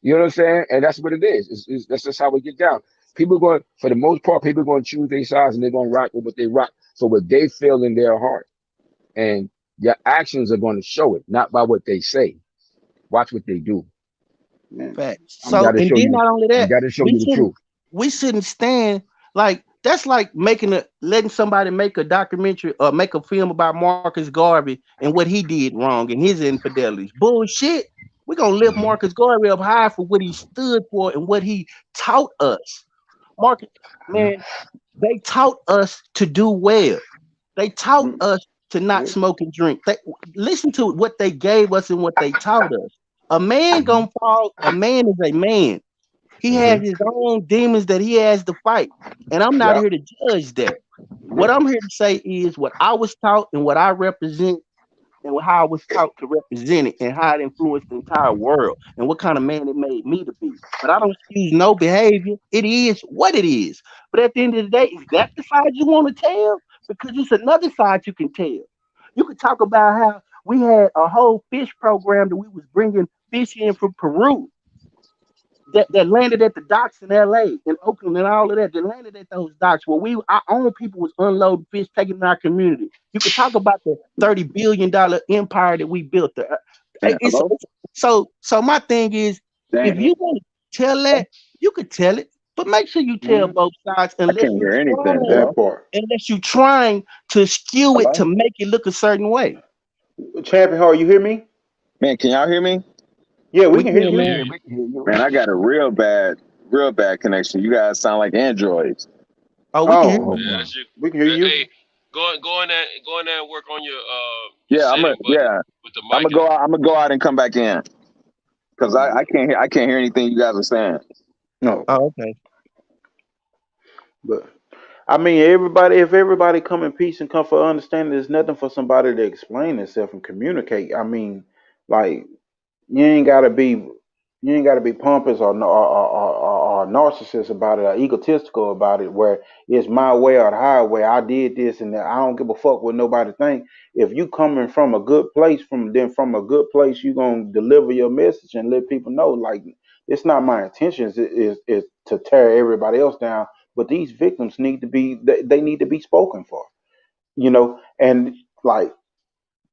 You know what I'm saying? And that's what it is. That's just how we get down. People going, for the most part, people going to choose their sides and they're going to rock with what they rock for what they feel in their heart. And your actions are going to show it, not by what they say. Watch what they do. Man. Facts. I'm So got to and show then you. not only I that, got to show we you the shouldn't truth. we shouldn't stand like that's like letting somebody make a documentary or make a film about Marcus Garvey and what he did wrong and his infidelities. Bullshit. We're gonna lift Marcus Garvey up high for what he stood for and what he taught us. Marcus, man, they taught us to do well. They taught us to not smoke and drink. They listen to what they gave us and what they taught us. A man gonna fall. A man is a man. He has his own demons that he has to fight, and I'm not Yep. here to judge that. What I'm here to say is what I was taught and what I represent and how I was taught to represent it and how it influenced the entire world and what kind of man it made me to be. But I don't excuse no behavior. It is what it is. But at the end of the day, is that the side you want to tell? Because it's another side you can tell. You could talk about how we had a whole fish program that we was bringing fish in from Peru that landed at the docks in LA and Oakland and all of that. That landed at those docks where our own people was unloading fish, taking in our community. You could talk about the $30 billion empire that we built there. Hello? So my thing is, if Dang, you want to tell that, you could tell it, but make sure you tell both sides I can't hear anything, bro. That part. unless you're trying to skew it Hello? to make it look a certain way. Champion Hall, you hear me? Man, can y'all hear me? Yeah, we We can hear can, you. man. Yeah, Man, I got a real bad connection. You guys sound like androids. Oh, we can hear Oh, you. okay. yeah, that's you. We can hear you. Hey, go in there and work on your Yeah, setting, buddy, with the I'm mic and gonna go out and come back in because I can't hear anything you guys are saying. No, Oh, okay. but I mean, if everybody come in peace and come for understanding, there's nothing for somebody to explain themselves and communicate. I mean, like you ain't gotta be you ain't gotta be pompous or narcissist about it or egotistical about it where it's my way or the highway. I did this and that. I don't give a fuck what nobody think. If you coming from a good place, from a good place, you gonna deliver your message and let people know like it's not my intentions is to tear everybody else down, but these victims need to be they need to be spoken for, and like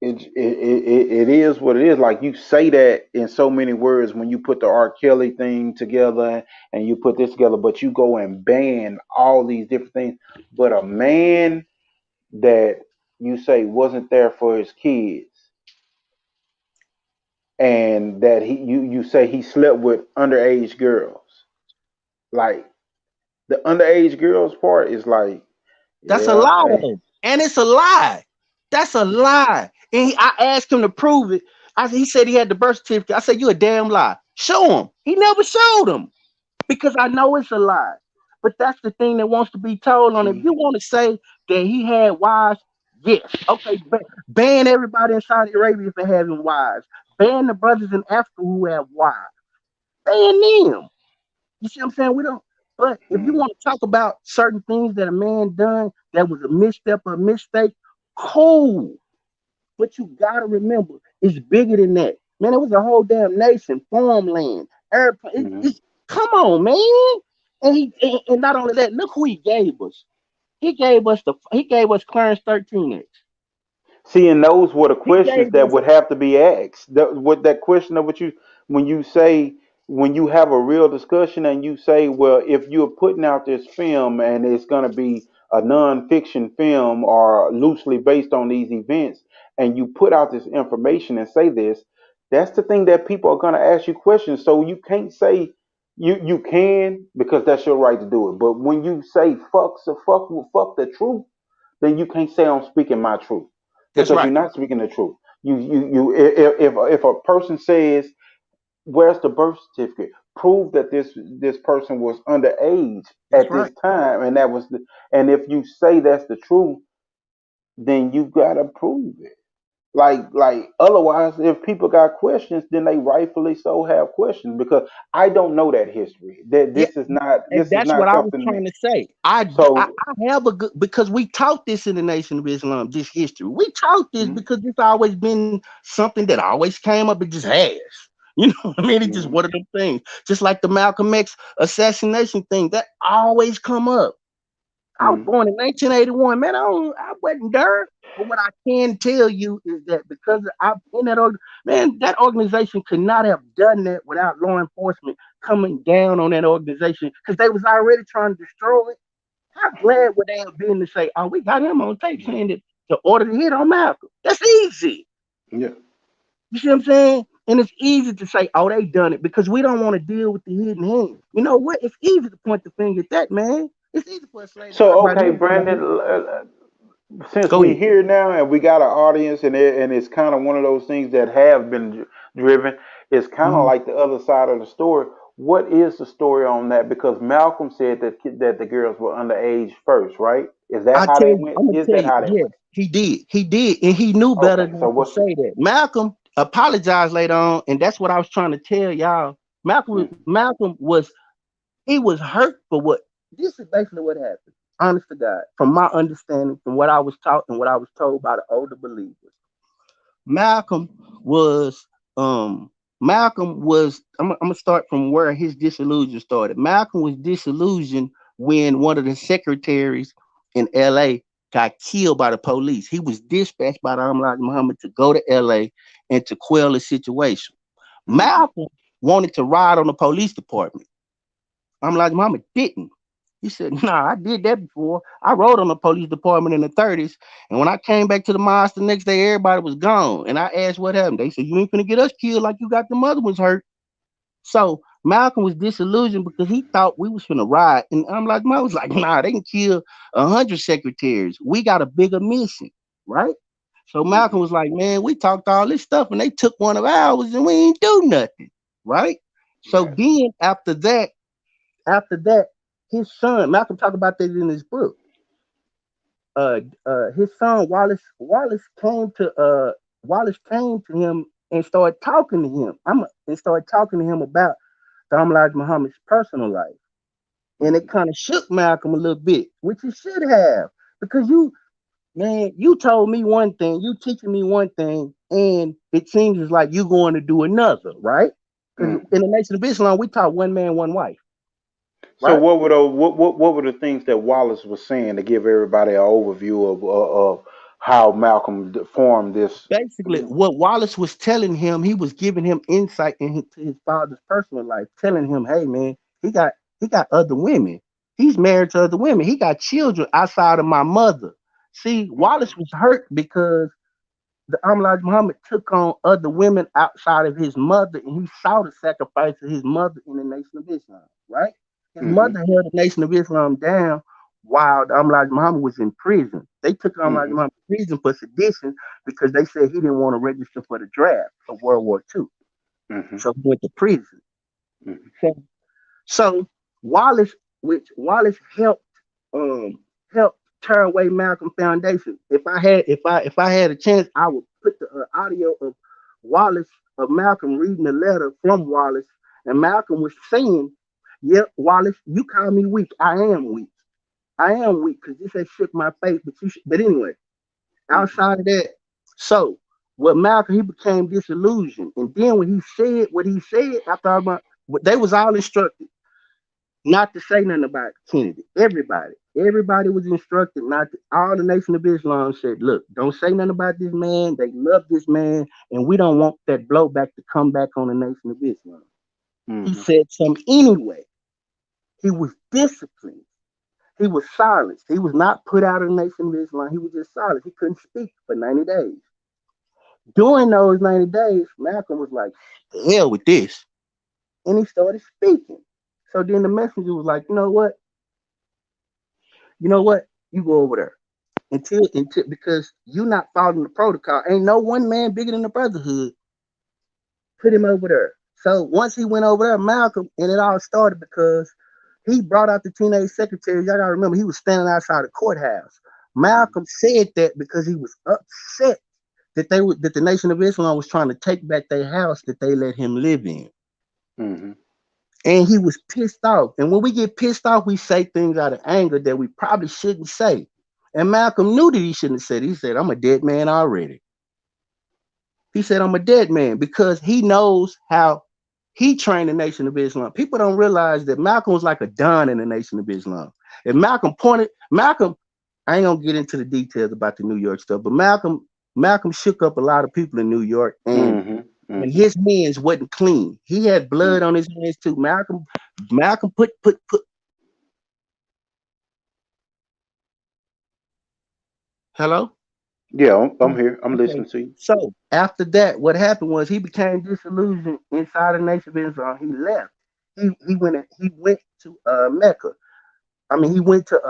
it is what it is. Like you say that in so many words when you put the R. Kelly thing together and you put this together, but you go and ban all these different things. But a man that you say wasn't there for his kids and that you say he slept with underage girls, like the underage girls part is like, That's a yeah, lie, hey, though. And it's a lie. That's a lie. And I asked him to prove it. He said he had the birth certificate. I said, you a damn lie. Show him. He never showed him because I know it's a lie. But that's the thing that wants to be told on. If see, you want to say that he had wives, yes. Okay, ban everybody in Saudi Arabia for having wives. Ban the brothers in Africa who have wives. Ban them. You see what I'm saying? We don't. But if you mm, want to talk about certain things that a man done that was a misstep or a mistake, cool. But you gotta remember, it's bigger than that. Man, it was a whole damn nation, farmland, airplane. mhm. Come on, man. And not only that, look who he gave us. He gave us Clarence 13X. See, and those were the He questions gave that us would have to be asked. What that question of what you when you say when you have a real discussion and you say, well, if you're putting out this film and it's going to be a non-fiction film or loosely based on these events, and you put out this information and say this, that's the thing that people are going to ask you questions. So you can't say you can because that's your right to do it. But when you say fuck the truth, then you can't say I'm speaking my truth that's because right. you're not speaking the truth. If a person says, "Where's the birth certificate?" Prove that this person was underage That's at right. this time, and and if you say that's the truth, then you gotta prove it. Like otherwise, if people got questions, then they rightfully so have questions because I don't know that history. That Yeah, and this is that's what not I was something to me. trying to say. I So have a good because we taught this in the Nation of Islam, this history. We taught this mm, because it's always been something that always came up. It just has. You know what I mean? It's just mm, one of them things. Just like the Malcolm X assassination thing, that always come up. I was mm, born in 1981. Man, I wasn't there. But what I can tell you is that because I'm in that man, that organization could not have done that without law enforcement coming down on that organization because they was already trying to destroy it. How glad would they have been to say, "Oh, we got him on tape mm, saying that the order to hit on Malcolm." That's easy. yeah. You see what I'm saying? And it's easy to say, oh, they done it because we don't want to deal with the hidden hand. You know what? It's easy to point the finger at that, man. It's easy for a slave to talk So about okay, his Brandon. man. Since Go we ahead. here now and we got an audience and it's kind of one of those things that have been driven, it's kind of Mhm. like the other side of the story. What is the story on that? Because Malcolm said that the girls were underage first, right? Is that I how tell that you, went? I'm gonna Is tell that you, how that yes, went? he did. He did, and he knew better Okay, so than to what's the? say that. Malcolm apologized later on, and that's what I was trying to tell y'all. Mhm. Malcolm was he was hurt for what this is basically what happened. Honest to God, from my understanding, from what I was taught and what I was told by the older believers. Malcolm was Malcolm was I'm gonna start from where his disillusion started. Malcolm was disillusioned when one of the secretaries in LA got killed by the police. He was dispatched by the Amlad Muhammad to go to LA and to quell the situation. Mhm. Malcolm wanted to ride on the police department. I'm like, Mama didn't. He said, nah, I did that before. I rode on the police department in the 30s. And when I came back to the mosque the next day, everybody was gone. And I asked what happened. They said, you ain't finna get us killed like you got the mother was hurt. So Malcolm was disillusioned because he thought we was finna ride. And I'm like, Mom was like, nah, they can kill 100 secretaries. We got a bigger mission, right? So Malcolm Mhm. was like, man, we talked all this stuff and they took one of ours and we ain't do nothing, right? So Right. then after that, his son, Malcolm talked about that in his book. His son Wallace came to him and started talking to him. And started talking to him about Elijah Muhammad's personal life. And it Mhm. kind of shook Malcolm a little bit, which it should have. Because you told me one thing, you teaching me one thing, and it seems as like you going to do another, right? Because Mhm. in the Nation of Islam, we taught one man, one wife, So right? what were those, what were the things that Wallace was saying to give everybody an overview of how Malcolm formed this? Basically, what Wallace was telling him, he was giving him insight into his father's personal life, telling him, "Hey, man, he got he got other women. He's married to other women. He got children outside of my mother." See, Okay. Wallace was hurt because the Amlad Muhammad took on other women outside of his mother, and he saw the sacrifice of his mother in the Nation of Islam, right? His Mhm. mother held the Nation of Islam down while the Amlad Muhammad was in prison. They took Amlad Mhm. Muhammad to prison for sedition because they said he didn't want to register for the draft of World War II. Mhm. So he went to prison. Mhm. So, so Wallace, which Wallace um helped turn away Malcolm Foundation. If I had a chance, I would put the audio of Wallace of Malcolm reading the letter from Wallace, and Malcolm was saying, "Yep, Wallace, you call me weak. I am weak. I am weak because this has shook my faith." But anyway, Mhm. outside of that, so what Malcolm he became disillusioned, and then when he said what he said, I thought about. They was all instructed not to say nothing about Kennedy. Everybody was instructed not to. All the Nation of Islam said, "Look, don't say nothing about this man. They love this man, and we don't want that blowback to come back on the Nation of Islam." He Mhm. said something anyway. He was disciplined. He was silenced. He was not put out of the Nation of Islam. He was just silent. He couldn't speak for 90 days. During those 90 days, Malcolm was like, "The hell with this," and he started speaking. So then the messenger was like, "You know what? You know what? You go over there." Until because you not following the protocol. Ain't no one man bigger than the brotherhood. Put him over there. So once he went over there, Malcolm, and it all started because he brought out the teenage secretary. Y'all gotta remember he was standing outside the courthouse. Malcolm said that because he was upset that the Nation of Islam was trying to take back their house that they let him live in. Mhm. And he was pissed off. And when we get pissed off, we say things out of anger that we probably shouldn't say. And Malcolm knew that he shouldn't have said it. He said, "I'm a dead man already." He said, "I'm a dead man," because he knows how he trained the Nation of Islam. People don't realize that Malcolm was like a don in the Nation of Islam. If Malcolm, I ain't gonna get into the details about the New York stuff, but Malcolm shook up a lot of people in New York, Mhm. and Mhm. his hands wasn't clean. He had blood Mhm. on his hands too. Malcolm put. Hello. Yeah, I'm Oh, here. I'm okay. listening to you. So after that, what happened was he became disillusioned inside the Nation of Islam. He left. He went to Mecca. I mean, he went to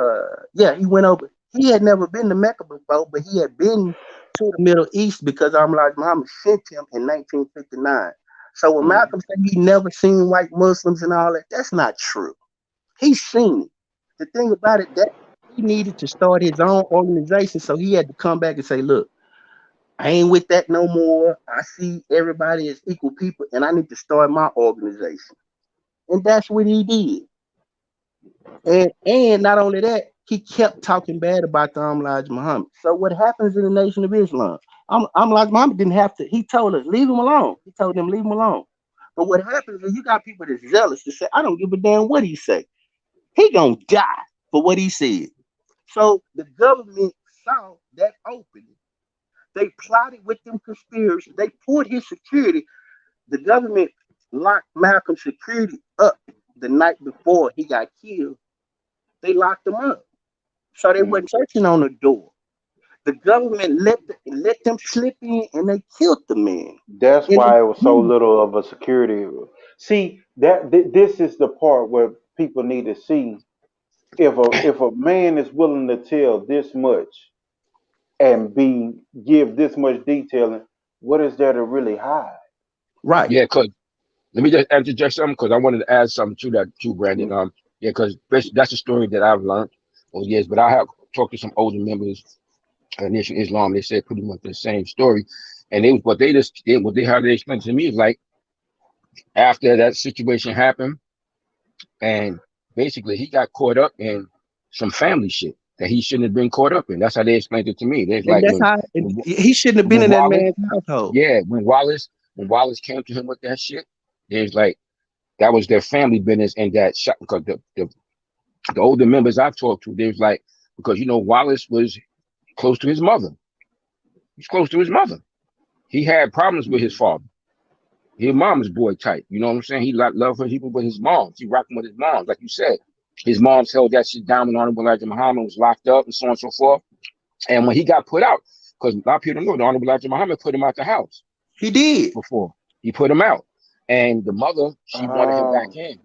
he went over. He had never been to Mecca before, but he had been to the Middle East because Elijah Muhammad sent him in 1959. So when Mm. Malcolm said he never seen white Muslims and all that, that's not true. He's seen it. The thing about it that he needed to start his own organization, so he had to come back and say, "Look, I ain't with that no more. I see everybody as equal people, and I need to start my organization." And that's what he did. And not only that, he kept talking bad about the Elijah Muhammad. So what happens in the Nation of Islam? Elijah Muhammad didn't have to. He told us leave him alone. He told them leave him alone. But what happens is you got people that's zealous to say, I don't give a damn what he say. He gonna die for what he said. So the government saw that opening. They plotted with them conspirators. They pulled his security. The government locked Malcolm's security up the night before he got killed. They locked him up. So they Mm. wasn't searching on the door. The government let them slip in and they killed the man. That's And why it was so they, little of a security. See, this is the part where people need to see if a man is willing to tell this much and be give this much detailing, what is there to really hide? right. Yeah, cause let me just interject something because I wanted to add something to that too, Brandon. Mm. Yeah, because that's a story that I've learned over years. But I have talked to some older members of Nation of Islam. They said pretty much the same story, and what they how they explained to me is like after that situation happened, and basically he got caught up in some family shit that he shouldn't have been caught up in. That's how they explained it to me. There's And like that's how when he shouldn't have been when in that Wallace, man's household. yeah, when Wallace came to him with that shit, there's like that was their family business and that shot because the older members I've talked to, there's like because Wallace was close to his mother. He's close to his mother. He had problems with his father. His mom's boy type. You know what I'm saying? He loved her. He was with his moms. He rocking with his moms, like you said. His mom's held that shit down when Honorable Elijah Muhammad was locked up and so on and so forth. And when he got put out, because a lot of people don't know, the Honorable Elijah Muhammad put him out the house He did. before. He put him out. And the mother, she wanted him back Um, in.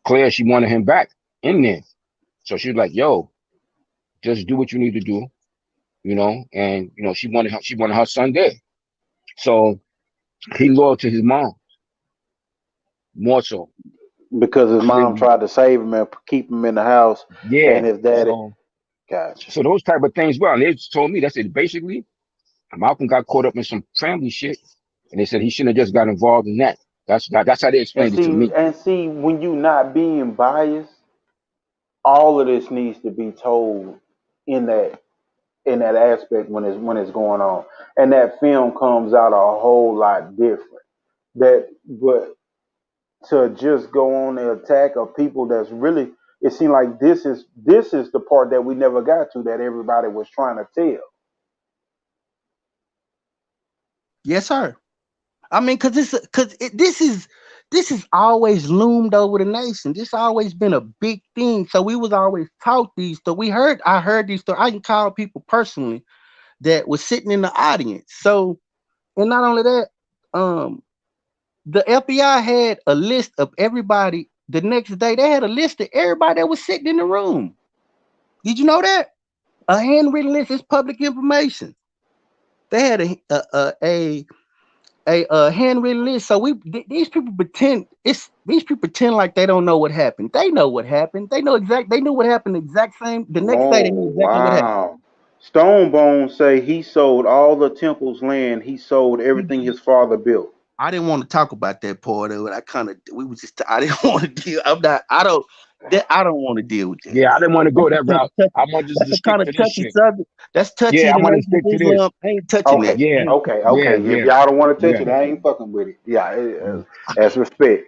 Claire, she wanted him back in there. So she was like, yo, just do what you need to do, and she wanted her son there. So he loyal to his mom more so. because his mom Clearly. tried to save him and keep him in the house, Yeah. and his daddy. So Gotcha. so those type of things. Well, and they told me that said basically Malcolm got caught up in some family shit, and they said he shouldn't have just got involved in that. That's how they And explained it to see, me. when you not being biased, all of this needs to be told in that aspect when it's going on, and that film comes out a whole lot different. But to just go on the attack of people that's really, it seemed like this is the part that we never got to that everybody was trying to tell. Yes, sir. I mean, this is always loomed over the nation. This always been a big thing. So we was always taught these. So I heard these stories. I can call people personally that was sitting in the audience. So and not only that, um, the FBI had a list of everybody. The next day, they had a list of everybody that was sitting in the room. Did you know that? A handwritten list is public information. They had a handwritten list. So these people pretend these people pretend like they don't know what happened. They know what happened. They knew what happened the exact same. The next day they Oh knew exactly what happened. wow. Stonebone say he sold all the temple's land. He sold everything his father built. I didn't want to talk about that part of it. We was just I didn't want to deal. I'm not. I don't want to deal with that. Yeah, I didn't want to go That's that a kind route. of touchy. I wanted just That's to a stick kind of to this touchy shit. subject. That's touchy Yeah, in I the want to nation of stick to this. Islam. I ain't touching Okay, that. I Yeah, ain't okay, yeah, okay. If yeah, y'all don't want to touch yeah. it, I ain't fucking with it. Yeah, Mm-hmm. that's respect.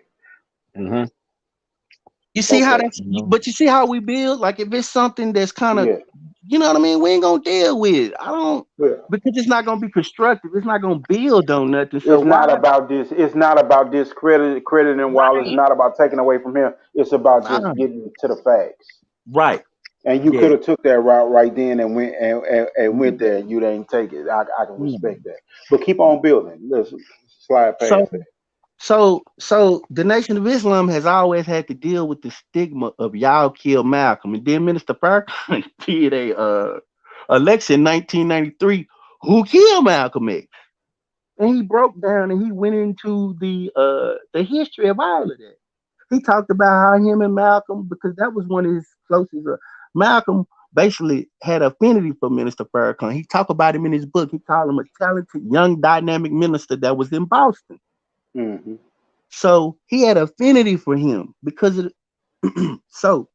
You see how Okay. that's, but you see how we build. Like if it's something that's kind of, Yeah. you know what I mean. We ain't gonna deal with it. I don't Well, because it's not gonna be constructive. It's not gonna build on nothing. So it's why? not about this. It's not about discrediting Wallace. It's Right, not about taking away from him. It's about just right, getting to the facts. right. And you could Yeah. have took that route right then and and went there. And you didn't take it. I can respect that. But keep on building. Let's slide So past that. so the Nation of Islam has always had to deal with the stigma of y'all killed Malcolm, and then Minister Farrakhan did a election in 1993. Who killed Malcolm X? And he broke down and he went into the history of all of that. He talked about how him and Malcolm, because that was one of his closest. Malcolm basically had affinity for Minister Farrakhan. He talked about him in his book. He called him a talented, young, dynamic minister that was in Boston. Hmm. So he had affinity for him because of so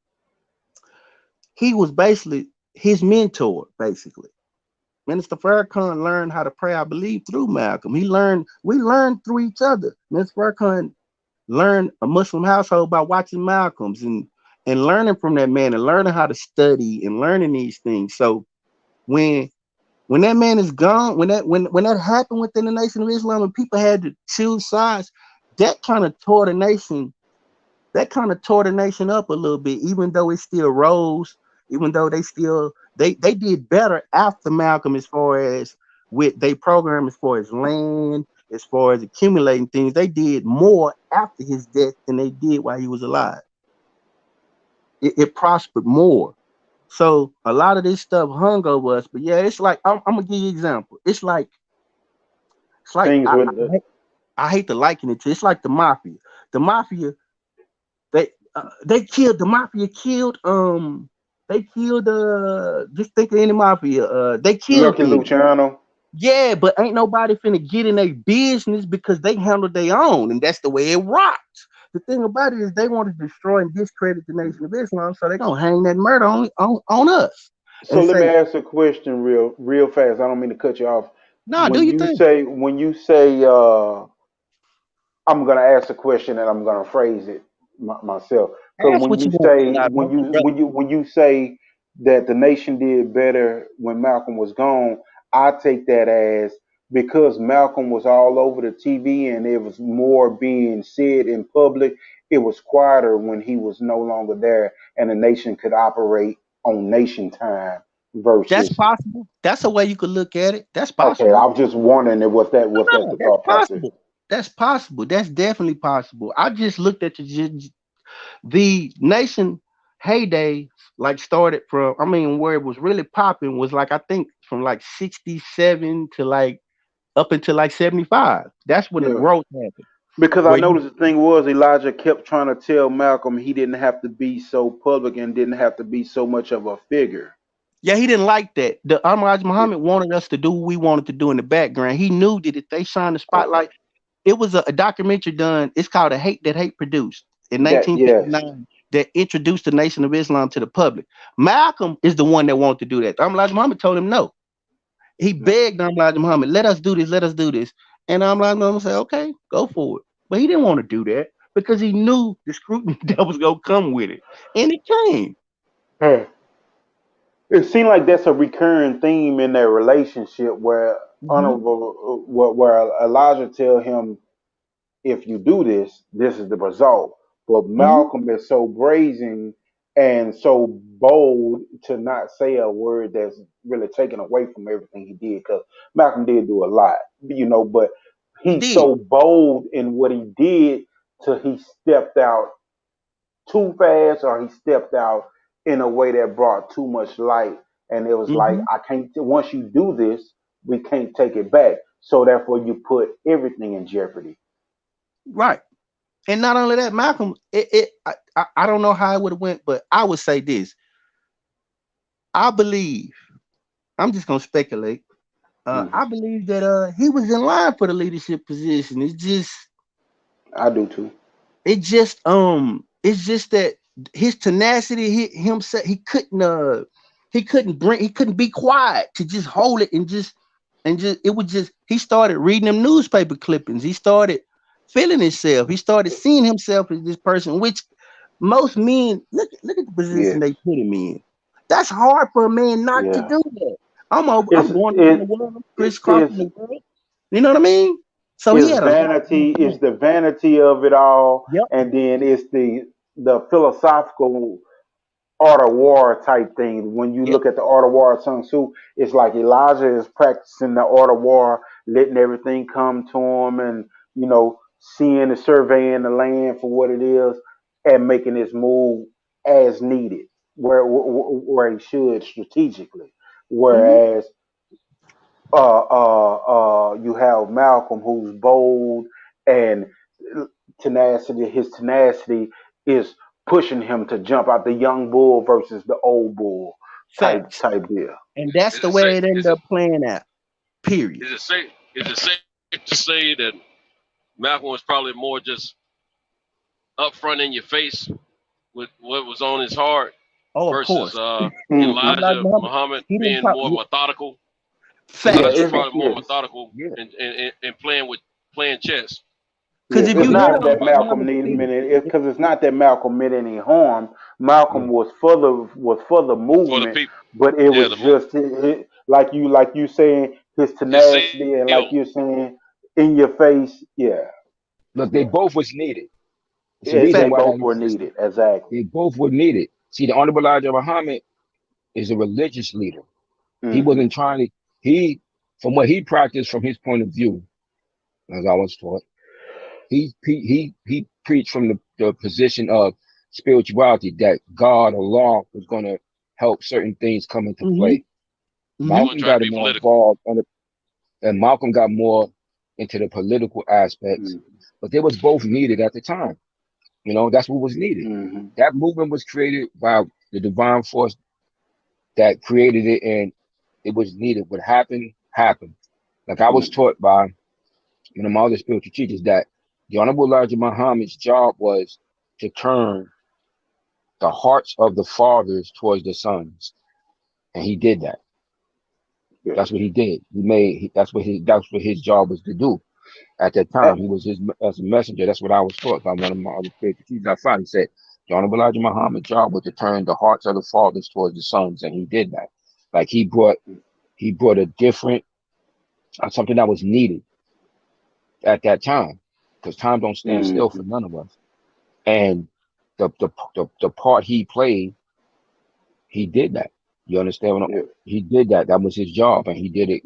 he was basically his mentor, basically. Minister Farrakhan learned how to pray, I believe, through Malcolm. We learned through each other. Minister Farrakhan learned a Muslim household by watching Malcolm's and learning from that man and learning how to study and learning these things. So when when that man is gone, when that happened within the Nation of Islam and people had to choose sides, that kind of tore the nation that kind of tore the nation up a little bit, even though it still rose, even though they did better after Malcolm as far as with they program as far as land, as far as accumulating things. They did more after his death than they did while he was alive. It prospered more. So a lot of this stuff hung over us. But yeah, it's like I'm gonna give you an example. It's like Things with the I hate to liken it to. It's like the mafia. The mafia they killed the mafia killed they killed just think of any mafia they Lucky kingpin. Luciano. Yeah, but ain't nobody finna get in their business because they handle their own, and that's the way it rocks. The thing about it is they want to destroy and discredit the Nation of Islam, so they gonna hang that murder on us So and let me say, ask a question real fast. I don't mean to cut you off. nah, do your thing. When you say I'm gonna ask a question and I'm gonna phrase it myself. Because Ask when what you you want, say Eli, bro, brother. when you say that the nation did better when Malcolm was gone, I take that as because Malcolm was all over the TV and it was more being said in public. It was quieter when he was no longer there, and the nation could operate on nation time That's versus. possible. That's a way you could look at it. That's Okay, I possible. was just wondering if was that No, the that's thought process. possible. That's possible. That's definitely possible. I just looked at the nation heyday, like started from, I mean, where it was really popping was like, I think from like 67 to like up until like 75. That's when the Yeah. growth happened. Because I Where you, noticed the thing was Elijah kept trying to tell Malcolm he didn't have to be so public and didn't have to be so much of a figure. yeah, he didn't like that. The Ahmad Yeah. Muhammad wanted us to do what we wanted to do in the background. He knew that if they shined the Okay. spotlight, it was a documentary done. It's called A Hate That Hate Produced in That yes. 1959 that introduced the Nation of Islam to the public. Malcolm is the one that wanted to do that. Elijah Muhammad told him no. He No. begged Elijah Muhammad, let us do this, let us do this. And Elijah Muhammad said, okay, go for it. But he didn't want to do that because he knew the scrutiny that was going to come with it. And it came. Hey. It seemed like that's a recurring theme in their relationship where Mhm. honorable where Elijah tell him if you do this, this is the result. But Mhm. Malcolm is so brazen and so bold to not say a word that's really taken away from everything he did. Because Malcolm did do a lot, but He he's did. so bold in what he did till he stepped out too fast or he stepped out in a way that brought too much light. And it was like, Mhm. I can't, once you do this, we can't take it back. So therefore, you put everything in jeopardy. Right. And not only that, Malcolm, I don't know how it would have went, but I would say this. I believe, I'm just going to speculate. Hmm. I believe that he was in line for the leadership position. I do too. It's just that his tenacity, he couldn't be quiet to just hold it and just it was just he started reading them newspaper clippings. He started feeling himself. He started seeing himself as this person, which most men look at the position Yes. they put him in. That's hard for a man not to Yeah. do that. I'm It's going around the it world, I'm crisscrossing it's the world. You know what I mean? So he it's had a lot vanity. going It's on. the vanity of it all, Yep. and then it's the philosophical. art of war type thing. When you Yep. look at the art of war of Sun Tzu, it's like Elijah is practicing the art of war, letting everything come to him, and seeing and surveying the land for what it is, and making his move as needed, where he should strategically. Hmm. Whereas you have Malcolm, who's bold and tenacity. His tenacity is pushing him to jump out, the young bull versus the old bull type Facts. deal. And that's Is the it way safe? it ended up playing out. Period. Is it safe? Is it safe to say that Malcolm was probably more just upfront in your face with what was on his heart Oh, of versus course. Hmm. Unlike Elijah Muhammad, Muhammad he didn't being talk. more methodical? Yeah, Elijah Facts. was it's probably more yeah, methodical Yeah. in playing chess. yeah. Because if It's you What you hear not feel that about Malcolm Muhammad needed speak, any. Because it's not that Malcolm meant any harm. Malcolm yeah, was for the for the movement, people? but it Yeah, was just like you saying, his his tenacity, and like zeal. you're saying, in your face. Yeah, Look, they yeah. both was needed. It's the They reason facts. why that both were existed. needed. Exactly. They both were needed. See, the Honorable Elijah Muhammad is a religious leader. He Hmm. wasn't trying to, from what he practiced from his point of view, as I was taught, he preached from the position of spirituality that God, Allah, was going to help certain things come into Mm-hmm. play. He Mm-hmm. wasn't Malcolm trying to got be more political. involved and Malcolm got more into the political aspects, but they was both needed at the time. That's what was needed. Hmm. That movement was created by the divine force that created it, and it was needed. What happened, happened. Like I was taught by my other spiritual teachers that the Honorable Elijah Muhammad's job was to turn the hearts of the fathers towards the sons, and he did that. Yeah. That's what he did. That's what his job was to do. At that time, he was his as a messenger. That's what I was taught by one of my other spiritual teachers. I finally said, the Honorable Elijah Muhammad's job was to turn the hearts of the fathers towards the sons, and he did that. Like he brought a different something that was needed at that time, because time don't stand still Hmm. for none of us. And the part he played, he did that. You understand? Yeah. He did that. That was his job, and he did it.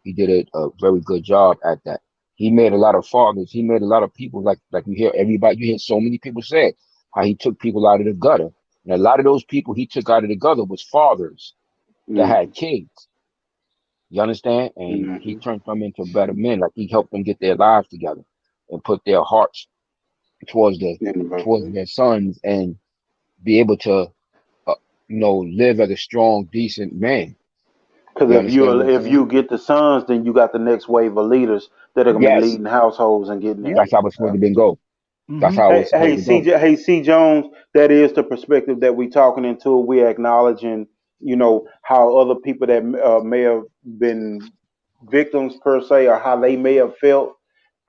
He did a very good job at that. He made a lot of fathers. He made a lot of people like you hear everybody. You hear so many people say how he took people out of the gutter, and a lot of those people he took out of the gutter was fathers that Hmm. had kids. You understand? And he Hmm. turned them into better men. Like he helped them get their lives together and put their hearts towards the towards their sons and be able to uh, live as a strong, decent man. Because You if understand you what I'm if saying? you get the sons, then you got the next wave of leaders that are gonna be Yes, leading households and getting Yep. that. that's how it's supposed to been go. That's Mm-hmm. how Hey, it's hey, supposed to go. CJ, hey, C. Jones, that is the perspective that we talking into. We acknowledging, how other people that may have been victims per se, or how they may have felt,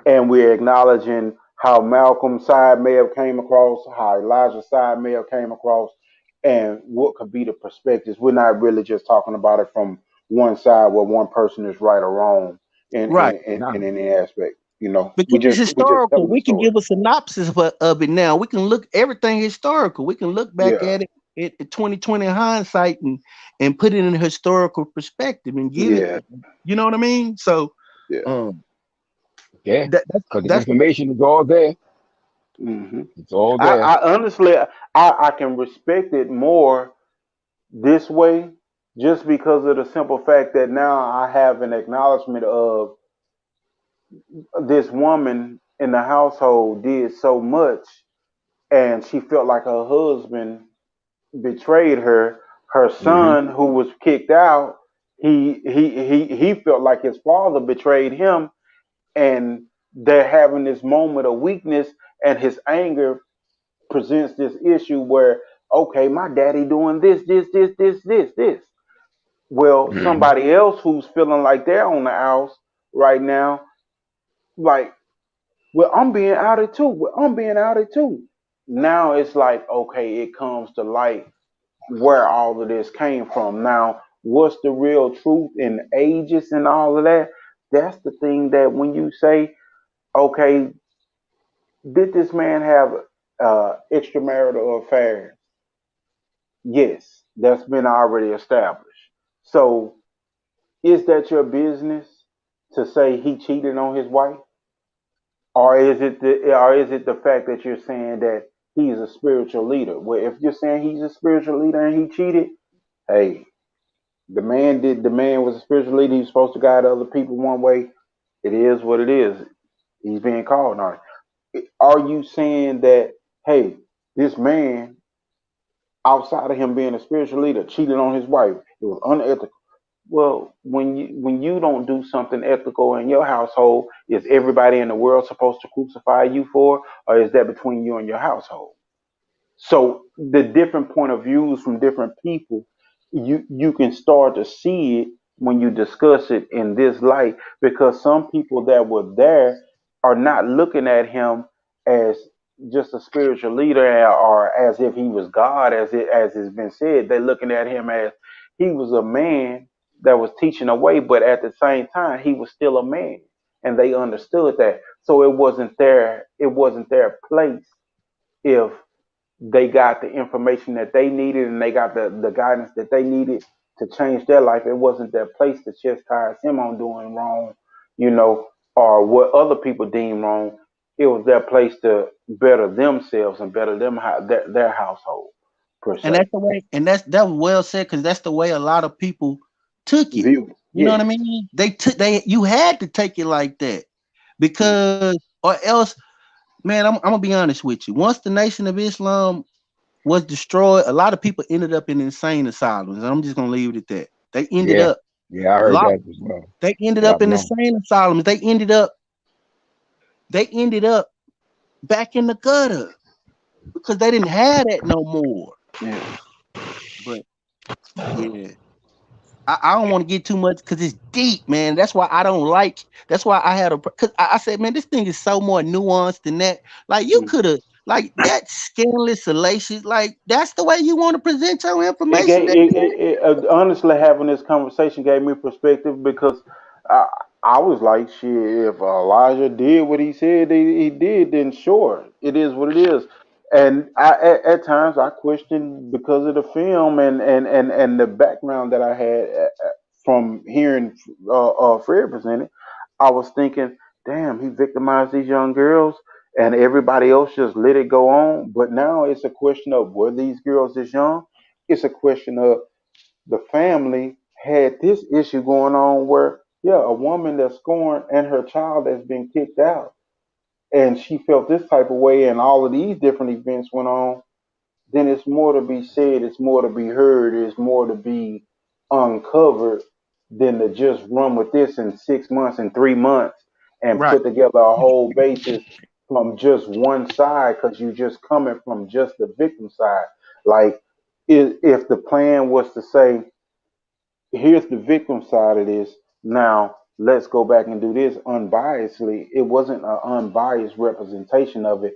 and we're acknowledging how Malcolm's side may have came across, how Elijah's side may have came across, and what could be the perspectives. We're not really just talking about it from one side where one person is right or wrong in Right. in, in, Nah, in any aspect. We Because it's just historical. telling the We can story. give a synopsis of it now. We can look everything historical. We can look back Yeah, at it in 2020 hindsight and put it in a historical perspective and give it. yeah, You know what I mean? So yeah. um yeah, that's because the that's the information is all there. Hmm. It's all I, there. I honestly, I can respect it more this way, just because of the simple fact that now I have an acknowledgement of this woman in the household did so much, and she felt like her husband betrayed her. Her Hmm. son, who was kicked out, he felt like his father betrayed him, and they're having this moment of weakness, and his anger presents this issue where, okay, my daddy doing this. Well, Hmm. somebody else who's feeling like they're on the house right now, like, well, I'm being outed too. Well, I'm being outed too. Now it's like, okay, it comes to light where all of this came from. Now, what's the real truth in ages and all of that? That's the thing that when you say, okay, did this man have extramarital affairs? Yes, that's been already established. So is that your business to say he cheated on his wife? Or is it the fact that you're saying that he's a spiritual leader? Well, if you're saying he's a spiritual leader and he cheated, hey, the man was a spiritual leader, he was supposed to guide other people one way. It is what it is. He's being called on it. Are you saying that, hey, this man, outside of him being a spiritual leader, cheated on his wife? It was unethical. Well, when you don't do something ethical in your household, is everybody in the world supposed to crucify you for, or is that between you and your household? So the different point of views from different people, you can start to see it when you discuss it in this light, because some people that were there are not looking at him as just a spiritual leader or as if he was God, as has been said. They're looking at him as he was a man that was teaching a way, but at the same time he was still a man, and they understood that. So it wasn't their place if they got the information that they needed and they got the guidance that they needed to change their life. It wasn't their place to chastise him on doing wrong, you know, or what other people deem wrong. It was their place to better themselves and better their household per And se. that's the way, and that was well said, because that's the way a lot of people took it. View. You know what I Yes. mean? You had to take it like that, Mm. because or else, man, I'm gonna be honest with you. Once the Nation of Islam was destroyed, a lot of people ended up in insane asylums, and I'm just gonna leave it at that. They ended Yeah, up yeah, I heard locked. that as well. They ended Yeah, up I've in known. insane asylums. They ended up back in the gutter because they didn't have that no more. Yes. But yeah. I don't want to get too much because it's deep, man. That's why I don't like. That's why I had a. Because I said, man, this thing is so more nuanced than that. Like you Mm. could have, like that scandalous, salacious. Like that's the way you want to present your It information. gave honestly, having this conversation gave me perspective, because I, I was like, shit, if Elijah did what he said he did, then sure, it is what it is. And at times I questioned, because of the film and the background that I had from hearing Fred present it. I was thinking, damn, he victimized these young girls and everybody else just let it go on. But now it's a question of, were these girls this young? It's a question of, the family had this issue going on where, yeah, a woman that's scorned and her child that's been kicked out, and she felt this type of way, and all of these different events went on. Then it's more to be said, it's more to be heard, it's more to be uncovered than to just run with this in 6 months and 3 months and Right. put together a whole basis from just one side, because you just coming from just the victim side. Like, if the plan was to say, here's the victim side of this, now let's go back and do this unbiasedly, it wasn't an unbiased representation of it.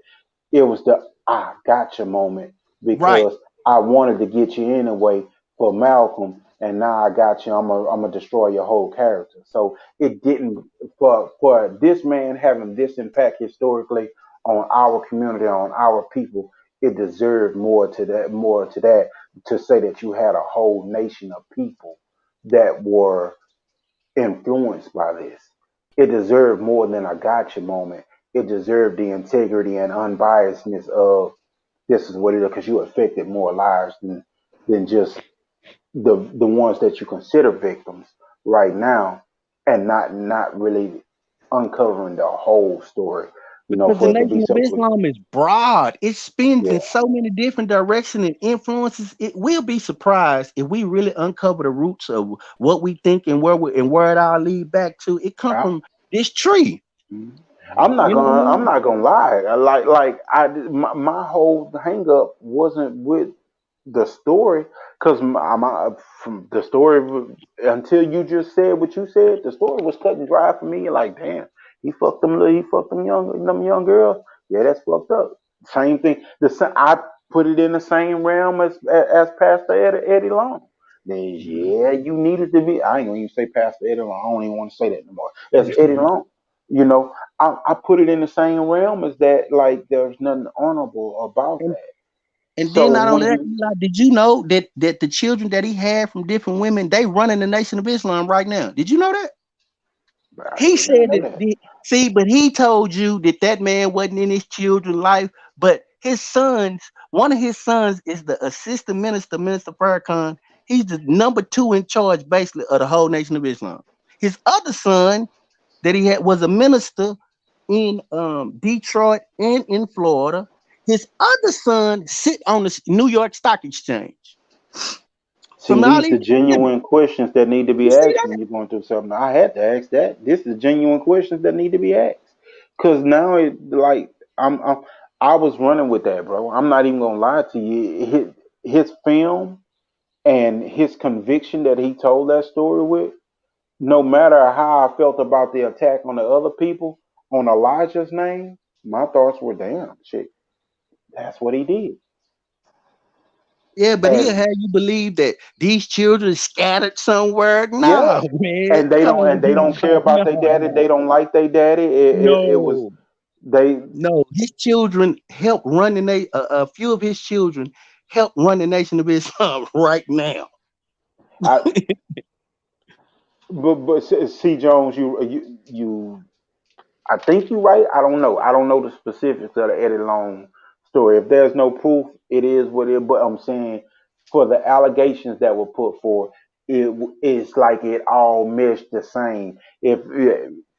It was the "I gotcha" moment, Right. because I wanted to get you anyway for Malcolm, and now I got you. I'm gonna destroy your whole character. So it didn't, for this man having this impact historically on our community, on our people. It deserved more to that, to say that you had a whole nation of people that were influenced by this. It deserved more than a gotcha moment. It deserved the integrity and unbiasedness of, this is what it is, because you affected more lives than just the ones that you consider victims right now, and not really uncovering the whole story. Because the For it to be Nation of so quick. Islam is broad. It spins in Yeah. so many different directions and influences. It will be surprised if we really uncover the roots of what we think and where it all lead back to. It come I, from this tree. I'm not You know what I gonna I'm mean? not gonna lie. My whole hang up wasn't with the story, because from the story, until you just said what you said, the story was cut and dry for me. Like, damn, he fucked them young girls. Yeah, that's fucked up. Same thing. I put it in the same realm as Pastor Eddie Long. Then, yeah, you needed to be. I ain't gonna even say Pastor Eddie Long. I don't even want to say that anymore. That's Eddie Long. You know, I put it in the same realm as that. Like, there's nothing honorable about And that. And then So not only when that, you, Eli, did you know that the children that he had from different women, they running the Nation of Islam right now? Did you know that? I He did not said know that. that. See, but he told you that that man wasn't in his children's life, but his sons. One of his sons is the assistant minister, Minister Farrakhan. He's the number two in charge, basically, of the whole Nation of Islam. His other son that he had was a minister in Detroit and in Florida. His other son sit on the New York Stock Exchange. See, From all these these, the genuine questions that need to you be see asked that? when you're going through something. I had to ask that. This is genuine questions that need to be asked. Cause now it like I was running with that, bro. I'm not even gonna lie to you. His film and his conviction that he told that story with, no matter how I felt about the attack on the other people on Elijah's name, my thoughts were, damn, shit, that's what he did. Yeah, but he'll And have you believe that these children scattered somewhere. yeah, No, man, come and on, they dude. don't care about their daddy. No, They don't like their daddy. It was no, they. no. His children help run the nation. A few of his children help run the Nation of Islam right now. I but C Jones, you I think you're right. I don't know. I don't know the specifics of the Eddie Long story. If there's no proof, it is what it is. But I'm saying for the allegations that were put forth, it's like it all meshed the same. If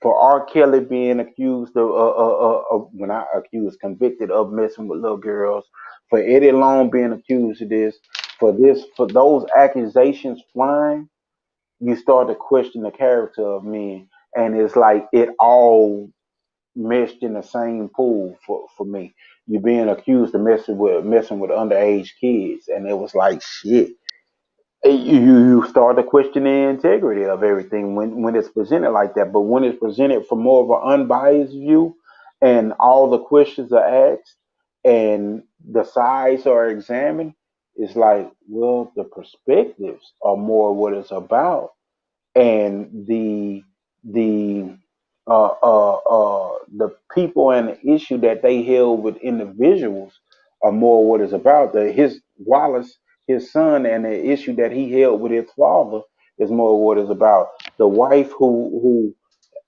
for R. Kelly being accused of when I accused, convicted of messing with little girls, for Eddie Long being accused of for those accusations flying, you start to question the character of men, and it's like it all meshed in the same pool for me. You're being accused of messing with underage kids, and it was like shit. You start to question the integrity of everything when it's presented like that. But when it's presented from more of an unbiased view, and all the questions are asked and the sides are examined, it's like, well, the perspectives are more what it's about, and the people and the issue that they held with individuals are more what it's about. His Wallace, his son, and the issue that he held with his father is more what it's about. The wife who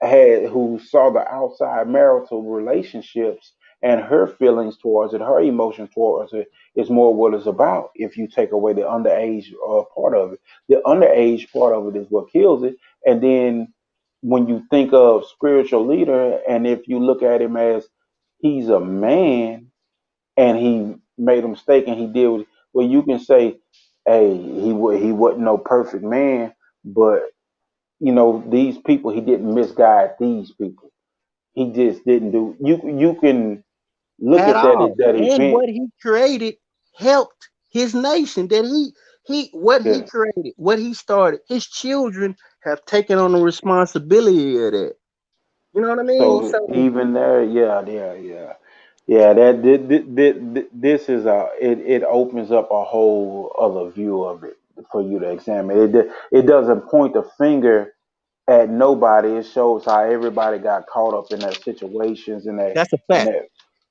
saw the outside marital relationships and her feelings towards it, her emotions towards it, is more what it's about. If you take away the underage part of it, the underage part of it is what kills it. And then when you think of spiritual leader, and if you look at him as he's a man and he made a mistake and he did well, you can say, hey, he wasn't no perfect man, but these people, he didn't misguide these people. He just didn't do. You can look At at that all. as that And event. what he created helped his nation. That he what he Yeah. created, what he started, his children have taken on the responsibility of that. You know what I mean? So So even there, yeah. That this is it opens up a whole other view of it for you to examine. It doesn't point the finger at nobody. It shows how everybody got caught up in that situations that's a and fact. that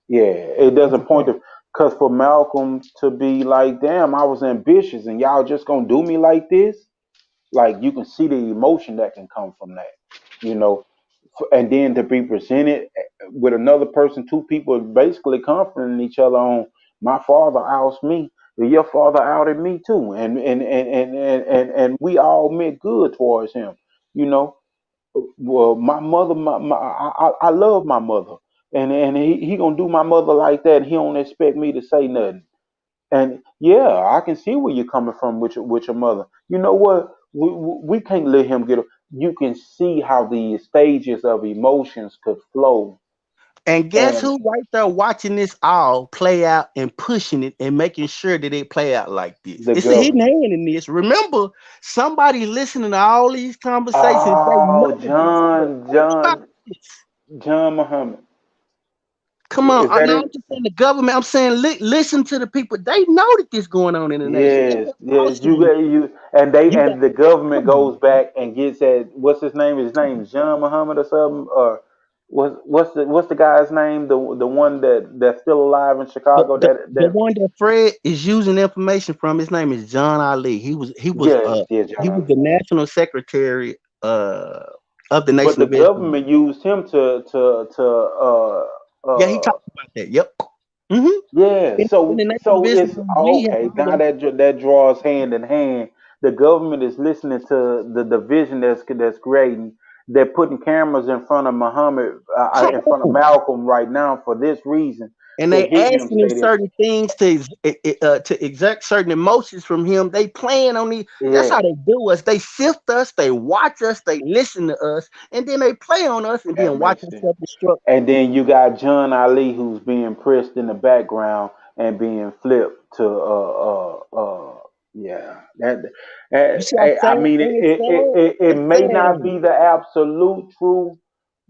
yeah. It That's a doesn't point fact. to because for Malcolm to be like, damn, I was ambitious and y'all just gonna do me like this. Like you can see the emotion that can come from that, you know. And then to be presented with another person, two people basically comforting each other on my father outs me, but your father outed me too, and we all meant good towards him, you know. Well, my mother, I love my mother, and he gonna do my mother like that. He don't expect me to say nothing. And yeah, I can see where you're coming from with your mother. You know what? We can't let him get. You can see how the stages of emotions could flow, And guess and who right there watching this all play out and pushing it and making sure that it play out like this? the It's a hidden government. hand in this. Remember, somebody listening to all these conversations, they Oh, know that this is about this. John Muhammad. Come on, Is that no, I'm it? just saying the government. I'm saying listen to the people. They know that this going on in the nation. It Yes, was yes. also You got you, and they you got. and the government Come on, goes back and gets at what's his name? His name is John Muhammad or something, or what's the guy's name? The one that's still alive in The, Chicago. the That the that one that Fred is using information from, his name is John Ali. yes, yes, He John was Ali. the national secretary of the But Nation the of Islam. government used him to Yeah, he uh talked about that. Yep. Mm-hmm. yeah. In So the Nation of so it's Islam, we have okay. Now our that draws hand in hand. The government is listening to the division that's creating. They're putting cameras in front of Muhammad, in front of own. Malcolm right now for this reason And to they hit him. asking him Say this. certain things to exert certain emotions from him. They playing on these. That's Yeah. how they do us. They sift us. They watch us. They listen to us, and then they play on us, and That then watch makes us sense. self destruct. And then you got John Ali who's being pressed in the background and being flipped to yeah You see how I sad mean it's sad? it It's may sad, not ain't it? be the absolute truth,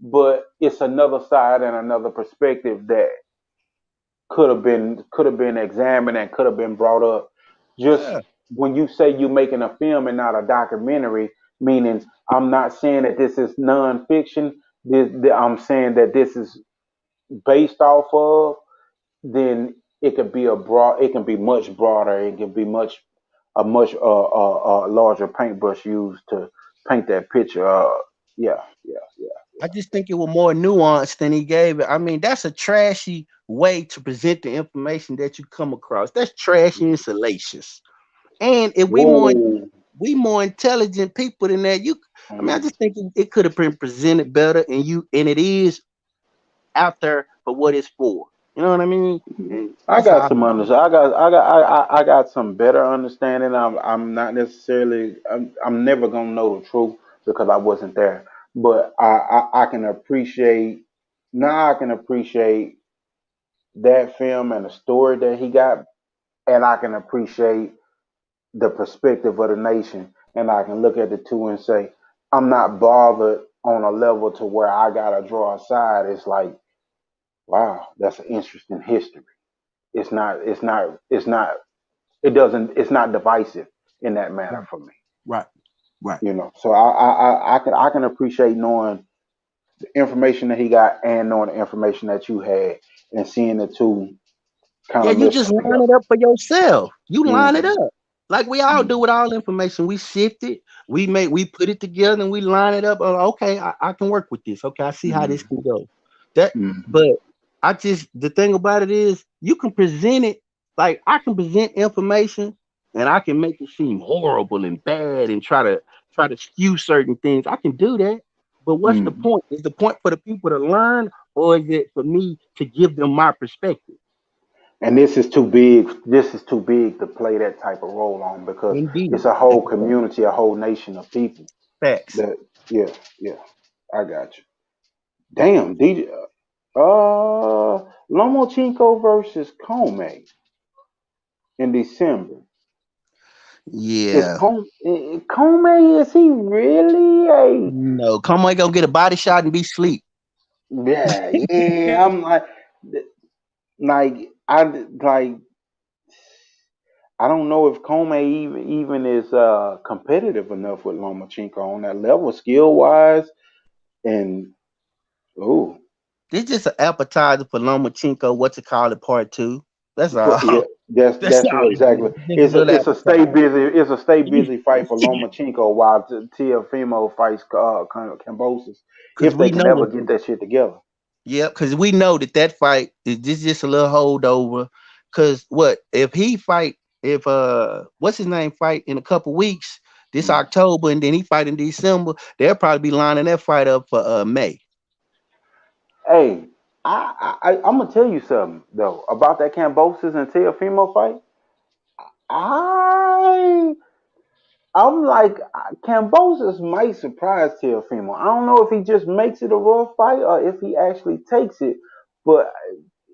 but it's another side and another perspective that could have been examined and could have been brought up. Just Yeah. when you say you're making a film and not a documentary, meaning I'm not saying that this is nonfiction. I'm saying that this is based off of, then it could be it can be much broader. It can be a much larger paintbrush used to paint that picture. Yeah, yeah, yeah, I just think it was more nuanced than he gave it. I mean, that's a trashy way to present the information that you come across. That's trashy and salacious. And if whoa. we more intelligent people than that, I mean, I Mm. just think it could have been presented better, and it is out there for what it's for. You know what I mean? And I that's got how I some feel. I got some better understanding. I'm not necessarily I'm never gonna know the truth because I wasn't there. But I can appreciate now I can appreciate that film and the story that he got, and I can appreciate the perspective of the nation, and I can look at the two and say, I'm not bothered on a level to where I gotta draw a side. It's like, wow, that's an interesting history. It's not divisive in that manner Right, for me. right, right. So I can appreciate knowing the information that he got and knowing the information that you had and seeing the two kind Yeah, of you mesh just up line together. it up for yourself. You line it Hmm. up. Like we all do with all information. We sift it, we put it together and we line it up. Oh, okay, I can work with this. Okay, I see how this Hmm. can go. That Hmm. but the thing about it is you can present it like I can present information and I can make it seem horrible and bad and try to skew certain things. I can do that. But what's the Hmm. point? Is the point for the people to learn or is it for me to give them my perspective? And this is too big. This is too big to play that type of role on because it's Indeed. a whole That's a fact. community, a whole nation of people. Facts. That yeah, yeah. I got you. Damn, DJ. Lomachenko versus Comey in December. Is Yeah. Comey? Is he really a? No, come on, gonna get a body shot and be sleep. Yeah, yeah. I'm like like I don't know if Comey even is competitive enough with Lomachenko on that level, skill wise. And oh, This just an appetizer for Lomachenko. What to call it? Part two. That's all. yeah, That's that's all what it is. exactly. Just a little It's a stay appetizer. busy. It's a stay busy fight for Lomachenko while Teofimo fights Kambosos Because if they we can know ever that. get that shit together. Yep. Because we know that fight is just a little holdover. Because what if he fight? If what's his name fight in a couple weeks this Mm. October, and then he fight in December, they'll probably be lining that fight up for May. Hey, I'm gonna tell you something though about that Kambosos and Teofimo fight. I I'm like Cambosis might surprise Teofimo. I don't know if he just makes it a rough fight or if he actually takes it, but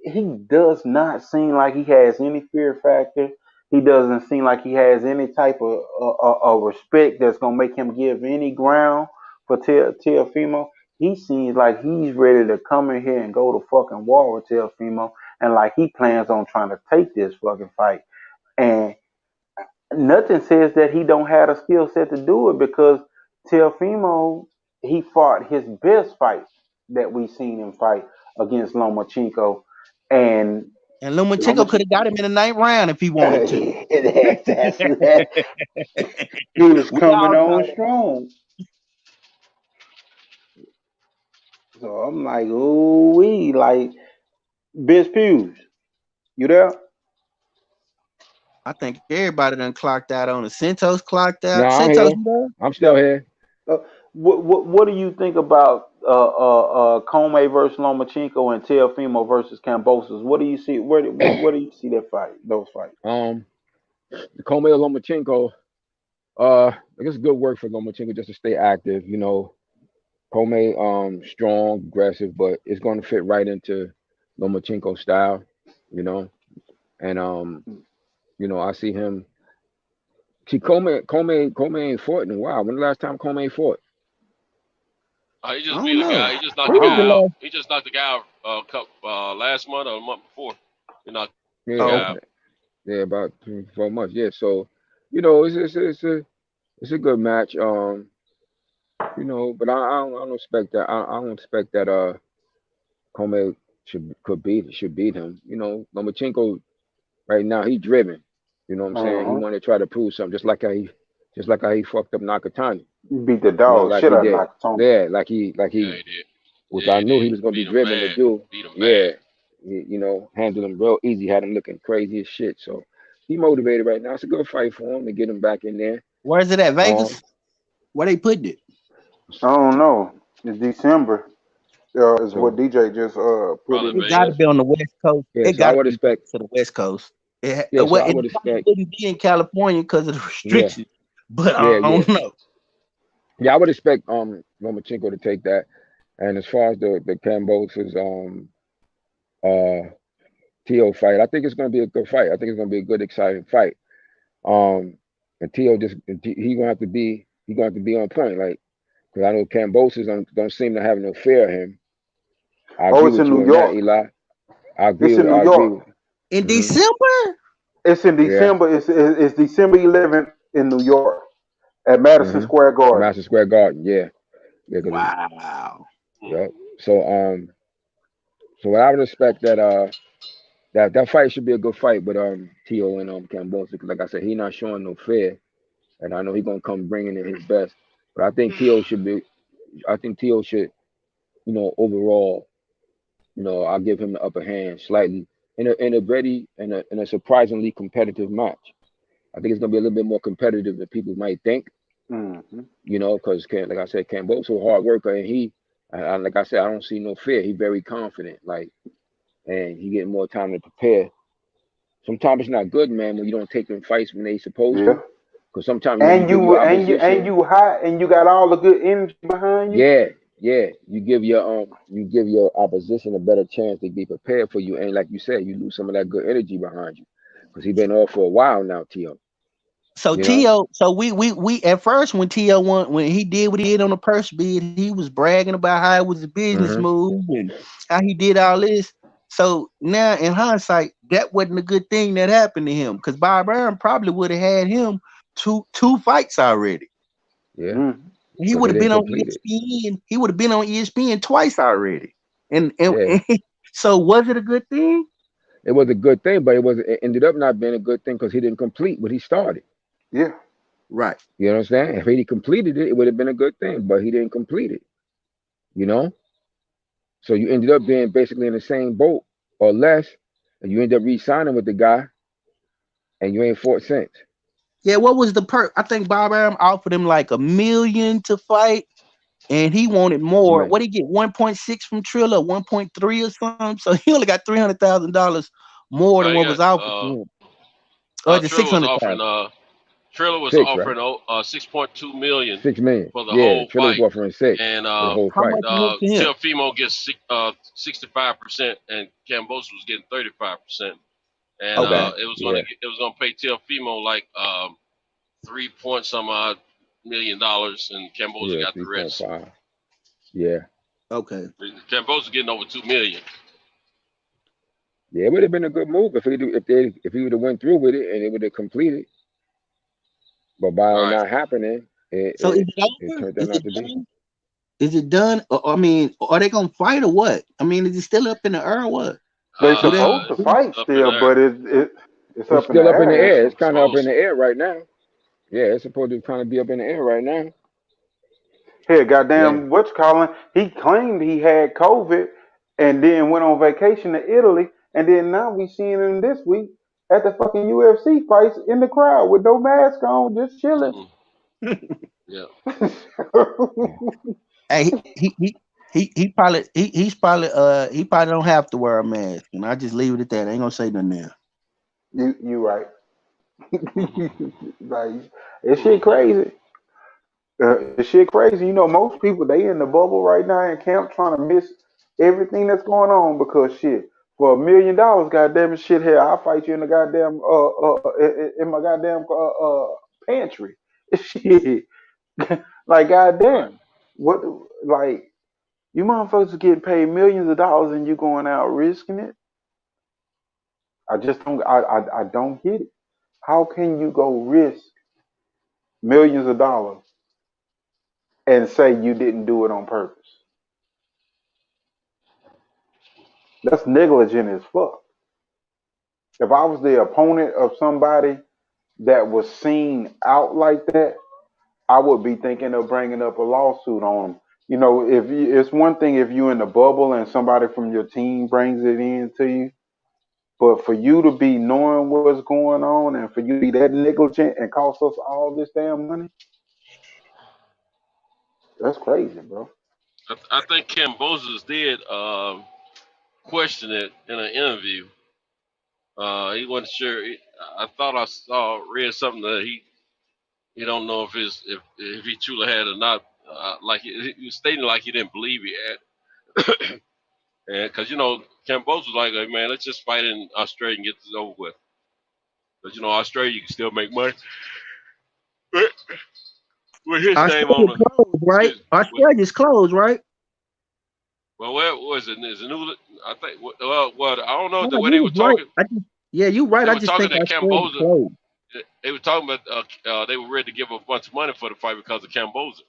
he does not seem like he has any fear factor. He doesn't seem like he has any type of respect that's gonna make him give any ground for Teofimo. He seems like he's ready to come in here and go to fucking war with Teofimo, and like he plans on trying to take this fucking fight. And nothing says that he don't have a skill set to do it because Teofimo he fought his best fight that we seen him fight against Lomachenko, and And Lomachenko could Lomachenko, have got him in the ninth round if he wanted to. he was We coming all on saw that. strong. So I'm like, ooh wee, like Biz Pews, you there? I think everybody done clocked out on it. Centos clocked No, out. I'm Centos, here. you there? I'm still here. What do you think about Comey versus Lomachenko and Teofimo versus Kambosos? What do you see? Where do you see that fight? Those fights? Cohesiveness Lomachenko. I guess good work for Lomachenko just to stay active. You know, Comey, strong, aggressive, but it's going to fit right into Lomachenko style. You know, and you know, I see him. See, Comey ain't fought in a while. When the last time Comey fought? He I just don't beat a know. guy. He just knocked When the was guy the out. last? He just knocked the guy out last month or a month before. He knocked the Yeah, guy Oh, out. yeah, about 3 4 months. Yeah, so you know, it's a good match. You know, but I don't expect that. I don't expect that. Comey should beat him. You know, Lomachenko right now he driven. You know what I'm saying? He Uh-huh. want to try to prove something, just like how he fucked up Nakatani. Beat the You know, dog like shit he out of did. Nakatomi. Yeah, Yeah, he, he did. which Yeah, I he knew he did. was gonna be Beat him driven to bad. do. Beat him Yeah, bad. you know, handled him real easy, had him looking crazy as shit. So he motivated right now. It's a good fight for him to get him back in there. where's it at? Um, Vegas? Where they putting it? I don't know. It's December. Is what so DJ just put Probably in the It got to chat. Vegas. be on the West Coast. yeah, It so I got to would be expect. to the West Coast. Yeah, so Well, I it would probably expect. wouldn't be in California because of the Yeah, restrictions. But yeah, I yeah, don't know. yeah. I would expect Lomachenko to take that. And as far as the Cambosis uh Tio fight, I think it's going to be a good fight. I think it's going to be a good, exciting fight. Um, and Tio he going to have to be on point, like because I know Cambosis don't seem to have no fear of him. I Oh, agree it's with in you New on that, York. Eli. It's in New I agree York. with. In Hmm. December? It's in Yeah. December. It's December 11th in New York at Madison Hmm. Square Garden. Madison Square Garden. Yeah. Yeah. Wow. Hmm. Yeah. So so I would expect that that fight should be a good fight with Tio and Cambosis because like I said, he not showing no fear, and I know he gonna come bringing in his best. But I think Tio should be. I think Tio should, you know, overall, you know, I'll give him the upper hand slightly in a surprisingly competitive match. I think it's gonna be a little bit more competitive than people might think, Hmm you know, because like I said, Cambo's a hard worker, and like I said, I don't see no fear. He's very confident, like, and he getting more time to prepare. Sometimes it's not good, man, when you don't take them fights when they supposed Yeah. to, because sometimes you know you give your And opposition. you hot and you got all the good energy behind you. Yeah, yeah. You give your opposition a better chance to be prepared for you. And like you said, you lose some of that good energy behind you. Because he's been off for a while now, Tio. So You know? Tio, so we at first when Tio won when he did what he did on the purse bid, he was bragging about how it was a business Hmm. move and how he did all this. So now in hindsight, that wasn't a good thing that happened to him because Bob Arum probably would have had him two fights already. Yeah. Mm. He But would he have didn't been on complete it. ESPN. He would have been on ESPN twice already. And Yeah. so was it a good thing? It was a good thing, but it ended up not being a good thing because he didn't complete what he started. Yeah. Right. You know what I'm saying? If he completed it, it would have been a good thing, but he didn't complete it. You know? So you ended up being basically in the same boat or less, and you end up re-signing with the guy and you ain't fought since. Yeah, what was the perk? I think Bob Arum offered him like $1 million to fight, and he wanted more. Man. What did he get? 1.6 from Triller, 1.3 or something. So he only got $300,000 more than He what was got offered to him. Or the Triller was 600,000. offering 6, right? 6.2 million 6 million. for the Yeah, whole Triller was fight, offering 6 and for the whole How fight. much he went to him? Teofimo gets 65%, and Cambosos was getting 35%, and Okay. Okay. it was Yeah. gonna pay Teofimo like 3 point some odd $1 million, and Cambosos Yeah, got the rest. 3.5. Yeah. Okay. Cambosos getting over 2 million. Yeah, it would have been a good move if he would have went through with it and it would have completed. But by it Right. not happening, So is it it over? turned Is out not it to be. done? Is it done? I mean, are they gonna fight or what? I mean, is it still up in the air or what? They Do they? supposed to It's fight up in still, there. but it's It's up in the still up in the air. air. It's kind of up in Supposed the to. air right now. Yeah, it's supposed to kind of be up in the air right now. Hey, Yeah. goddamn, what's calling? He claimed he had COVID, and then went on vacation to Italy, and then now we seeing him this week at the fucking UFC fights in the crowd with no mask on, just chilling. Mm, yeah. Hey, he probably don't have to wear a mask, and I just leave it at that. I ain't gonna say nothing there. you right. Mhm. Like, it's shit Mhm. crazy. It's shit crazy. You know, most people they in the bubble right now in camp trying to miss everything that's going on because shit. For $1 million, goddamn it, shit here, I'll fight you in the goddamn in my goddamn pantry. Shit, like Right. goddamn, what like you motherfuckers are getting paid millions of dollars and you going out risking it? I just don't. I don't get it. How can you go risk millions of dollars and say you didn't do it on purpose? That's negligent as fuck. If I was the opponent of somebody that was seen out like that, I would be thinking of bringing up a lawsuit on them. You know, it's one thing if you're in the bubble and somebody from your team brings it in to you, but for you to be knowing what's going on and for you to be that negligent and cost us all this damn money, that's crazy, bro. I think Ken Moses did question it in an interview. He wasn't sure. I thought I saw read something that he don't know if he truly had or not. Like he was stating like he didn't believe he had, and because Campos was like, hey, man, let's just fight in Australia and get this over with. Because Australia you can still make money with his name Australia on the. closed, right? Excuse me. Australia's closed, right? Well, where was it? Is it new? I think. Well, I don't know No, the way they you were was right. talking. Yeah, you right. They I were just talking think that Australia Camboza. closed. They were talking about they were ready to give a bunch of money for the fight because of Camboza,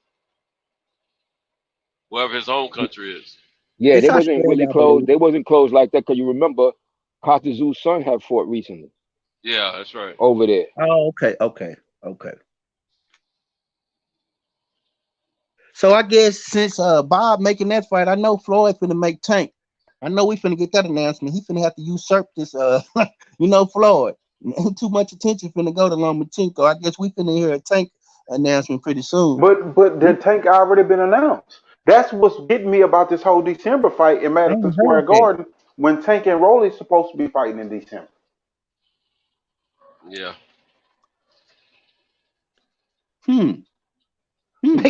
wherever his home country is. Yeah, It's they wasn't really Australia, I closed. believe. They wasn't closed like that because you remember Costa Zoo's son had fought recently Yeah, that's right. over there. Oh, okay. So I guess since Bob making that fight, I know Floyd finna make Tank. I know we finna get that announcement. He finna have to usurp this Floyd. Ain't too much attention finna go to Lomachenko. I guess we finna hear a Tank announcement pretty soon. But the tank already been announced. That's what's getting me about this whole December fight in I Madison ain't heard Square that. Garden when Tank and Rolly's supposed to be fighting in December. Yeah. Hmm. Hmm.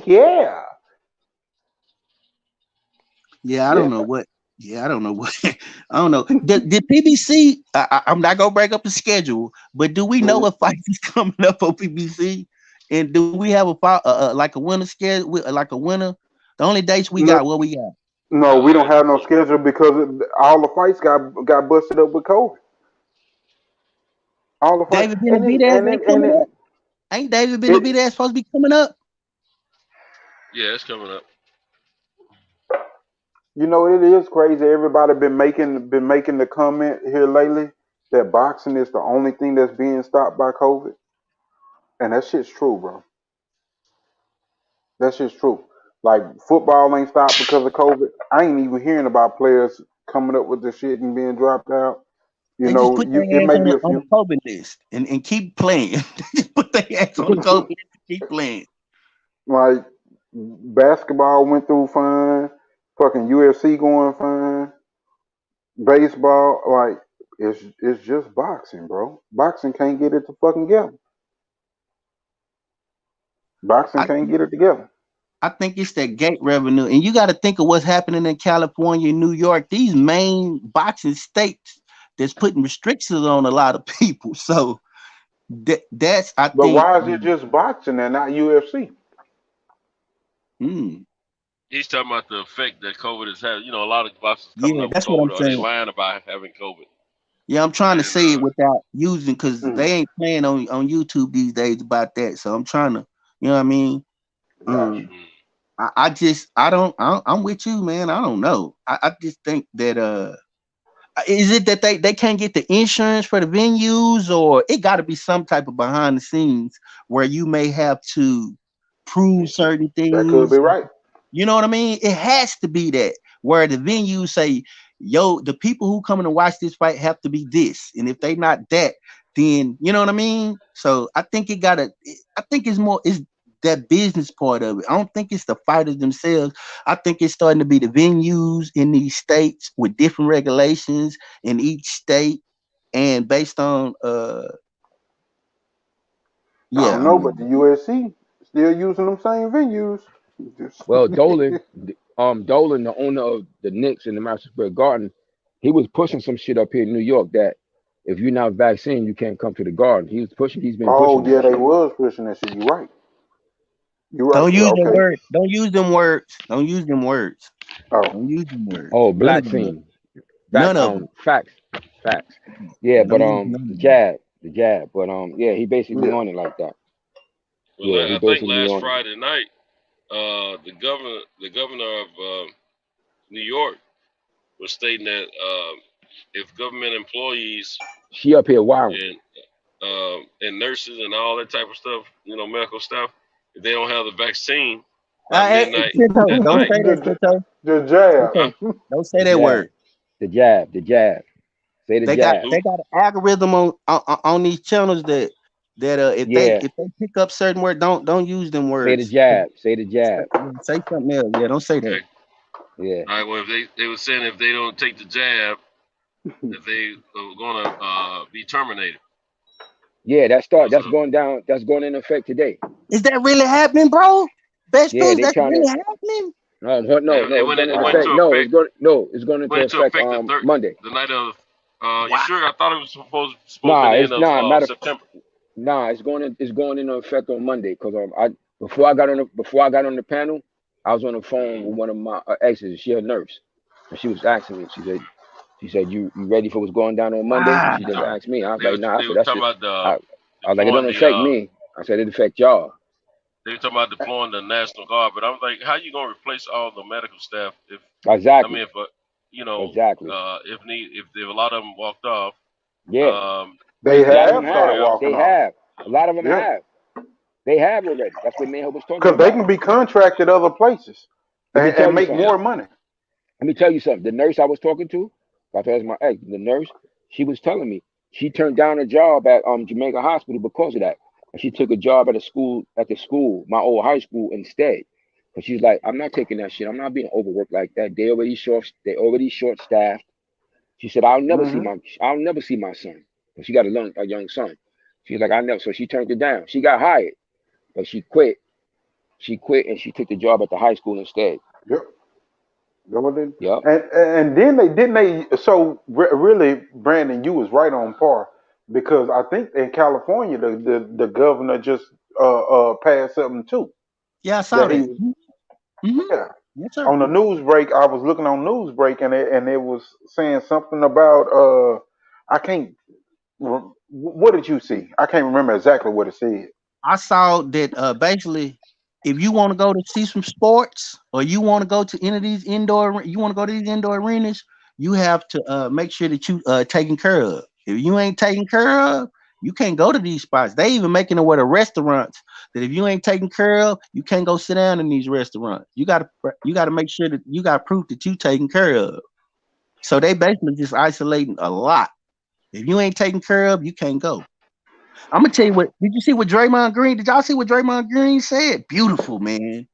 Yeah, Yeah, I yeah. don't know what. Yeah, I don't know what. I don't know. Did PBC? I'm not gonna break up the schedule, but do we know what fights is coming up on PBC? And do we have a like a winner schedule, like a winner? The only dates we No, got, what we got? no, we don't have no schedule because all the fights got busted up with COVID. All the fights, David Benavidez ain't and coming up. Ain't David it, Benavidez supposed to be coming up? Yeah, it's coming up. you know, it is crazy. Everybody been making the comment here lately that boxing is the only thing that's being stopped by COVID, and that shit's true, bro. That's just true. Like football ain't stopped because of COVID. I ain't even hearing about players coming up with the shit and being dropped out. You They just know, put their it ass may on be a the few. COVID list and keep playing. They just put their ass on the COVID list and keep playing. Like basketball went through fine. Fucking UFC going fine. Baseball, like it's just boxing, bro. Boxing can't get it to fucking together. Boxing I can't get it together. I think it's that gate revenue, and you got to think of what's happening in California and New York. These main boxing states that's putting restrictions on a lot of people. So that's I But think. why is it just boxing and not UFC? Hmm, He's talking about the effect that COVID has had. A lot of boxers coming yeah, up with that's what I'm COVID, or they saying. lying about having COVID. Yeah, I'm trying to And say it without using because Mm, they ain't playing on YouTube these days about that. So I'm trying to, you know what I mean? gotcha. Um, mm, I'm with you, man. I don't know. I just think that is it that they can't get the insurance for the venues, or it got to be some type of behind the scenes where you may have to prove certain That could things. be right. You know what I mean? It has to be that where the venues say, yo, the people who coming to watch this fight have to be this. And if they not that, then you know what I mean? So I think I think it's that business part of it. I don't think it's the fighters themselves. I think it's starting to be the venues in these states with different regulations in each state. And based on I yeah, don't I know, but mean the USC still using them same venues. Just Well, Dolan, the owner of the Knicks in the Madison Square Garden, he was pushing some shit up here in New York that if you're not vaccinated, you can't come to the Garden. He's been oh pushing yeah, that they shit. was pushing that shit. You right. You right. don't Yeah, use them okay. words. Don't use them words. Don't use them words. Oh, Don't use them words. Oh, None black of them. scene. None of them. Facts. Yeah, Yeah, but don't use none the of them. jab. But yeah, he basically yeah. on it like that. Well, Yeah, he I think basically last on it. Friday night, the governor of New York was stating that if government employees She up here wild. and nurses and all that type of stuff, medical stuff, if they don't have the vaccine by Hey, midnight Tito, that don't night, say that, The, Tito. the jab. huh? Tito, don't say The that jab. word. The jab. Say the They got jab. Who? they got an algorithm on these channels that if they Yeah. if they pick up certain words, don't use them Say the words. jab. Say the jab. Say something else. Yeah, don't say that. Okay. Yeah. All right. Well, if they were saying if they don't take the jab, that they are gonna be terminated. Yeah, That's that's going down, that's going into effect today. Is that really happening, bro? Best Yeah, friends, they that's trying to really happening. it no, it's went going into went effect. into Wow. No, effect it's going into went into effect effect Monday. the night of. You Wow. sure? I thought it was supposed to be the end of Matter September. nah, it's going into effect on Monday because I before I got on the panel, I was on the phone with one of my exes. She a nurse, and she was asking me. She said you ready for what's going down on Monday? Wow. She just asked me. I was They like, was nah. I they said was that's talking it. about I, I was like, it don't deploying affect me. I said it affect y'all. they were talking about deploying the National Guard, but I'm like, how you gonna replace all the medical staff if I Exactly. mean Exactly. if a lot of them walked off, Yeah. um, They A lot of them have have. started hurry up. walking They off. have. A lot of them Yeah. have. They have already. That's what man was talking Because they about. can be contracted other places Let me tell and you make something. Yeah. more money. Let me tell you something. The nurse I was talking to, I told my ex, the nurse, she was telling me she turned down a job at Jamaica Hospital because of that. And she took a job at the school, my old high school instead. But she's like, I'm not taking that shit. I'm not being overworked like that. They already short staffed. She said, Hmm. I'll never see my son. But she got a young son. She's like, I never. So she turned it down. She got hired, but she quit. She quit and she took the job at the high school instead. Yep. Know what they- Yep. And then they didn't they so really, Brandon, you was right on par because I think in California the governor just passed something too Yeah, I saw that he that. was Mm-hmm. yeah. Yes, sir. On the news break, I was looking on news break and it was saying something about I can't what did you see? I can't remember exactly what it said. I saw that basically, if you want to go to see some sports or you want to go to any of these you want to go to these indoor arenas, you have to make sure that you taken care of. If you ain't taken care of, you can't go to these spots. They even making it with the restaurants that if you ain't taken care of, you can't go sit down in these restaurants. You gotta make sure that you got proof that you taken care of. So they basically just isolating a lot. If you ain't taken care of, you can't go. I'm gonna tell you what. Did you see what Draymond Green? Did y'all see what Draymond Green said? Beautiful, man.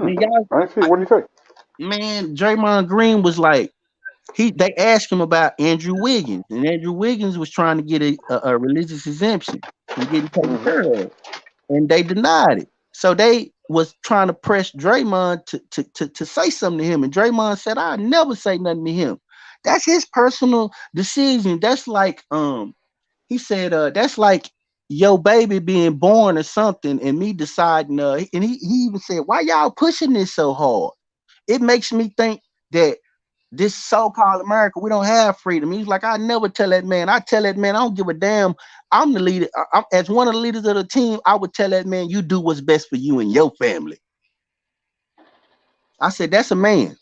Man, Mm-mm. y'all, I didn't see. What do you say? man, Draymond Green was like they asked him about Andrew Wiggins, and Andrew Wiggins was trying to get a religious exemption from getting taken Hmm. care of, and they denied it. So they was trying to press Draymond to say something to him, and Draymond said, "I never say nothing to him. That's his personal decision. That's like he said, that's like your baby being born or something, and me deciding, and he even said, why y'all pushing this so hard? It makes me think that this so-called America, we don't have freedom. He's like, I never tell that man. I tell that man, I don't give a damn. I'm the leader. As one of the leaders of the team, I would tell that man, you do what's best for you and your family. I said, that's a man.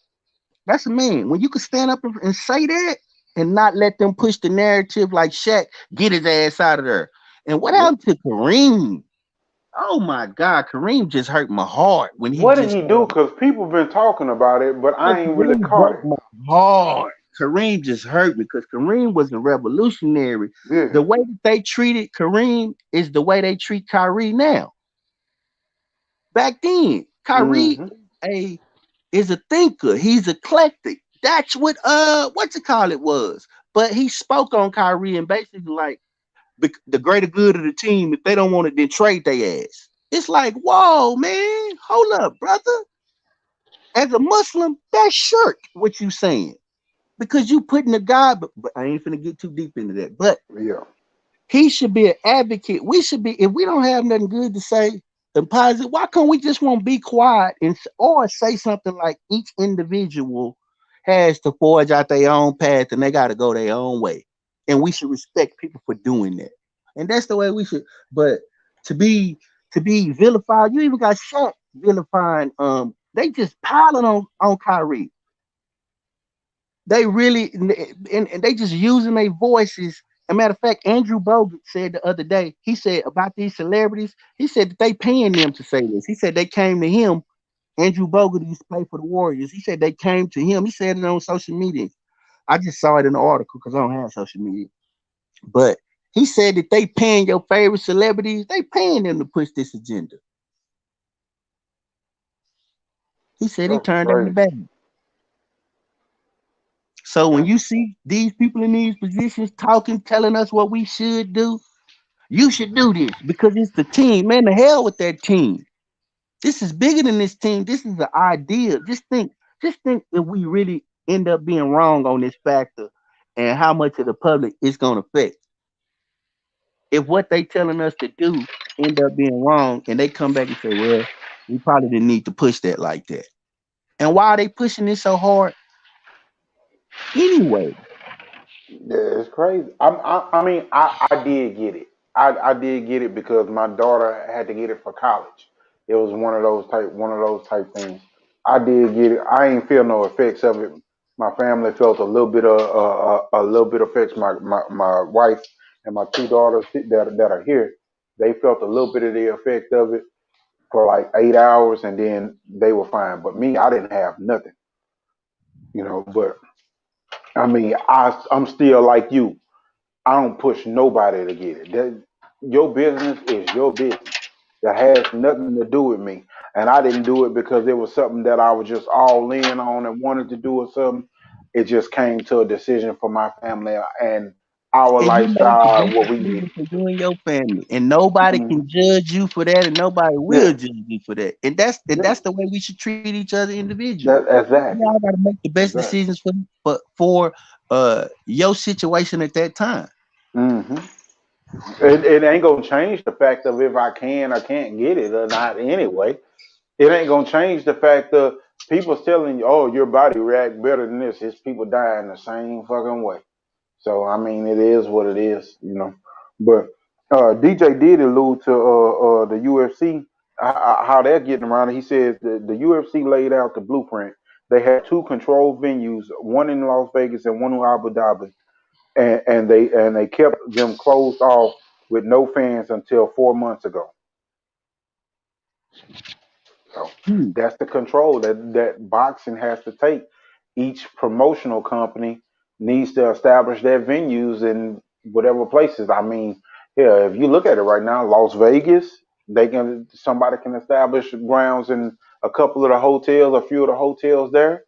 That's a man. When you can stand up and say that and not let them push the narrative like Shaq, get his ass out of there. And what What, happened to Kareem? Oh my God, Kareem just hurt my heart when he what did just he do? Because people been talking about it, but I ain't really Kareem caught broke it. my heart. Kareem just hurt me because Kareem was a revolutionary. Yeah. The way that they treated Kareem is the way they treat Kyrie now. Back then, Kyrie Mm-hmm. a is a thinker. He's eclectic. That's what you call it was. But he spoke on Kyrie and basically like the greater good of the team. If they don't want it, then trade their ass. It's like, whoa, man, hold up, brother. As a Muslim, that's shirk. What you saying? Because you putting a guy, but I ain't finna get too deep into that. But Yeah. he should be an advocate. We should be, if we don't have nothing good to say and positive, why can't we just want to be quiet and or say something like each individual has to forge out their own path and they got to go their own way, and we should respect people for doing that, and that's the way we should. But to be to be vilified, you even got Shaq vilifying. They just piling on Kyrie. They really and they just using their voices. As a matter of fact, Andrew Bogut said the other day, he said about these celebrities, he said that they paying them to say this. He said they came to him. Andrew Bogut used to play for the Warriors. He said they came to him. He said it on social media. I just saw it in the article because I don't have social media. But he said that they paying your favorite celebrities, they paying them to push this agenda. He said he That's turned on the crazy. back. So when That's you see these people in these positions talking, telling us what we should do, you should do this because it's the team. Man, the hell with that team. This is bigger than this team. This is the idea. Just think if we really end up being wrong on this factor and how much of the public it's gonna affect. If what they telling us to do end up being wrong and they come back and say, well, we probably didn't need to push that like that. And why are they pushing it so hard anyway? Yeah, it's crazy. I mean, I did get it. I did get it because my daughter had to get it for college. It was one of those type things. I did get it. I ain't feel no effects of it. My family felt a little bit effects. My wife and my two daughters that are here, they felt a little bit of the effect of it for like 8 hours, and then they were fine. But me, I didn't have nothing, you know. But I mean, I'm still like you. I don't push nobody to get it. Your business is your business. That has nothing to do with me. And I didn't do it because it was something that I was just all in on and wanted to do or something. It just came to a decision for my family and our And you made the lifestyle, best what we decision needed for to you and your family. And nobody do. can judge you for that, and nobody will Yeah, judge you for that. And that's yeah. the way we should treat each other individually. That We exactly, all gotta make the best exactly. decisions for your situation at that time. Hmm. It ain't gonna change the fact of if I can or can't get it or not anyway. It ain't gonna change the fact of people telling you, "Oh, your body react better than this." It's people dying the same fucking way. So I mean, it is what it is, you know. But DJ did allude to the UFC, how they're getting around it. He says the UFC laid out the blueprint. They had two controlled venues, one in Las Vegas and one in Abu Dhabi, and they kept them closed off with no fans until 4 months ago. So Hmm. that's the control that boxing has to take. Each promotional company needs to establish their venues in whatever places. I mean, yeah, if you look at it right now, Las Vegas, somebody can establish grounds in a couple of the hotels, a few of the hotels there.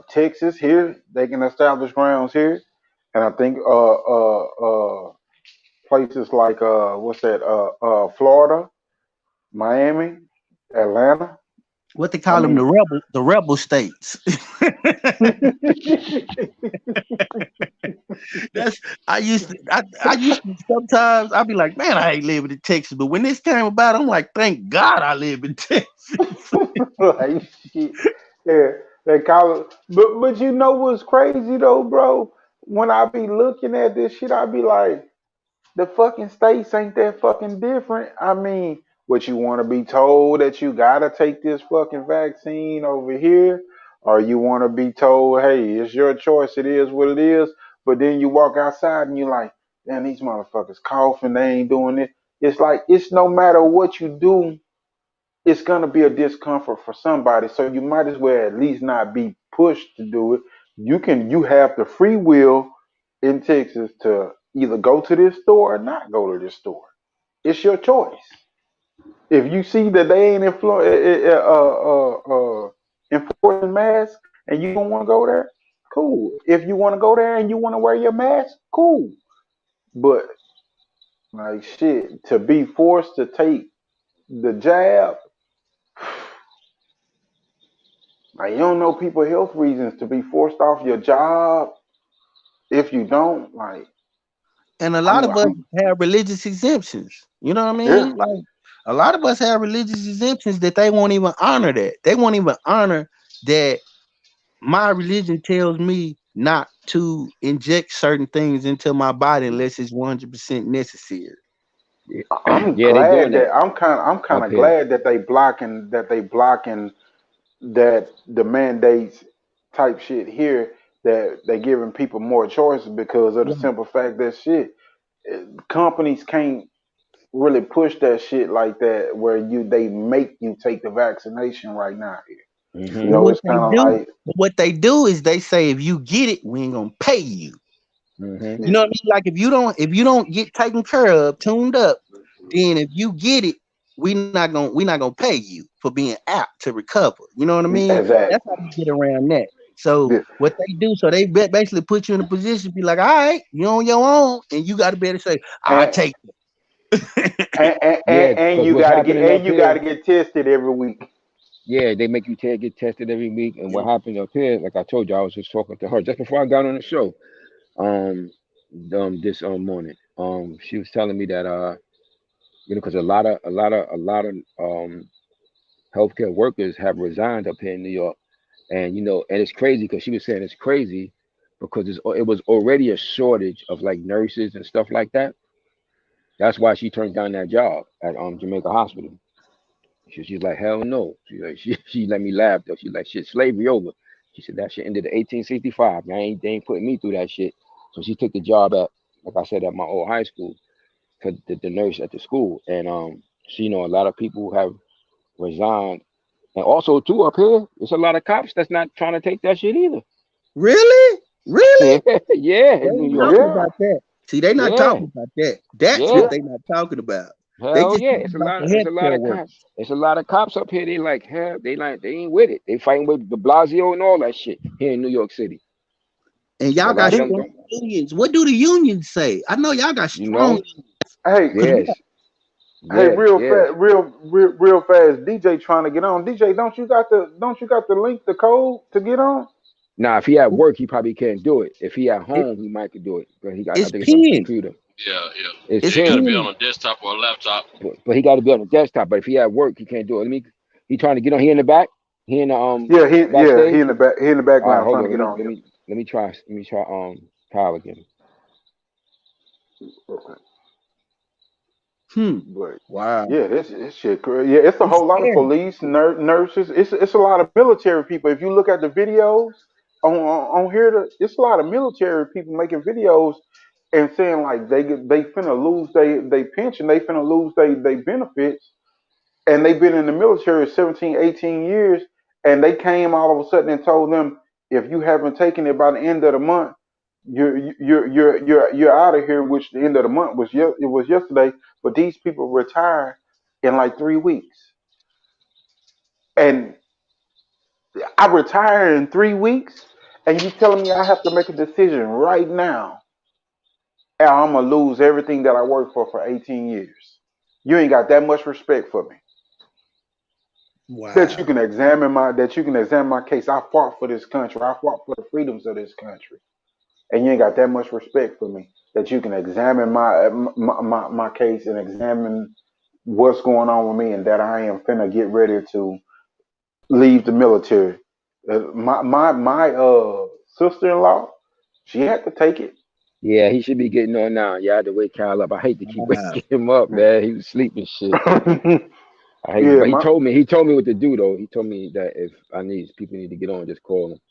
Texas here, they can establish grounds here, and I think places like what's that? Florida, Miami, Atlanta. What they I call them, mean, the rebel states. That's I used to sometimes I'd be like, man, I ain't living in Texas. But when this came about, I'm like, thank God I live in Texas. like shit. Yeah, they call it. But you know what's crazy though, bro? When I be looking at this shit, I be like, the fucking states ain't that fucking different. I mean, But you want to be told that you gotta take this fucking vaccine over here, or you want to be told, hey, it's your choice. It is what it is. But then you walk outside and you're like, damn, these motherfuckers coughing. They ain't doing it. It's like it's no matter what you do, it's gonna be a discomfort for somebody. So you might as well at least not be pushed to do it. You have the free will in Texas to either go to this store or not go to this store. It's your choice. If you see that they ain't enforcing masks and you don't want to go there, cool. If you want to go there and you want to wear your mask, cool. But like shit, to be forced to take the jab, like you don't know people health reasons to be forced off your job. If you don't, like And a lot I'm, of us I'm have religious exemptions. You know what I yeah. mean? Like a lot of us have religious exemptions that they won't even honor that. They won't even honor that my religion tells me not to inject certain things into my body unless it's 100% necessary. I'm Yeah, they doing glad that that I'm kind up of here. glad that they blocking that the mandates type shit here, that they giving people more choices because of the Yeah. simple fact that shit companies can't really push that shit like that where they make you take the vaccination right now here. You Hmm. But know, what it's they kind of do, like is they say if you get it, we ain't gonna pay you. Hmm. You yeah, know what I mean? Like if you don't get taken care of, tuned up, then if you get it, we not gonna pay you for being apt to recover. You know what I mean? That's how exactly. you get around that. So Yeah. what they do, so they basically put you in a position to be like, all right, you on your own, and you got to be able to say, I And, take Yeah, and because you what's got to get happening up here, tested every week. yeah, they make you get tested every week. And what happened up here, like I told you, I was just talking to her just before I got on the show. Um, this morning. She was telling me that because a lot of healthcare workers have resigned up here in New York, and and it's crazy because she was saying it's crazy because it was already a shortage of like nurses and stuff like that. That's why she turned down that job at Jamaica Hospital. She's like, hell no. She like she let me laugh though. She's like, shit, slavery over. She said that shit ended in 1865. They ain't putting me through that shit. So she took the job at, like I said, at my old high school, for the nurse at the school. And she a lot of people have resigned. And also too up here, there's a lot of cops that's not trying to take that shit either. really, really. Yeah, yeah, They in New ain't York. talking Yeah, about that. See, they not Yeah, talking about that. That's yeah. what yeah. they not talking about. They Hell just yeah, talking about the it's a lot healthcare of workers. cops. It's a lot of cops up here. They like hell. They ain't with it. They fighting with De Blasio and all that shit here in New York City. And And y'all a lot got of them strong don't. unions. What do the unions say? I know y'all got You strong know? unions Hey, because we Yes. got hey, Yeah. Yeah. real fast. DJ trying to get on. DJ, don't you got the link, the code to get on? Now, if he at work, he probably can't do it. If he at it, home, he might could do it. But I it's think it's on the pinned. computer. Yeah, yeah. It's It's Yeah, you got to pinned. be pinned. on a desktop or a laptop. But he got to be on the desktop. But if he at work, he can't do it. He trying to get on. He in the back. He in the He backstage. in the back. He in the All right, background hold trying to on. get on. Let me try Kyle again. Okay. Hmm. But Wow. yeah, this shit crazy. Yeah, it's a It's whole lot of scary. police, nurses. It's a lot of military people. If you look at the videos on here, it's a lot of military people making videos and saying like they finna lose they pension, they finna lose they benefits, and they've been in the military 17, 18 years, and they came all of a sudden and told them if you haven't taken it by the end of the month, you're out of here. Which the end of the month it was yesterday, but these people retire in like 3 weeks, and I retire in 3 weeks, and you telling me I have to make a decision right now, and I'm gonna lose everything that I worked for 18 years. You ain't got that much respect for me. That you Wow. can examine my case. I fought for this country. I fought for the freedoms of this country, and you ain't got that much respect for me that you can examine my case and examine what's going on with me, and that I am finna get ready to leave the military. My sister in law, she had to take it. Yeah, he should be getting on now. Yeah, I had to wake Kyle up. I hate to keep Wow. waking him up, man. He was sleeping shit. I hate it. Yeah, But my he told me what to do though. He told me that if people need to get on, just call him.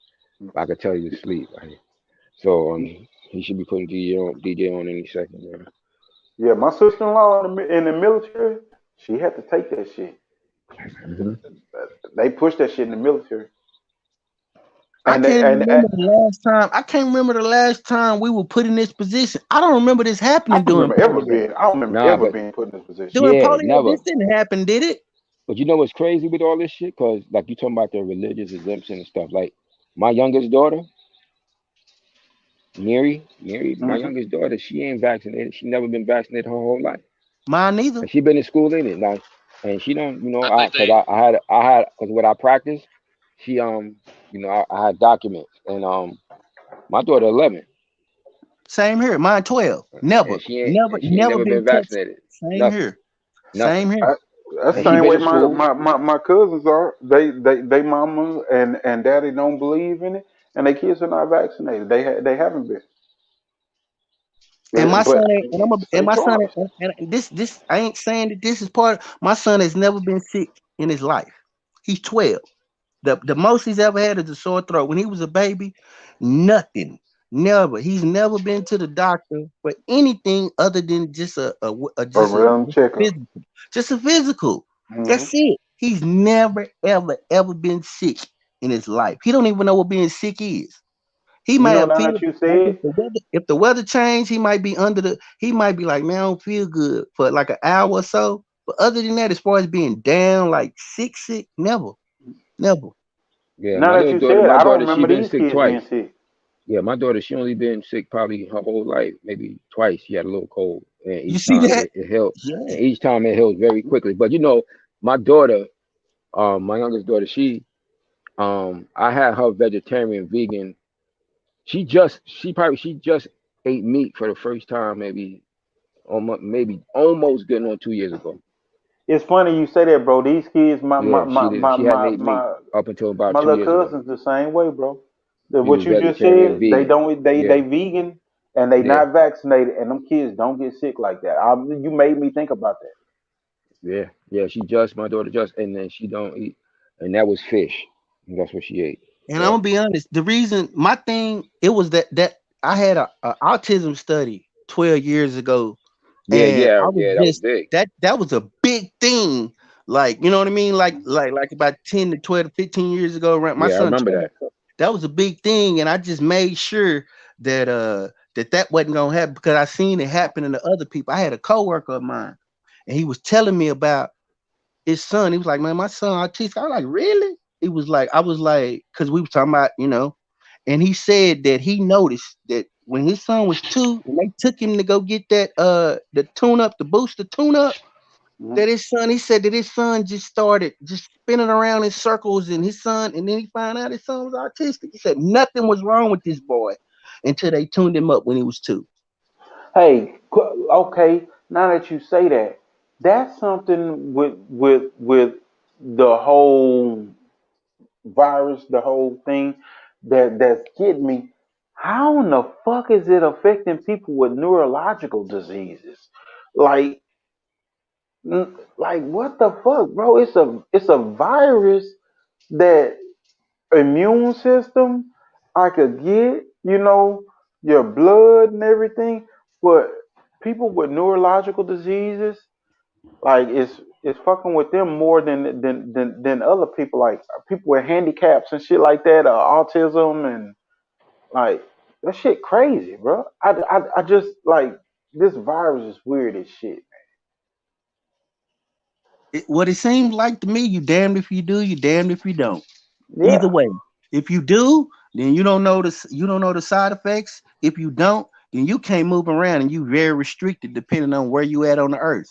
I could tell you to sleep. So he should be putting DJ on any second, man. yeah, my sister-in-law in the military, she had to take that shit. Hmm. They pushed that shit in the military, I and they can't even and remember the last time. I can't remember the last time we were put in this position. I don't remember this happening during polio. I don't remember Nah, ever but being put in this position. During yeah, polio, never. this didn't happen, did it? But you know what's crazy with all this shit? Cause like you talking about the religious exemption and stuff. Like my youngest daughter, Mary, my Hmm. youngest daughter, she ain't vaccinated. She never been vaccinated her whole life. Mine neither. And she been in school in it now, and she don't, I think cause they. cause what I practice, she I had documents, and my daughter 11, Same here. Mine 12. Never, and never, she ain't never never been been touched. vaccinated, Same nothing, here. Same nothing, here. I, that's and the she Same same been way to here. school. my cousins are. They mama and daddy don't believe in it, and their kids are not vaccinated. They haven't been, And my son but ain't, and it's their my son choice. ain't, and this I ain't saying that this is part my son has never been sick in his life. He's 12. The most he's ever had is a sore throat. When he was a baby, nothing. Never. He's never been to the doctor for anything other than just A random checkup. physical. Just a physical. Hmm. That's it. He's never, ever been sick in his life. He don't even know what being sick is. He You might know, have now feel that you like said, if the weather changed, he might be he might be like, man, I don't feel good for like an hour or so. But other than that, as far as being down, like sick, never, never. Yeah, now my that little you daughter, said, my I don't daughter, she remember been these sick kids being twice. sick. Yeah, my daughter, she only been sick probably her whole life, maybe twice. She had a little cold, and You each see time that? it healed, Yeah. and each time it healed very quickly. But my daughter, my youngest daughter, I had her vegetarian, vegan. She just ate meat for the first time, maybe almost getting on 2 years ago. It's funny you say that, bro. These kids, Yeah, she didn't. She hadn't ate meat up until about my two little years ago. cousins the same way, bro. She What was you just vegetarian, said, they vegan. don't they Yeah, vegan and they yeah, not vaccinated, and them kids don't get sick like that. You made me think about that. yeah. My daughter just, and then she don't eat, and that was fish. And that's what she ate. And I'm Yeah, gonna be honest. The reason my thing it was that I had a autism study 12 years ago, and I was yeah. That was just big. that was a big thing. Like you know what I mean? Like about 10 to 12 to 15 years ago, around my Yeah, I son remember 12. that. That was a big thing, and I just made sure that that wasn't gonna happen because I seen it happen to other people. I had a coworker of mine, and he was telling me about his son. He was like, "Man, my son autistic." I was like, "Really?" He was like, "I was like," because we were talking about, and he said that he noticed that when his son was 2, and they took him to go get that the tune up, the booster tune up, Mhm. that his son, he said that his son just started just spinning around in circles, and then he found out his son was autistic. He said nothing was wrong with this boy until they tuned him up when he was 2. Hey, okay. Now that you say that, that's something with the whole virus, the whole thing that's getting me. How in the fuck is it affecting people with neurological diseases? Like, like what the fuck, bro? It's a virus that immune system I could get, your blood and everything, but people with neurological diseases, like it's fucking with them more than other people, like people with handicaps and shit like that, autism and like that shit crazy, bro. I just like this virus is weird as shit. What it seems like to me, you damned if you do, you damned if you don't. Either Yeah. way, if you do, then you don't know the side effects. If you don't, then you can't move around and you very restricted depending on where you at on the earth.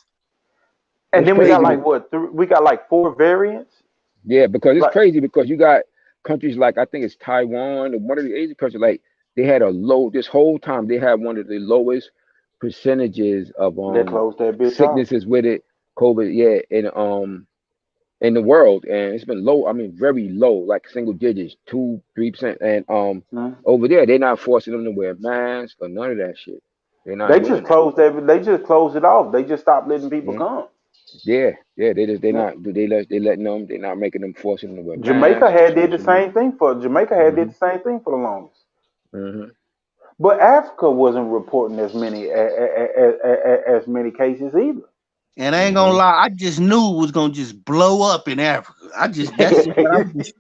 And It's then we got crazy. like what? We got like four variants. Yeah, because it's Like, crazy because you got countries like I think it's Taiwan or one of the Asian countries like they had a low this whole time they had one of the lowest percentages of they closed that bitch off. sicknesses with it, COVID, yeah, in the world, and it's been low. I mean, very low, like single digits, 2, 3%. And Mhm. over there, they're not forcing them to wear masks or none of that shit. They're not They doing just that. closed they just closed it off. They just stopped letting people Yeah, come. yeah. They're Yeah. not. They letting them. They're not making them forcing them to wear Jamaica masks. had did the Social media. same thing for Jamaica had did Hmm. the same thing for the longest. Hmm. But Africa wasn't reporting as many cases either. And I ain't gonna Hmm. lie, I just knew it was gonna just blow up in Africa. That's just what I was just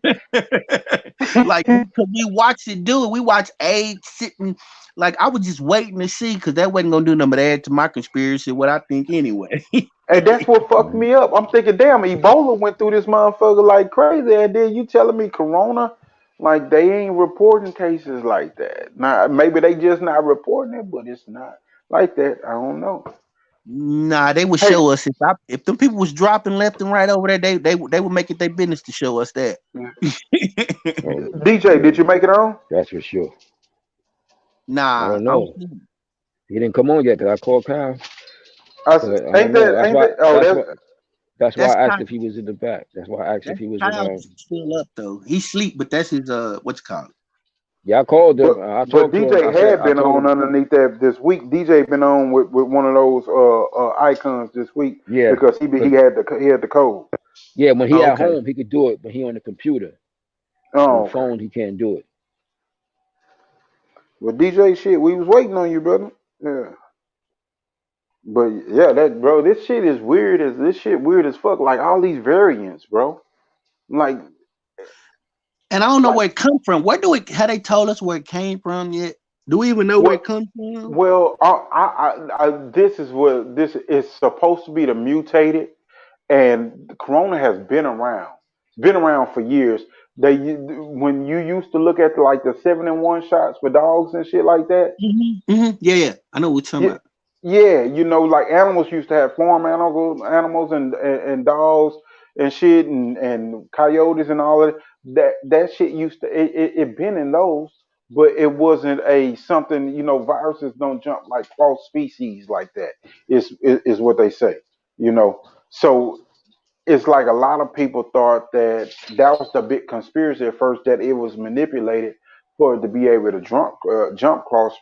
like, because we watched it do it. We watched AIDS sitting, like I was just waiting to see, because that wasn't gonna do nothing but add to my conspiracy, what I think anyway. And that's what fucked Hmm. me up. I'm thinking, damn, Ebola went through this motherfucker like crazy. And then you telling me Corona, like they ain't reporting cases like that. Now maybe they just not reporting it, but it's not like that. I don't know. Nah, they would Hey, show us if them people was dropping left and right over there, they would make it their business to show us that. Oh, DJ, yeah, did you make it on? that's for sure. I Nah, don't I don't know. see. He didn't come on yet. Cause I called Kyle. I Ain't don't know. that That's ain't why. that? Oh, That's what. That's why That's I asked kind if he was in the back. That's why I asked if that's he was in. Kyle still up though. He sleep, but that's his what's it called? Yeah, I called him. But I but talked to him. DJ had I been told on him. underneath that this week. DJ been on with one of those icons this week Yeah, because cause he had the code. yeah, when he Oh, at okay. home, he could do it. But he on the computer. On the Oh, okay. phone, he can't do it. Well, DJ, shit, we was waiting on you, brother. Yeah. But yeah, that bro, this shit is weird as this shit weird as fuck. Like all these variants, bro. Like And I don't know like where it come from. Where do it? Had they told us where it came from yet? Do we even know where what? it comes from? Well, this is what this is supposed to be the mutated, and Corona has been around for years. When you used to look at like the 7-in-1 shots for dogs and shit like that. Yeah, yeah. I know what you're talking Yeah, about. yeah, like animals used to have farm animals and dogs and shit and coyotes and all of that. That shit used to it been in those, but it wasn't a something. Viruses don't jump like cross species like that. Is what they say. So it's like a lot of people thought that that was the big conspiracy at first, that it was manipulated for it to be able to jump cross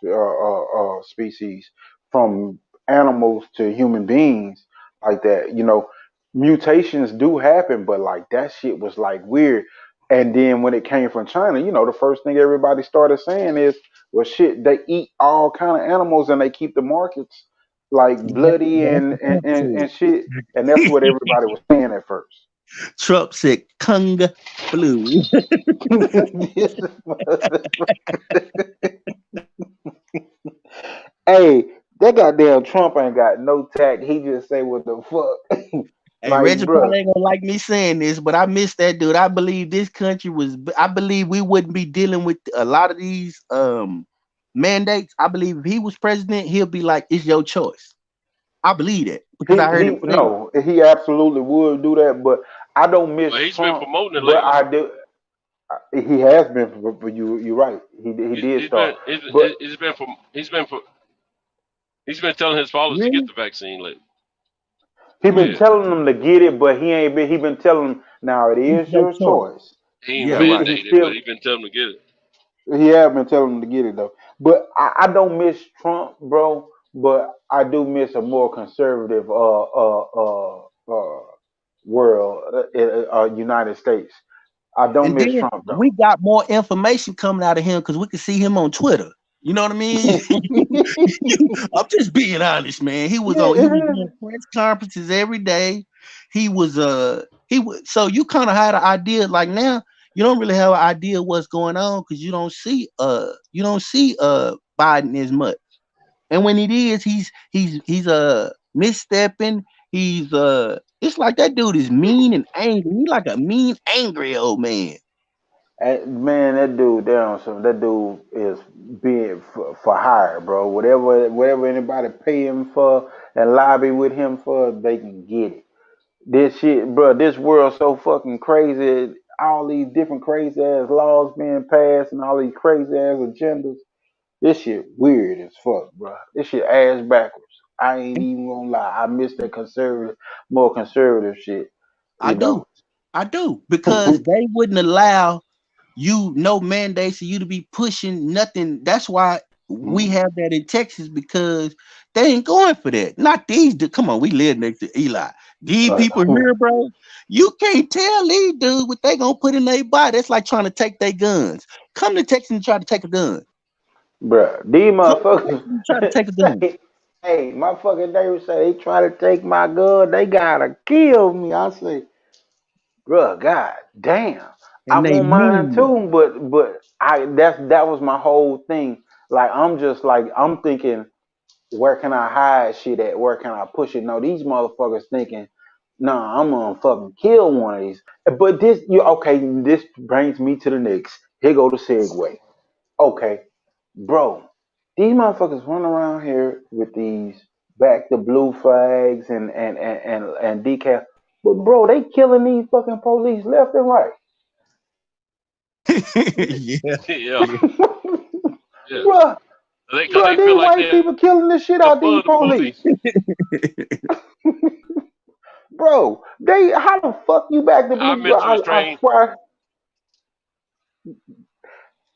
species from animals to human beings like that. Mutations do happen, but like that shit was like weird. And then when it came from China, the first thing everybody started saying is, well, shit, they eat all kind of animals and they keep the markets like bloody Yeah, that's and what and, Trump and, and shit. And that's what said. everybody was saying at first. Trump said Kung flu. Hey, that goddamn Trump ain't got no tact. He just say what the fuck. Hey, Like, Reggie bruh. probably ain't gonna like me saying this, but I miss that dude. I believe this country was. I believe we wouldn't be dealing with a lot of these mandates. I believe if he was president, he'll be like, "It's your choice." I believe that because I heard He him say it. no, he absolutely would do that, but I don't miss Well, he's been Trump. promoting it But lately. I do. He has been for you. You're right. He He's, did he's start, been he's, but he's been for he's been telling his followers to get mhm, the vaccine lately. he been Mhm. Yeah, telling them to get it, but he ain't been. He been telling them now it It's is your your choice. choice. he ain't Yeah, He right. mandated, but still he's been telling them to get it. He have been telling them to get it though. But I don't miss Trump, bro. But I do miss a more conservative world, United States. I don't And miss then Trump we though. got more information coming out of him because we can see him on Twitter. You know what I mean? I'm just being honest, man. He was Yeah, doing press conferences every day. He was so you kind of had an idea. Like now, you don't really have an idea what's going on because you don't see Biden as much. And when it is, he's misstepping. It's like that dude is mean and angry. He's like a mean, angry old man. Man, that dude down. So that dude is being for hire, bro. Whatever anybody pay him for and lobby with him for, they can get it. This shit, bro. This world so fucking crazy. All these different crazy ass laws being passed and all these crazy ass agendas. This shit weird as fuck, bro. This shit ass backwards. I ain't even gonna lie. I miss that more conservative shit. I You do. know. I do, because they wouldn't allow you no mandates for you to be pushing nothing. That's why we have that in Texas, because they ain't going for that. Not these. Come on, we live next to Eli. These people here, bro. You can't tell these dudes what they gonna put in their body. That's like trying to take their guns. Come to Texas and try to take a gun. Bruh, these Come to Texas motherfuckers and try to take a gun. say, hey, my fucking neighbor say they try to take my gun, they gotta kill me. I say, bruh, god damn. I And they want mine mean too, but that was my whole thing. Like I'm just like I'm thinking, where can I hide shit at? Where can I push it? No, these motherfuckers thinking, nah, I'm gonna fucking kill one of these. But this you okay, this brings me to the next. Here go the segue. Okay, bro, these motherfuckers run around here with these back the blue flags and decal. But bro, they killing these fucking police left and right. yeah, Yeah, yeah. yeah. Bruh, Because bruh, they feel these like white they're people killing the shit out these above the police. police. Bro, they how the fuck you back the Our blue? Bro, mental is trained.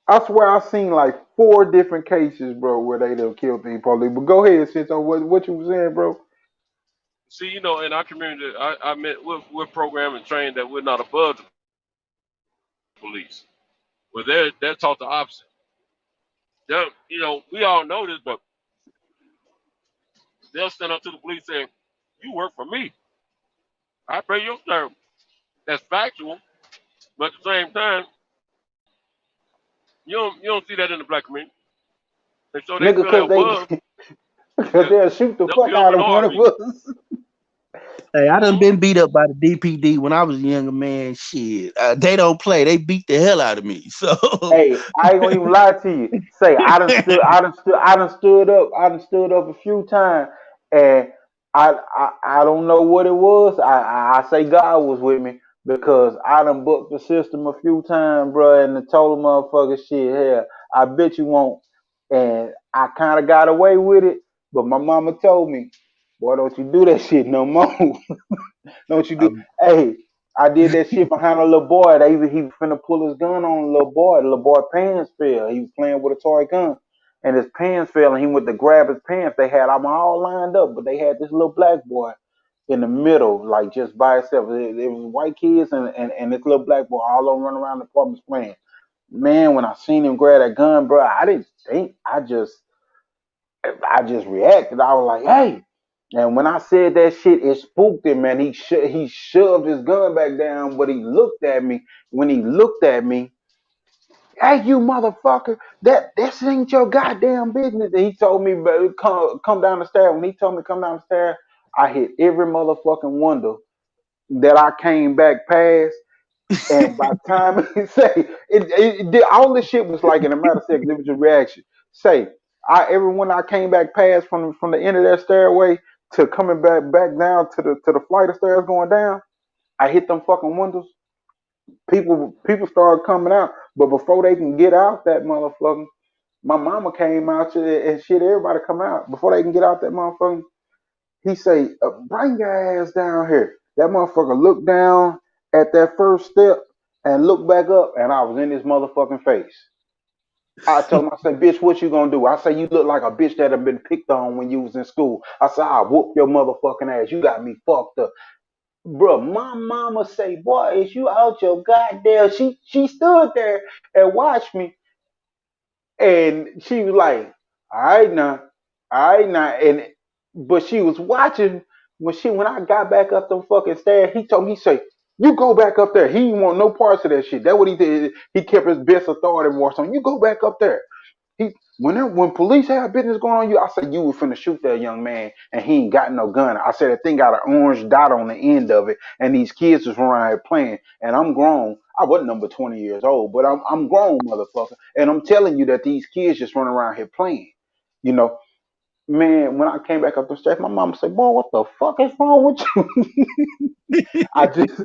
I swear I seen like 4 different cases, bro, where they done killed these police. But go ahead, since what you was saying, bro. See, in our community, I meant we're programmed and trained that we're not above the police. But they're taught the opposite. We all know this, but they'll stand up to the police and say, "You work for me. I pay your service." That's factual, but at the same time, you don't see that in the black community. And so they Nigga, feel they're cause they above. cause Yeah, they'll shoot the they'll fuck kill them out in a of one of heartbeat. us. Hey, I done Hmm. been beat up by the DPD when I was a younger man. Shit, they don't play. They beat the hell out of me. So Hey, I ain't gonna even lie to you. Say I done stood up a few times, and I don't know what it was. I say God was with me because I done booked the system a few times, bro, and the total motherfucker shit. Hell, I bet you won't. And I kind of got away with it, but my mama told me, boy, don't you do that shit no more. Don't you do? Hey, I did that shit behind a little boy. He was finna pull his gun on a little boy. The little boy pants fell. He was playing with a toy gun, and his pants fell, and he went to grab his pants. They had them all lined up, but they had this little black boy in the middle, like just by itself. It was white kids and this little black boy all over running around the apartments playing. Man, when I seen him grab that gun, bro, I didn't think. I just reacted. I was like, "Hey!" And when I said that shit, it spooked him, man. He shoved his gun back down, but he looked at me. When he looked at me, "Hey, you motherfucker! This ain't your goddamn business." And he told me, "But come down the stairs." When he told me to come down the stairs, I hit every motherfucking window that I came back past. And by the time all this shit was like in a matter of seconds, it was a reaction. Say, everyone I came back past from the end of that stairway to coming back down to the flight of stairs going down, I hit them fucking windows. People started coming out, but before they can get out that motherfucker, my mama came out and shit. Everybody come out before they can get out that motherfucker. He say, "Bring your ass down here." That motherfucker looked down at that first step and looked back up, and I was in his motherfucking face. I told him, I said, "Bitch, what you gonna do?" I say, "You look like a bitch that have been picked on when you was in school." I said, "I'll whoop your motherfucking ass. You got me fucked up." Bro, my mama say, "Boy, is you out your goddamn?" She stood there and watched me, and she was like, all right now, and but she was watching when I got back up them fucking stairs. He told me, he say, "You go back up there." He didn't want no parts of that shit. That's what he did. He kept his best authority voice on. "You go back up there." When police have business going on you, I said, "You were finna shoot that young man, and he ain't got no gun." I said, "The thing got an orange dot on the end of it, and these kids was around here playing, and I'm grown. I wasn't number 20 years old, but I'm grown, motherfucker, and I'm telling you that these kids just run around here playing, you know." Man, when I came back up the steps, my mom said, "Boy, what the fuck is wrong with you?" I just,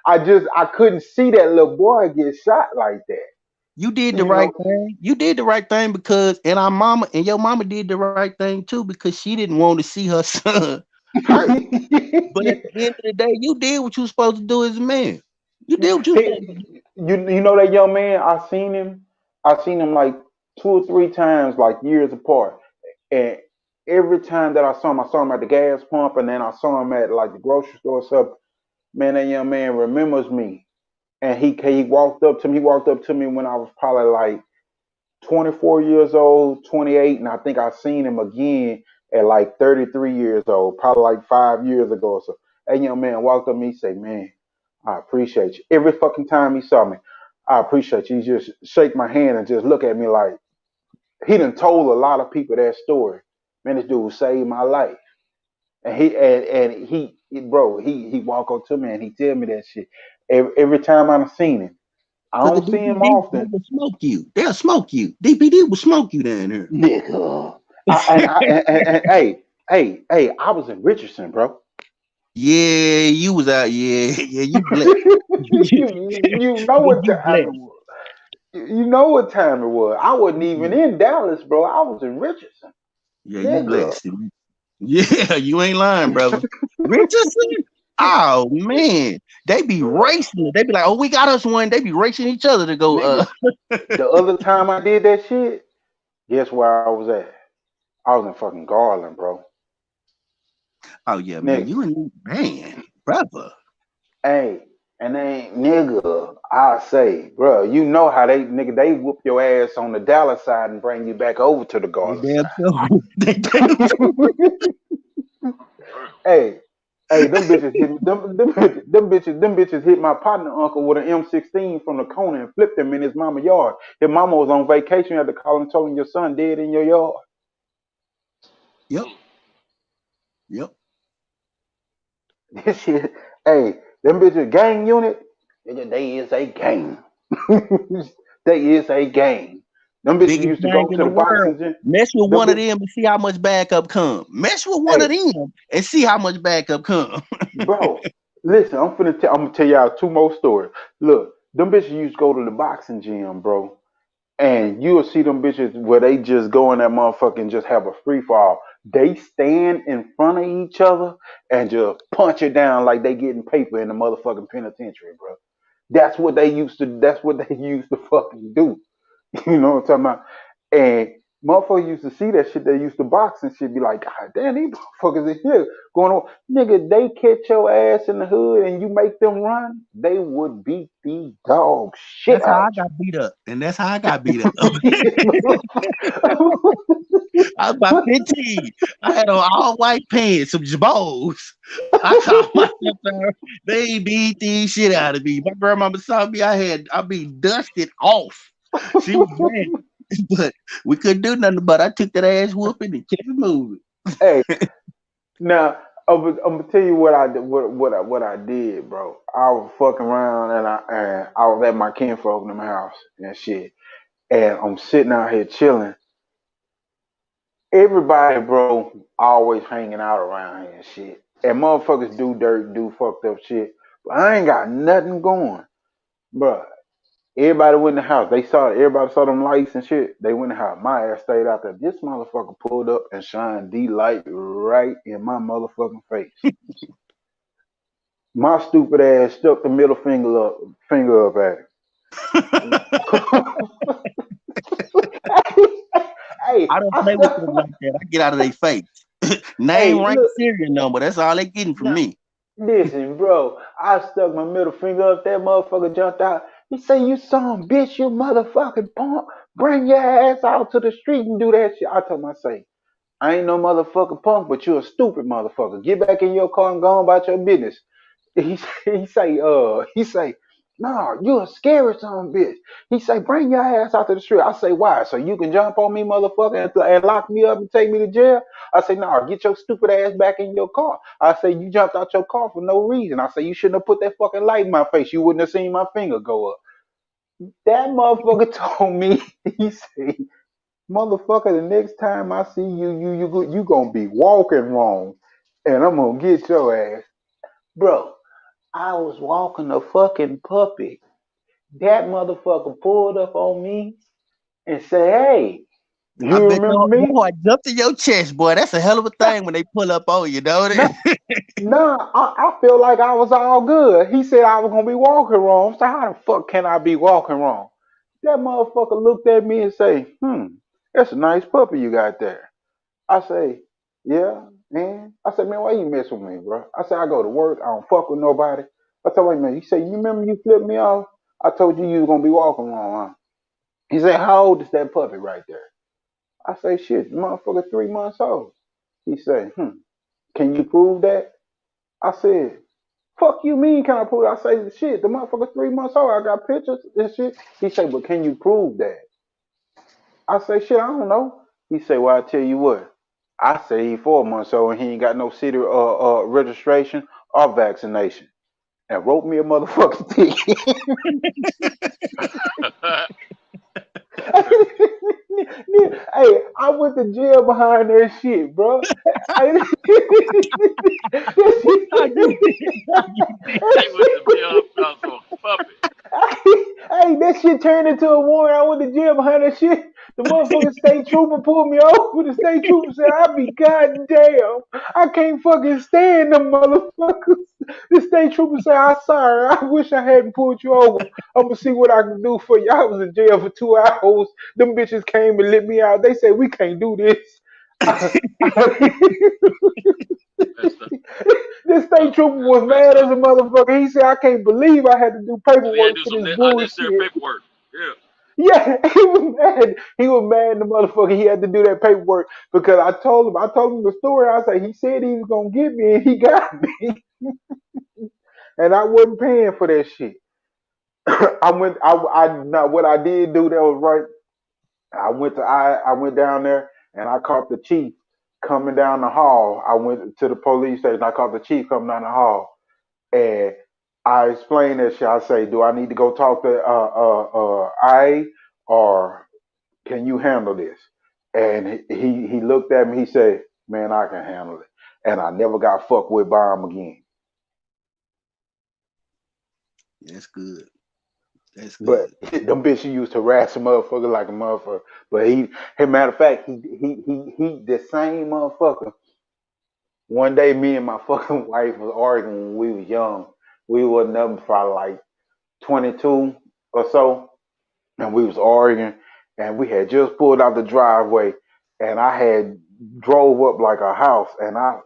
I couldn't see that little boy get shot like that, you did the you right know. thing. You did the right thing, because our mama and your mama did the right thing too, because she didn't want to see her son hurt. But at the end of the day, you did what you were supposed to do as a man. You did what you said. You know that young man? I seen him like 2 or 3 times, like years apart. And every time that I saw him at the gas pump, and then I saw him at like the grocery store or something. Man, that young man remembers me. And he walked up to me. He walked up to me when I was probably like 24 years old, 28, and I think I seen him again at like 33 years old, probably like 5 years ago or so. That young man walked up to me and say, "Man, I appreciate you." Every fucking time he saw me, "I appreciate you." He just shake my hand and just look at me like he done told a lot of people that story. Man, this dude saved my life. Bro, he walk up to me and he tell me that shit. Every time I've seen him. I Cause the don't see him DPD, they often. will smoke you. They'll smoke you. DPD will smoke you down here. Nigga. Hey, I was in Richardson, bro. Yeah, you was out. Yeah, yeah, you blessed. You know what You time it blessed. was. You know what time it was. I wasn't even in Dallas, bro. I was in Richardson. Yeah, you Nigga. blessed. Yeah, you ain't lying, brother. Richardson? Oh man, they be racing. They be like, "Oh, we got us one." They be racing each other to go. Nigga. The other time I did that shit, guess where I was at? I was in fucking Garland, bro. Oh yeah, man, Nigga. you and man, brother. Hey, and they nigga, I say, bro, you know how they whoop your ass on the Dallas side and bring you back over to the They Garland damn side. sure. They damn sure. Hey, them bitches hit them bitches hit my partner uncle with an M16 from the corner and flipped him in his mama yard. His mama was on vacation, you had to call and told him your son dead in your yard. Yep, yep. This shit, hey, them bitches gang unit, nigga, they is a gang. They is a gang. Them bitches Biggest used to gang go in to the the world. boxing gym. Mess with Them one of bitches, them and see how much backup come. Mess with one of hey, them and see how much backup come. bro, listen, I'm gonna tell y'all 2 more stories. Look, them bitches used to go to the boxing gym, bro. And you'll see them bitches where they just go in that motherfucker and just have a free fall. They stand in front of each other and just punch it down like they getting paper in the motherfucking penitentiary, bro. That's what they used to fucking do. You know what I'm talking about? And motherfuckers used to see that shit. They used to box and shit. Be like, God damn, these motherfuckers in here going on. Nigga, they catch your ass in the hood and you make them run, they would beat the dog shit That's how out I got beat up, and that's how I got beat up. you. I was about 15. I had on all white pants, some jabos. I called myself there. They beat the shit out of me. My grandmama saw me. I be dusted off. She was mad, but we couldn't do nothing. But I took that ass whooping and kept it moving. Hey, now I'm gonna tell you what I did. What I did, bro. I was fucking around and I was at my kinfolk in my house and shit. And I'm sitting out here chilling. Everybody, bro, always hanging out around here and shit. And motherfuckers do dirt, do fucked up shit. But I ain't got nothing going, bro. Everybody went in the house. Everybody saw them lights and shit. They went in the house. My ass stayed out there. This motherfucker pulled up and shined the light right in my motherfucking face. My stupid ass stuck the middle finger up at him. Hey, I don't I play with stuck. them like that. I get out of their face. Name, Hey, rank, look. serial number. That's all they getting from Now, me. listen, bro. I stuck my middle finger up. That motherfucker jumped out. He say, "You son bitch, you motherfucking punk. Bring your ass out to the street and do that shit." I told him, I say, "I ain't no motherfucking punk, but you a stupid motherfucker. Get back in your car and go on about your business." He say, "No, you a scary son of a bitch." He say, "Bring your ass out to the street." I say, "Why? So you can jump on me, motherfucker, and lock me up and take me to jail?" I say, "No, get your stupid ass back in your car." I say, "You jumped out your car for no reason." I say, "You shouldn't have put that fucking light in my face. You wouldn't have seen my finger go up." That motherfucker told me, he said, "Motherfucker, the next time I see you, you gonna be walking wrong, and I'm gonna get your ass." Bro, I was walking a fucking puppy. That motherfucker pulled up on me and said, "Hey, I you bet remember your me?" heart jumped in your chest, boy. That's a hell of a thing when they pull up on you, don't No, it? Nah, I feel like I was all good. He said I was gonna be walking wrong. So how the fuck can I be walking wrong? That motherfucker looked at me and say, that's a nice puppy you got there. I say, yeah, man. I said, man, why you mess with me, bro? I said, I go to work. I don't fuck with nobody. I said, wait a minute. He said, you remember you flipped me off? I told you was gonna be walking wrong, huh? He said, how old is that puppy right there? I say, shit, the motherfucker 3 months old. He said, can you prove that? I said, fuck you mean can I prove it? I say, shit, the motherfucker 3 months old. I got pictures and shit. He say, but can you prove that? I say, shit, I don't know. He say, well, I tell you what. I say he 4 months old and he ain't got no city registration or vaccination. And wrote me a motherfucking ticket. Hey, I went to jail behind that shit, bro. Hey, They went to jail because of a puppy. hey, that shit turned into a warrant. I went to jail behind that shit. The motherfucking state trooper pulled me over. The state trooper said, I be goddamn. I can't fucking stand them motherfuckers. The state trooper said, I'm sorry. I wish I hadn't pulled you over. I'm going to see what I can do for you. I was in jail for 2 hours. Them bitches came and let me out. They said, we can't do this. This state trooper was That's messed mad as up. a motherfucker. He said, I can't believe I had to do Cause he had to paperwork do for some this unnecessary bullshit. paperwork. Yeah. Yeah, he was mad. He was mad the motherfucker. He had to do that paperwork because I told him the story. I said, he said he was gonna get me and he got me. And I wasn't paying for that shit. Now what I did do that was right. I went down there and I caught the chief coming down the hall. I went to the police station. I caught the chief coming down the hall. And I explained that shit. I say, do I need to go talk to I or can you handle this? And he looked at me. He said, man, I can handle it. And I never got fucked with by him again. That's good. That's But good. them bitches used to harass a motherfucker like a motherfucker. But hey, matter of fact, the same motherfucker. One day, me and my fucking wife was arguing when we was young. We was nothing probably like 22 or so, and we was arguing, and we had just pulled out the driveway, and I had drove up like a house, and I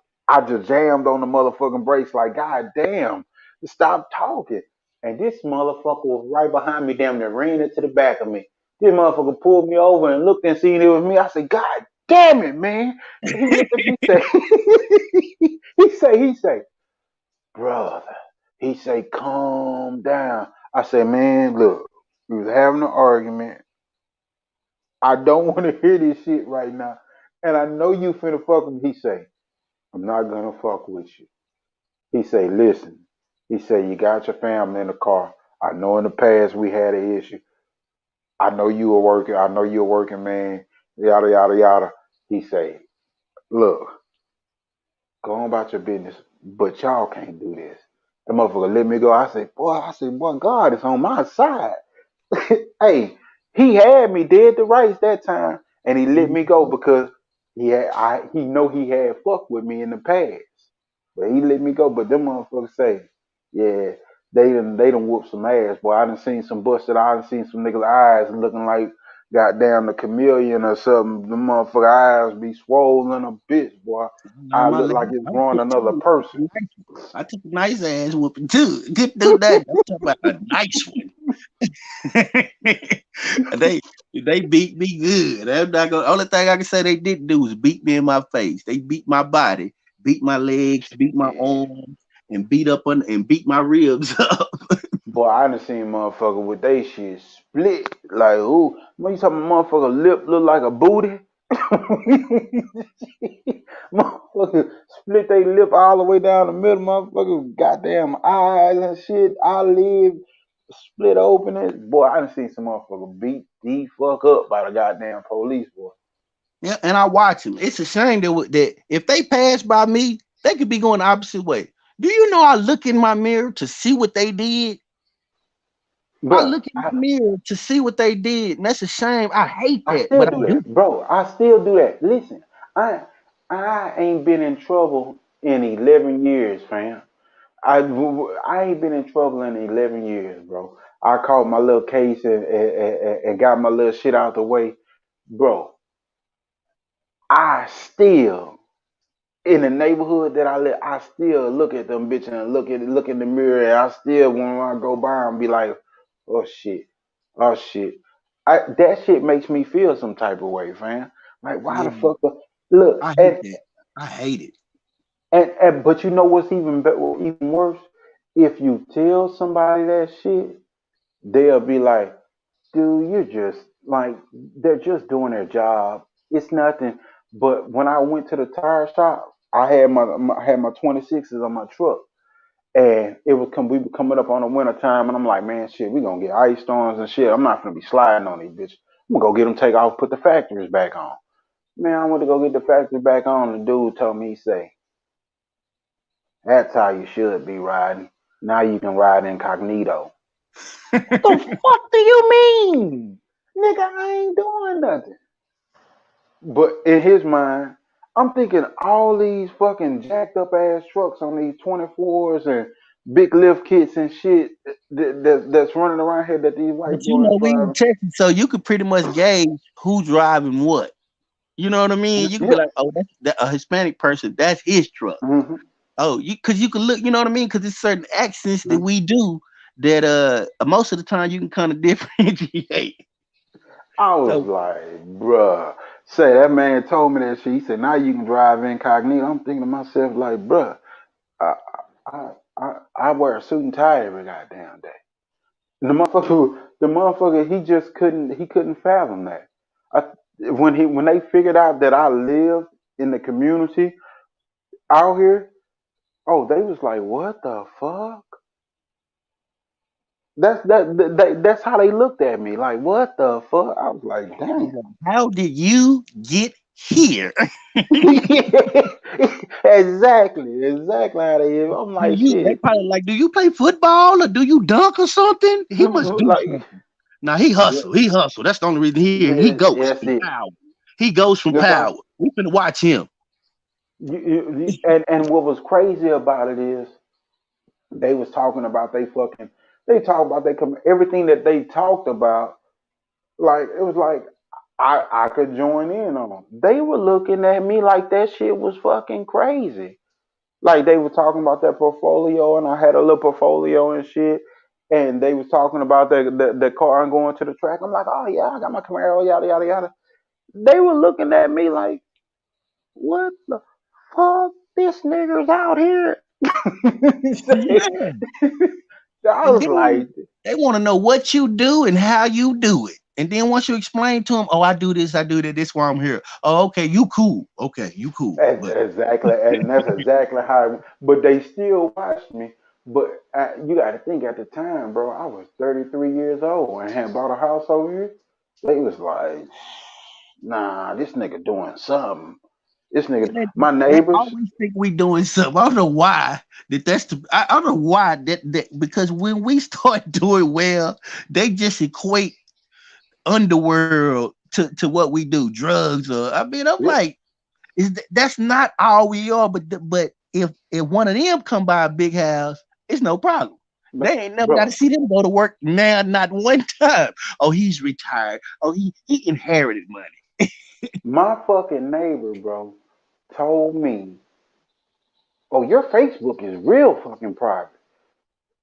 just jammed on the motherfucking brakes like, God damn, stop talking. And this motherfucker was right behind me, damn near ran into the back of me. This motherfucker pulled me over and looked and seen it was me. I said, God damn it, man. He looked at me, say, he say, brother. He say, calm down. I say, man, look, we was having an argument. I don't want to hear this shit right now. And I know you finna fuck with me. He say, I'm not gonna fuck with you. He say, listen. He say, you got your family in the car. I know in the past we had an issue. I know you were working. I know you're a working man. Yada yada yada. He say, look, go on about your business, but y'all can't do this. The motherfucker let me go. I said, boy, God is on my side. Hey, he had me dead to rights that time, and he let me go because he know he had fucked with me in the past, but he let me go. But them motherfuckers say, yeah, they done whooped some ass, boy. I done seen some busted. I done seen some niggas' eyes looking like goddamn the chameleon or something. The motherfucker eyes be swollen a bitch, boy. No, I my look leg. like it's growing another person. I took a nice ass whooping too. Good do that. I'm talking about a nice one. they beat me good. I'm not gonna, only thing I can say they didn't do is beat me in my face. They beat my body, beat my legs, beat my arms, and beat my ribs up. Boy, I done seen motherfucker with they shit split. Like, who? When you talking motherfucker lip look like a booty? Motherfucker split they lip all the way down the middle. Motherfucker goddamn eyes and shit, eyelid split open. It. Boy, I done seen some motherfucker beat the fuck up by the goddamn police, boy. Yeah, and I watch them. It's a shame that if they pass by me, they could be going the opposite way. Do you know I look in my mirror to see what they did? I Bro, look in the mirror to see what they did, and that's a shame. I hate I that, still but I do do. that, bro. I still do that. Listen, I ain't been in trouble. in 11 years, fam. I ain't been in trouble in 11 years, bro. I caught my little case and got my little shit out the way. Bro, I still, in the neighborhood that I live, I still look at them bitches and look in the mirror, and I still, when I go by and be like, oh shit, oh shit. That shit makes me feel some type of way, fam. Like, why Yeah, the fuck? Look, I hate that. I hate it. and but you know what's even better, even worse? If you tell somebody that shit, they'll be like, dude, you're just like, they're just doing their job. It's nothing. But when I went to the tire shop, I had my 26s on my truck, and we were coming up on the winter time, and I'm like, man, shit, we gonna get ice storms and shit. I'm not gonna be sliding on these bitches. I'm gonna go get them, take off, put the factories back on. Man, I went to go get the factory back on. The dude told me, he say, that's how you should be riding. Now you can ride incognito. What the fuck do you mean? Nigga, I ain't doing nothing. But in his mind, I'm thinking all these fucking jacked up ass trucks on these 24s and big lift kits and shit that's running around here that these But white you boys know, we in driving. Texas, so you could pretty much gauge who's driving what. You know what I mean? You could be Yeah. like, oh, that's a Hispanic person. That's his truck. hmm Oh, because you can look. You know what I mean? Because there's certain accents that hmm we do that most of the time you can kind of differentiate. I was So like, bruh. Say that man told me that shit. He said, now you can drive incognito. I'm thinking to myself, like, bruh, I I wear a suit and tie every goddamn day. The motherfucker, he couldn't fathom that. I, when they figured out that I lived in the community out here, oh, they was like, "What the fuck?" That's how they looked at me, like, "What the fuck?" I was like, they was "Damn." like, how did you get here? Exactly how they is. I'm Do like, you? They shit. probably like, do you play football or do you dunk or something? He must do Like, something. Now he yeah, hustle. He hustle. That's the only reason he goes that's from it. power. He goes from That's power. all. We finna watch him. And what was crazy about it is they was talking about they talk about everything that they talked about, like it was like I could join in on. They were looking at me like that shit was fucking crazy. Like they were talking about their portfolio, and I had a little portfolio and shit. And they was talking about the car and going to the track. I'm like, oh yeah, I got my Camaro, yada yada yada. They were looking at me like, what the fuck? This nigga's out here. Yeah. I And was then like, they want to know what you do and how you do it. And then once you explain to them, oh, I do this, I do that, this why I'm here. Oh, okay, you cool. Okay, you cool. But exactly, and that's exactly how. But they still watched me. But you got to think at the time, bro. I was 33 years old and had bought a house over here. They was like, nah, this nigga doing something. This nigga, my they neighbors. always think we doing something. I don't know why. I don't know why that because when we start doing well, they just equate underworld to what we do, drugs or I mean, I'm Yeah, like, that's not all we are. But if one of them come by a big house, it's no problem. but They ain't never got to bro, see them go to work now, not one time. Oh, he's retired. Oh, he inherited money. my fucking neighbor, bro, told me, "Oh, your Facebook is real fucking private."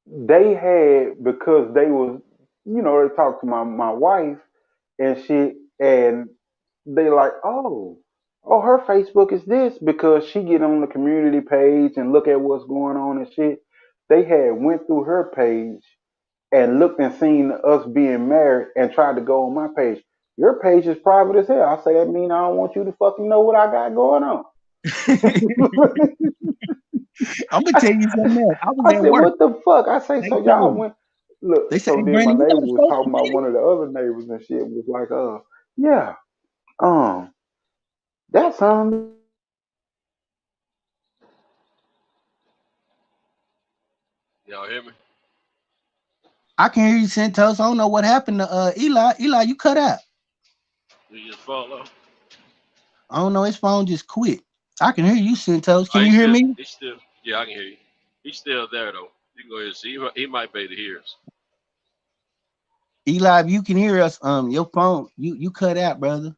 They had because they was, they talked to my wife and shit, and they like, oh, her Facebook is this because she get on the community page and look at what's going on and shit. They had went through her page and looked and seen us being married and tried to go on my page. Your page is private as hell. I say that mean I don't want you to fucking know what I got going on. I'm gonna tell you something else. I was I at said, work. what the fuck? I say, They so y'all told me. went. Look, They said, so "Hey, then my Brandon, you neighbor got a was social talking about media?" one of the other neighbors and shit. Was like, yeah, um, that's Y'all hear me? I can hear you, Santos. I don't know what happened to Eli. Eli, you cut out. You just fall off. I don't know. His phone just quit. I can hear you, Centos. Can you He's hear still, me? he's still, yeah, I can hear you. He's still there though. You can go ahead and see. He might be able to hear us. Eli, if you can hear us, your phone, you cut out, brother.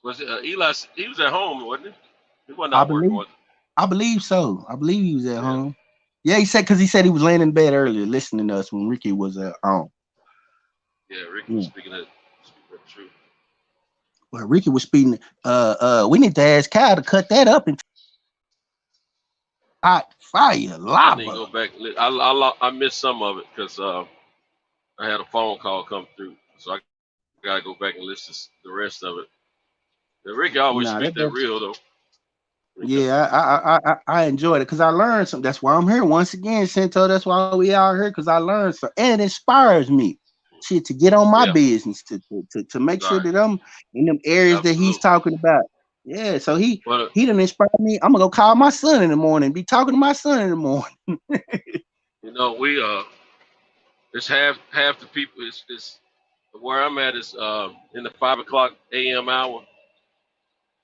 Was it Eli? He was at home, wasn't he? He wasn't I out working, believe was I believe so. I believe he was at he? Yeah, home. Yeah, he said he was laying in bed earlier listening to us when Ricky was at home. yeah. Ricky was Yeah. speaking the truth. Well, Ricky was speaking. We need to ask Kyle to cut that up into hot fire I need to lava. go back. I missed some of it because I had a phone call come through, so I gotta go back and listen to the rest of it. And Ricky always Nah, speak that real though. yeah, I enjoyed it because I learned something. That's why I'm here once again, Cento. That's why we out here because I learned something, and it inspires me, shit, to get on my Yeah, business to make sure right, that I'm in them areas that he's absolutely. talking about. Yeah, so But he done inspired me. I'm gonna go call my son in the morning, be talking to my son in the morning. we it's half the people. It's where I'm at is in the 5 o'clock a.m. hour.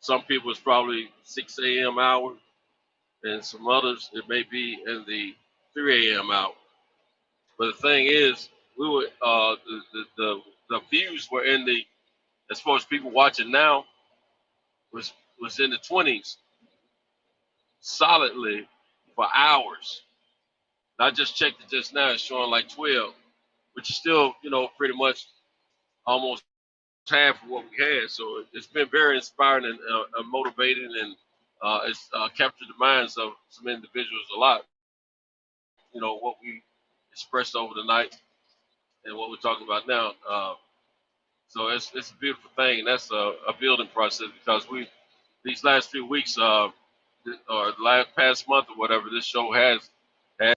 Some people it's probably 6 a.m. hour, and some others it may be in the 3 a.m. hour. But the thing is, we were the views were in the as far as people watching now was in the 20s solidly for hours. And I just checked it just now; it's showing like 12, which is still pretty much almost half of what we had. So it's been very inspiring and motivating, and it's captured the minds of some individuals a lot. What we expressed over the night and what we're talking about now. So it's a beautiful thing, and that's a building process because we these last few weeks or the last past month or whatever this show has had.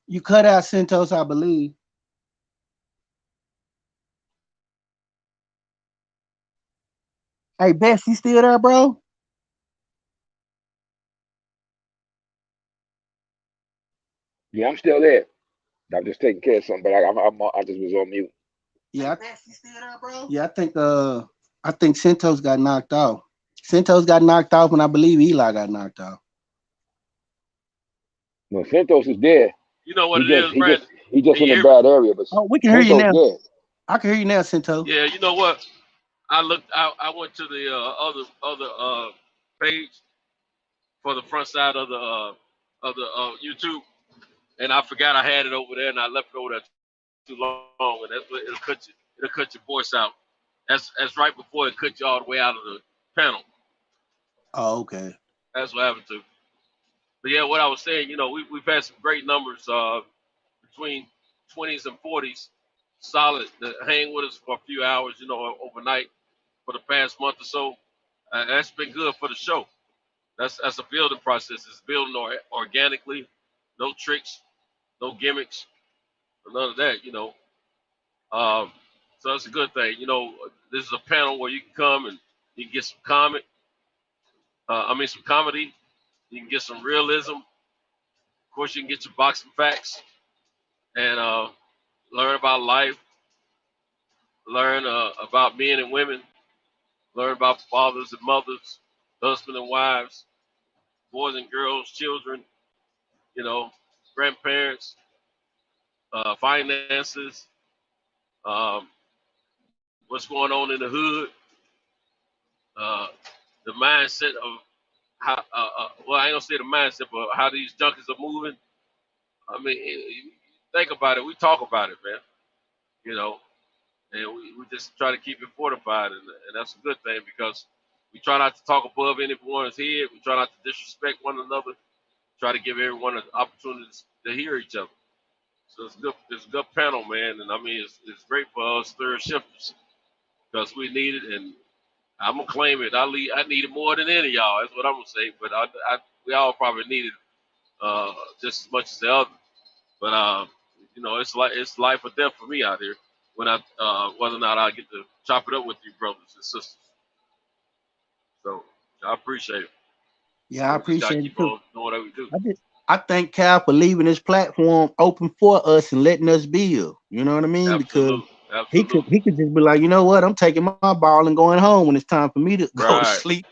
You cut out Centos, I believe. Hey, Bess, you still there, bro? Yeah, I'm still there. I'm just taking care of something, but I just was on mute. Yeah, yeah, I think Centos got knocked off. Centos got knocked off, and I believe Eli got knocked off. No, Santos is there. You know what He it just is, he just Brandon? he just Can in you a hear me? bad area, but Oh, we can hear you Santos now. there. I can hear you now, Cento. Yeah, you know what? I looked. I went to the other page for the front side of the YouTube, and I forgot I had it over there, and I left it over there too long, and that's what it'll cut your voice out. That's right before it cut you all the way out of the panel. Oh, okay. That's what happened to. But yeah, what I was saying, we've had some great numbers between 20s and 40s, solid to hang with us for a few hours, overnight for the past month or so. That's been good for the show. That's a building process. It's building organically, no tricks, no gimmicks, none of that. So that's a good thing. This is a panel where you can come and you can get some some comedy. You can get some realism. Of course, you can get your boxing facts and learn about life, learn about men and women, learn about fathers and mothers, husbands and wives, boys and girls, children, you know, grandparents, finances, um, what's going on in the hood, uh, the mindset of how, well, I ain't gonna say the mindset, but how these junkies are moving. I mean, think about it. We talk about it, man. You know, and we just try to keep it fortified, and that's a good thing because we try not to talk above anyone's head. We try not to disrespect one another. Try to give everyone an opportunity to hear each other. So it's good. It's a good panel, man, and I mean it's great for us third shifters because we need it, and I'm gonna claim it. I need it more than any of y'all. That's what I'm gonna say. But we all probably need it just as much as the other. But it's life or death for me out here. when I whether or not I get to chop it up with you brothers and sisters. So I appreciate it. Yeah, I So we just gotta appreciate it keep too. on doing whatever we do. I thank Cal for leaving this platform open for us and letting us build. You know what I mean? Because Absolute, he could absolutely. he could just be like, you know what, I'm taking my ball and going home when it's time for me to go to Right, sleep.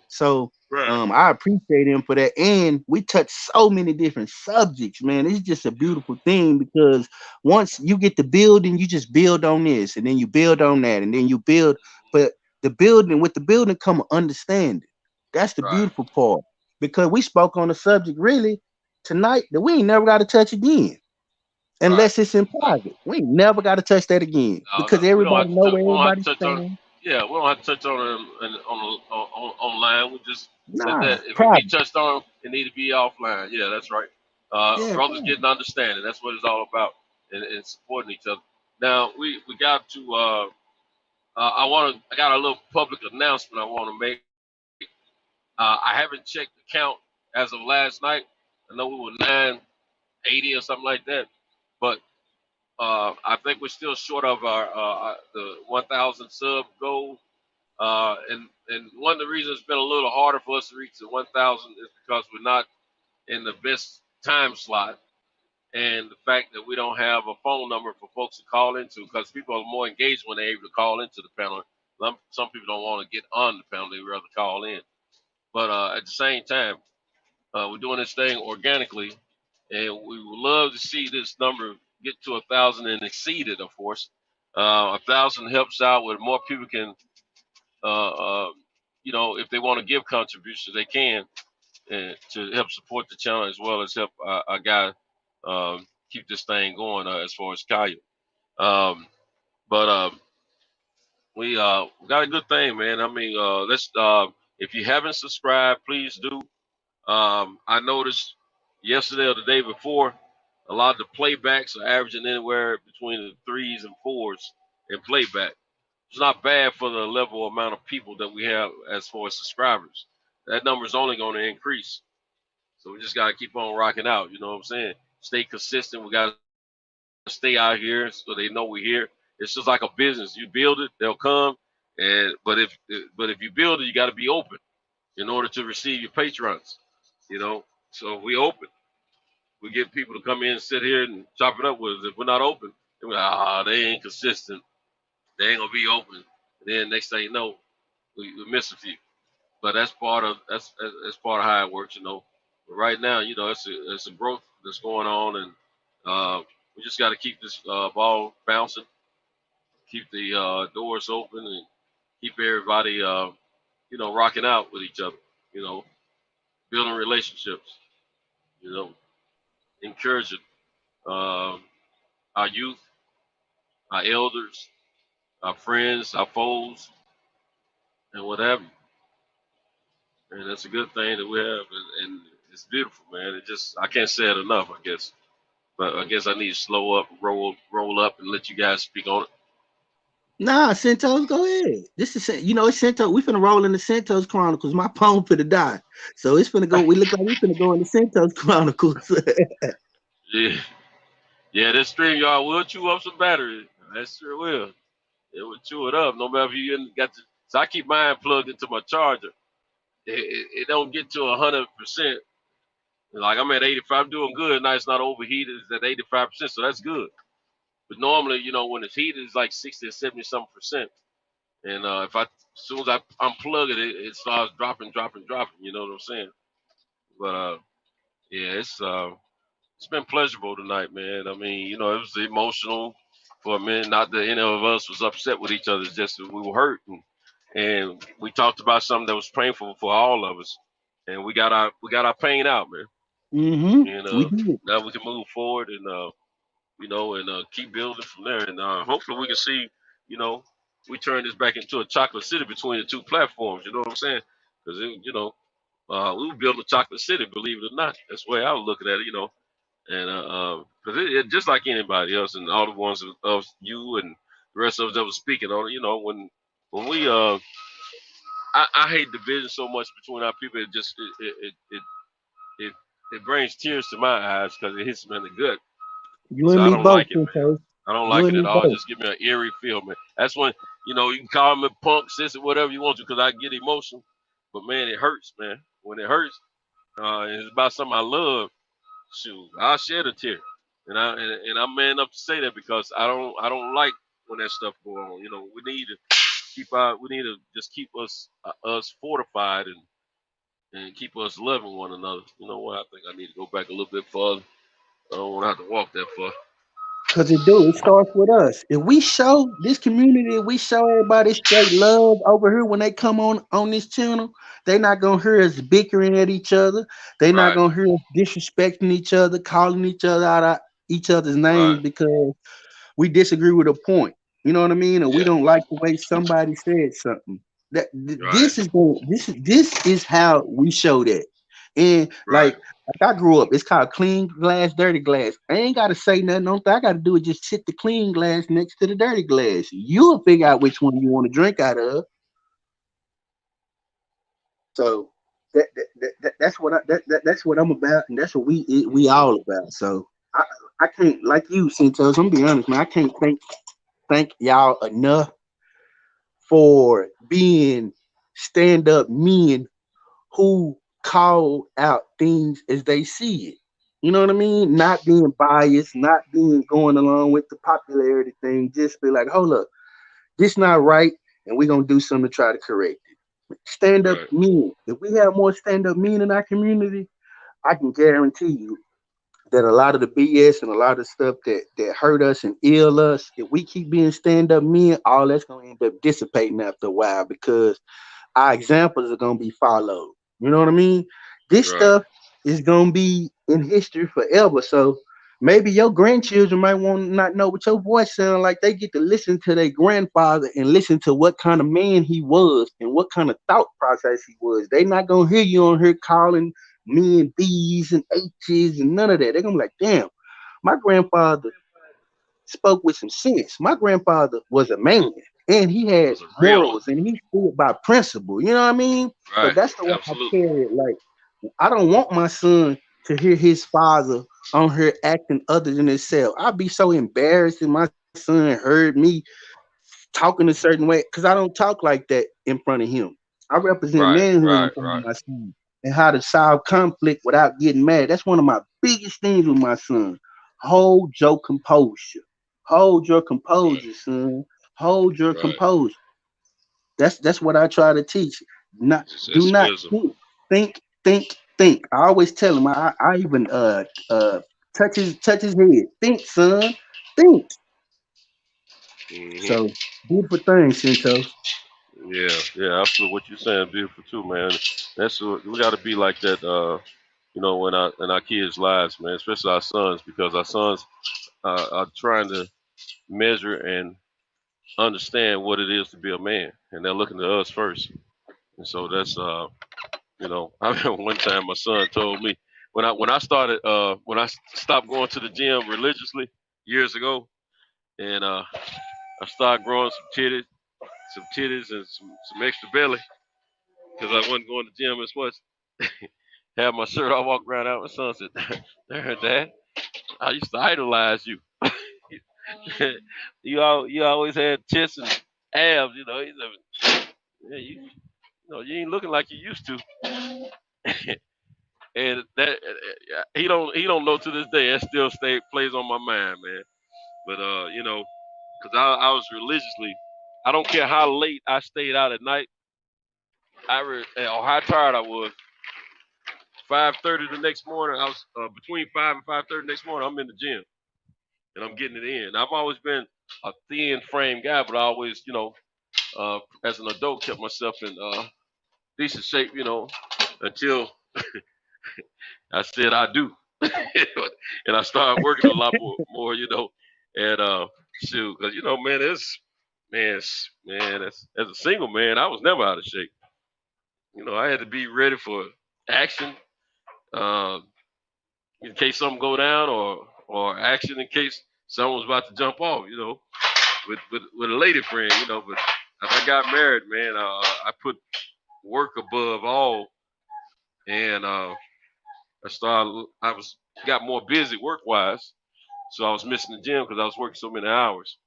So right, I appreciate him for that. And we touch so many different subjects, man. It's just a yeah, beautiful thing because once you get the building, you just build on this, and then you build on that, and then you build. But the building come understanding. That's the right. beautiful part. Because we spoke on the subject really tonight that we ain't never got to touch again. Right. Unless it's in Exactly. private. We ain't never got to touch that again. No, Because no, we don't everybody have to. know where We don't have everybody to touch on it. stand. Yeah, we don't have to touch on it online. We just Nah, that if it need private. touched on, it need to be offline. Yeah, that's right. Yeah, Brothers private. getting understanding. That's what it's all about, and supporting each other. Now we got to. I got a little public announcement I want to make. I haven't checked the count as of last night. I know we were 980 or something like that, but I think we're still short of our the 1,000 sub goal. And one of the reasons it's been a little harder for us to reach the 1,000 is because we're not in the best time slot, and the fact that we don't have a phone number for folks to call into, because people are more engaged when they're able to call into the panel. Some people don't want to get on the panel; they rather call in. But at the same time, we're doing this thing organically, and we would love to see this number get to 1,000 and exceed it. Of course, 1,000 helps out with more people can, uh, uh, if they want to give contributions, they can, and to help support the channel as well as help our guy keep this thing going as far as Kaya. Um, but we got a good thing, man. I mean, let's if you haven't subscribed, please do. I noticed yesterday or the day before, a lot of the playbacks are averaging anywhere between the threes and fours in playback. It's not bad for the level amount of people that we have as far as subscribers. That number is only going to increase. So we just got to keep on rocking out. You know what I'm saying? Stay consistent. We got to stay out here so they know we're here. It's just like a business. You build it, they'll come. But if you build it, you got to be open in order to receive your patrons. You know, so if we open, we get people to come in and sit here and chop it up with us. If we're not open, then we're like, they ain't consistent. They ain't gonna be open. And then next thing you know, we miss a few. But that's part of how it works, you know. But right now, it's a growth that's going on, and we just got to keep this ball bouncing, keep the doors open, and keep everybody rocking out with each other. You know, building relationships. You know, encouraging um, our youth, our elders, our friends, our foes, and what have you. And that's a good thing that we have, and it's beautiful, man. It just I can't say it enough, I guess. But I guess I need to slow up, roll up, and let you guys speak on it. Nah, Centos, go ahead. This is it's Centos. We finna roll in the Centos Chronicles. My phone finna die. So it's finna go. We look like we finna go in the Centos Chronicles. Yeah, yeah. This stream, y'all will chew up some battery. That sure will. It will chew it up. No matter if you got to. So I keep mine plugged into my charger. It don't get to 100%. Like I'm at 85. I'm doing good. Now it's not overheated. It's at 85%, so that's good. But normally, when it's heated, it's like 60 or 70 something percent. And if as soon as I unplug it, it starts dropping, dropping, dropping. You know what I'm saying? But yeah, it's been pleasurable tonight, man. I mean, it was emotional for a minute. Not that any of us was upset with each other. It's just that we were hurt, and we talked about something that was painful for all of us, and we got our pain out, man. And We did. now we can move forward and keep building from there. And hopefully we can see, you know, we turn this back into a chocolate city between the two platforms. You know what I'm saying? Because we were building a chocolate city, believe it or not. That's the way I was looking at it, And because it just like anybody else, and all the ones of you and the rest of us that was speaking on it, when we I hate division so much between our people. It just it brings tears to my eyes because it hits me in the gut. You So and I me don't both, like it, man. Centos. I don't You like and it me at all. both. Just give me an eerie feel, man. That's when you can call me punk, sissy, whatever you want to, because I get emotional. But man, it hurts, man. When it hurts, it's about something I love. Shoot, I'll shed a tear, and I'm man enough to say that because I don't like when that stuff go on. We need to just keep us fortified and keep us loving one another. You know what? I think I need to go back a little bit further. I don't want to have to walk that far. Cause it starts with us. If we show this community, if we show everybody straight love over here when they come on this channel, they not gonna hear us bickering at each other. They not Right, gonna hear us disrespecting each other, calling each other out of each other's names right, because we disagree with a point. You know what I mean? Or we yeah, don't like the way somebody said something. right, This is how we show that. And right, like I grew up, it's called clean glass, dirty glass. I ain't gotta say nothing. Only thing I gotta do is just sit the clean glass next to the dirty glass. You'll figure out which one you want to drink out of. So that's what I'm about, and that's what we hmm all about. So I I can't like you, Cintos. I'm gonna be honest, man. I can't thank y'all enough for being stand up men who call out things as they see it. You know what I mean? Not being biased, not being going along with the popularity thing. Just be like, hold up, this not right, and we're gonna do something to try to correct it. Stand up right, men. If we have more stand up men in our community, I can guarantee you that a lot of the BS and a lot of stuff that hurt us and ill us, if we keep being stand up men, all that's gonna end up dissipating after a while because our examples are gonna be followed. You know what I mean? This right, stuff is gonna be in history forever. So maybe your grandchildren might want to not know what your voice sound like. They get to listen to their grandfather and listen to what kind of man he was and what kind of thought process he was. They not gonna hear you on here calling men B's and H's and none of that. They're gonna be like, damn, my grandfather spoke with some sense. My grandfather was a man and he had was a real one. morals and he stood by principle. You know what I mean? So Right, that's the way I absolutely. carry it. Like, I don't want my son to hear his father on here acting other than himself. I'd be so embarrassed if my son heard me talking a certain way because I don't talk like that in front of him. I represent Right, manhood in right, front of right, my son and how to solve conflict without getting mad. That's one of my biggest things with my son. Hold your composure. Hold your right, composure, son. Hold your right. composure. That's what I try to teach. Not do It's not wisdom. think. I always tell him. I even touch his head. Think, son. Think. hmm So beautiful thing, Cintos. Yeah, yeah, absolutely. What you're saying, beautiful too, man. That's what we got to be like that. In our kids' lives, man, especially our sons, because our sons are trying to measure and understand what it is to be a man, and they're looking to us first. And so I remember one time my son told me when I stopped going to the gym religiously years ago, and I started growing some titties and some extra belly because I wasn't going to the gym as much. Had my shirt off, walk around out. My son said, "There, Dad, I used to idolize you. You always had chest and abs. He said, yeah, you ain't looking like you used to." And that he don't know to this day. That still plays on my mind, man. But because I was religiously, I don't care how late I stayed out at night, or how tired I was. 5:30 the next morning, I was between 5 and 5:30 next morning. I'm in the gym and I'm getting it in. I've always been a thin frame guy, but I always, as an adult, kept myself in decent shape, until I said I do, and I started working a lot more. And shoot, because man, as a single man, I was never out of shape. I had to be ready for action, uh, in case something go down, or action in case someone's about to jump off. With a lady friend. But as I got married, man, I put work above all, and I was got more busy work wise, So I was missing the gym because I was working so many hours.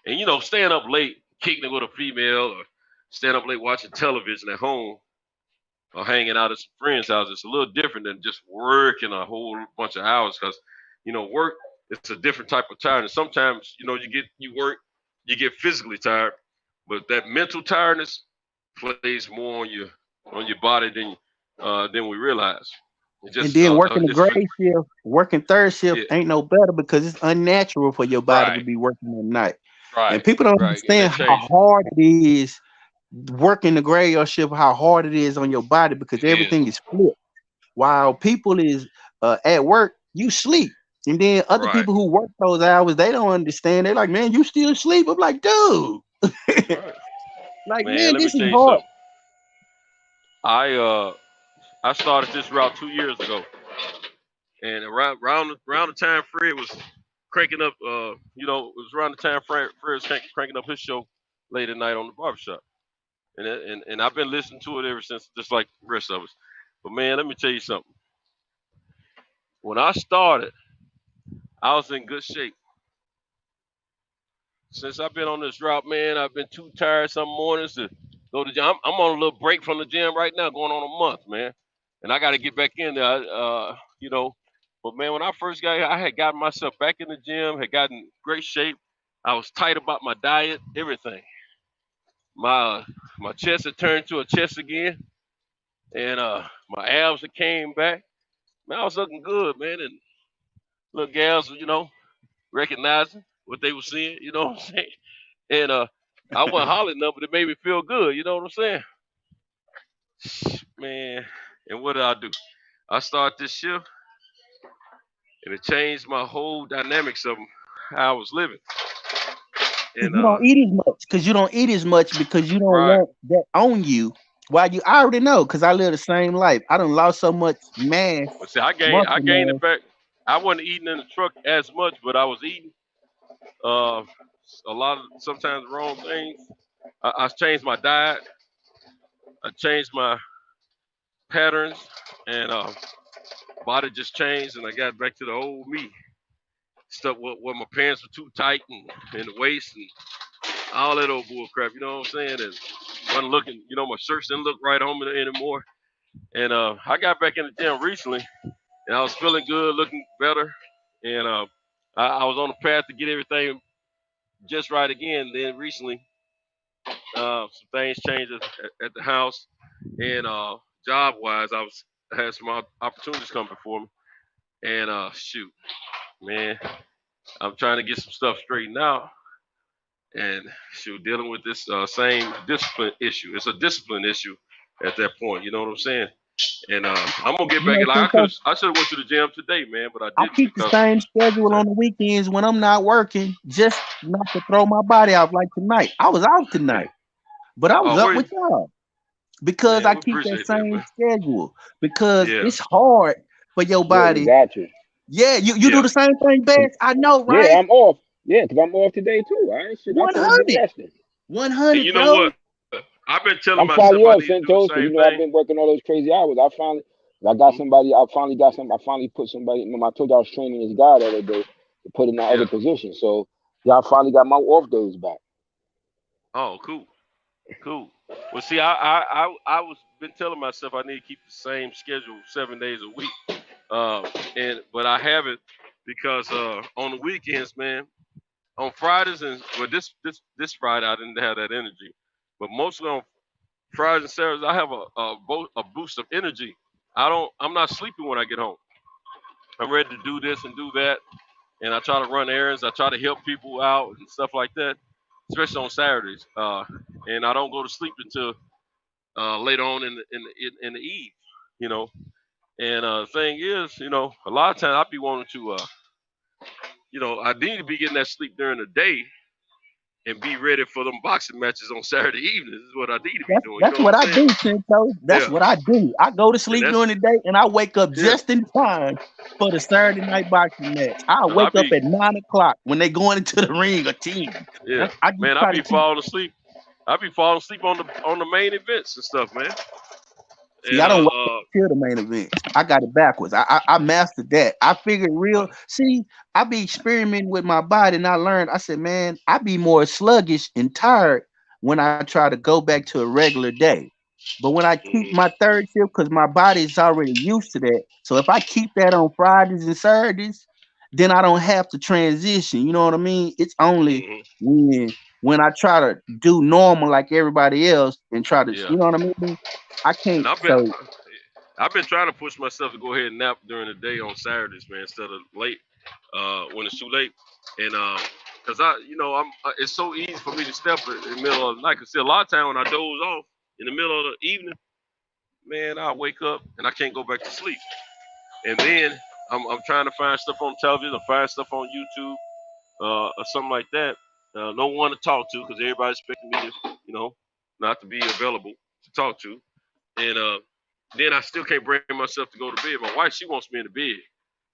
And staying up late, kicking it with a female, or staying up late watching television at home, or hanging out at some friends' house, it's a little different than just working a whole bunch of hours. Because work, it's a different type of tiredness. Sometimes you work, you get physically tired, but that mental tiredness plays more on your body than we realize. It And just then working the it's grade shift, working third shift yeah, ain't no better because it's unnatural for your body to right, be working at night. And right, people don't right, and that understand how changes. hard it is working the graveyard shift, how hard it is on your body because It is everything is flipped. While people is at work, you sleep. And then other right, people who work those hours, they don't understand. They're like, man, you still sleep. I'm like, dude, right. like, Man, man, let me this is tell you hard. something. I started this route 2 years ago, and around the time Fred was cranking up, it was around the time Fred was cranking up his show late at night on the barbershop, and I've been listening to it ever since, just like the rest of us. But man, let me tell you something. When I started, I was in good shape. Since I've been on this route, man, I've been too tired some mornings to go to the gym. I'm on a little break from the gym right now, going on a month, man, and I got to get back in there. But man, when I first got here, I had gotten myself back in the gym, had gotten great shape. I was tight about my diet, everything. My chest had turned to a chest again, and my abs had came back. Man, I was looking good, man, and little gals, recognizing what they were seeing. You know what I'm saying? And I wasn't hollering enough, but it made me feel good. You know what I'm saying? Man, and what did I do? I started this shift, and it changed my whole dynamics of how I was living. Because And you don't eat as much. Because you don't eat as much because you don't right, want that on you. While I already know because I live the same life. I done lost so much mass, but see, I muscle gained mass. it back. I wasn't eating in the truck as much, but I was eating uh, a lot of sometimes wrong things. I changed my diet. I changed my patterns, and body just changed, and I got back to the old me. Stuff where my pants were too tight and the waist and all that old bull crap. You know what I'm saying? And wasn't looking. My shirts didn't look right on me anymore. And I got back in the gym recently, and I was feeling good, looking better, and I was on the path to get everything just right again. Then recently, some things changed at the house, and job wise, I had some opportunities come before me, and shoot, man, I'm trying to get some stuff straightened out, and shoot, dealing with this same discipline issue. It's a discipline issue at that point. You know what I'm saying? And I'm gonna get You back. know, Like Cinco, I should have went to the gym today, man, but I I didn't keep the because same schedule on the weekends when I'm not working, just not to throw my body out like tonight. I was out yeah. tonight, but I was Oh, up wait, with y'all because man, I we keep that appreciate that, same man. schedule because Yeah, it's hard for your Yeah, you body. got to. Yeah, you do yeah. the same thing, Bass. I know, Yeah, right? I'm off. Yeah, because I'm off today too. I ain't shit. I could have been 100. resting. 100, And you know bro. what? I've been telling I'm myself finally I off, need to do the Santos, because same I've thing. been working all those crazy hours. I got Mhm. somebody. I finally got some. I finally put somebody. I told you I was training this guy the other day to put in my other Yeah. position. So yeah, I finally got my off days back. Oh, cool, cool. Well, see, I was been telling myself I need to keep the same schedule 7 days a week. But I haven't because on the weekends, man, on Fridays and well, this Friday I didn't have that energy, but mostly on Fridays and Saturdays I have a boost of energy. I'm not sleeping when I get home. I'm ready to do this and do that, and I try to run errands. I try to help people out and stuff like that, especially on Saturdays. And I don't go to sleep until later on in the eve, you know. And the thing is, a lot of times I be wanting to, I need to be getting that sleep during the day and be ready for them boxing matches on Saturday evenings. This is what I need to be doing. You That's know what what I'm I saying? do, Cinco. That's Yeah. what I do. I go to And sleep that's during the day and I wake up yeah. just in time for the Saturday night boxing match. I 'Cause I wake up be at 9 o'clock when they going into the ring or 10. yeah, I just man. I try to be keep. falling asleep. I be falling asleep on the main events and stuff, man. See, And I don't wake till the main event. I got it backwards. I mastered that. I figured real. See, I be experimenting with my body, and I learned. I said, man, I be more sluggish and tired when I try to go back to a regular day. But when I keep my third shift, because my body is already used to that. So if I keep that on Fridays and Saturdays, then I don't have to transition. You know what I mean? It's only when I try to do normal like everybody else and try to, Yeah. you know what I mean? I can't. And So I've been trying to push myself to go ahead and nap during the day on Saturdays, man, instead of late, when it's too late. And cause it's so easy for me to step in the middle of the night. Cause see, a lot of time when I doze off in the middle of the evening, man, I wake up and I can't go back to sleep. And then I'm trying to find stuff on television, or find stuff on YouTube, or something like that. No one to talk to, because everybody's expecting me to, not to be available to talk to. And then I still can't bring myself to go to bed. My wife, she wants me in the bed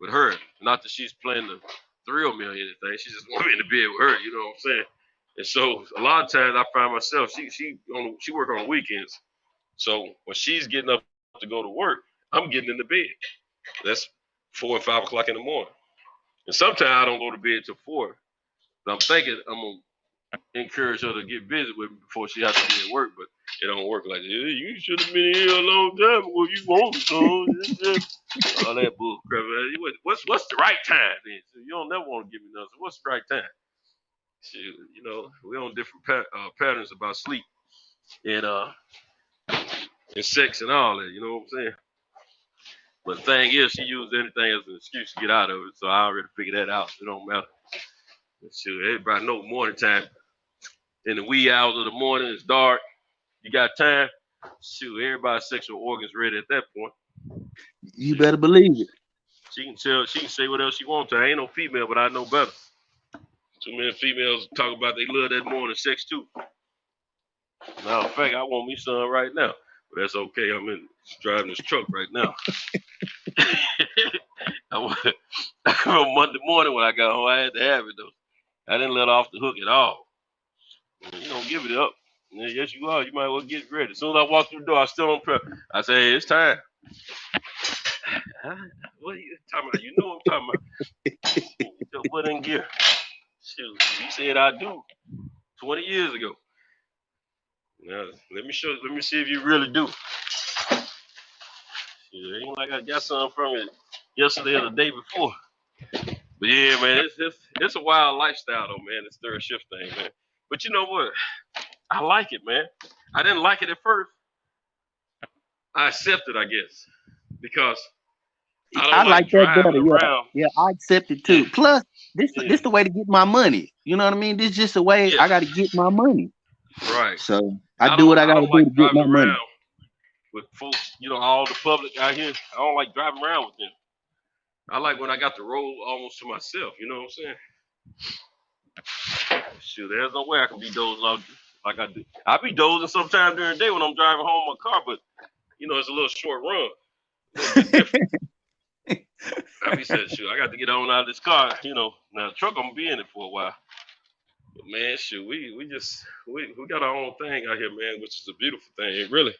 with her. Not that she's planning to thrill me or anything. She just wants me in the bed with her. You know what I'm saying? And so a lot of times I find myself, she work on the weekends. So when she's getting up to go to work, I'm getting in the bed. That's 4 and 5 o'clock in the morning. And sometimes I don't go to bed till 4. But I'm thinking I'm gonna encourage her to get busy with me before she has to be at work, but it don't work like that. You should have been here a long time ago. You want to, all that bull crap. What's the right time then? So you don't never want to give me nothing. So what's the right time? Shoot, we on different patterns about sleep and sex and all that. You know what I'm saying? But the thing is, she used anything as an excuse to get out of it. So I already figured that out. It don't matter. Shoot, everybody know morning time. In the wee hours of the morning, it's dark. You got time. Shoot, everybody's sexual organs ready at that point. you better believe it. She can say whatever she wants to. I ain't no female, but I know better. Too many females talk about they love that morning sex too. Matter of fact, I want me some right now. But that's okay. I'm driving this truck right now. On Monday morning when I got home, I had to have it though. I didn't let off the hook at all. You don't give it up. Yes, you are. You might as well get ready. As soon as I walk through the door, I still on prep. I say, hey, it's time. Huh? What are you talking about? You know what I'm talking about. What in gear? Shoot, you said I do 20 years ago. Now, let me see if you really do. It ain't like I got something from it yesterday or the day before. But yeah, man, it's a wild lifestyle though, man. This third shift thing, man. But you know what? I like it, man. I didn't like it at first. I accept it, I guess, because I I don't like like that driving better. Yeah, around. yeah, I accept it too. Plus, this the way to get my money. You know what I mean? This just the way Yeah, I got to get my money. right. So I I do what don't I I got to don't do like to get driving my money. around with folks, all the public out here. I don't like driving around with them. I like when I got the road almost to myself. You know what I'm saying? Shoot, there's no way I can be dozing off like I do. I be dozing sometime during the day when I'm driving home in my car, but it's a little short run, a little bit different. I be saying, shoot, I got to get on out of this car. Now the truck I'm gonna be in it for a while. But man, shoot, we got our own thing out here, man, which is a beautiful thing, really.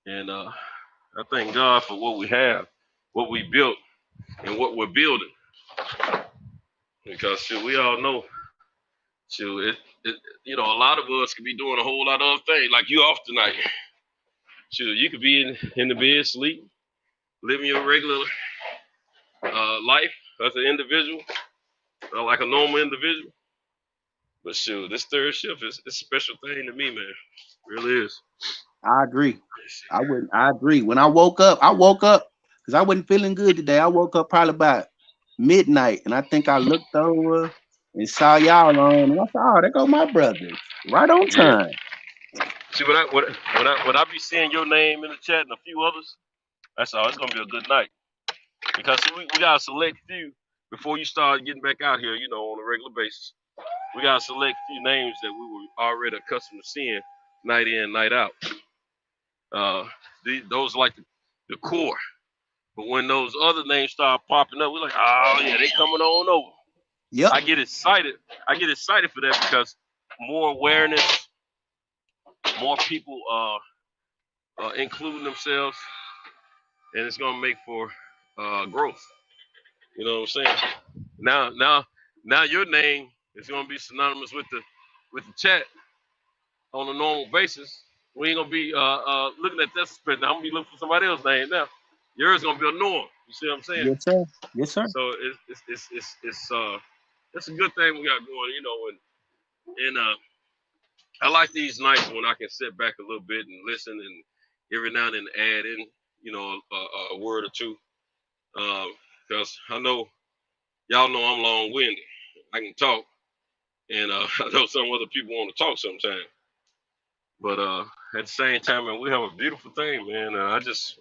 And I thank God for what we have, what we built, and what we're building. Because shoot, we all know, shoot, a lot of us could be doing a whole lot of other things. Like you off tonight, shoot, you could be in the bed, sleep, living your regular life as an individual, like a normal individual. But shoot, this third shift is a special thing to me, man. It really is. I agree. I agree. When I woke up because I wasn't feeling good today. I woke up probably about midnight, and I think I looked over and saw y'all on, and I said, "Oh, there go my brothers, right on Yeah. time." See, when I be seeing your name in the chat and a few others, that's all. It's gonna be a good night because see, we got a select few before you start getting back out here. On a regular basis, we got a select few names that we were already accustomed to seeing night in, night out. Those are like the core. But when those other names start popping up, we're like, oh yeah, they coming on over. Yep. I get excited. For that because more awareness, more people including themselves and it's gonna make for growth. You know what I'm saying? Now, your name is gonna be synonymous with the chat on a normal basis. We ain't gonna be looking at this. I'm gonna be looking for somebody else's name now. Yours gonna be a norm. You see what I'm saying? Yes, sir. Yes, sir. So it's a good thing we got going. And I like these nights when I can sit back a little bit and listen, and every now and then add in, a word or two. Because I know y'all know I'm long-winded. I can talk, and I know some other people want to talk sometimes. But at the same time, man, we have a beautiful thing, man. And I'm just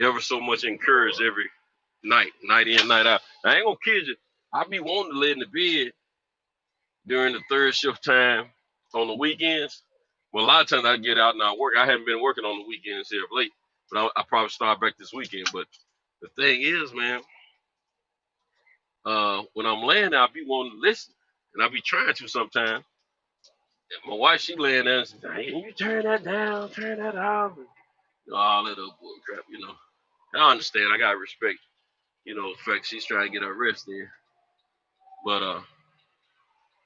ever so much encouraged every night in, night out. I ain't gonna kid you. I be wanting to lay in the bed during the third shift time on the weekends. Well, a lot of times I get out and I work. I haven't been working on the weekends here of late, but I probably start back this weekend. But the thing is, man, when I'm laying there, I be wanting to listen, and I be trying to sometimes. My wife, she laying there and says, "Hey, can you turn that down, turn that off, and all that other bull crap, I understand. I got to respect, the fact she's trying to get her rest in. But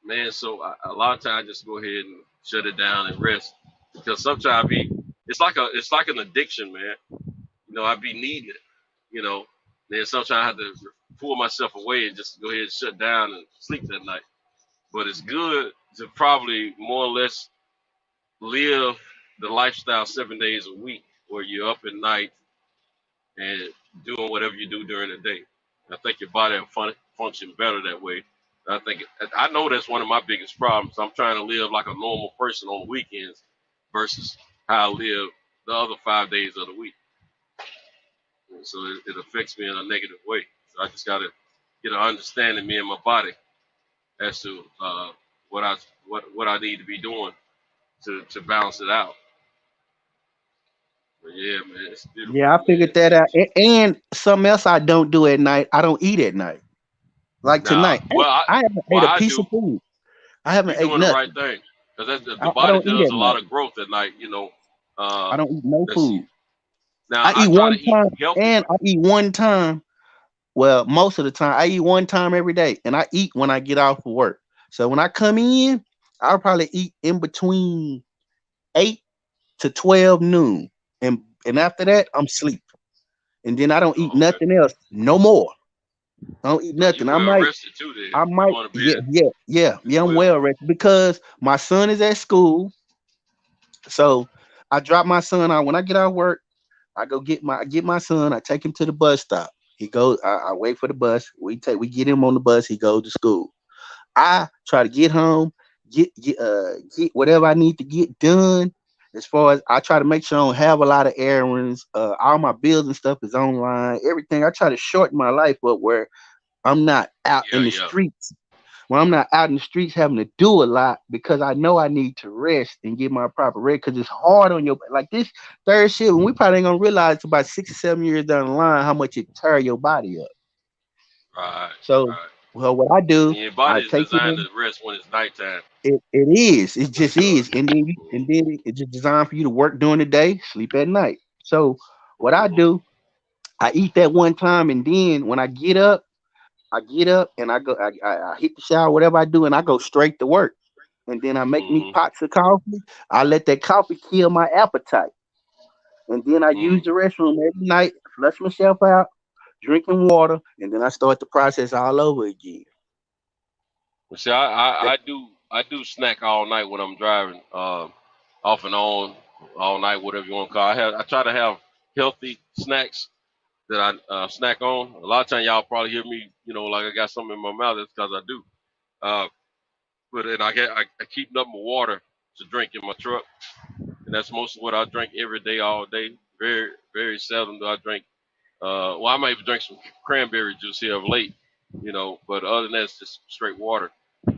man, so a lot of times I just go ahead and shut it down and rest because sometimes it's like an addiction, man. I be needing it, you know. Then sometimes I have to pull myself away and just go ahead and shut down and sleep that night. But it's good to probably more or less live the lifestyle 7 days a week where you're up at night and doing whatever you do during the day. I think your body will function better that way. I know that's one of my biggest problems. I'm trying to live like a normal person on the weekends versus how I live the other 5 days of the week. And so it affects me in a negative way. So I just got to get an understanding me and my body as to what I need to be doing to balance it out. But yeah, man, it's beautiful, Yeah, I man. figured that out. And something else I don't do at night, I don't eat at night. Like Now, tonight, I haven't ate a I piece do. of food. I haven't You're ate doing the nothing. right thing because the I body don't eat does at a night. lot of growth at night. I don't eat no Let's see. food. Now I I eat try to one eat time, healthy. and I eat one time. Well, most of the time, I eat one time every day, and I eat when I get off of work. So when I come in, I'll probably eat in between 8 to 12 noon, and after that, I'm sleep. And then I don't eat Oh, okay. nothing else no more. I don't eat Now you nothing. well rested too. Then I you might, want to be yeah, yeah, yeah, as yeah. I'm well. well rested because my son is at school. So I drop my son out when I get out of work. I go get my son. I take him to the bus stop. He goes. I wait for the bus. We get him on the bus. He goes to school. I try to get home, get whatever I need to get done. As far as I try to make sure I don't have a lot of errands. All my bills and stuff is online. Everything. I try to shorten my life up where I'm not out Yeah, in the yeah. streets. When I'm not out in the streets having to do a lot because I know I need to rest and get my proper rest because it's hard on your like this third shift. And we probably ain't gonna realize about 6 or 7 years down the line how much it tear your body up. Right, So, right. well, what I do, And your I body is take designed him. to rest when it's nighttime. It is. It For just sure. is. It's just designed for you to work during the day, sleep at night. So, what I Mm-hmm. do, I eat that one time, and then when I get up and I go, I hit the shower, whatever I do, and I go straight to work. And then I make me Mm-hmm. pots of coffee. I let that coffee kill my appetite. And then I use Mm. the restroom every night, flush myself out, drinking water, and then I start the process all over again. Well, see, I do snack all night when I'm driving, off and on, all night, whatever you want to call. I try to have healthy snacks that I snack on. A lot of time y'all probably hear me, like I got something in my mouth. That's because I do. Uh, but then I keep nothing but water to drink in my truck, and that's most of what I drink every day, all day. Very, very seldom do I drink. Well, I might even drink some cranberry juice here of late, but other than that, it's just straight water.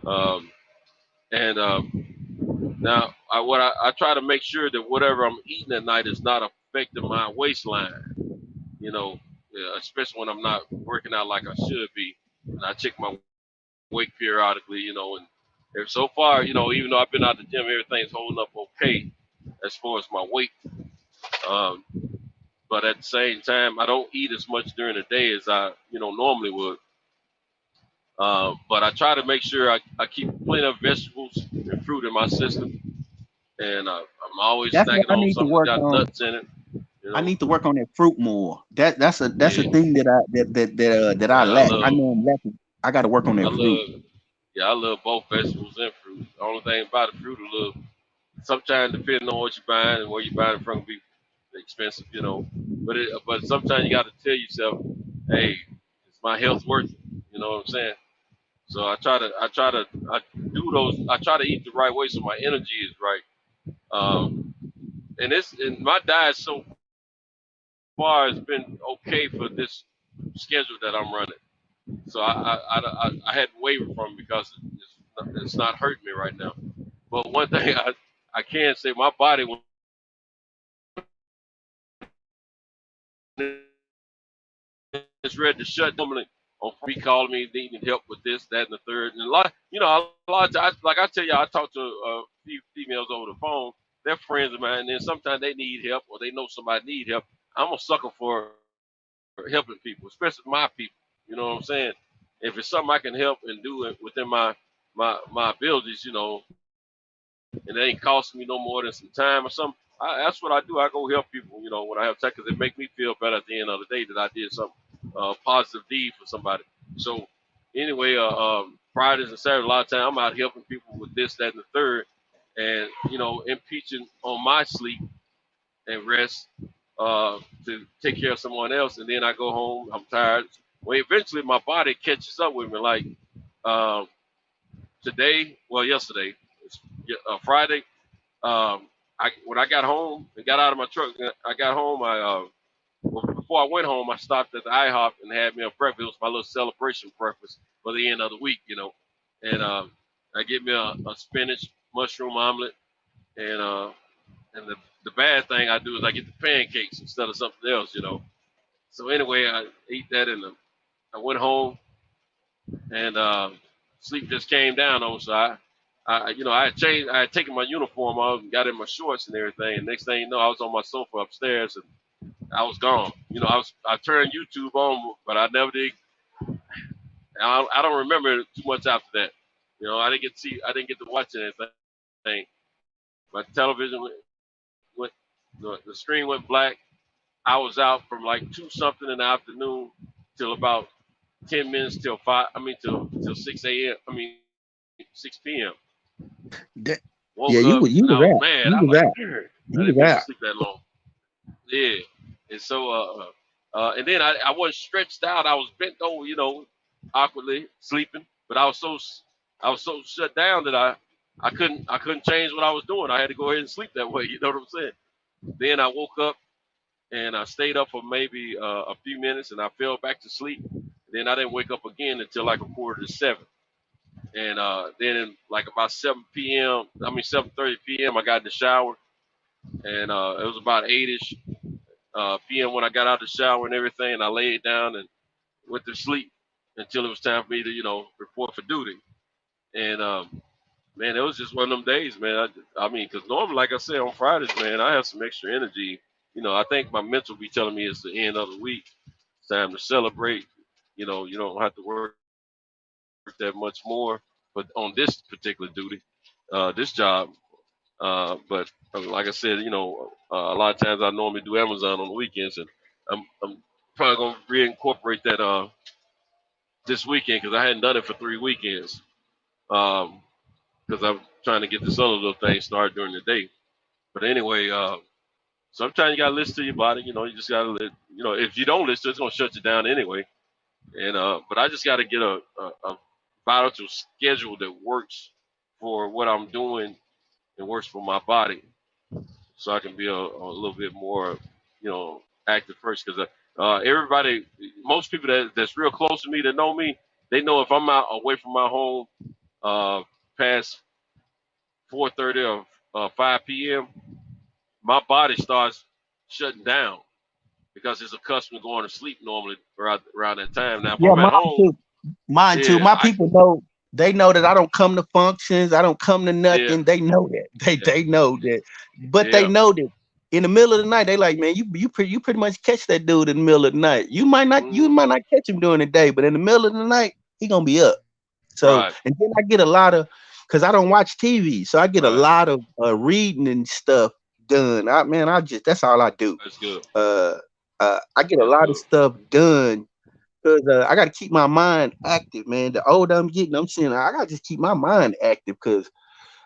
Um, and Now, I try to make sure that whatever I'm eating at night is not affecting my waistline, especially when I'm not working out like I should be. And I check my weight periodically, and so far, even though I've been out the gym, everything's holding up okay as far as my weight. Um, but at the same time, I don't eat as much during the day as I normally would. But I try to make sure I keep plenty of vegetables and fruit in my system, and I'm always That's what snacking I on need to something that work got on. nuts in it. You I know, need to work on that fruit more. That's a yeah, thing that I man. lack. I know I'm lacking. I got to work on I that fruit. love, yeah, I love both vegetables and fruit. The only thing about the fruit, a little, sometimes depending on what you're buying and where you're buying it from, can be expensive, But sometimes you got to tell yourself, hey, is my health worth it? You know what I'm saying? So I do those. I try to eat the right way so my energy is right. And my diet so far has been okay for this schedule that I'm running. So I had to waver from it because it's not hurting me right now. But one thing I can say, my body when it's ready to shut down. On free calling me, needing help with this, that, and the third, and a lot of times, like I tell you, I talk to a few females over the phone. They're friends of mine, and then sometimes they need help or they know somebody need help. I'm a sucker for helping people, especially my people. You know what I'm saying? If it's something I can help and do it within my abilities, and it ain't costing me no more than some time or something. That's what I do. I go help people, when I have time, because it make me feel better at the end of the day that I did something positive deed for somebody. So anyway, Fridays and Saturdays, a lot of time I'm out helping people with this, that, and the third, and impeaching on my sleep and rest to take care of someone else, and then I go home. I'm tired. Well, eventually my body catches up with me. Like um, yesterday, it's Friday. When I got home and got out of my truck, I got home. Before I went home, I stopped at the IHOP and had me a breakfast. It was my little celebration breakfast for the end of the week. And I get me a spinach mushroom omelet, and the bad thing I do is I get the pancakes instead of something else. So anyway, I ate that, and I went home, and sleep just came down on. So I had changed. I had taken my uniform off and got in my shorts and everything. And next thing you know, I was on my sofa upstairs and I was gone. I turned YouTube on, but I never did. I don't remember too much after that. I didn't get to watch anything. My television went the screen went black. I was out from like 2 something in the afternoon till about 10 minutes till 5. I mean till 6 a.m. I mean 6 p.m. That, yeah, Woke up you and was I was out. mad. You I was like, out. "Darn, I You was didn't get to out. sleep that long." Yeah, and so and then I wasn't stretched out. I was bent over, awkwardly sleeping. But I was so shut down that I couldn't change what I was doing. I had to go ahead and sleep that way. You know what I'm saying? Then I woke up and I stayed up for maybe a few minutes and I fell back to sleep. Then I didn't wake up again until like a quarter to 7. And then like about 7:30 p.m. I got in the shower, and it was about 8ish p.m. when I got out of the shower and everything. And I laid down and went to sleep until it was time for me to report for duty. And man, it was just one of them days, man. I mean, because normally, like I said, on Fridays, man, I have some extra energy. I think my mental be telling me it's the end of the week. It's time to celebrate. You don't have to work that much more, but on this particular duty, this job. But like I said, a lot of times I normally do Amazon on the weekends, and I'm probably gonna reincorporate that this weekend because I hadn't done it for 3 weekends. Because I'm trying to get this other little thing started during the day. But anyway, sometimes you gotta listen to your body. You just gotta let. If you don't listen, it's gonna shut you down anyway. And but I just gotta get a vital schedule that works for what I'm doing and works for my body, so I can be a little bit more, active first. Because everybody, most people that's real close to me that know me, they know if I'm out away from my home past 4:30 or 5 p.m., my body starts shutting down because it's accustomed to going to sleep normally around that time. Now, if Yeah, I'm at home, mine too. yeah, My people know. They know that I don't come to functions. I don't come to yeah, nothing. They know that. They yeah, they know that. But they yeah, know that. in the middle of the night, they like, man, you pretty much catch that dude in the middle of the night. You might not catch him during the day, but in the middle of the night, he gonna be up. So, Right. and then I get a lot of, because I don't watch TV, so I get a Right. lot of reading and stuff done. I just that's all I do. That's good. Uh, I get a That's lot of good. stuff done because I got to keep my mind active, man. The older I'm getting, I'm seeing I got to just keep my mind active because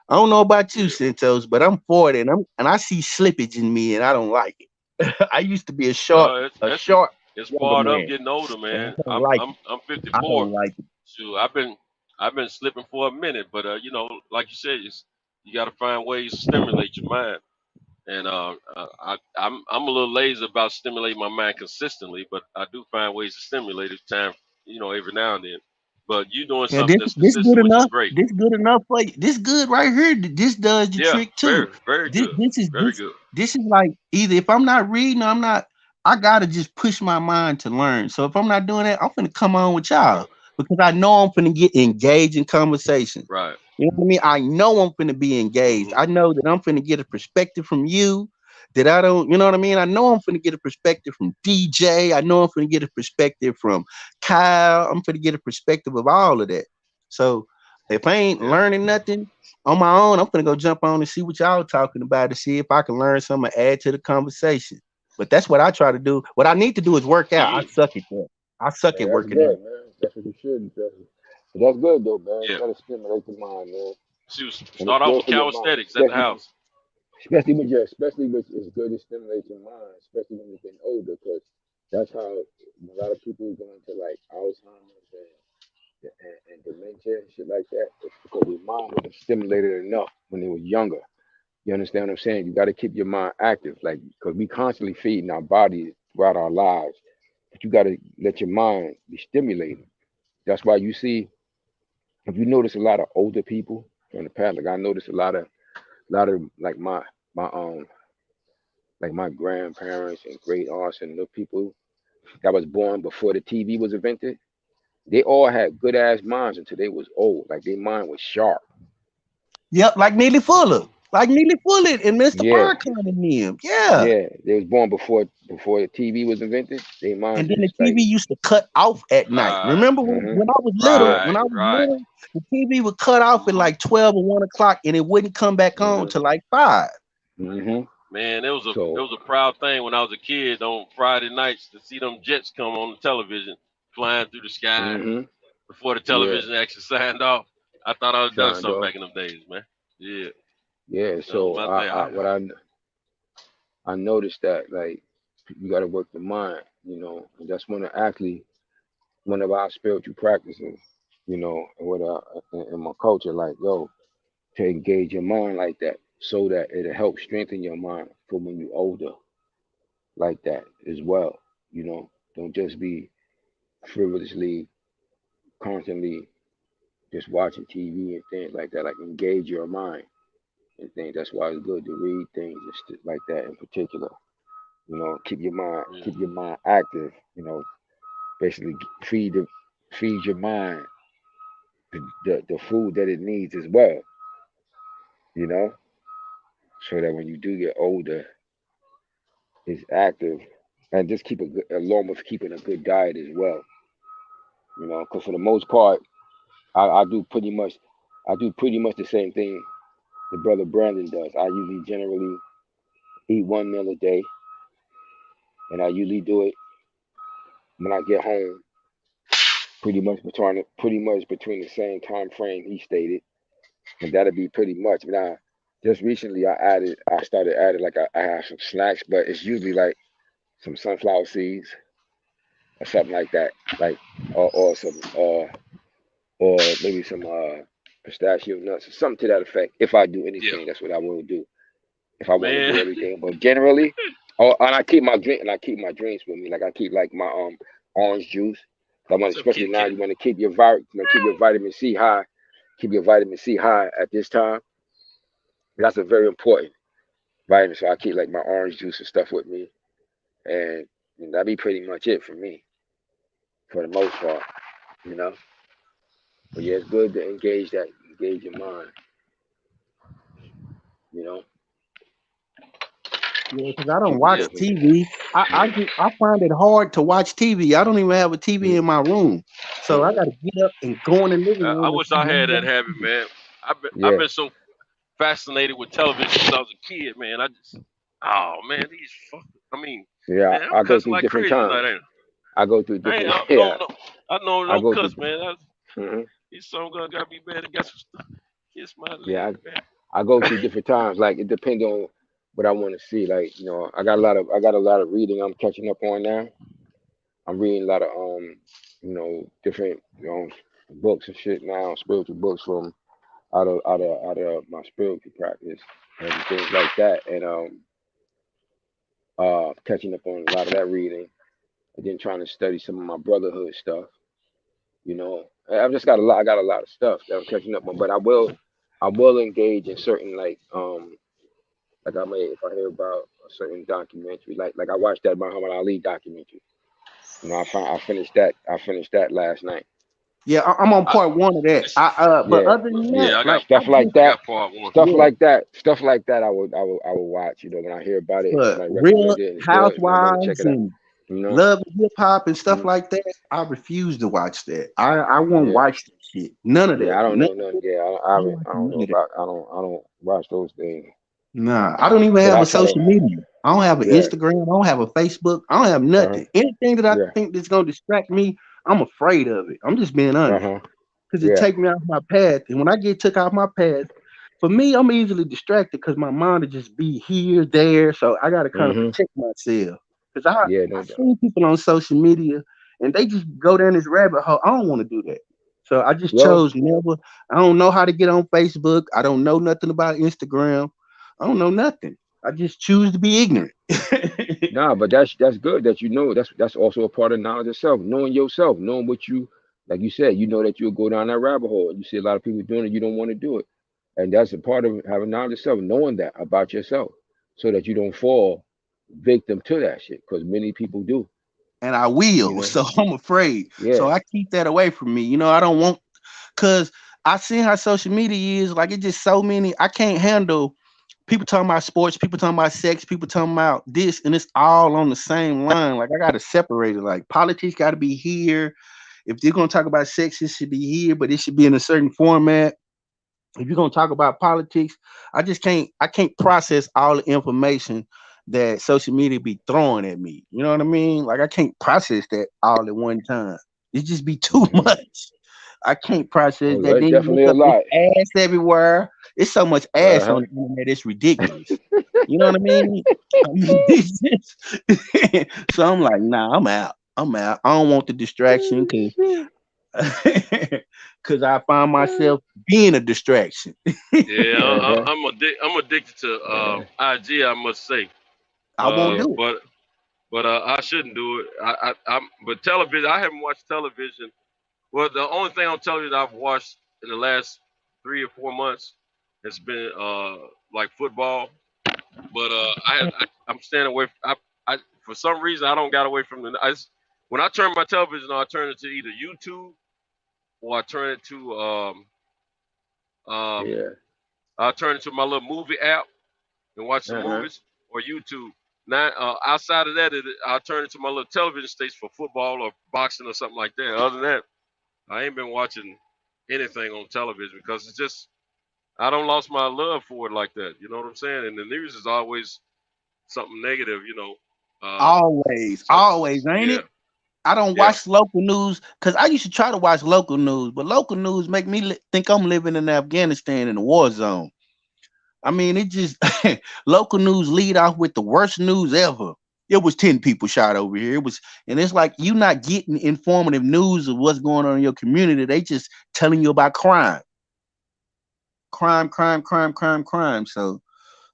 I don't know about you, Yeah. Centos, but I'm 40 and I see slippage in me and I don't like it. I used to be No, a short it's younger part of man, getting older, and I man. don't like it. I'm I 54. don't like it. So I've been slipping for a minute, but like you said, you got to find ways to stimulate your mind. And I'm a little lazy about stimulating my mind consistently, but I do find ways to stimulate it time, every now and then. But you doing Yeah, something that's this good consistent, which is enough. great. This good enough for you. This good right here. This does the Yeah, trick too. very, very This good, this is very this good. this is like either if I'm not reading, I'm not. I gotta just push my mind to learn. So if I'm not doing that, I'm finna come on with Right, y'all because I know I'm finna get engaged in conversation. right. You know what I mean? I know I'm finna be engaged. Hmm. I know that I'm finna get a perspective from you that I don't, you know what I mean? I know I'm finna get a perspective from DJ. I know I'm finna get a perspective from Kyle. I'm finna get a perspective of all of that. So if I ain't Yeah. learning nothing on my own, I'm finna go jump on and see what y'all talking about to see if I can learn something to add to the conversation. But that's what I try to do. What I need to do is work See out. I you. suck at that. I suck Man, at that's working out. good, man. That's what you should do. But that's good though, man. You Yeah. gotta stimulate the mind, man. She And it's start off good with for your mind, calisthenics at the house. especially with it's good to stimulate your mind, especially when you're getting older, because that's how a lot of people go into like Alzheimer's and dementia and shit like that. It's because their mind wasn't stimulated enough when they were younger. You understand what I'm saying? You got to keep your mind active, like because we constantly feeding our bodies throughout our lives, but you got to let your mind be stimulated. That's why you see, if you notice a lot of older people from the past, like I noticed a lot of like my grandparents and great aunts and the people that was born before the TV was invented. They all had good ass minds until they was old. Like their mind was sharp. Yep, like Neely Fuller. Like Neely Fuller and Mr. Yeah, Farrakhan and them. Yeah. yeah. They was born before the TV was invented. Their And minds then the is like, TV used to cut off at night. Right, Remember hmm when I was little? yeah, When right, I was right. little, the TV would cut off at Hmm. like 12 or 1 o'clock and it wouldn't come back on hmm till like 5. hmm Man, it So was a proud thing when I was a kid on Friday nights to see them jets come on the television flying through the sky hmm before the yeah, television actually signed off. I thought I was done signed something off. back in them days, man. Yeah, Yeah, that was so my I, thing. I what I noticed that like you got to work the mind, and that's one of our spiritual practices, and what in my culture, like yo, to engage your mind like that, so that it'll help strengthen your mind for when you're older, like that as well. Don't just be frivolously, constantly just watching TV and things like that. Like engage your mind and things. That's why it's good to read things and like that in particular. Yeah, Keep your mind active. Basically feed your mind the food that it needs as well. You know, so that when you do get older, it's active, and just keep along with keeping a good diet as well. Because for the most part, I do pretty much the same thing the brother Brandon does. I usually generally eat one meal a day, and I usually do it when I get home, pretty much between the same time frame he stated, and that'll be pretty much. Now, just recently, I started adding like I have some snacks, but it's usually like some sunflower seeds or something like that, like or some or maybe some pistachio nuts or something to that effect. If I do yeah, anything, that's what I will do. If I want to man. do everything, but generally, oh, and I keep my drink and I keep my drinks with me. Like I keep like my orange juice. I want, What's up, especially kitty now, cat? you want to keep your vitamin C high. Keep your vitamin C high at this time. That's a very important vitamin. So I keep like my orange juice and stuff with me, and that'd be pretty much it for me for the most part. You know. But yeah, it's good to engage your mind. You know. Yeah, because I don't People watch definitely do. TV. I find it hard to watch TV. I don't even have a TV in my room, so I got to get up and go in the living I room and wish I let me had that watch habit, TV. man. I've Yeah, been so fascinated with television since I was a kid, man. Oh man, these fuck. I mean, yeah. man, I'm I go cussing through like different crazy times. tonight, ain't I go through I? different. Yeah, I know I don't go through. cuss, man. Mhm. These songs gotta be bad. I got some stuff. Kiss my Yeah, leg, man. I go through different times. Like it depends on what I want to see. Like I got a lot of reading I'm catching up on now. I'm reading a lot of different books and shit now, spiritual books from out of my spiritual practice and things like that, and catching up on a lot of that reading, and then trying to study some of my brotherhood stuff. I've just got a lot. I got a lot of stuff that I'm catching up on, but I will engage in certain like I may if I hear about a certain documentary, like I watched that Muhammad Ali documentary. I finished that. I finished that last night. Yeah, I'm on I, part one of that. But Yeah, other than yeah, that, yeah, like I stuff like just I that, got part one. stuff yeah. like that, stuff like that. I will watch. When I hear about it and But somebody Real recommend it and it's good, I'm gonna check Housewives it out. and You know, Love and Hip Hop and stuff Mhm. like that, I refuse to watch that. I won't Yeah, watch that shit. None of yeah. that. I don't None know of nothing. it. Yeah, I don't watch I don't none know of that. about. I don't watch those things. Nah, I don't even But have I a try to. social media. I don't have an Yeah. Instagram. I don't have a Facebook. I don't have Uh huh. nothing. Anything that I Yeah. think that's gonna distract me, I'm afraid of it. I'm just being Uh honest. huh. Because it Yeah. take me off my path. And when I get took off my path, for me, I'm easily distracted because my mind will just be here, there. So I gotta kind of Mhm. protect myself. Because Yeah. I No doubt. see people on social media and they just go down this rabbit hole. I don't want to do that. So I just Well, chose never. I don't know how to get on Facebook. I don't know nothing about Instagram. I don't know nothing. I just choose to be ignorant. nah, but that's good that you know. That's also a part of knowledge itself. Knowing yourself, knowing what you like you said, that you'll go down that rabbit hole. And you see a lot of people doing it, you don't want to do it. And that's a part of having knowledge itself, knowing that about yourself. So that you don't fall victim to that shit. Because many people do, And I you will. know? So I'm afraid. So Yeah. I keep that away from me. I don't want because I seen how social media is. Like it's just so many. I can't handle people talking about sports, people talking about sex, people talking about this, and it's all on the same line. Like I gotta separate it. Like politics gotta be here. If they're gonna talk about sex, it should be here, but it should be in a certain format. If you're gonna talk about politics, I can't process all the information that social media be throwing at me. You know what I mean? Like I can't process that all at one time. It just be too Hmm. much. I can't process Oh, that. that's Then you definitely look a up this lot. ass everywhere. It's so much Uh ass huh. on the internet. It's ridiculous. You know what I mean? It's just- so I'm like, nah, I'm out. I'm out. I don't want the distraction because because I find myself being a distraction. Yeah, Uh huh. I'm addicted to IG. I must say, I won't Yeah. do it. but I shouldn't do it. But television. I haven't watched television. Well, the only thing on television I've watched in the last 3 or 4 months has been like football. But I'm staying away. I for some reason I don't got away from when I turn my television on, I turn it to either YouTube or I turn it to um Yeah. I turn it to my little movie app and watch some Uh huh. movies or YouTube. Now outside of that, I'll turn it to my little television station for football or boxing or something like that. Other than that, I ain't been watching anything on television because it's just I don't lost my love for it like that. You know what I'm saying? And the news is always something negative. Always, So always, ain't yeah, it? I don't yeah. watch local news because I used to try to watch local news, but local news make me think I'm living in Afghanistan in a war zone. I mean, it just local news lead off with the worst news ever. It was 10 people shot over here. And it's like you not getting informative news of what's going on in your community. They just telling you about crime. So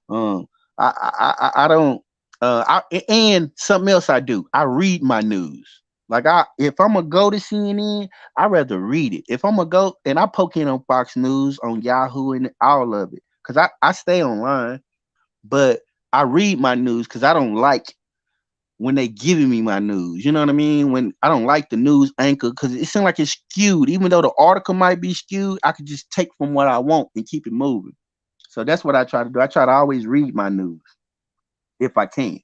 Um, I don't. And something else I do. I read my news. Like if I'm gonna go to CNN, I rather read it. If I'm gonna go and I poke in on Fox News, on Yahoo, and all of it, because I stay online, but I read my news because I don't like when they giving me my news. You know what I mean? When I don't like the news anchor because it seems like it's skewed. Even though the article might be skewed, I could just take from what I want and keep it moving. So that's what I try to do. I try to always read my news. if I can.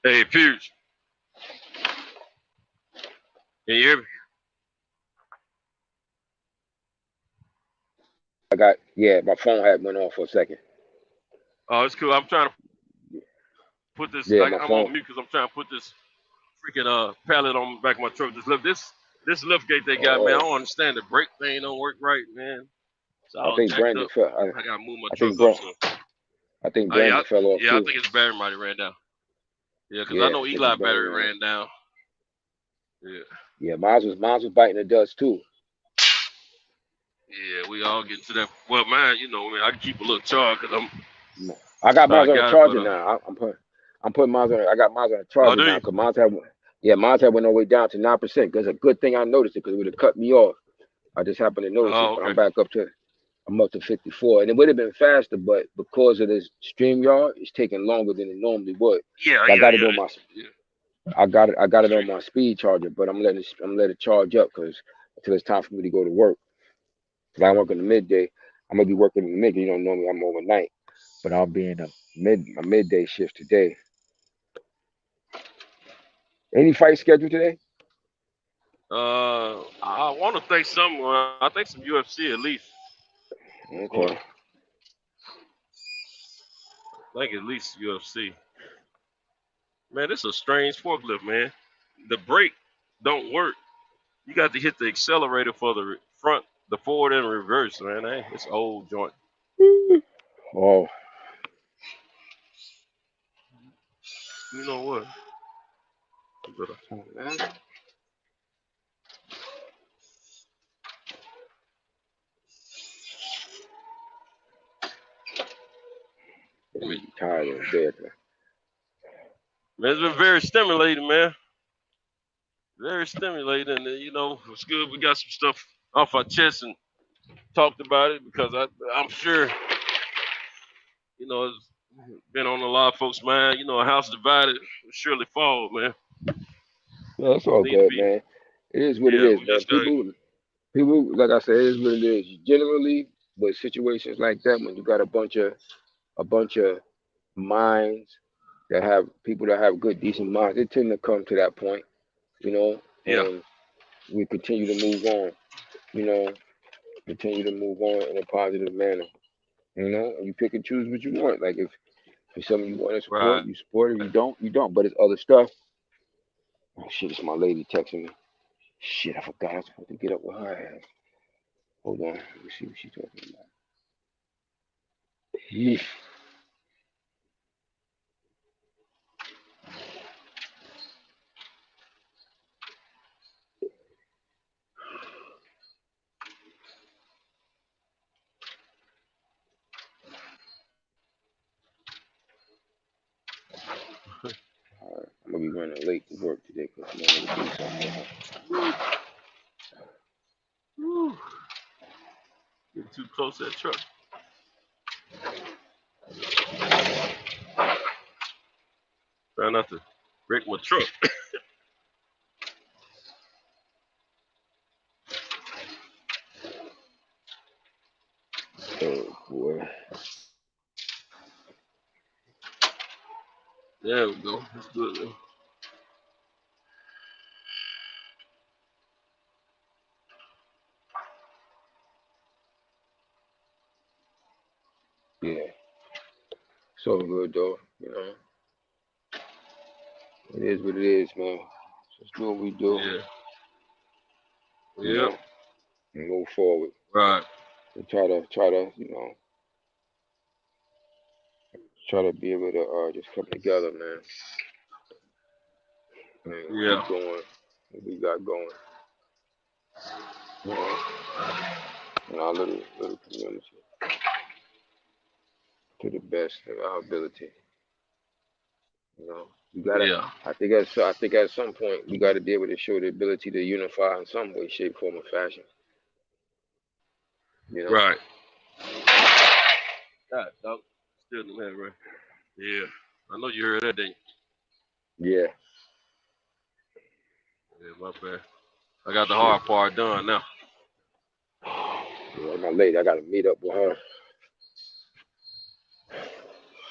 Hey, Pierce, can you hear me? My phone had went off for a second. Oh, it's cool. I'm trying to put this. Yeah, my I'm phone. on mute because I'm trying to put this freaking pallet on the back of my truck. This lift gate they got, man. I Oh, don't understand. The brake thing don't work right, man. It's I all think jacked Brandon up. fell. I gotta move my I truck think up Brand, some. I think Oh yeah, Brandon fell off I too. think his battery might have ran down. Yeah, because I Yeah, know I think his Eli battery battery ran out. ran down. Yeah, Yeah, mine was biting the dust too. yeah, we all get to that. Well, mine, man, I can keep a little charge because I got I mine on a got it, but charger now. I'm putting mine on. I got mine on a oh, charger do now you? because mine had went all the way down to 9%. Because a good thing I noticed it because it would have cut me off. I just happened to notice it, Oh, but okay. I'm up to 54, and it would have been faster, but because of this StreamYard, it's taking longer than it normally would. Yeah, So I yeah, got it yeah, on my yeah. I got it on Street. my speed charger, but I'm letting it charge up because until it's time for me to go to work. Because I work in the midday, I'm gonna be working in the midday. Normally I'm overnight, but I'll be in a midday shift today. Any fight scheduled today? I want to think some. I think some UFC at least. Going. Okay. I think at least UFC. Man, this is a strange forklift, man. The brake don't work. You got to hit the accelerator for the front, the forward and reverse, man. It's old joint. Oh, You know what? You better- I'm tired of bed. Man, it's been very stimulating, man. Very stimulating. And, it's good. We got some stuff off our chest and talked about it because I'm sure, it's been on a lot of folks' mind. A house divided will surely fall, man. No, it's all Need to good, be, man. It is what it yeah, is, we man. just got to, People, like I said, it is what it is. Generally, but situations like that, when you got a bunch of minds that have people that have good, decent minds, they tend to come to that point, yeah, and we continue to move on, you know, continue to move on in a positive manner, and you pick and choose what you want. Like if it's something you want to support, right. you support it. If you don't, you don't. But it's other stuff. Oh shit, it's my lady texting me. Shit, I forgot I was supposed to get up with her ass. Hold on, let me see what she's talking about. Yeesh. running late to work today because I wanted to do something. Getting too close to that truck. Try not to break my truck. Oh boy. There we go. That's good. Man. Yeah. It's all good though, you know. It is what it is, man. Just do what we do. Yeah. You know, and move forward. Right. And try to, you know, try to be able to just come together, man. And keep going what we got going. You know, in our little community. To the best of our ability. You know. You gotta I think at some point we gotta be able to show the ability to unify in some way, shape, form, or fashion. You know? Right. God, dog. Still in that, right? Yeah. I know you heard that, didn't you? Yeah. Yeah, my bad. I got the hard part done now. Yeah, I'm not late. I gotta meet up with her.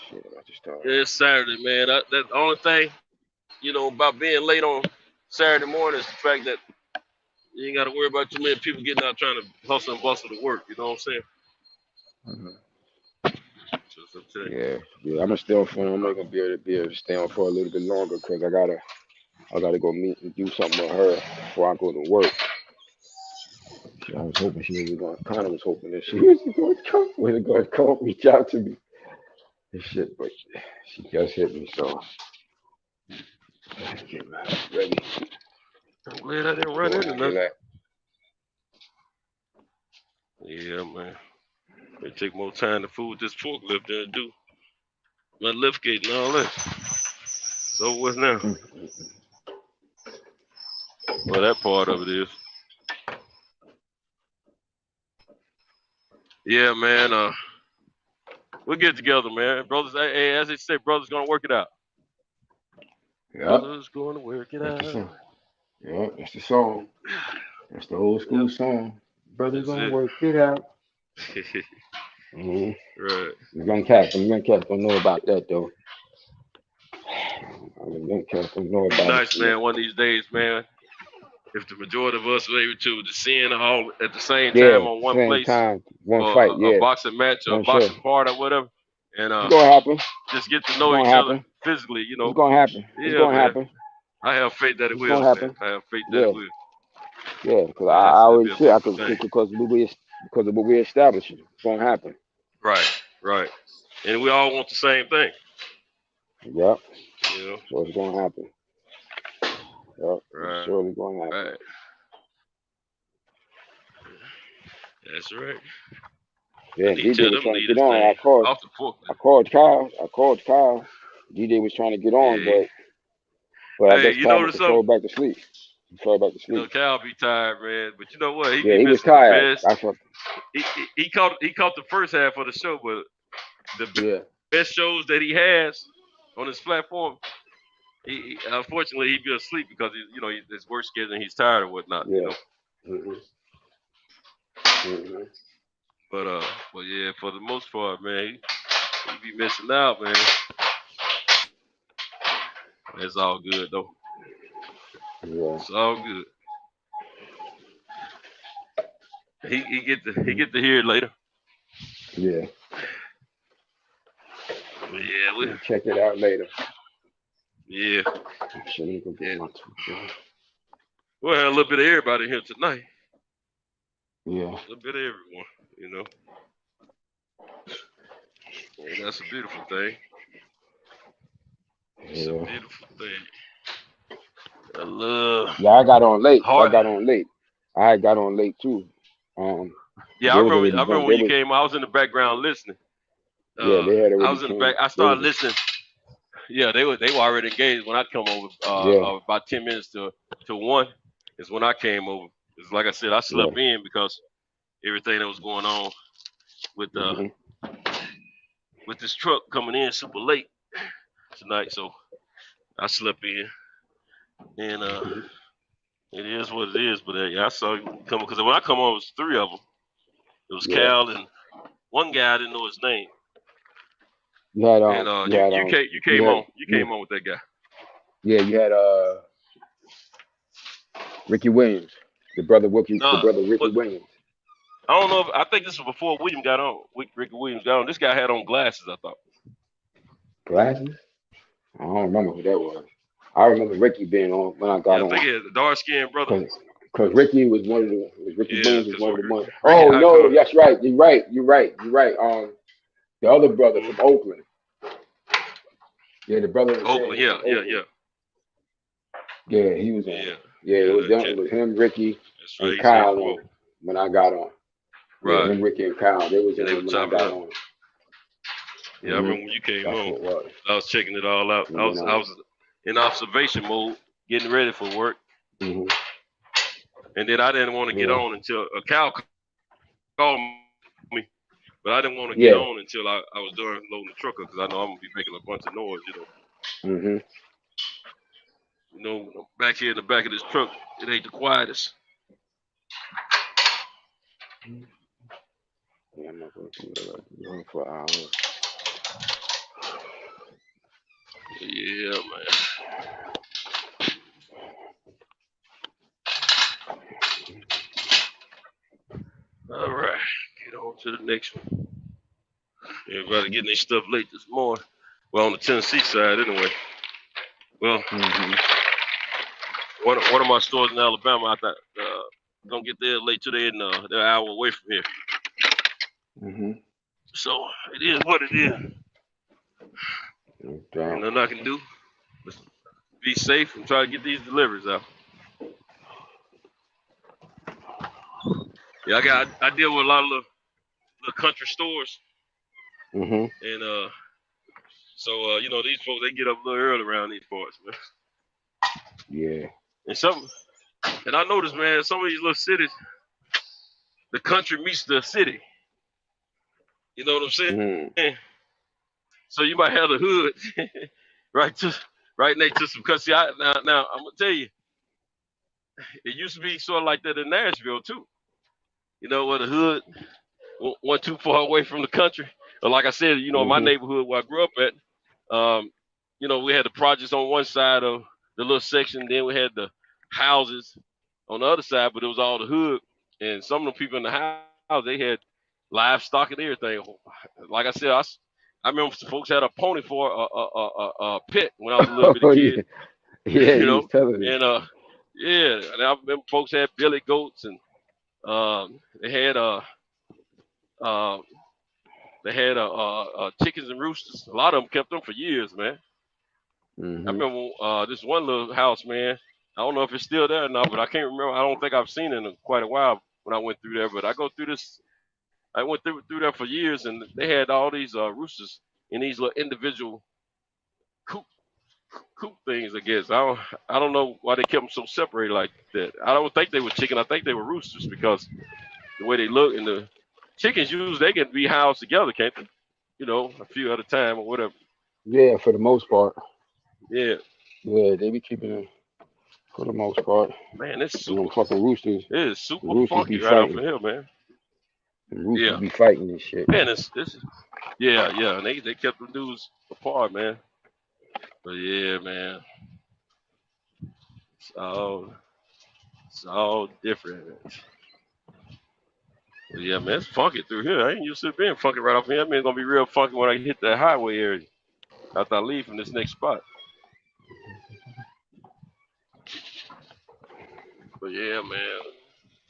Shit, I just started. Yeah, it's Saturday, man. That's the only thing, you know, about being late on Saturday morning is the fact that you ain't got to worry about too many people getting out trying to hustle and bustle to work. You know what I'm saying? Yeah, I'm gonna stay on for. I'm not gonna be able to stay on for a little bit longer because I gotta go meet and do something with her before I go to work. I was hoping she was hoping that she was going to come reach out to me and shit, but she just hit me, so I get ready. I'm glad I didn't run into nothing. Yeah, man. It take more time to fool with this forklift than it do my lift gate and all that. So what's now? Well, that part of it is. Yeah, man. We'll get together, man. Brothers, hey, as they say, brothers gonna work it out. Yep. Brothers gonna work it out. Yeah, that's the song. That's the old school song. Brothers gonna work it out. Right. Young cats don't know about that though. Young cats don't know about nice, man. One of these days, man. If the majority of us were able to descend all at the same time on one place, one fight, a boxing match or a boxing part or whatever, and it's gonna happen. Just get to know each other physically, you know. It's gonna happen. Yeah, it's gonna man. happen. I have faith that it it's will, gonna happen. Man. I have faith that it will. Yeah, because I always say because of what we established, it's gonna happen. Right. And we all want the same thing. Yep. You know. So it's gonna happen. Yep. Right. It's surely gonna happen. Right. That's right. Yeah, DJ was trying to get on. I called Kyle. DJ was trying to get on, but I guess Kyle fell back to sleep. He fell back to sleep. You know, Kyle be tired, man. But you know what? He was tired. He caught the first half of the show, but the best shows that he has on his platform, he unfortunately he'd be asleep because his work schedule and he's tired or whatnot. Yeah. You know? But yeah, for the most part, man, he be missing out, man. It's all good though. Yeah. It's all good. He get to hear it later. Yeah. Yeah, we'll check it out later. Yeah. Yeah. We'll have a little bit of everybody here tonight. Yeah. A little bit of everyone, you know. And that's a beautiful thing. It's a beautiful thing. I love. Yeah, I got on late. I got on late too. Yeah, I remember when you came. I was in the background listening. Yeah, they had already. I was in the back. I started listening yeah, they were already engaged when I come over. Yeah. About 10 minutes to 1 is when I came over. It's like I said, I Yeah. slept in because everything that was going on with Mm-hmm. with this truck coming in super late tonight, so I slept in, and it is what it is. But yeah, I saw you come because when I come over, it was 3 of them. It was Yeah. Cal and one guy I didn't know his name, You had and you had you you came had on with that guy. you had Ricky Williams, the brother Nah, Ricky but Williams. I don't know. I think this was before William got on. Ricky Williams got on. This guy had on glasses, I thought. Glasses? I don't remember who that was. I remember Ricky being on when I got Yeah, I on. think he had the dark skinned brother. Because Ricky was Ricky Yeah, Williams was because one of the ones. Ricky Oh no, Icon. that's right. You're right. The other brother from Oakland. Yeah, the brother was Oakland, from Oakland. yeah. Yeah, he was on. Yeah, Yeah, it was them. Cat. It was him, Ricky, That's right. and He said Kyle from on Oakland. when I got on. Yeah, Right. him, Ricky, and Kyle. They was And they on were when I chopping got up. on. Yeah, I remember when you came That's on. what it was. I was checking it all out. We I went on. was in observation mode, getting ready for work. Mm-hmm. And then I didn't want to get on until a cow called me, but I didn't want to get on until I was done loading the truck up because I know I'm gonna be making a bunch of noise, Mm-hmm. You know, back here in the back of this truck, it ain't the quietest. Yeah, I'm not going to do that for hours. Yeah, man. All right, get on to the next one. Everybody getting their stuff late this morning. Well, on the Tennessee side, anyway. Well, one of my stores in Alabama, I thought gonna get there late today, and they're an hour away from here. Mm-hmm. So it is what it is. Ain't nothing I can do. Just be safe and try to get these deliveries out. Yeah, I deal with a lot of little country stores, and so you know, these folks, they get up a little early around these parts, man. Yeah. And I noticed, man, some of these little cities, the country meets the city. You know what I'm saying? So you might have the hood right next to some country. Now I'm gonna tell you, it used to be sort of like that in Nashville too. You know, where the hood wasn't too far away from the country. Or like I said, you know, my neighborhood where I grew up at, you know, we had the projects on one side of the little section, then we had the houses on the other side, but it was all the hood. And some of the people in the house, they had livestock and everything. Like I said, I remember some folks had a pony for a pet when I was a little bitty kid. Yeah, You you know, was telling me. and yeah, and I remember folks had billy goats, and they had chickens and roosters. A lot of them kept them for years, man. I remember this one little house, man. I don't know if it's still there or not, but I can't remember. I don't think I've seen it in quite a while when I went through there. But I go through this. I went through there for years, and they had all these roosters in these little individual coop things. I guess I don't know why they kept them so separated like that. I don't think they were chicken. I think they were roosters because the way they look, and the chickens usually they can be housed together, can't they? You know, a few at a time or whatever. Yeah, for the most part. Yeah. Yeah, they be keeping it for the most part. Man, it's You know, super. fucking roosters. It is The super roosters funky be right off the fighting. hill, man. The roosters Yeah. be fighting and shit. Man, it's yeah, and they kept the dudes apart, man. But yeah, man, it's all different. But yeah, man, it's funky through here. I ain't used to it being funky right off here. I mean, it's gonna be real funky when I hit that highway area after I leave from this next spot. But yeah, man.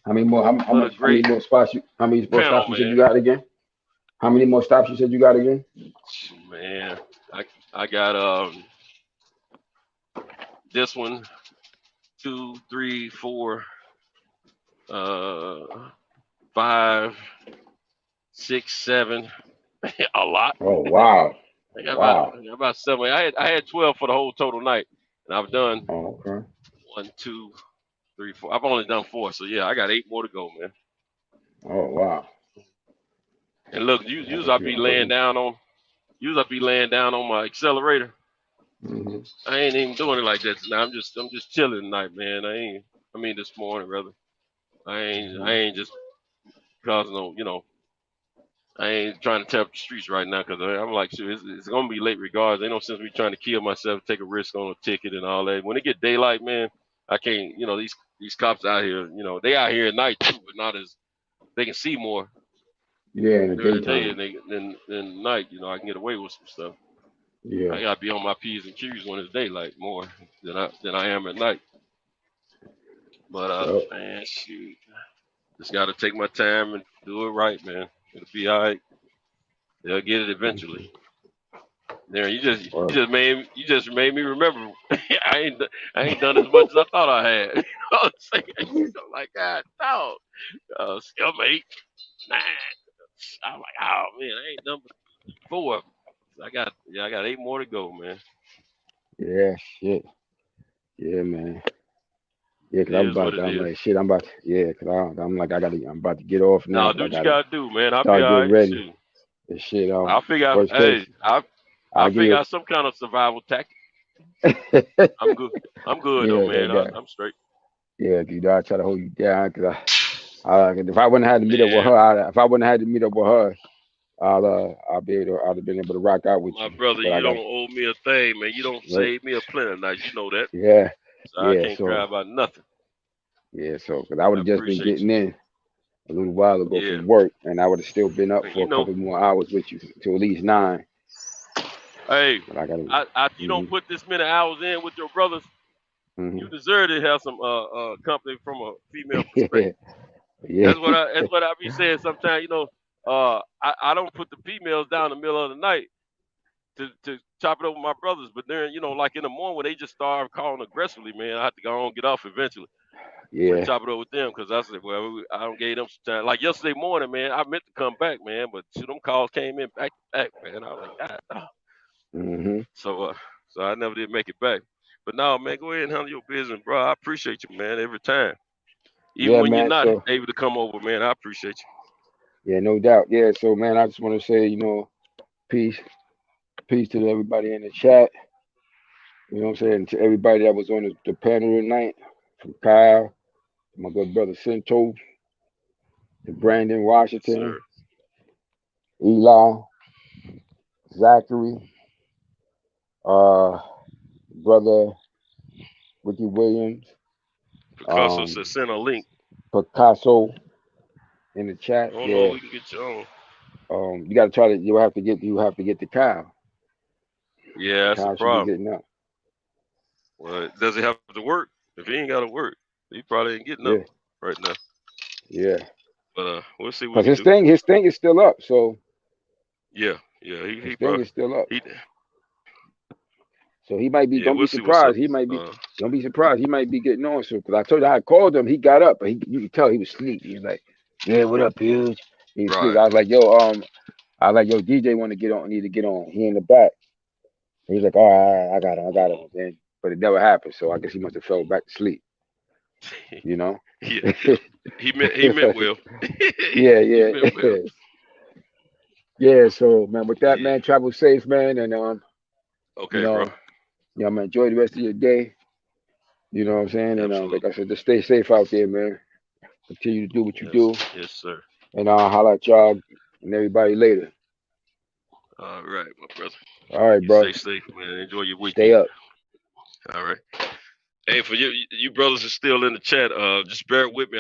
How many more? How many more spots? How many more Panel, stops you said you man. got again? How many more stops you said you got again? Man, I got this one, 2, 3, 4, 5, 6, 7. A lot. Oh wow. I got Wow. about 7. I had 12 for the whole total night, and I've done Oh, okay. 1, 2, 3, 4. I've only done 4, so yeah, I got 8 more to go, man. Oh, wow. And look, usually I be laying down on my accelerator. Mm-hmm. I ain't even doing it like that now. I'm just chilling tonight, man. This morning rather. I ain't just causing no. I ain't trying to tear up the streets right now because I'm like, sure, it's gonna be late regardless. Ain't no sense me trying to kill myself, take a risk on a ticket and all that. When it get daylight, man, I can't. These cops out here, they out here at night too, but not as they can see more Yeah, in the during the day daytime. and than night. I can get away with some stuff. Yeah. I gotta be on my P's and Q's when it's daylight more than I am at night. But Yep. man, shoot, just gotta take my time and do it right, man. It'll be all right. They'll get it eventually. There, you just made me remember. I ain't done as much as I thought I had. You know what I'm saying? I'm like, God, dog, still 8, 9. I'm like, oh man, I ain't done but 4. I got 8 more to go, man. Yeah, shit. Yeah, man. Yeah, It cause I'm is what about to, it I'm is. like, shit, I'm about to, yeah, cause I'm like, I'm about to get off now, Now cause do I what you gotta gotta do, man. I'll be start all getting right. ready. Shoot, And shit, I'll figure out. worst case, Hey, I'll I'll give figure you out some kind of survival tactic. a, I'm good. I'm good though, yeah, man. that, I'm straight. yeah, dude, I try to hold you down, cause if I wouldn't have had to meet up with Man, her, if I wouldn't have had to meet up with her, I'd have been able to rock out with my you, brother, but I you got, don't owe me a thing, man. You don't nope, save me a plenty nights. You know that. yeah, So I yeah, can't so, cry about nothing. cause I would I have just been appreciate getting in a little while you. ago Yeah. from work, and I would have still been up And for a couple more hours with you till at least 9. hey, But I gotta, after you don't put this many hours in with your brothers, hmm you deserve to have some company from a female yeah, perspective. yeah, That's what I be saying sometimes. I don't put the females down in the middle of the night to chop it over my brothers, but then like in the morning when they just start calling aggressively, man, I have to go on and get off eventually. But yeah, chop it over with them because I said, well, I don't gave them some time. Like yesterday morning, man, I meant to come back, man, but them calls came in back to back, man. I was like, God, no. hmm So I never did make it back. But no, man, go ahead and handle your business, bro. I appreciate you, man, every time. Even yeah, when you're man. not So able to come over, man, I appreciate yeah, no doubt. Yeah, so man, I just want to say, peace, peace to everybody in the chat. You know what I'm saying? To everybody that was on the panel tonight, from Kyle, to my good brother Cinto, to Brandon you. Yes, Washington, sir. Eli, Zachary, uh, brother Ricky Williams, Picasso um, said send a link. Picasso in the I chat. don't know if Yeah. we can get you on. You gotta try to you have to get the Kyle. Yeah, that's the Kyle should be problem. getting up. Well, does he have to work? If he ain't got to work, he probably ain't getting up Yeah, right now. yeah. But we'll see what we Cause can his do. thing is still up. So Yeah, yeah, his he thing probably is still up. he So he might be. yeah. Don't be We'll see what's up. surprised. He might be. Don't be surprised. He might be getting on soon. Cause I told you I called him. He got up, but you could tell he was asleep. He was like, "Yeah, what up, huge?" He was asleep. Right. I was like, "Yo, DJ want to get on. Need to get on. He in the back." He was like, "All right, I got him. I got him." Mm. Then, but it never happened. So I guess he must have fell back to sleep. You know. Yeah, yeah. He meant well. Yeah, He yeah, meant well. yeah. So man, with that, Yeah. man, travel safe, man, and you Okay, bro. know, man, enjoy the rest of your day. You know what I'm saying? And like Absolutely. I said, just stay safe out there, man. Continue to do what you Yes. do, Yes, sir. and I'll holler at y'all and everybody later. All right, my brother. All right, You bro. stay safe, man. Enjoy your Stay weekend. up. All right. Hey, for you brothers are still in the chat. Just bear with me.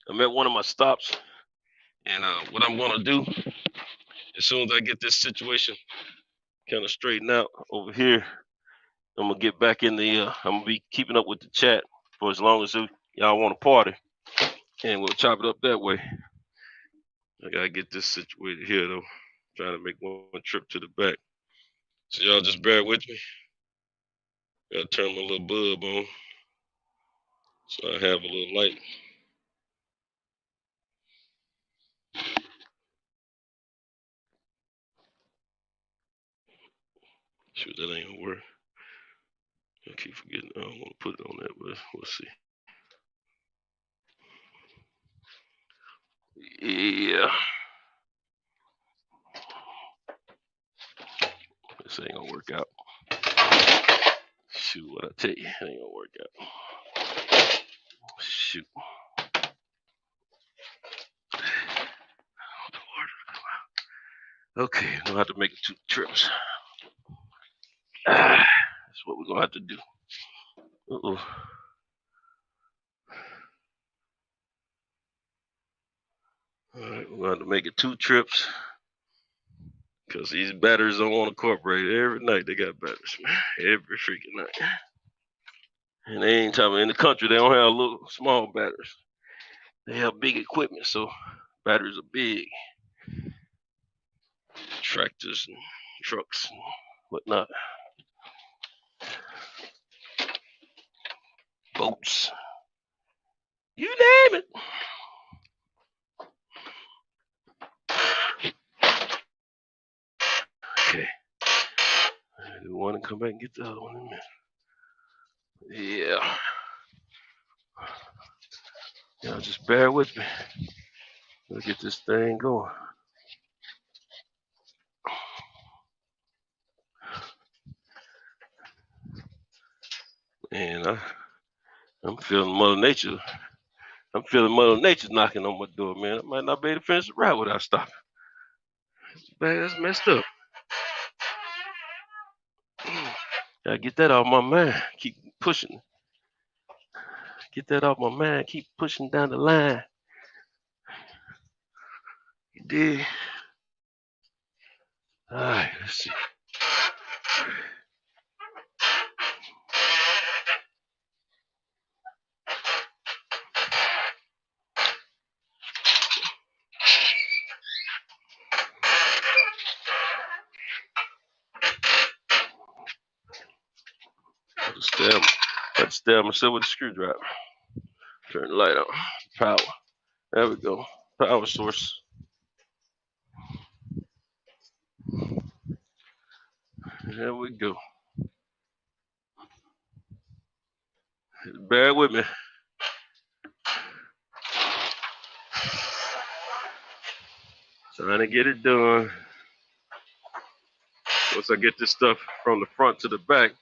I'm at one of my stops, and what I'm gonna do as soon as I get this situation kind of straightened out over here, I'm gonna get back in the. I'm gonna be keeping up with the chat for as long as y'all want to party, and we'll chop it up that way. I gotta get this situated here though. Trying to make one trip to the back. So y'all just bear with me. Gotta turn my little bulb on so I have a little light. Sure, that ain't gonna work. I keep forgetting. I don't want to put it on that, but we'll see. Yeah. This ain't gonna work out. Shoot, what I tell you, it ain't gonna work out. Shoot. Okay, I'm gonna have to make it 2 trips. That's what we're gonna have to do. Uh-oh. All right, we're gonna have to make it 2 trips because these batteries don't want to cooperate. Every night they got batteries, man. Every freaking night. And they ain't talking in the country. They don't have little small batteries. They have big equipment, so batteries are big. Tractors and trucks and whatnot. Boats. You name it. Okay. I do want to come back and get the other one in a minute. Yeah. Y'all just bear with me. Let's get this thing going. And I'm feeling Mother Nature. I'm feeling Mother Nature knocking on my door, man. I might not be able to finish the ride without stopping. Man, that's messed up. Gotta get that off my mind. Keep pushing. Get that off my mind. Keep pushing down the line. You did. All right, let's see. I just stab myself with a screwdriver. Turn the light on. Power. There we go. Power source. There we go. Bear with me. Trying to get it done. Once I get this stuff from the front to the back,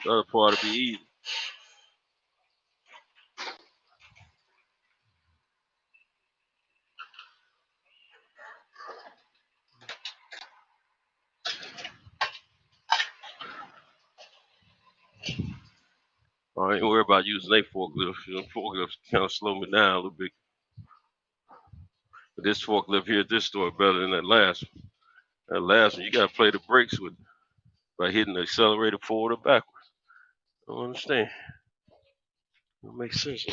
the other part will be easy. I ain't worried about using a forklift. Forklifts kind of slow me down a little bit. But this forklift here at this store better than that last one. That last one, you got to play the brakes with by hitting the accelerator forward or backwards. I don't understand. It makes sense.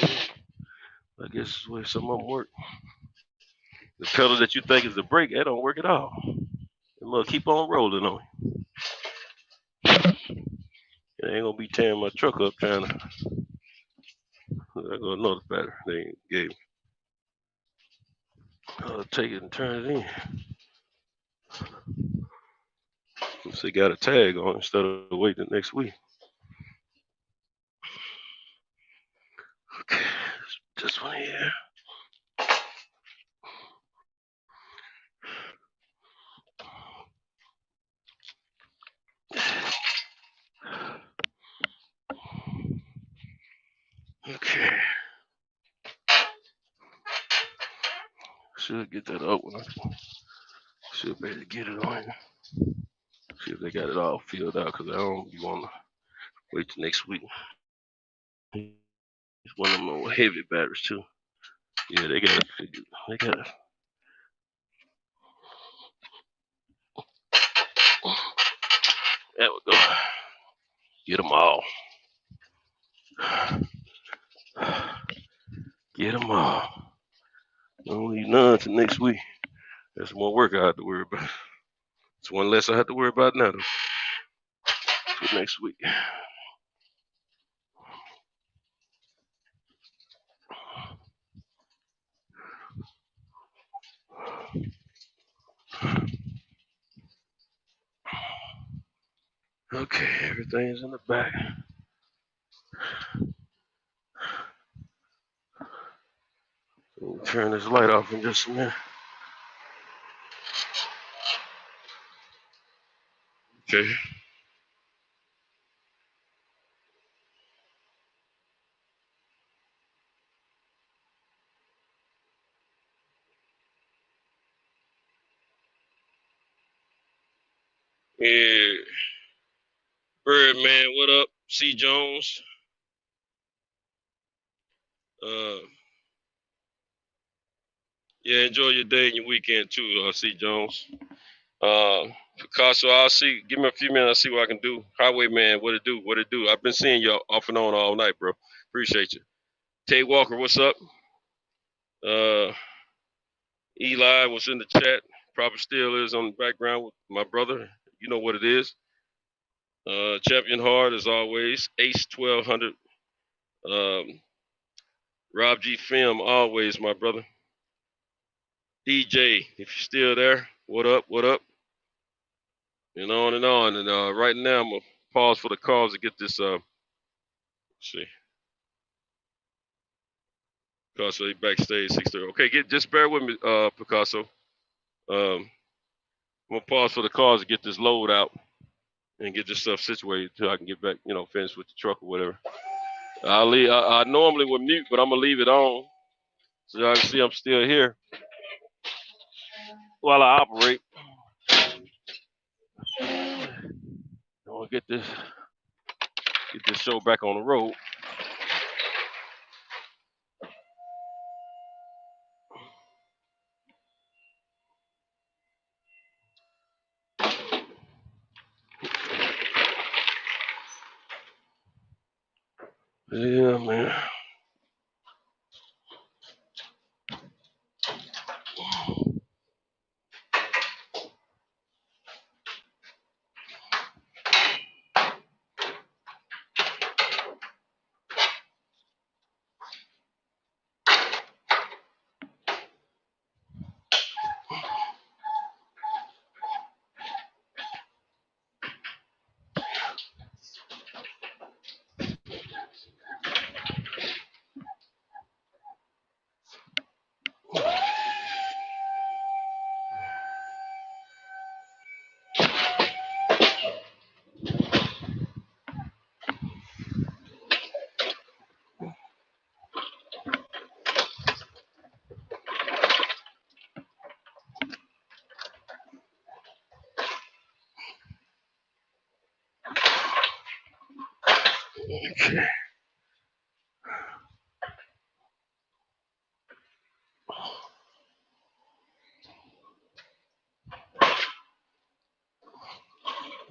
I guess it's the way some of them work. The pedal that you think is the brake, that don't work at all. It must keep on rolling on you. It ain't gonna be tearing my truck up trying to. I got another battery they ain't gave me. I'll take it and turn it in. Since they got a tag on instead of waiting next week. Okay, this one here. Okay. Should get that up when I should be able to get it on. See if they got it all filled out because I don't want to wait till next week. It's one of them more heavy batteries too. Yeah, they got to figure. They got to. There we go. Get them all. Get them all. Don't leave none till next week. That's more work I have to worry about. It's one less I have to worry about now, though. For next week. Okay, everything's in the back. We'll turn this light off in just a minute. Okay. Yeah. Birdman, what up? C. Jones. Yeah, enjoy your day and your weekend too, C. Jones. Picasso, I'll see. Give me a few minutes. I'll see what I can do. Highwayman, what it do? What it do? I've been seeing you off and on all night, bro. Appreciate you. Tay Walker, what's up? Eli was in the chat. Probably still is on the background with my brother. You know what it is. Champion Hard as always. Ace 1200. Rob G Film, always my brother. DJ, if you're still there, what up? What up? And on and on. And right now, I'm going to pause for the calls to get this. Let's see. Picasso, backstage 6:30. Okay, just bear with me, Picasso. I'm going to pause for the calls to get this load out and get this stuff situated until I can get back, finish with the truck or whatever. I normally would mute, but I'm going to leave it on so y'all can see I'm still here while I operate. I want to get this show back on the road. Yeah, man. Okay.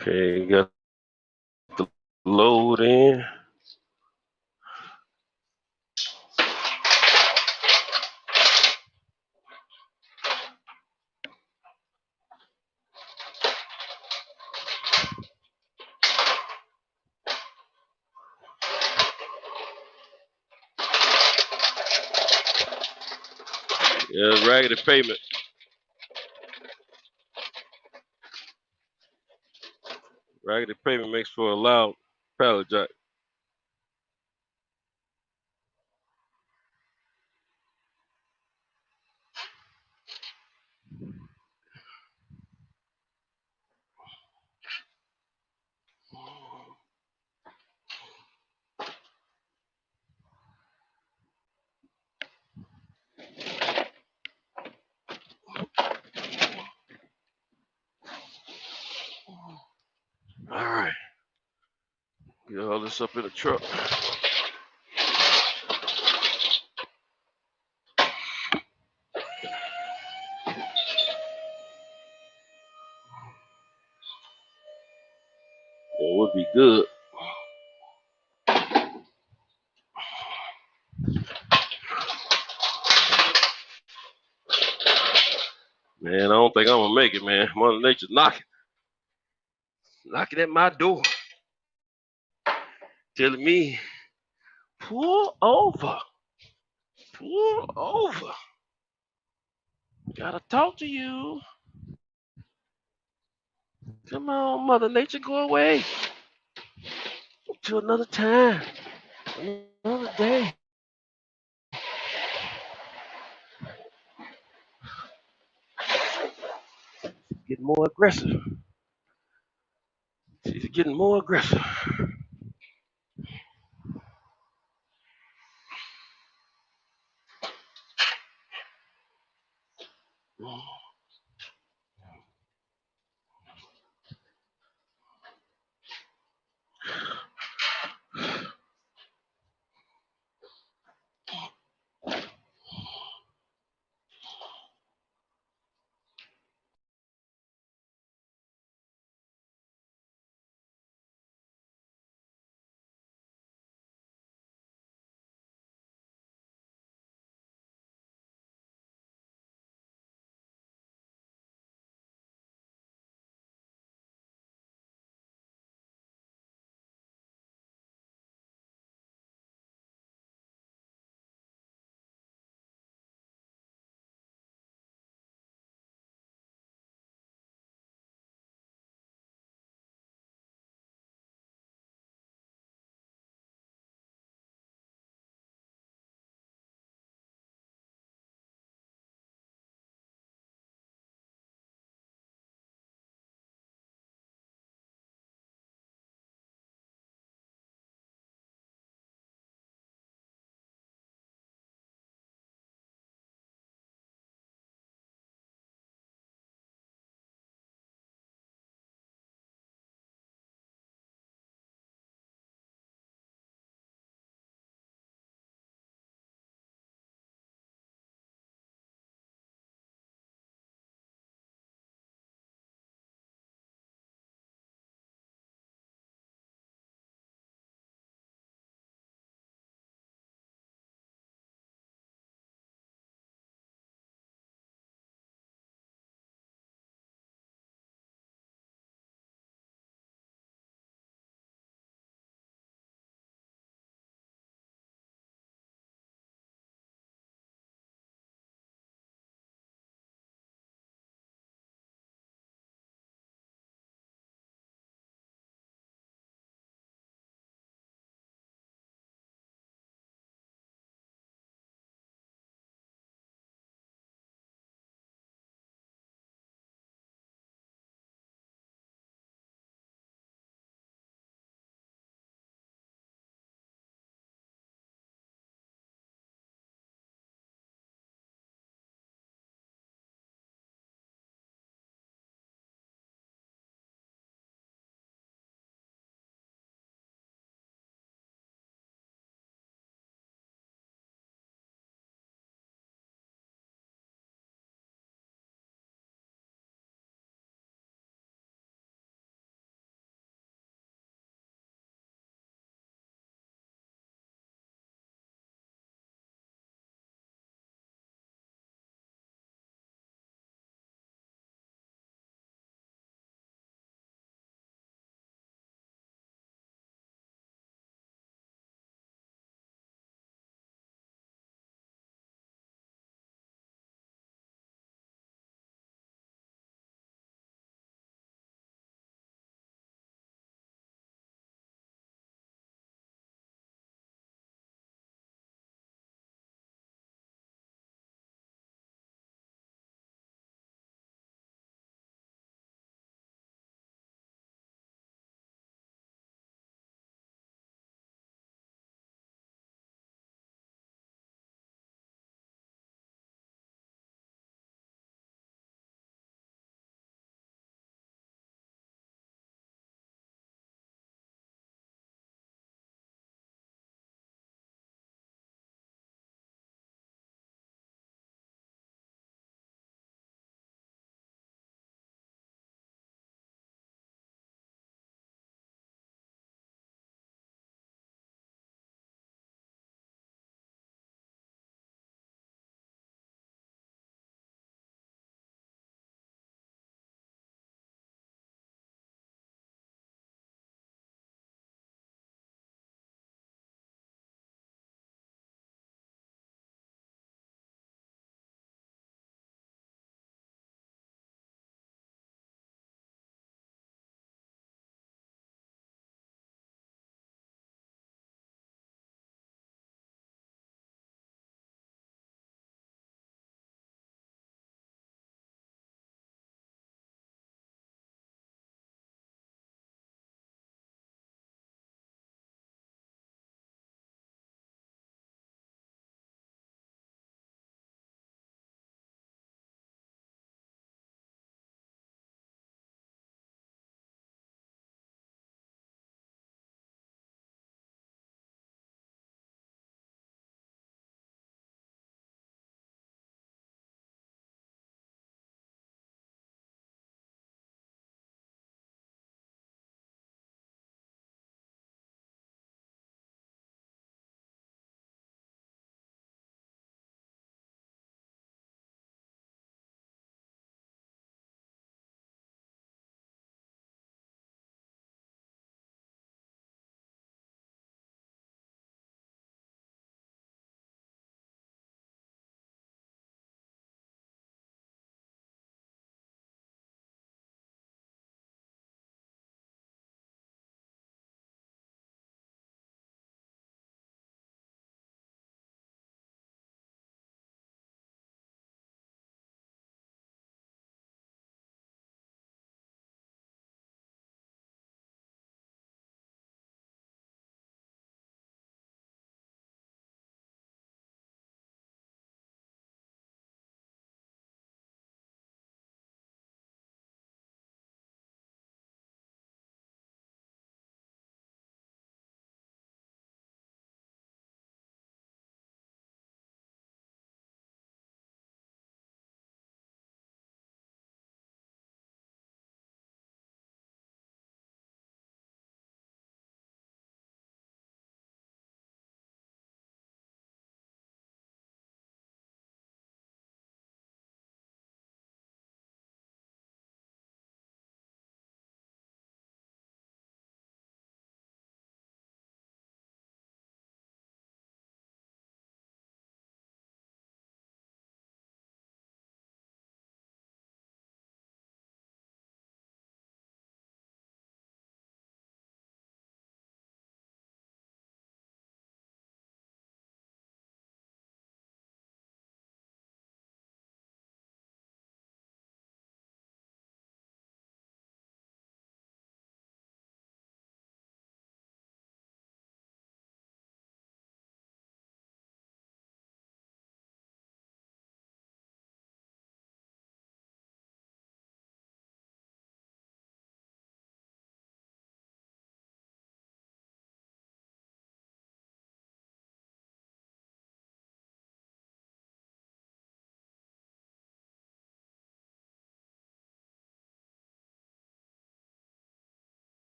Okay, got the load in. Yeah, raggedy pavement. Raggedy pavement makes for a loud pallet jack. All right. Get all this up in the truck. It would be good. Man, I don't think I'm gonna make it, man. Mother Nature's knocking at my door, telling me, pull over. Gotta talk to you. Come on, Mother Nature, go away. To another time, another day. Getting more aggressive. She's getting more aggressive.